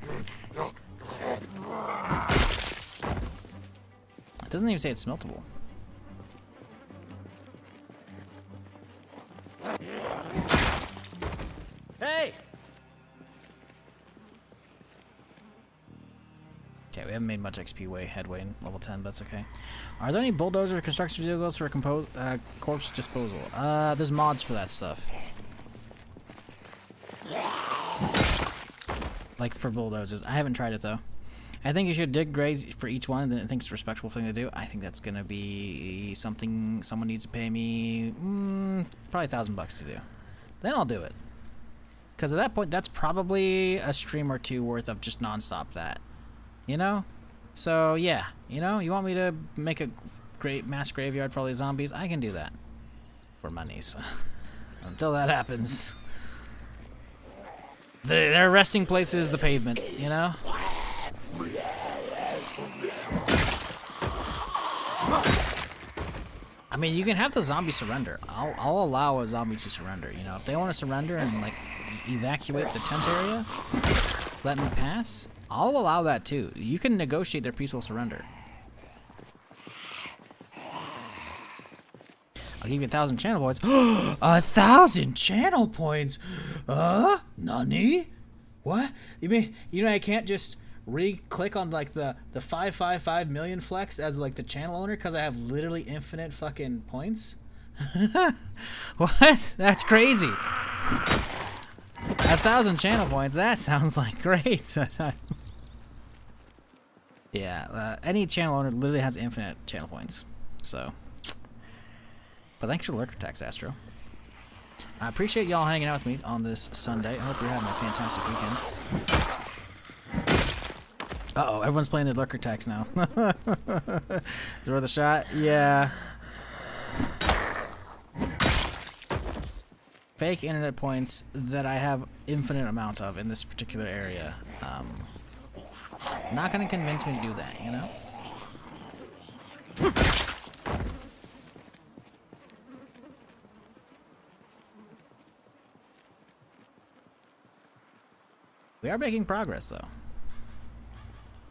E: It doesn't even say it's smeltable.
D: Hey!
E: Okay, we haven't made much XP headway in level 10, but that's okay. Are there any bulldozer construction vehicles for corpse disposal? There's mods for that stuff. Like for bulldozers. I haven't tried it though. I think you should dig graves for each one, and then I think it's a respectful thing to do. I think that's gonna be something someone needs to pay me probably $1,000 to do. Then I'll do it. Because at that point, that's probably a stream or two worth of just nonstop that. You know? So yeah, you know, you want me to make a great mass graveyard for all these zombies? I can do that. For monies. Until that happens. Their resting place is the pavement, you know? I mean, you can have the zombie surrender. I'll allow a zombie to surrender, you know? If they want to surrender and, like, evacuate the tent area, let me pass, I'll allow that too. You can negotiate their peaceful surrender. I'll give you 1,000 channel points. 1,000 channel points? Nani? What? You mean, you know, I can't just re-click on like the 555 million flex as like the channel owner because I have literally infinite fucking points? What? That's crazy. 1,000 channel points, that sounds like great. Yeah, any channel owner literally has infinite channel points. So. But thanks for the lurker tax, Astro. I appreciate y'all hanging out with me on this Sunday. I hope you're having a fantastic weekend. Uh-oh, everyone's playing their lurker tax now. Is worth a shot? Yeah. Fake internet points that I have infinite amount of in this particular area. Not gonna convince me to do that, you know? We are making progress, though.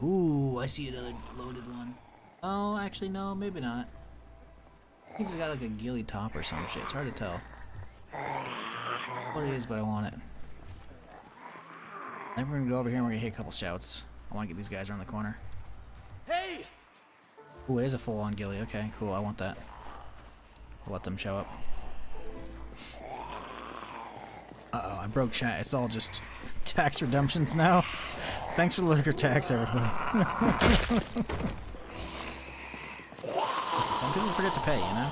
E: Ooh, I see another loaded one. Oh, actually, no, maybe not. He's got like a ghillie top or some shit. It's hard to tell what it is, but I want it. Then we're gonna go over here and we're gonna hit a couple shouts. I want to get these guys around the corner.
D: Hey!
E: Ooh, it is a full-on ghillie. Okay, cool. I want that. I'll let them show up. Uh-oh, I broke chat. It's all just tax redemptions now. Thanks for the liquor tax, everybody. Listen, some people forget to pay, you know?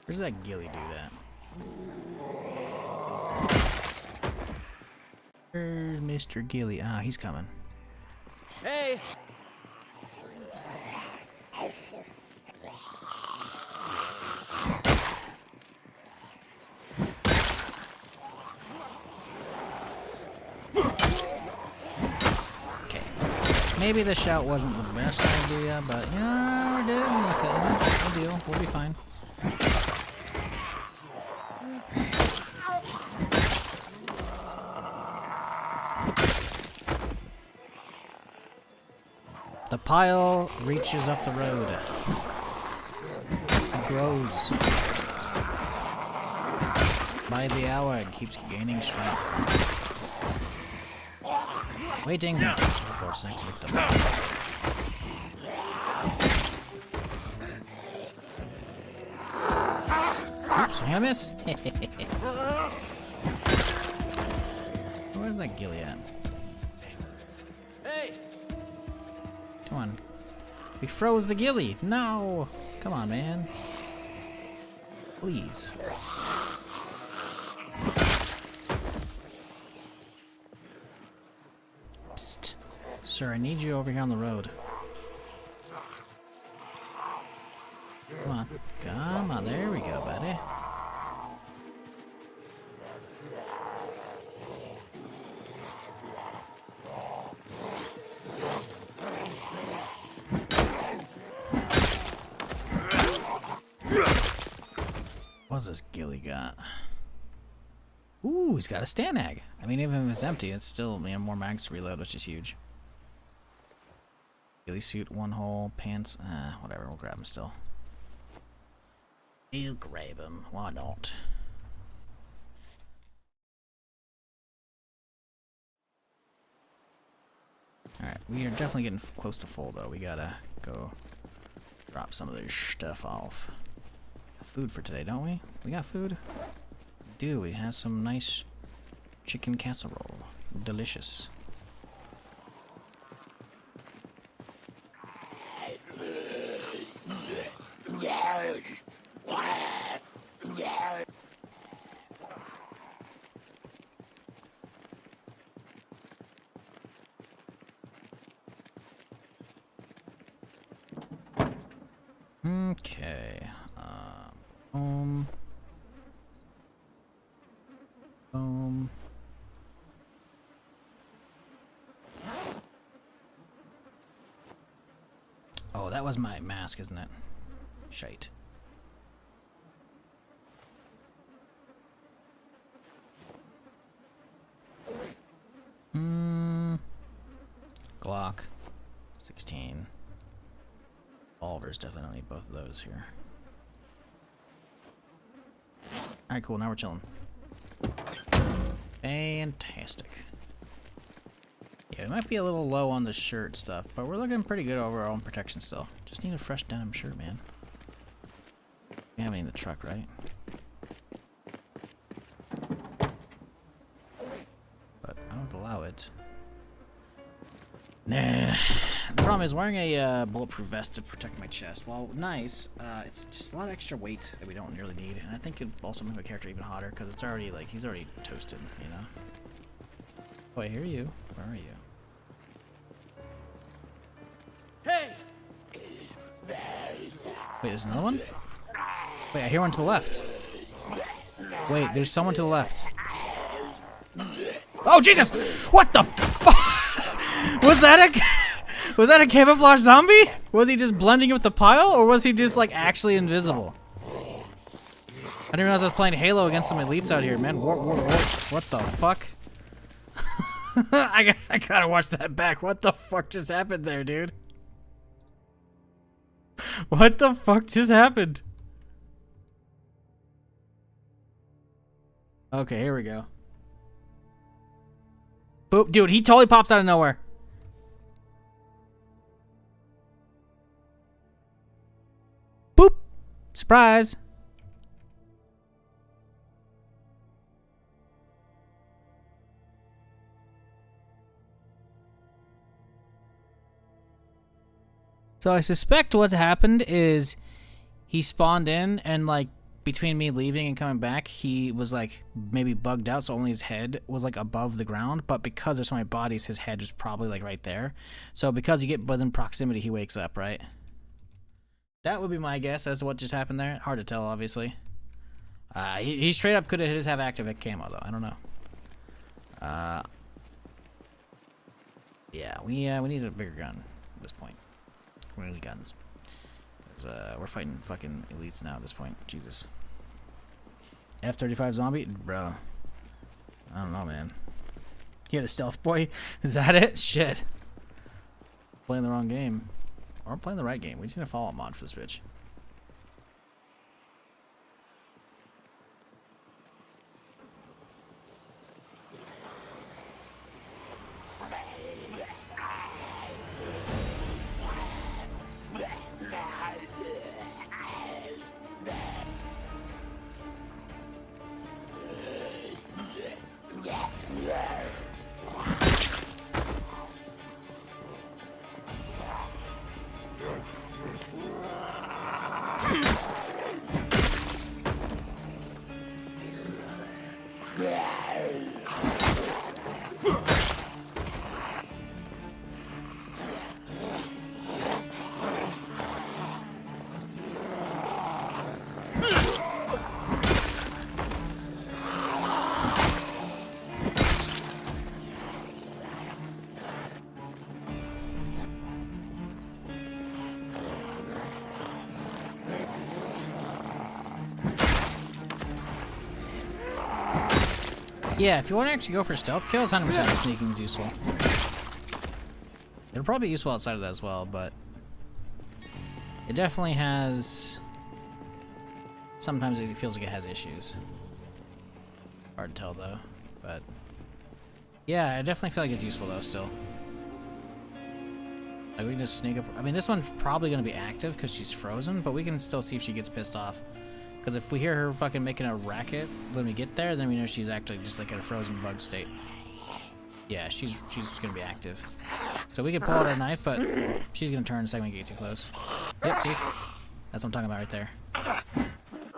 E: Where's that ghillie dude at? Where's Mr. Ghillie? Ah, he's coming.
D: Hey!
E: Okay. Maybe the shout wasn't the best idea, but you know, we're dealing with it. No deal. We'll be fine. The pile reaches up the road. It grows. By the hour, it keeps gaining strength. Waiting. Of course, next victim. Oops, I missed. Where's that ghillie at?
D: Hey!
E: Come on. We froze the ghillie. No. Come on, man. Please. Psst. Sir, I need you over here on the road. Come on. Come on. There we go, buddy. What's this ghillie got? Ooh, he's got a stanag. I mean, even if it's empty, it's still, you know, more mags to reload, which is huge. Ghillie suit, one hole, pants, whatever, we'll grab him still. We'll grab him, why not? Alright, we are definitely getting close to full, though. We gotta go drop some of this stuff off. Food for today, don't we? We got food? We do. We have some nice chicken casserole. Delicious. Okay. Boom. Boom. Oh, that was my mask, isn't it? Shite. Glock. 16. Revolvers, definitely don't need both of those here. Alright, cool, now we're chilling. Fantastic. Yeah, we might be a little low on the shirt stuff, but we're looking pretty good overall on protection still. Just need a fresh denim shirt, man. We have any in the truck, right? But I don't allow it. Nah. The problem is wearing a bulletproof vest to protect my chest. While nice, it's just a lot of extra weight that we don't really need, and I think it also make my character even hotter because it's already like he's already toasted, you know. Oh, I hear you. Where are you?
D: Hey!
E: Wait, there's another one? Wait, I hear one to the left. Wait, there's someone to the left. Oh Jesus! What the fuck? Was that a camouflage zombie? Was he just blending in with the pile, or was he just like actually invisible? I didn't realize I was playing Halo against some elites out here, man. What the fuck? I gotta watch that back. What the fuck just happened there, dude? What the fuck just happened? Okay, here we go. Boop, dude, he totally pops out of nowhere. Boop! Surprise! So I suspect what happened is he spawned in and like between me leaving and coming back, he was like maybe bugged out, so only his head was like above the ground, but because there's so many bodies, his head was probably like right there. So because you get within proximity, he wakes up, right? That would be my guess as to what just happened there. Hard to tell, obviously. He straight up could have have active camo though. I don't know. Yeah, we need a bigger gun at this point. We need guns. We're fighting fucking elites now at this point. Jesus. F-35 zombie? Bro. I don't know, man. He had a stealth boy? Is that it? Shit. Playing the wrong game. Or playing the right game. We just need a follow-up mod for this bitch. Yeah, if you want to actually go for stealth kills, 100% sneaking is useful. It'll probably be useful outside of that as well, but it definitely has. Sometimes it feels like it has issues. Hard to tell though, but yeah, I definitely feel like it's useful though still. Like we can just sneak up. I mean, this one's probably gonna be active because she's frozen, but we can still see if she gets pissed off. Because if we hear her fucking making a racket when we get there, then we know she's actually just like in a frozen bug state. Yeah, she's gonna be active. So we could pull out our knife, but she's gonna turn the second we get too close. Yep, see? That's what I'm talking about right there.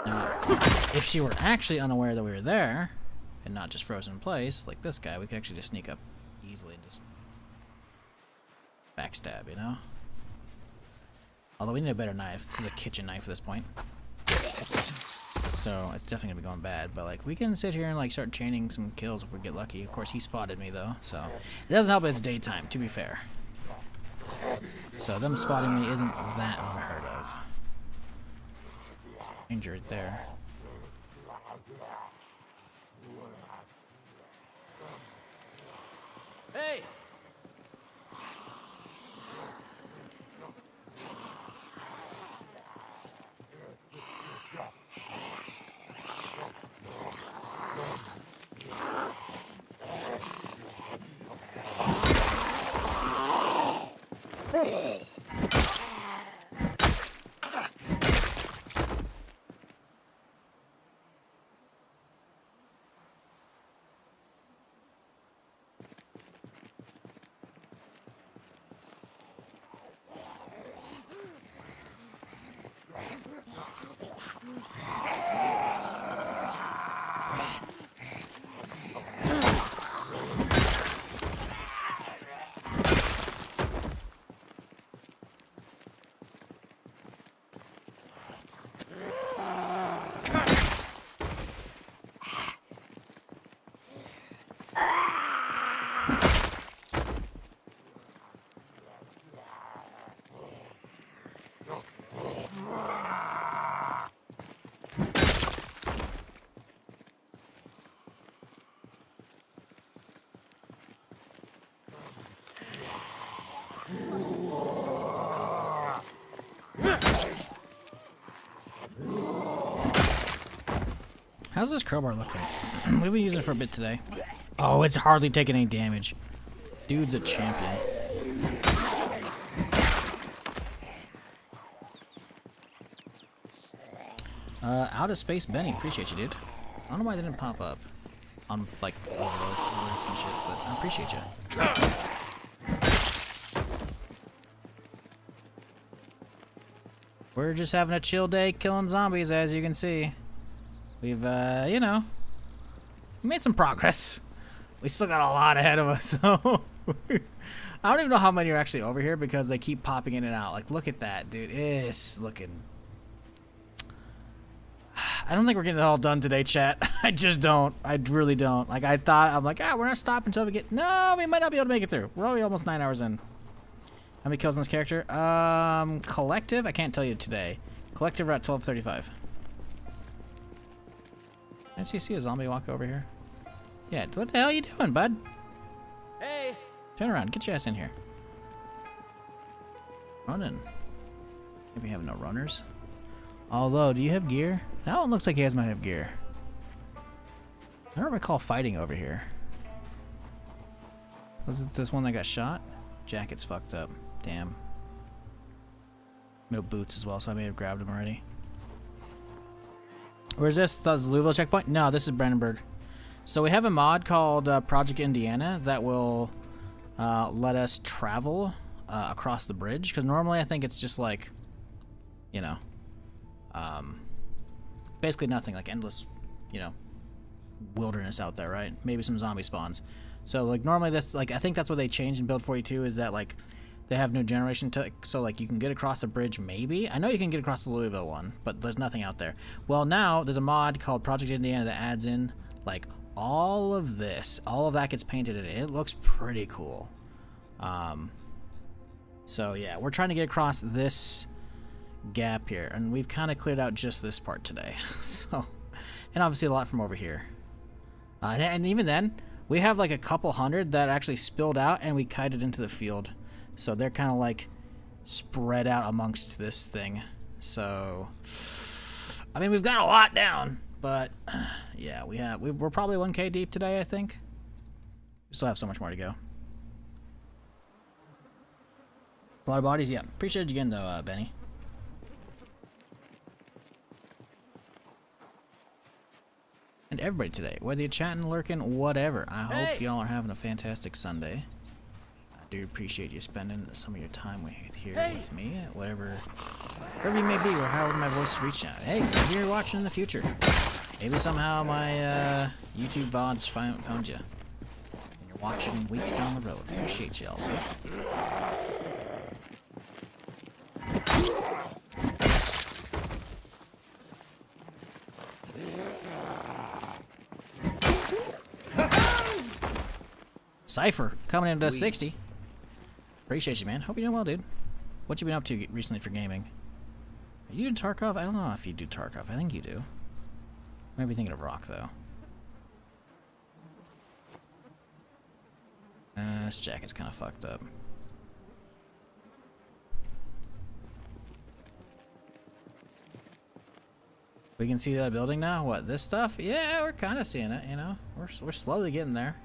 E: Now, if she were actually unaware that we were there, and not just frozen in place, like this guy, we could actually just sneak up easily and just backstab, you know? Although we need a better knife. This is a kitchen knife at this point. So it's definitely gonna be going bad, but like we can sit here and like start chaining some kills if we get lucky. Of course he spotted me though, so it doesn't help that it's daytime, to be fair. So them spotting me isn't that unheard of. Danger right there.
D: Hey!
E: How's this crowbar looking? We've been using it for a bit today. Oh, it's hardly taking any damage. Dude's a champion. Out of space Benny, appreciate you, dude. I don't know why they didn't pop up on like alerts and shit, but I appreciate you. We're just having a chill day killing zombies, as you can see. We've, you know, we made some progress. We still got a lot ahead of us, so I don't even know how many are actually over here because they keep popping in and out. Like, look at that, dude. It's looking... I don't think we're getting it all done today, chat. I just don't. I really don't. Like, I thought, I'm like, we're not stopping until we get... No, we might not be able to make it through. We're already almost 9 hours in. How many kills on this character? Collective? I can't tell you today. Collective, we're at 1235. Didn't you see a zombie walk over here? Yeah, what the hell are you doing, bud?
D: Hey!
E: Turn around, get your ass in here. Running. Maybe have no runners. Although, do you have gear? That one looks like he might have gear. I don't recall fighting over here. Was it this one that got shot? Jacket's fucked up. Damn. No boots as well, so I may have grabbed him already. Where's this? The Louisville checkpoint? No, this is Brandenburg. So we have a mod called Project Indiana that will let us travel across the bridge. Because normally I think it's just like, you know, basically nothing, like endless, you know, wilderness out there, right? Maybe some zombie spawns. So like normally that's like, I think that's what they changed in build 42 is that like they have new generation tech, so like you can get across the bridge maybe. I know you can get across the Louisville one, but there's nothing out there. Well, now there's a mod called Project Indiana that adds in like all of this. All of that gets painted in it. It looks pretty cool. So yeah, we're trying to get across this gap here, and we've kind of cleared out just this part today. So, and obviously a lot from over here. And even then, we have like a couple hundred that actually spilled out, and we kited into the field. So they're kind of like spread out amongst this thing. So, I mean, we've got a lot down, but yeah, we're probably 1K deep today, I think. We still have so much more to go. A lot of bodies, yeah. Appreciate you again, though, Benny. And everybody today, whether you're chatting, lurking, whatever. I hope y'all are having a fantastic Sunday. I do appreciate you spending some of your time here with me, wherever you may be, or however my voice is reaching out. Hey, maybe you're watching in the future. Maybe somehow my YouTube VODs found you. And you're watching weeks down the road. Appreciate y'all. Cypher coming into 60. Appreciate you, man. Hope you're doing well, dude. What you been up to recently for gaming? Are you doing Tarkov? I don't know if you do Tarkov. I think you do. Maybe thinking of Rock though. This jacket's kind of fucked up. We can see that building now. What, this stuff? Yeah, we're kind of seeing it. You know, we're slowly getting there.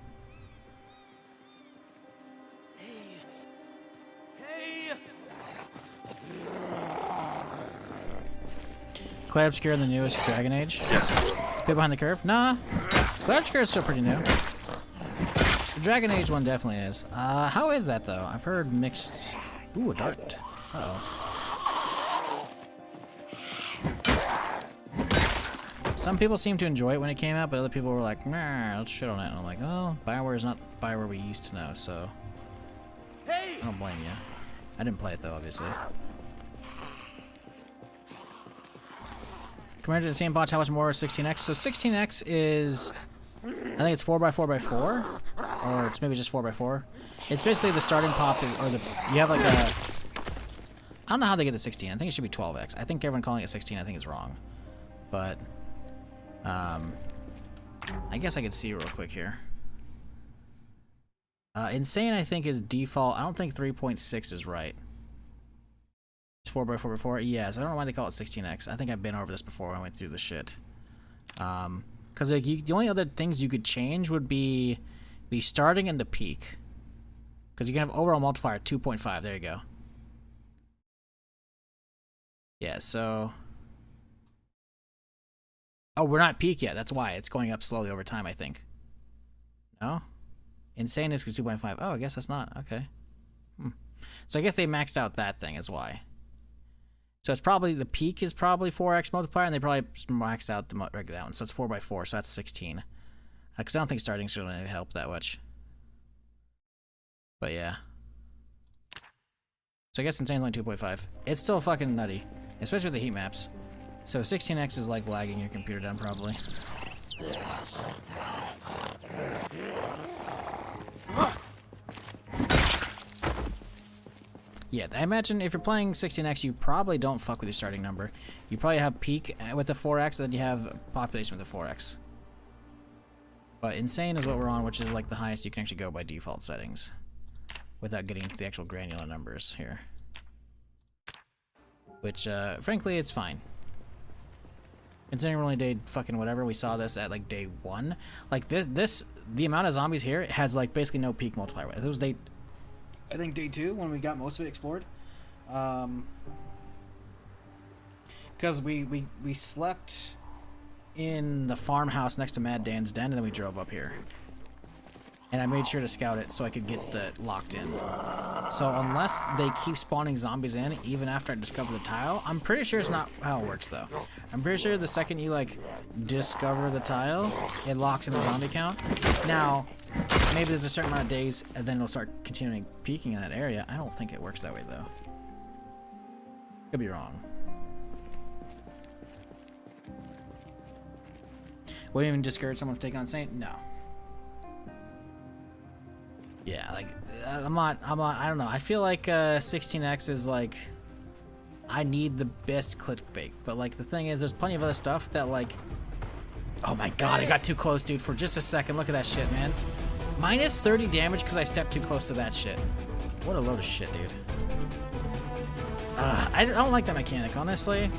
E: Clay Obscure in the newest Dragon Age. People behind the curve? Nah. Clay Obscure is still pretty new. The Dragon Age one definitely is. How is that though? I've heard mixed. Ooh, a dart. Uh-oh. Some people seem to enjoy it when it came out, but other people were like, nah, let's shit on it. And I'm like, oh, BioWare is not BioWare we used to know, so. I don't blame you. I didn't play it though, obviously. Compared to the same bots, how much more is 16x? So 16x is, I think it's 4x4x4, or it's maybe just 4x4. It's basically the starting pop, or the, you have like a, I don't know how they get the 16. I think it should be 12x. I think everyone calling it 16, I think is wrong. But, I guess I could see real quick here. Insane, I think, is default. I don't think 3.6 is right. It's 4x4x4. Yes, I don't know why they call it 16x. I think I've been over this before when I went through the shit. Because like the only other things you could change would be the starting and the peak. Because you can have overall multiplier 2.5. There you go. Yeah, so. Oh, we're not peak yet. That's why it's going up slowly over time, I think. No? Insane is 2.5. Oh, I guess that's not. Okay. So I guess they maxed out that thing is why. So it's probably, the peak is probably 4x multiplier, and they probably maxed out the regular one. So it's 4x4, so that's 16. Because I don't think starting should really help that much. But yeah. So I guess Insane's only 2.5. It's still fucking nutty, especially with the heat maps. So 16x is like lagging your computer down probably. Yeah, I imagine if you're playing 16x, you probably don't fuck with your starting number. You probably have peak with the 4x, and then you have population with the 4x. But insane is what we're on, which is like the highest you can actually go by default settings, without getting to the actual granular numbers here. which frankly it's fine. Considering we're only day fucking whatever, we saw this at like day 1. Like the amount of zombies here has like basically no peak multiplier. It was day, I think day 2 when we got most of it explored. Because we slept in the farmhouse next to Mad Dan's den, and then we drove up here. And I made sure to scout it so I could get the locked in. So unless they keep spawning zombies in even after I discover the tile, I'm pretty sure it's not how it works though. I'm pretty sure the second you like discover the tile, it locks in the zombie count. Now, maybe there's a certain amount of days and then it'll start continuing peaking in that area. I don't think it works that way though. Could be wrong. Would you even discourage someone from taking on Saint? No. Yeah, like, I don't know. I feel like 16x is like, I need the best clickbait. But like, the thing is, there's plenty of other stuff that like, oh my god, I got too close, dude, for just a second. Look at that shit, man. Minus 30 damage because I stepped too close to that shit. What a load of shit, dude. I don't like that mechanic, honestly.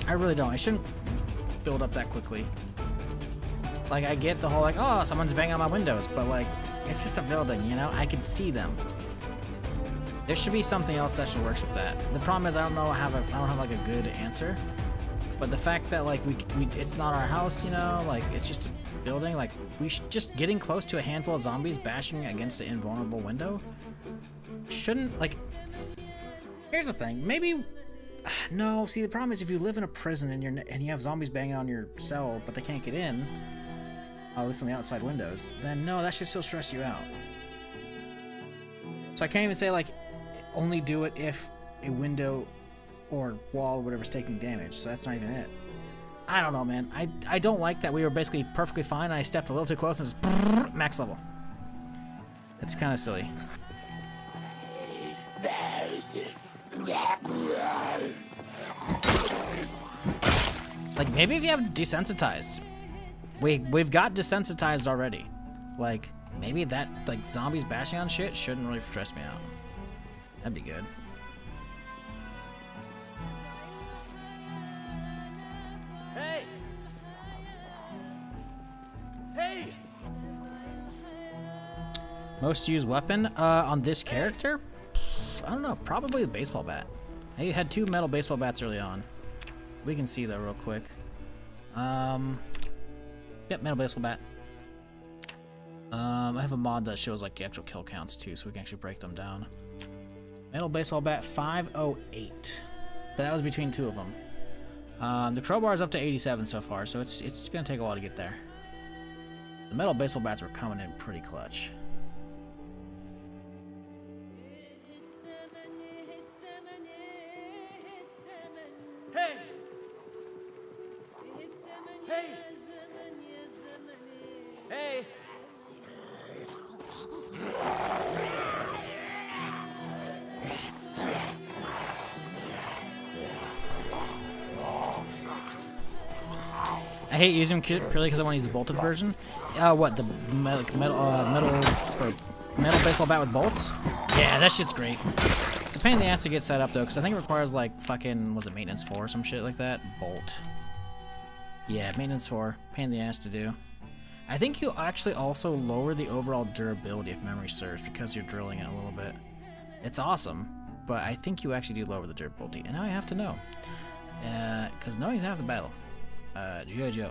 E: I really don't. I shouldn't build up that quickly. Like, I get the whole, like, oh, someone's banging on my windows, but like, it's just a building, you know? I can see them. There should be something else that should work with that. The problem is I don't have like a good answer. But the fact that like it's not our house, you know, like it's just a building, like we should just getting close to a handful of zombies bashing against the invulnerable window shouldn't, like, here's the thing, maybe no, see the problem is if you live in a prison and you have zombies banging on your cell but they can't get in, at least on the outside windows, then no, that should still stress you out. So I can't even say like only do it if a window or wall or whatever's taking damage, so that's not even it. I don't know, man. I don't like that we were basically perfectly fine and I stepped a little too close and just max level. It's kind of silly. Like, maybe if you have desensitized. We've got desensitized already. Like, maybe that, like, zombies bashing on shit shouldn't really stress me out. That'd be good.
D: Hey! Hey!
E: Most used weapon on this character? I don't know, probably the baseball bat. I had 2 metal baseball bats early on. We can see that real quick. Yep, metal baseball bat. I have a mod that shows like the actual kill counts too, so we can actually break them down. Metal baseball bat 508. But that was between 2 of them. The crowbar is up to 87 so far, so it's gonna take a while to get there. The metal baseball bats were coming in pretty clutch.
D: Hey! Hey! Hey!
E: I hate using them purely because I want to use the bolted version. What, the metal baseball bat with bolts? Yeah, that shit's great. It's a pain in the ass to get set up though, because I think it requires like fucking, was it maintenance 4 or some shit like that? Bolt. Yeah, maintenance 4. Pain in the ass to do. I think you actually also lower the overall durability if memory serves because you're drilling it a little bit. It's awesome, but I think you actually do lower the durability. And now I have to know. Because knowing's half the battle. G.I. Joe.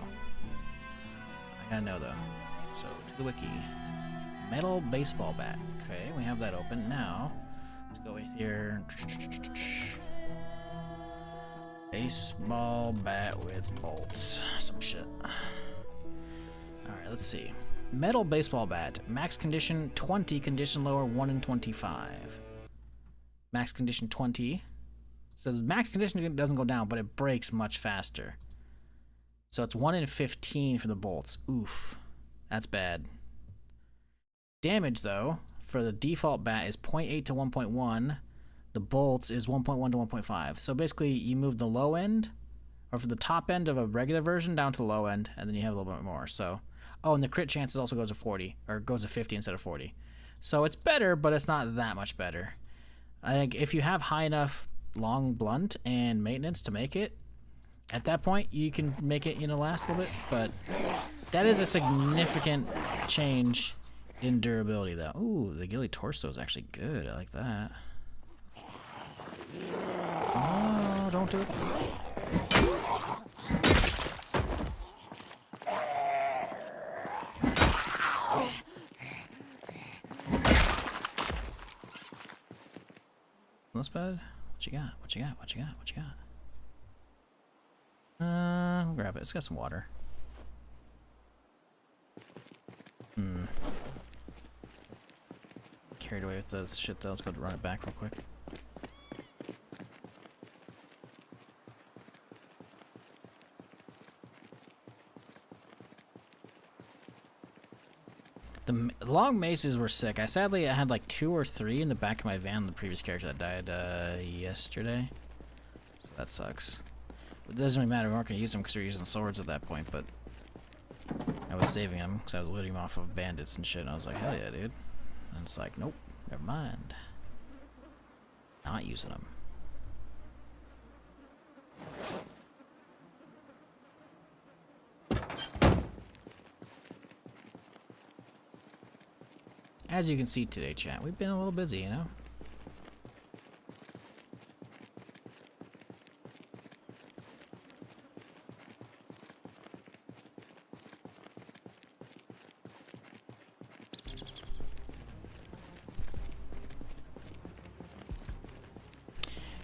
E: I gotta know though. So, to the wiki. Metal baseball bat. Okay, we have that open. Now, let's go with here. Baseball bat with bolts. Some shit. Alright, let's see. Metal baseball bat. Max condition 20, condition lower 1 in 25. Max condition 20. So the max condition doesn't go down, but it breaks much faster. So it's 1 in 15 for the bolts. Oof. That's bad. Damage, though, for the default bat is 0.8 to 1.1. The bolts is 1.1 to 1.5. So basically, you move the low end, or for the top end of a regular version down to the low end, and then you have a little bit more. So, oh, and the crit chances also goes to 40, or goes to 50 instead of 40. So it's better, but it's not that much better. I think if you have high enough long blunt and maintenance to make it. At that point, you can make it, you know, last a little bit, but that is a significant change in durability, though. Ooh, the ghillie torso is actually good. I like that. Oh, don't do it. That's bad. What you got? What you got? What you got? What you got? I'll grab it. It's got some water. Carried away with the shit though. Let's go run it back real quick. The long maces were sick. I had like 2 or 3 in the back of my van. The previous character that died yesterday. So that sucks. It doesn't really matter. We weren't going to use them because we were using swords at that point, but I was saving them because I was looting them off of bandits and shit. And I was like, hell yeah, dude. And it's like, nope, never mind. Not using them. As you can see today, chat, we've been a little busy, you know?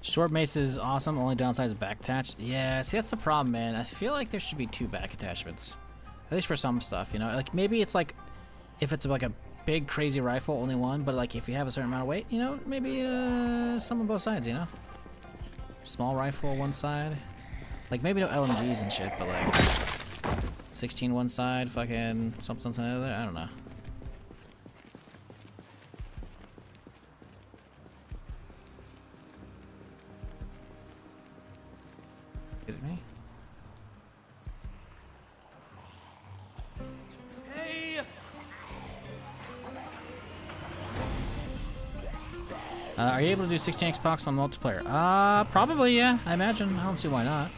E: Sword mace is awesome, only downside is back attached. Yeah, see, that's the problem, man. I feel like there should be 2 back attachments. At least for some stuff, you know? Like, maybe it's like, if it's like a big crazy rifle, only 1, but like if you have a certain amount of weight, you know, maybe some on both sides, you know? Small rifle one side. Like maybe no LMGs and shit, but like 16 one side, fucking something the other, I don't know. Kidding me? Are you able to do 16 Xbox on multiplayer? Probably, yeah, I imagine. I don't see why not.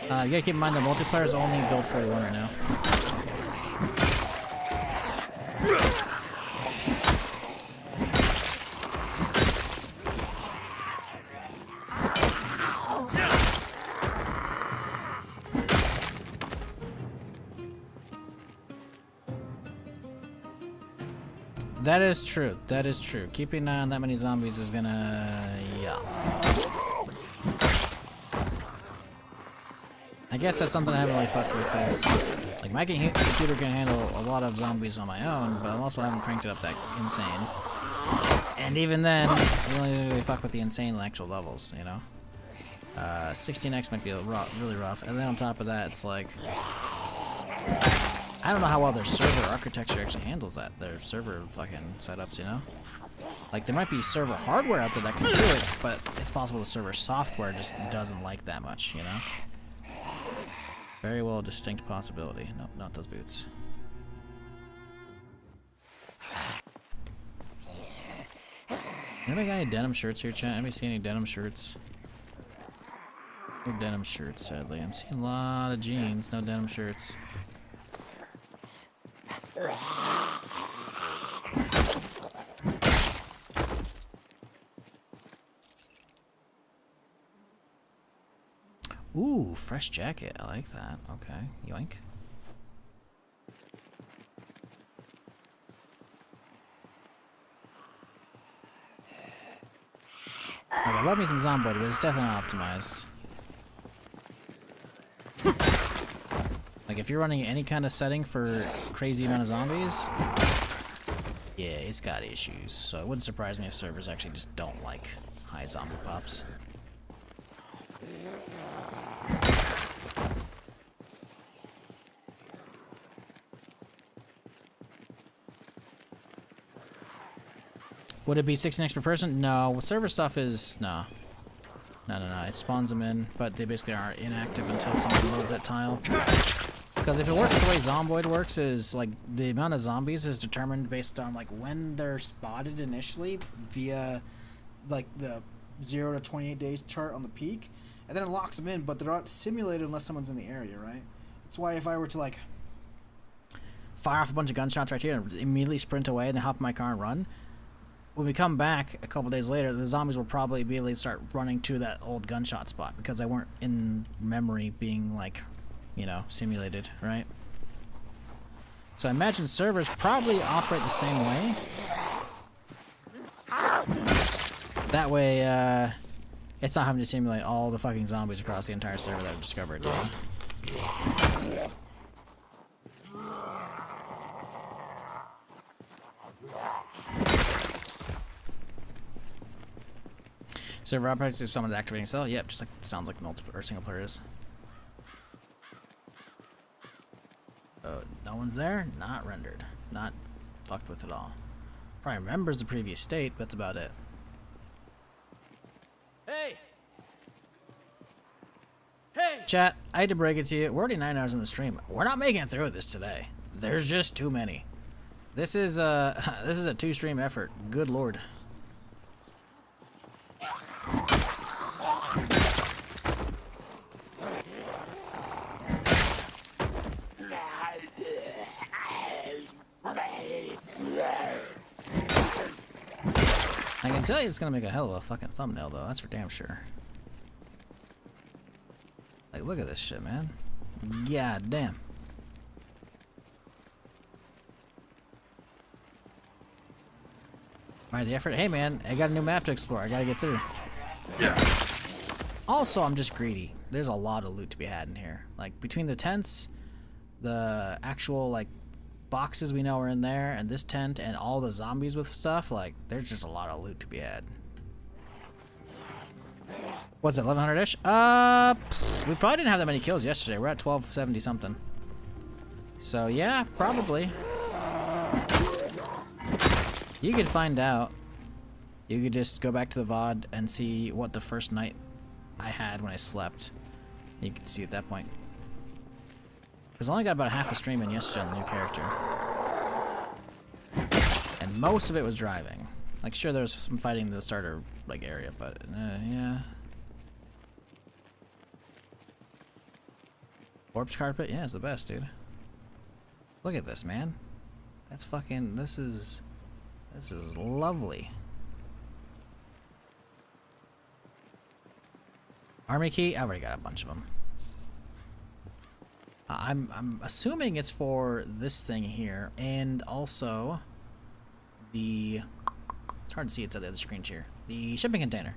E: You gotta keep in mind the multiplayer is only build 41 right now. That is true. That is true. Keeping an eye on that many zombies is gonna... yeah. I guess that's something I haven't really fucked with, because like my computer can handle a lot of zombies on my own, but I also haven't cranked it up that insane. And even then, we only really fuck with the insane actual levels, you know? 16x might be really rough, and then on top of that, it's like... I don't know how well their server architecture actually handles that. Their server fucking setups, you know? Like, there might be server hardware out there that can do it, but it's possible the server software just doesn't like that much, you know? Very well a distinct possibility. Nope, not those boots. Anybody got any denim shirts here, chat? Anybody see any denim shirts? No denim shirts, sadly. I'm seeing a lot of jeans, no denim shirts. Ooh, fresh jacket. I like that. Okay, yoink. Okay, I love me some Zomboid, but it's definitely not optimized. Like, if you're running any kind of setting for crazy amount of zombies, yeah, it's got issues. So it wouldn't surprise me if servers actually just don't like high zombie pops. Would it be 16x per person? No. Server stuff is... no. No. It spawns them in, but they basically are inactive until someone loads that tile. Because if it works the way Zomboid works, is like the amount of zombies is determined based on like when they're spotted initially via like the
C: 0 to 28 days chart on the peak, and then it locks them in, but they're not simulated unless someone's in the area, right? That's why if I were to, like, fire off a bunch of gunshots right here and immediately sprint away and then hop in my car and run, when we come back a couple days later, the zombies will probably immediately start running to that old gunshot spot because they weren't in memory being, like, you know, simulated, right? So I imagine servers probably operate the same way. That way, it's not having to simulate all the fucking zombies across the entire server that I've discovered, you know? Server operates if someone's activating cell. Yep, just like sounds like multiple or single player is. No one's there. Not rendered. Not fucked with at all. Probably remembers the previous state, but that's about it.
D: Hey! Hey!
C: Chat, I hate to break it to you. We're already 9 hours in the stream. We're not making it through this today. There's just too many. This is a 2-stream effort. Good lord. I can tell you it's gonna make a hell of a fucking thumbnail, though. That's for damn sure. Like, look at this shit, man. God damn. Alright, the effort. Hey, man, I got a new map to explore. I gotta get through.
B: Yeah.
C: Also, I'm just greedy. There's a lot of loot to be had in here. Like, between the tents, the actual, like, boxes we know are in there, and this tent, and all the zombies with stuff, like, there's just a lot of loot to be had. What's it, 1100-ish? We probably didn't have that many kills yesterday. We're at 1270 something. So, yeah, probably. You could find out. You could just go back to the VOD and see what the first night I had when I slept. You could see at that point. Because I only got about half a stream in yesterday on the new character. And most of it was driving. Like, sure, there was some fighting in the starter, like, area, but, yeah. Corpse carpet? Yeah, it's the best, dude. Look at this, man. That's fucking... This is lovely. Army key? I already got a bunch of them. I'm assuming it's for this thing here, and also the... It's hard to see, it's at the other screen here. The shipping container.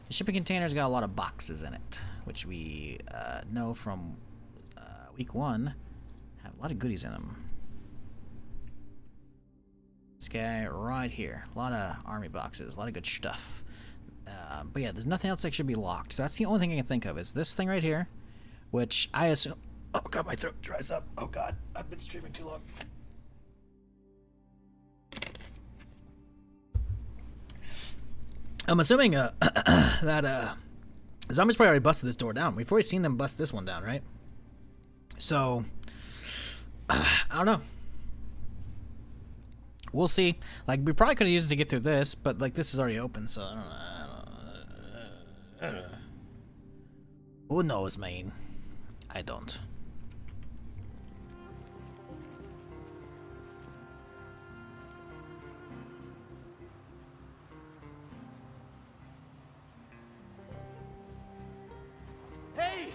C: The shipping container's got a lot of boxes in it, which we know from week 1 have a lot of goodies in them. This guy right here, a lot of army boxes, a lot of good stuff. But yeah, there's nothing else that should be locked. So that's the only thing I can think of is this thing right here, which I assume... Oh god, my throat dries up. Oh god, I've been streaming too long. I'm assuming that zombies probably already busted this door down. We've already seen them bust this one down, right? So, I don't know. We'll see. Like, we probably could have used it to get through this, but, like, this is already open, so I don't know. Who knows, man? I don't.
D: Hey!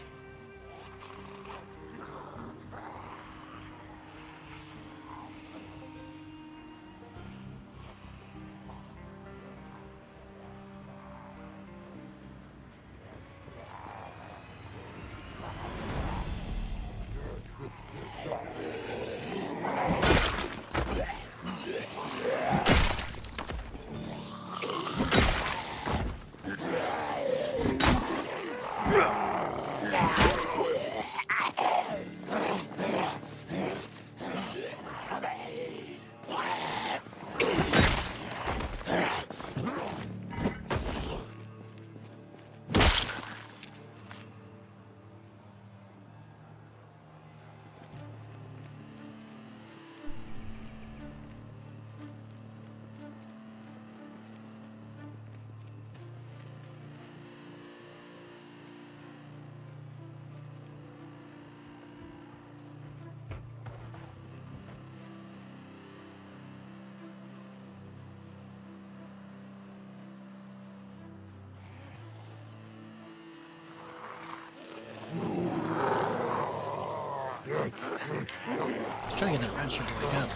E: Just trying to get that red shirt to wake up.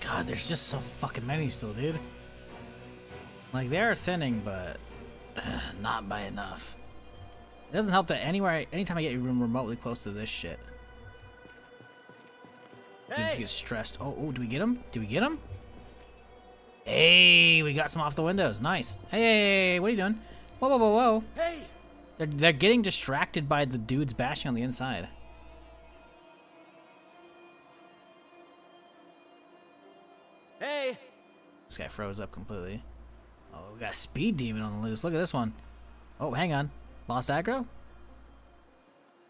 E: God, there's just so fucking many still, dude. Like, they are thinning, but not by enough. It doesn't help that anytime I get even remotely close to this shit, I just get stressed. Oh, do we get him? Do we get him? Hey, we got some off the windows. Nice. Hey, what are you doing? Whoa, whoa, whoa, whoa.
D: Hey!
E: They're getting distracted by the dudes bashing on the inside.
D: Hey!
E: This guy froze up completely. Oh, we got a speed demon on the loose. Look at this one. Oh, hang on. Lost aggro?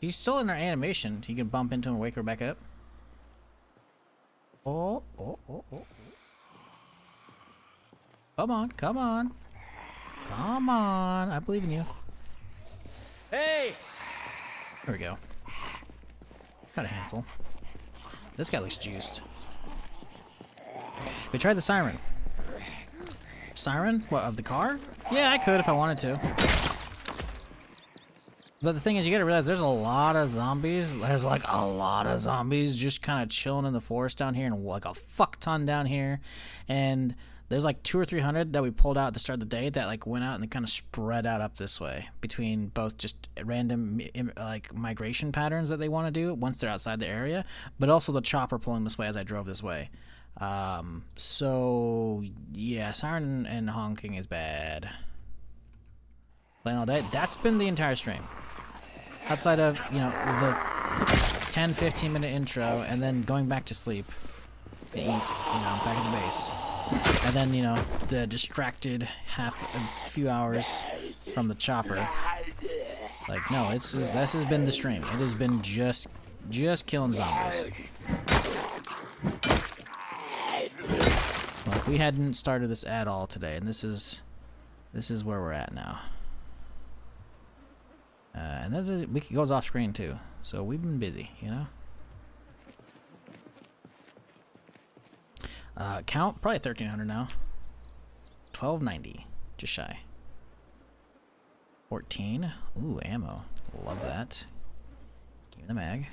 E: She's still in her animation. You can bump into her and wake her back up. Oh. Come on, come on. Come on. I believe in you.
D: Hey!
E: There we go. Got a handful. This guy looks juiced. We tried the siren. Siren? What, of the car? Yeah, I could if I wanted to. But the thing is, you gotta realize there's a lot of zombies. There's like a lot of zombies just kind of chilling in the forest down here, and like a fuck ton down here. And there's like 200 or 300 that we pulled out at the start of the day that like went out and they kind of spread out up this way between both just random like migration patterns that they want to do once they're outside the area, but also the chopper pulling this way as I drove this way. So yeah, siren and honking is bad. Playing all day. That's been the entire stream. Outside of, you know, the 10-15 minute intro and then going back to sleep to eat, you know, back at the base. And then, you know, the distracted a few hours from the chopper. Like, no, this has been the stream. It has been just killing zombies. Like, we hadn't started this at all today, and this is where we're at now. And then it goes off screen too, so we've been busy, you know. Count probably 1,300 now. 1,290, just shy. 14. Ooh, ammo. Love that. Give me the mag.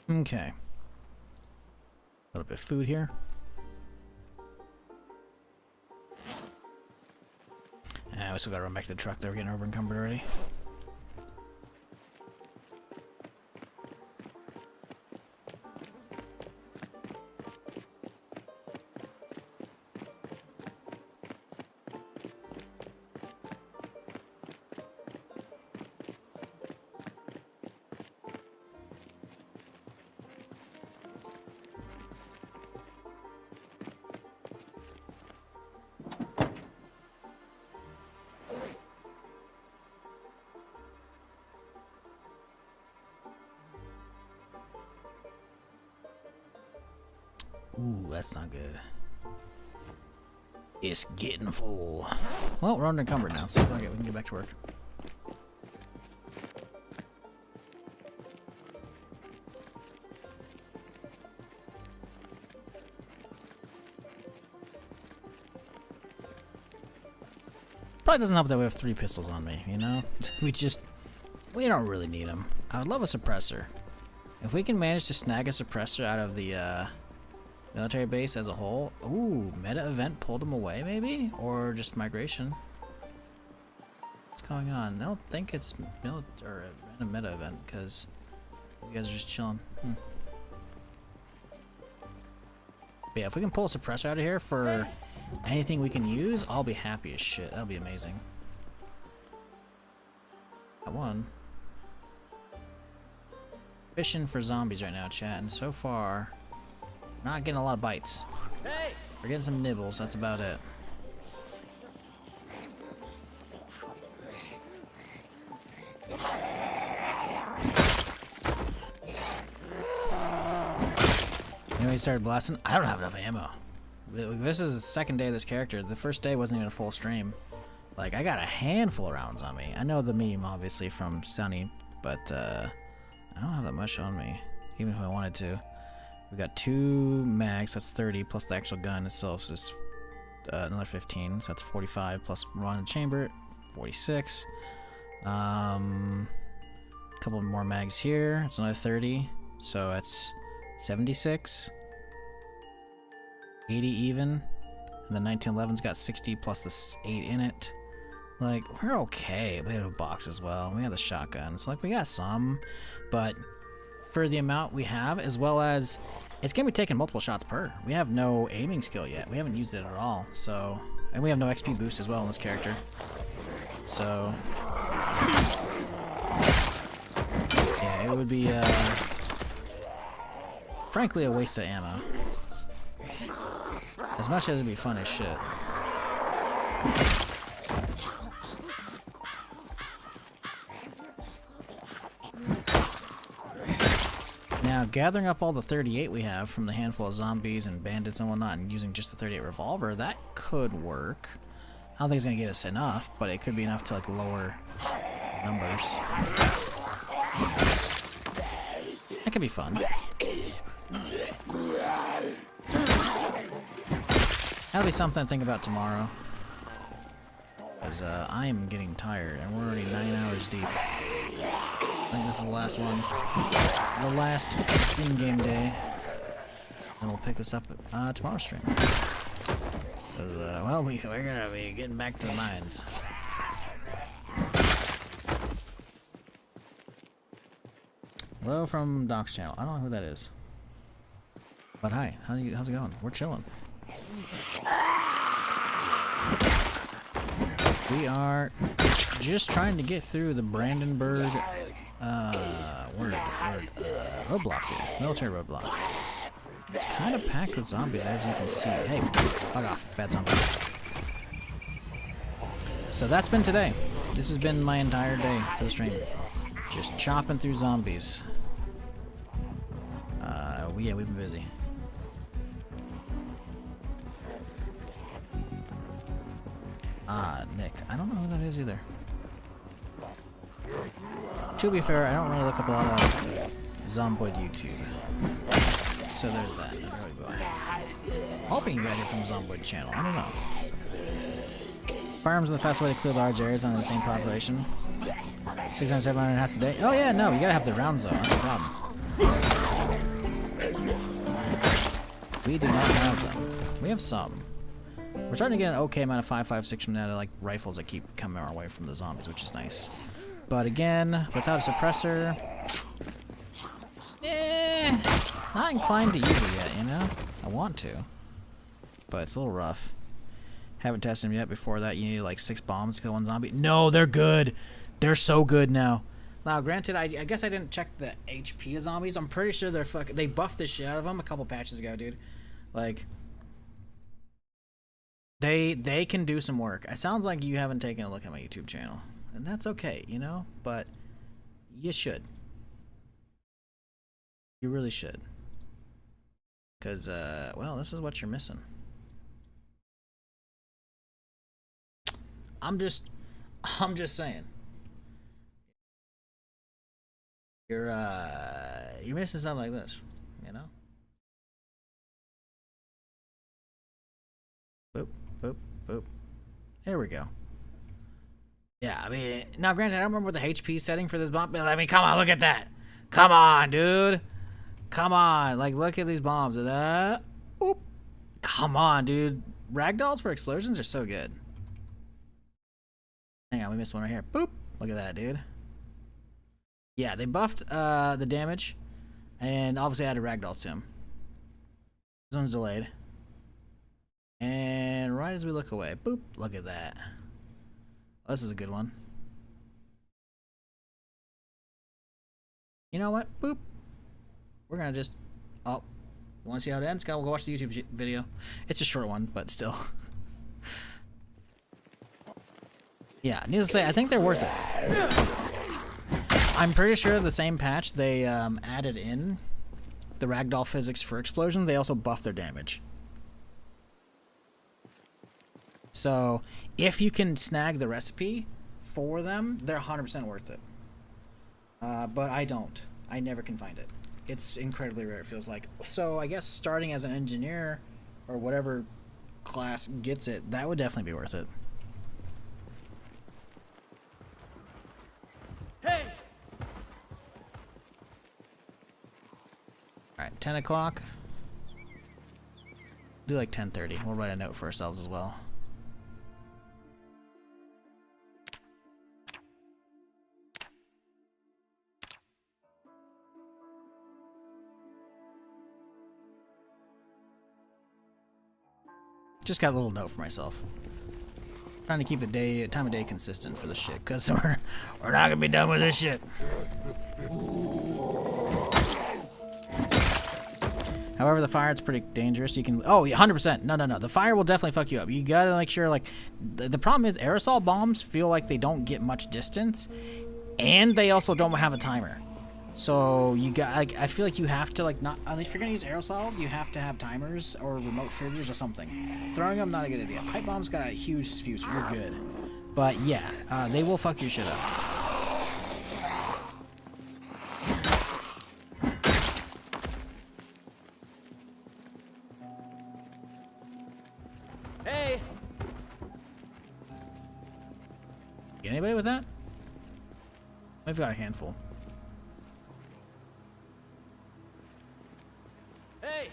E: Okay. A little bit of food here. We still gotta run back to the truck. They're getting over encumbered already. Ooh, that's not good. It's getting full. Well, we're unencumbered now, so okay, we can get back to work. Probably doesn't help that we have 3 pistols on me, you know? We don't really need them. I would love a suppressor. If we can manage to snag a suppressor out of the military base as a whole. Ooh, meta event pulled them away maybe? Or just migration. What's going on? I don't think it's a meta event because these guys are just chilling. But yeah, if we can pull a suppressor out of here for anything we can use, I'll be happy as shit. That'll be amazing. That one. Fishing for zombies right now, chat, and so far, not getting a lot of bites.
D: Hey!
E: We're getting some nibbles, that's about it. Anyway, he started blasting. I don't have enough ammo. This is the second day of this character. The first day wasn't even a full stream. Like, I got a handful of rounds on me. I know the meme, obviously, from Sunny, but I don't have that much on me, even if I wanted to. We got 2 mags, that's 30, plus the actual gun itself is another 15, so that's 45, plus round in the chamber, 46. A couple more mags here, it's another 30, so that's 76. 80 even, and the 1911's got 60 plus the 8 in it. Like, we're okay. We have a box as well. We have the shotgun. So, like, we got some, but for the amount we have, as well as it's gonna be taking multiple shots per. We have no aiming skill yet. We haven't used it at all. So, and we have no XP boost as well in this character. So, yeah, it would be, frankly, a waste of ammo. As much as it'd be fun as shit. Now, gathering up all the 38 we have from the handful of zombies and bandits and whatnot and using just the 38 revolver, that could work. I don't think it's going to get us enough, but it could be enough to like lower numbers. That could be fun. That'll be something to think about tomorrow. Because I am getting tired, and we're already 9 hours deep. I think this is the last one. The last in-game day. And we'll pick this up at tomorrow's stream. Because, well, we're gonna be getting back to the mines. Hello from Doc's channel. I don't know who that is. But hi, how's it going? We're chilling. We are just trying to get through the Brandenburg roadblock here. Military roadblock. It's kind of packed with zombies, as you can see. Hey, fuck off, bad zombie. So that's been today. This has been my entire day for the stream. Just chopping through zombies. Yeah, we've been busy. Nick. I don't know who that is either. To be fair, I don't really look up a lot of Zomboid YouTube. So there's that. Hoping you got it from Zomboid channel. I don't know. Firearms are the fastest way to clear large areas on the same population. 600, 700 has a day. Oh yeah, no, you gotta have the rounds though. That's the problem. We do not have them. We have some. We're starting to get an okay amount of 5.56 from that, like rifles that keep coming our way from the zombies, which is nice. But again, without a suppressor, not inclined to use it yet, you know? I want to, but it's a little rough. Haven't tested them yet. Before that, you need like 6 bombs to kill 1 zombie. No, they're good. They're so good now. Now, granted, I guess I didn't check the HP of zombies. I'm pretty sure they buffed the shit out of them a couple patches ago, dude. Like, they can do some work. It sounds like you haven't taken a look at my YouTube channel, and that's okay, you know, but you should. You really should. Because, well, this is what you're missing. I'm just saying. You're missing something like this, you know? Boop, boop, boop. There we go. Yeah, I mean, now granted, I don't remember what the HP setting for this bomb, but I mean, come on, look at that. Come on, dude. Come on, like, look at these bombs. Oop. Come on, dude. Ragdolls for explosions are so good. Hang on, we missed one right here. Boop. Look at that, dude. Yeah, they buffed the damage, and obviously added ragdolls to him. This one's delayed. And right as we look away, boop, look at that. Oh, this is a good one. You know what? Boop. We're gonna just... Oh, you wanna see how it ends? We'll go watch the YouTube video. It's a short one, but still. Yeah, needless to say, I think they're worth it. I'm pretty sure the same patch, they added in the ragdoll physics for explosions. They also buffed their damage. So, if you can snag the recipe for them, they're 100% worth it. But I don't. I never can find it. It's incredibly rare, it feels like. So, I guess starting as an engineer, or whatever class gets it, that would definitely be worth it.
D: Hey!
E: Alright, 10 o'clock. Do like 10:30. We'll write a note for ourselves as well. Just got a little note for myself. Trying to keep the time of day consistent for this shit, because we're not gonna be done with this shit. However, the fire, it's pretty dangerous. You can... Oh, 100%. No. The fire will definitely fuck you up. You gotta make sure, like... The problem is aerosol bombs feel like they don't get much distance, and they also don't have a timer. So, you got... Like, I feel like you have to, like, not... If you're gonna use aerosols, you have to have timers or remote triggers or something. Throwing them, not a good idea. Pipe bombs got a huge fuse. You're good. But, yeah. They will fuck your shit up.
D: Hey!
E: Get anybody with that? I've got a handful.
D: Hey!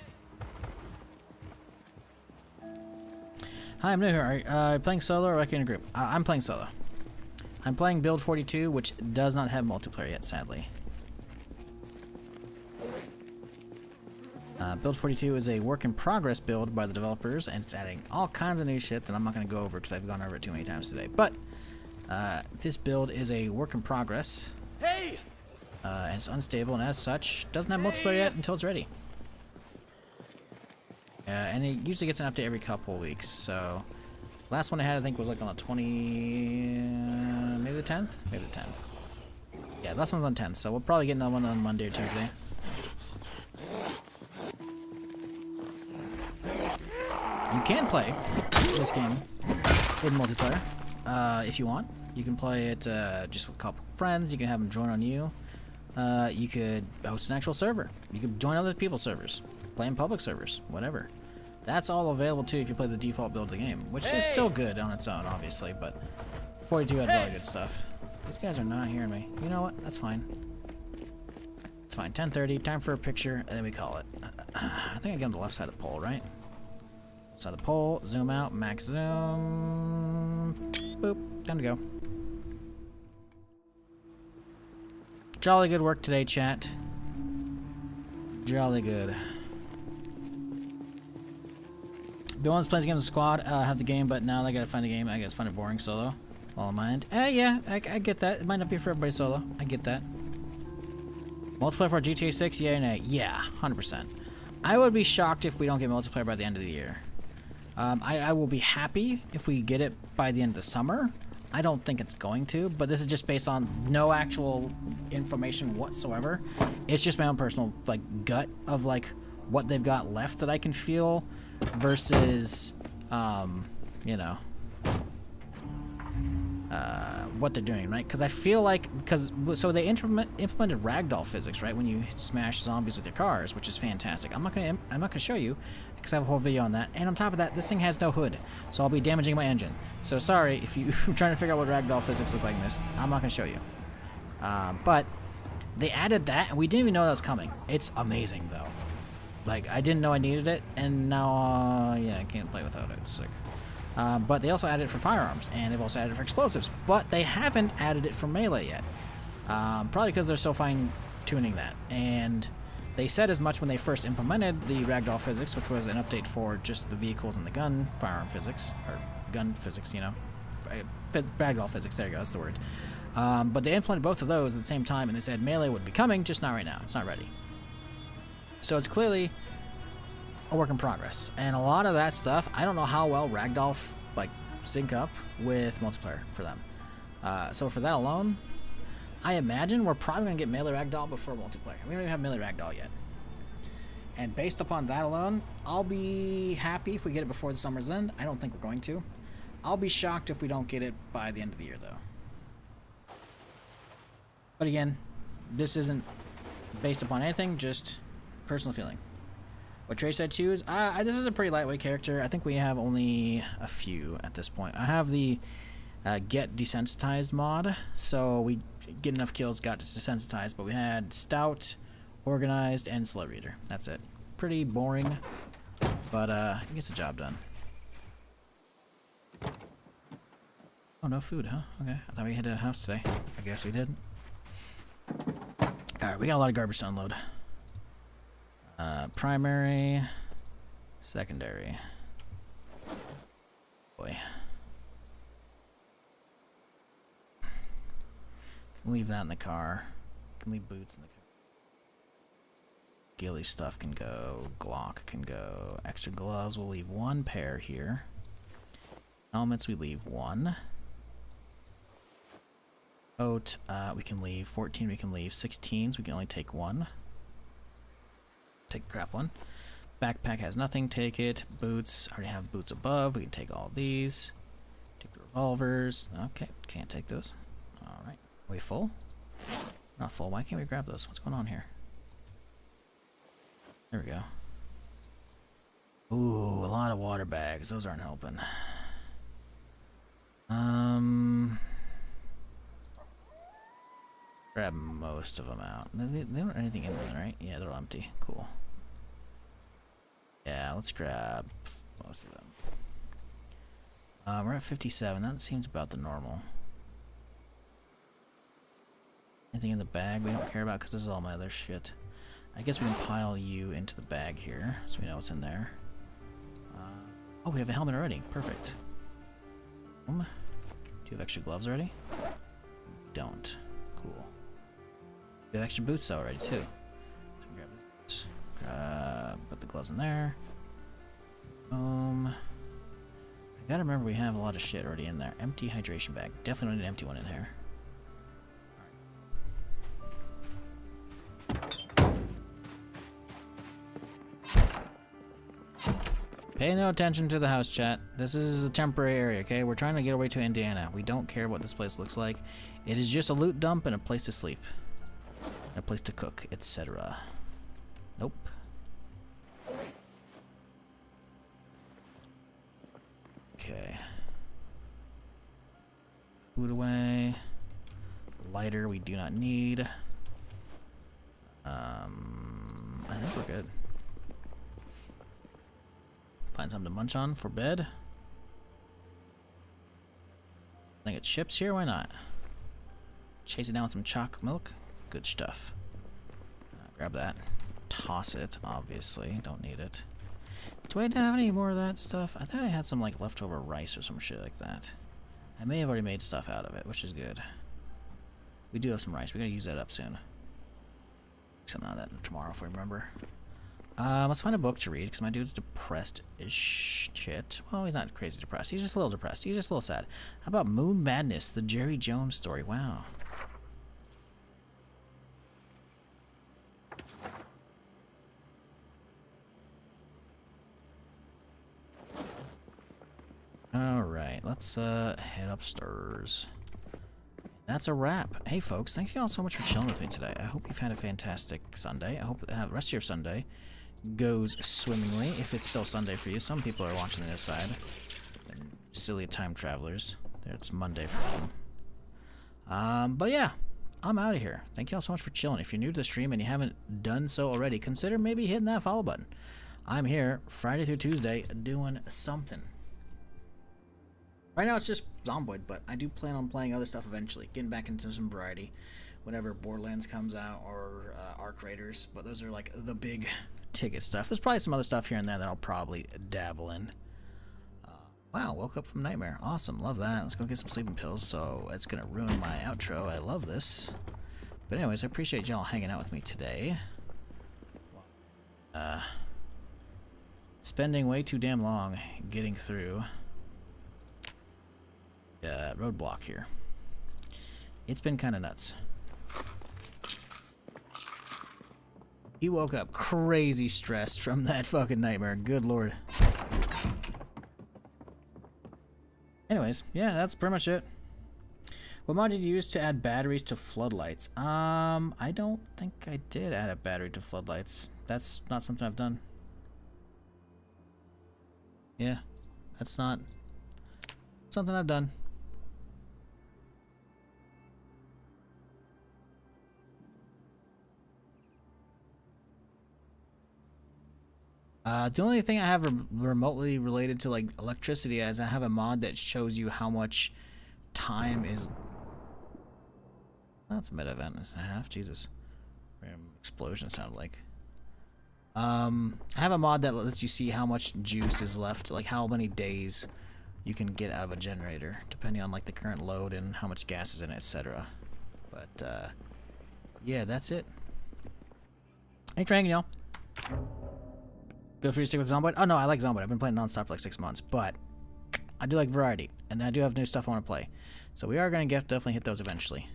E: Hi, I'm new here. Are you playing solo or in a group? I'm playing solo. I'm playing build 42, which does not have multiplayer yet, sadly. Build 42 is a work-in-progress build by the developers, and it's adding all kinds of new shit that I'm not going to go over because I've gone over it too many times today. But this build is a work-in-progress,
D: Hey!
E: and it's unstable, and as such, doesn't have multiplayer yet until it's ready. And it usually gets an update every couple of weeks, so... Last one I had, I think, was like on the maybe the 10th? Maybe the 10th. Yeah, last one's on 10th, so we'll probably get another one on Monday or Tuesday. You can play this game with multiplayer if you want. You can play it just with a couple friends. You can have them join on you. You could host an actual server. You could join other people's servers. Play in public servers. Whatever. That's all available too if you play the default build of the game, which is still good on its own, obviously, but 42 has all the good stuff. These guys are not hearing me. You know what? That's fine. It's fine. 10:30. Time for a picture, and then we call it. I think I get on the left side of the pole, right? Side of the pole, zoom out, max zoom. Boop, time to go. Jolly good work today, chat. Jolly good. Bill wants to play games in squad, have the game, but now they gotta find a game. I guess find it boring solo. All in mind. Yeah, I get that. It might not be for everybody solo. I get that. Multiplayer for GTA 6? Yeah, nay. Yeah, 100%. I would be shocked if we don't get multiplayer by the end of the year. I will be happy if we get it by the end of the summer. I don't think it's going to, but this is just based on no actual information whatsoever. It's just my own personal, like, gut of, like, what they've got left that I can feel versus, you know, what they're doing, right? Because I feel like, so they implemented ragdoll physics, right? When you smash zombies with your cars, which is fantastic. I'm not gonna show you because I have a whole video on that. And on top of that, this thing has no hood, so I'll be damaging my engine. So sorry if you're trying to figure out what ragdoll physics look like in this. I'm not gonna show you. But they added that, and we didn't even know that was coming. It's amazing though. Like, I didn't know I needed it, and now, yeah, I can't play without it. It's sick. But they also added it for firearms, and they've also added it for explosives. But they haven't added it for melee yet. Probably because they're still fine-tuning that. And they said as much when they first implemented the ragdoll physics, which was an update for just the vehicles and the gun firearm physics, or gun physics, you know. Ragdoll physics, there you go, that's the word. But they implemented both of those at the same time, and they said melee would be coming, just not right now. It's not ready. So it's clearly a work in progress, and a lot of that stuff, I don't know how well ragdoll like sync up with multiplayer for them. So for that alone, I imagine we're probably gonna get melee ragdoll before multiplayer. We don't even have melee ragdoll yet. And based upon that alone, I'll be happy if we get it before the summer's end. I don't think we're going to. I'll be shocked if we don't get it by the end of the year, though. But again, this isn't based upon anything, just personal feeling. What traits I choose? This is a pretty lightweight character. I think we have only a few at this point. I have the get desensitized mod, so we get enough kills, got desensitized, but we had stout, organized, and slow reader. That's it. Pretty boring, but it gets the job done. Oh, no food, huh? Okay, I thought we had a house today. I guess we did. Alright, we got a lot of garbage to unload. Primary, secondary. Boy. Can leave that in the car. Can leave boots in the car. Ghillie stuff can go. Glock can go. Extra gloves, we'll leave one pair here. Helmets, we leave one. Coat, we can leave 14, we can leave 16s, we can only take one. Grab one. Backpack has nothing, take it. Boots, already have boots above, we can take all these. Take the revolvers, okay, can't take those. Alright, are we full? Not full, why can't we grab those? What's going on here? There we go. Ooh, a lot of water bags, those aren't helping. Grab most of them out. They don't have anything in them, right? Yeah, they're empty. Cool. Yeah, let's grab most of them. We're at 57. That seems about the normal. Anything in the bag we don't care about because this is all my other shit. I guess we can pile you into the bag here so we know what's in there. Oh, we have a helmet already. Perfect. Do you have extra gloves already? Don't. Cool. We have extra boots already too. So grab the boots. Put the gloves in there. I gotta remember we have a lot of shit already in there. Empty hydration bag. Definitely don't need an empty one in here. Pay no attention to the house chat. This is a temporary area, okay? We're trying to get away to Indiana. We don't care what this place looks like. It is just a loot dump and a place to sleep. And a place to cook, etc. Nope. Okay. Food away. Lighter we do not need. I think we're good. Find something to munch on for bed. I think it's chips here, why not? Chase it down with some choc milk. Good stuff. Grab that. Toss it, obviously. Don't need it. Do I have any more of that stuff? I thought I had some like leftover rice or some shit like that. I may have already made stuff out of it, which is good. We do have some rice. We gotta use that up soon. Something out of that tomorrow if we remember. Let's find a book to read because my dude's depressed as shit. Well, he's not crazy depressed. He's just a little depressed. He's just a little sad. How about Moon Madness, the Jerry Jones story? Wow. Alright, let's head upstairs. That's a wrap. Hey folks, thank you all so much for chilling with me today. I hope you've had a fantastic Sunday. I hope the rest of your Sunday goes swimmingly, if it's still Sunday for you. Some people are watching the other side. Silly time travelers. It's Monday for them. But yeah, I'm out of here. Thank you all so much for chilling. If you're new to the stream and you haven't done so already, consider maybe hitting that follow button. I'm here Friday through Tuesday doing something. Right now it's just Zomboid, but I do plan on playing other stuff eventually. Getting back into some variety whenever Borderlands comes out, or Arc Raiders. But those are like the big ticket stuff. There's probably some other stuff here and there that I'll probably dabble in. Wow, woke up from nightmare. Awesome, love that. Let's go get some sleeping pills, so it's gonna ruin my outro. I love this. But anyways, I appreciate y'all hanging out with me today. Spending way too damn long getting through Roadblock here. It's been kind of nuts. He woke up crazy stressed from that fucking nightmare. Good lord. Anyways, yeah, that's pretty much it. What mod did you use to add batteries to floodlights? I don't think I did add a battery to floodlights. That's not something I've done. Yeah, that's not something I've done. The only thing I have remotely related to like electricity is I have a mod that shows you how much time is. Well, that's a meta event and a half. Jesus, explosion sounded like. I have a mod that lets you see how much juice is left, like how many days you can get out of a generator, depending on like the current load and how much gas is in it, etc. But yeah, that's it. Thanks for hanging, y'all. Feel free to stick with Zomboid. Oh no, I like Zomboid. I've been playing nonstop for like 6 months, but I do like variety, and then I do have new stuff I want to play. So we are gonna definitely hit those eventually.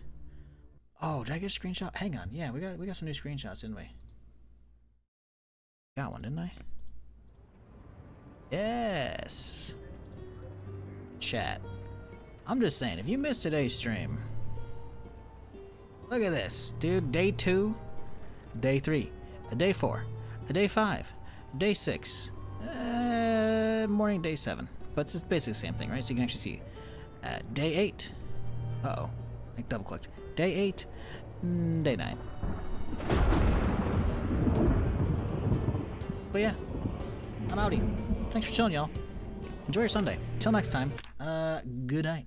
E: Oh, did I get a screenshot? Hang on, yeah, we got some new screenshots, didn't we? Got one, didn't I? Yes. Chat. I'm just saying, if you missed today's stream, look at this, dude. Day 2, day 3, day 4, day 5. Day 6, morning day 7, but it's basically the same thing, right? So you can actually see day 8. Uh-oh, I double clicked. Day 8, day 9. But yeah, I'm outie. Thanks for chilling, y'all. Enjoy your Sunday. Till next time, good night.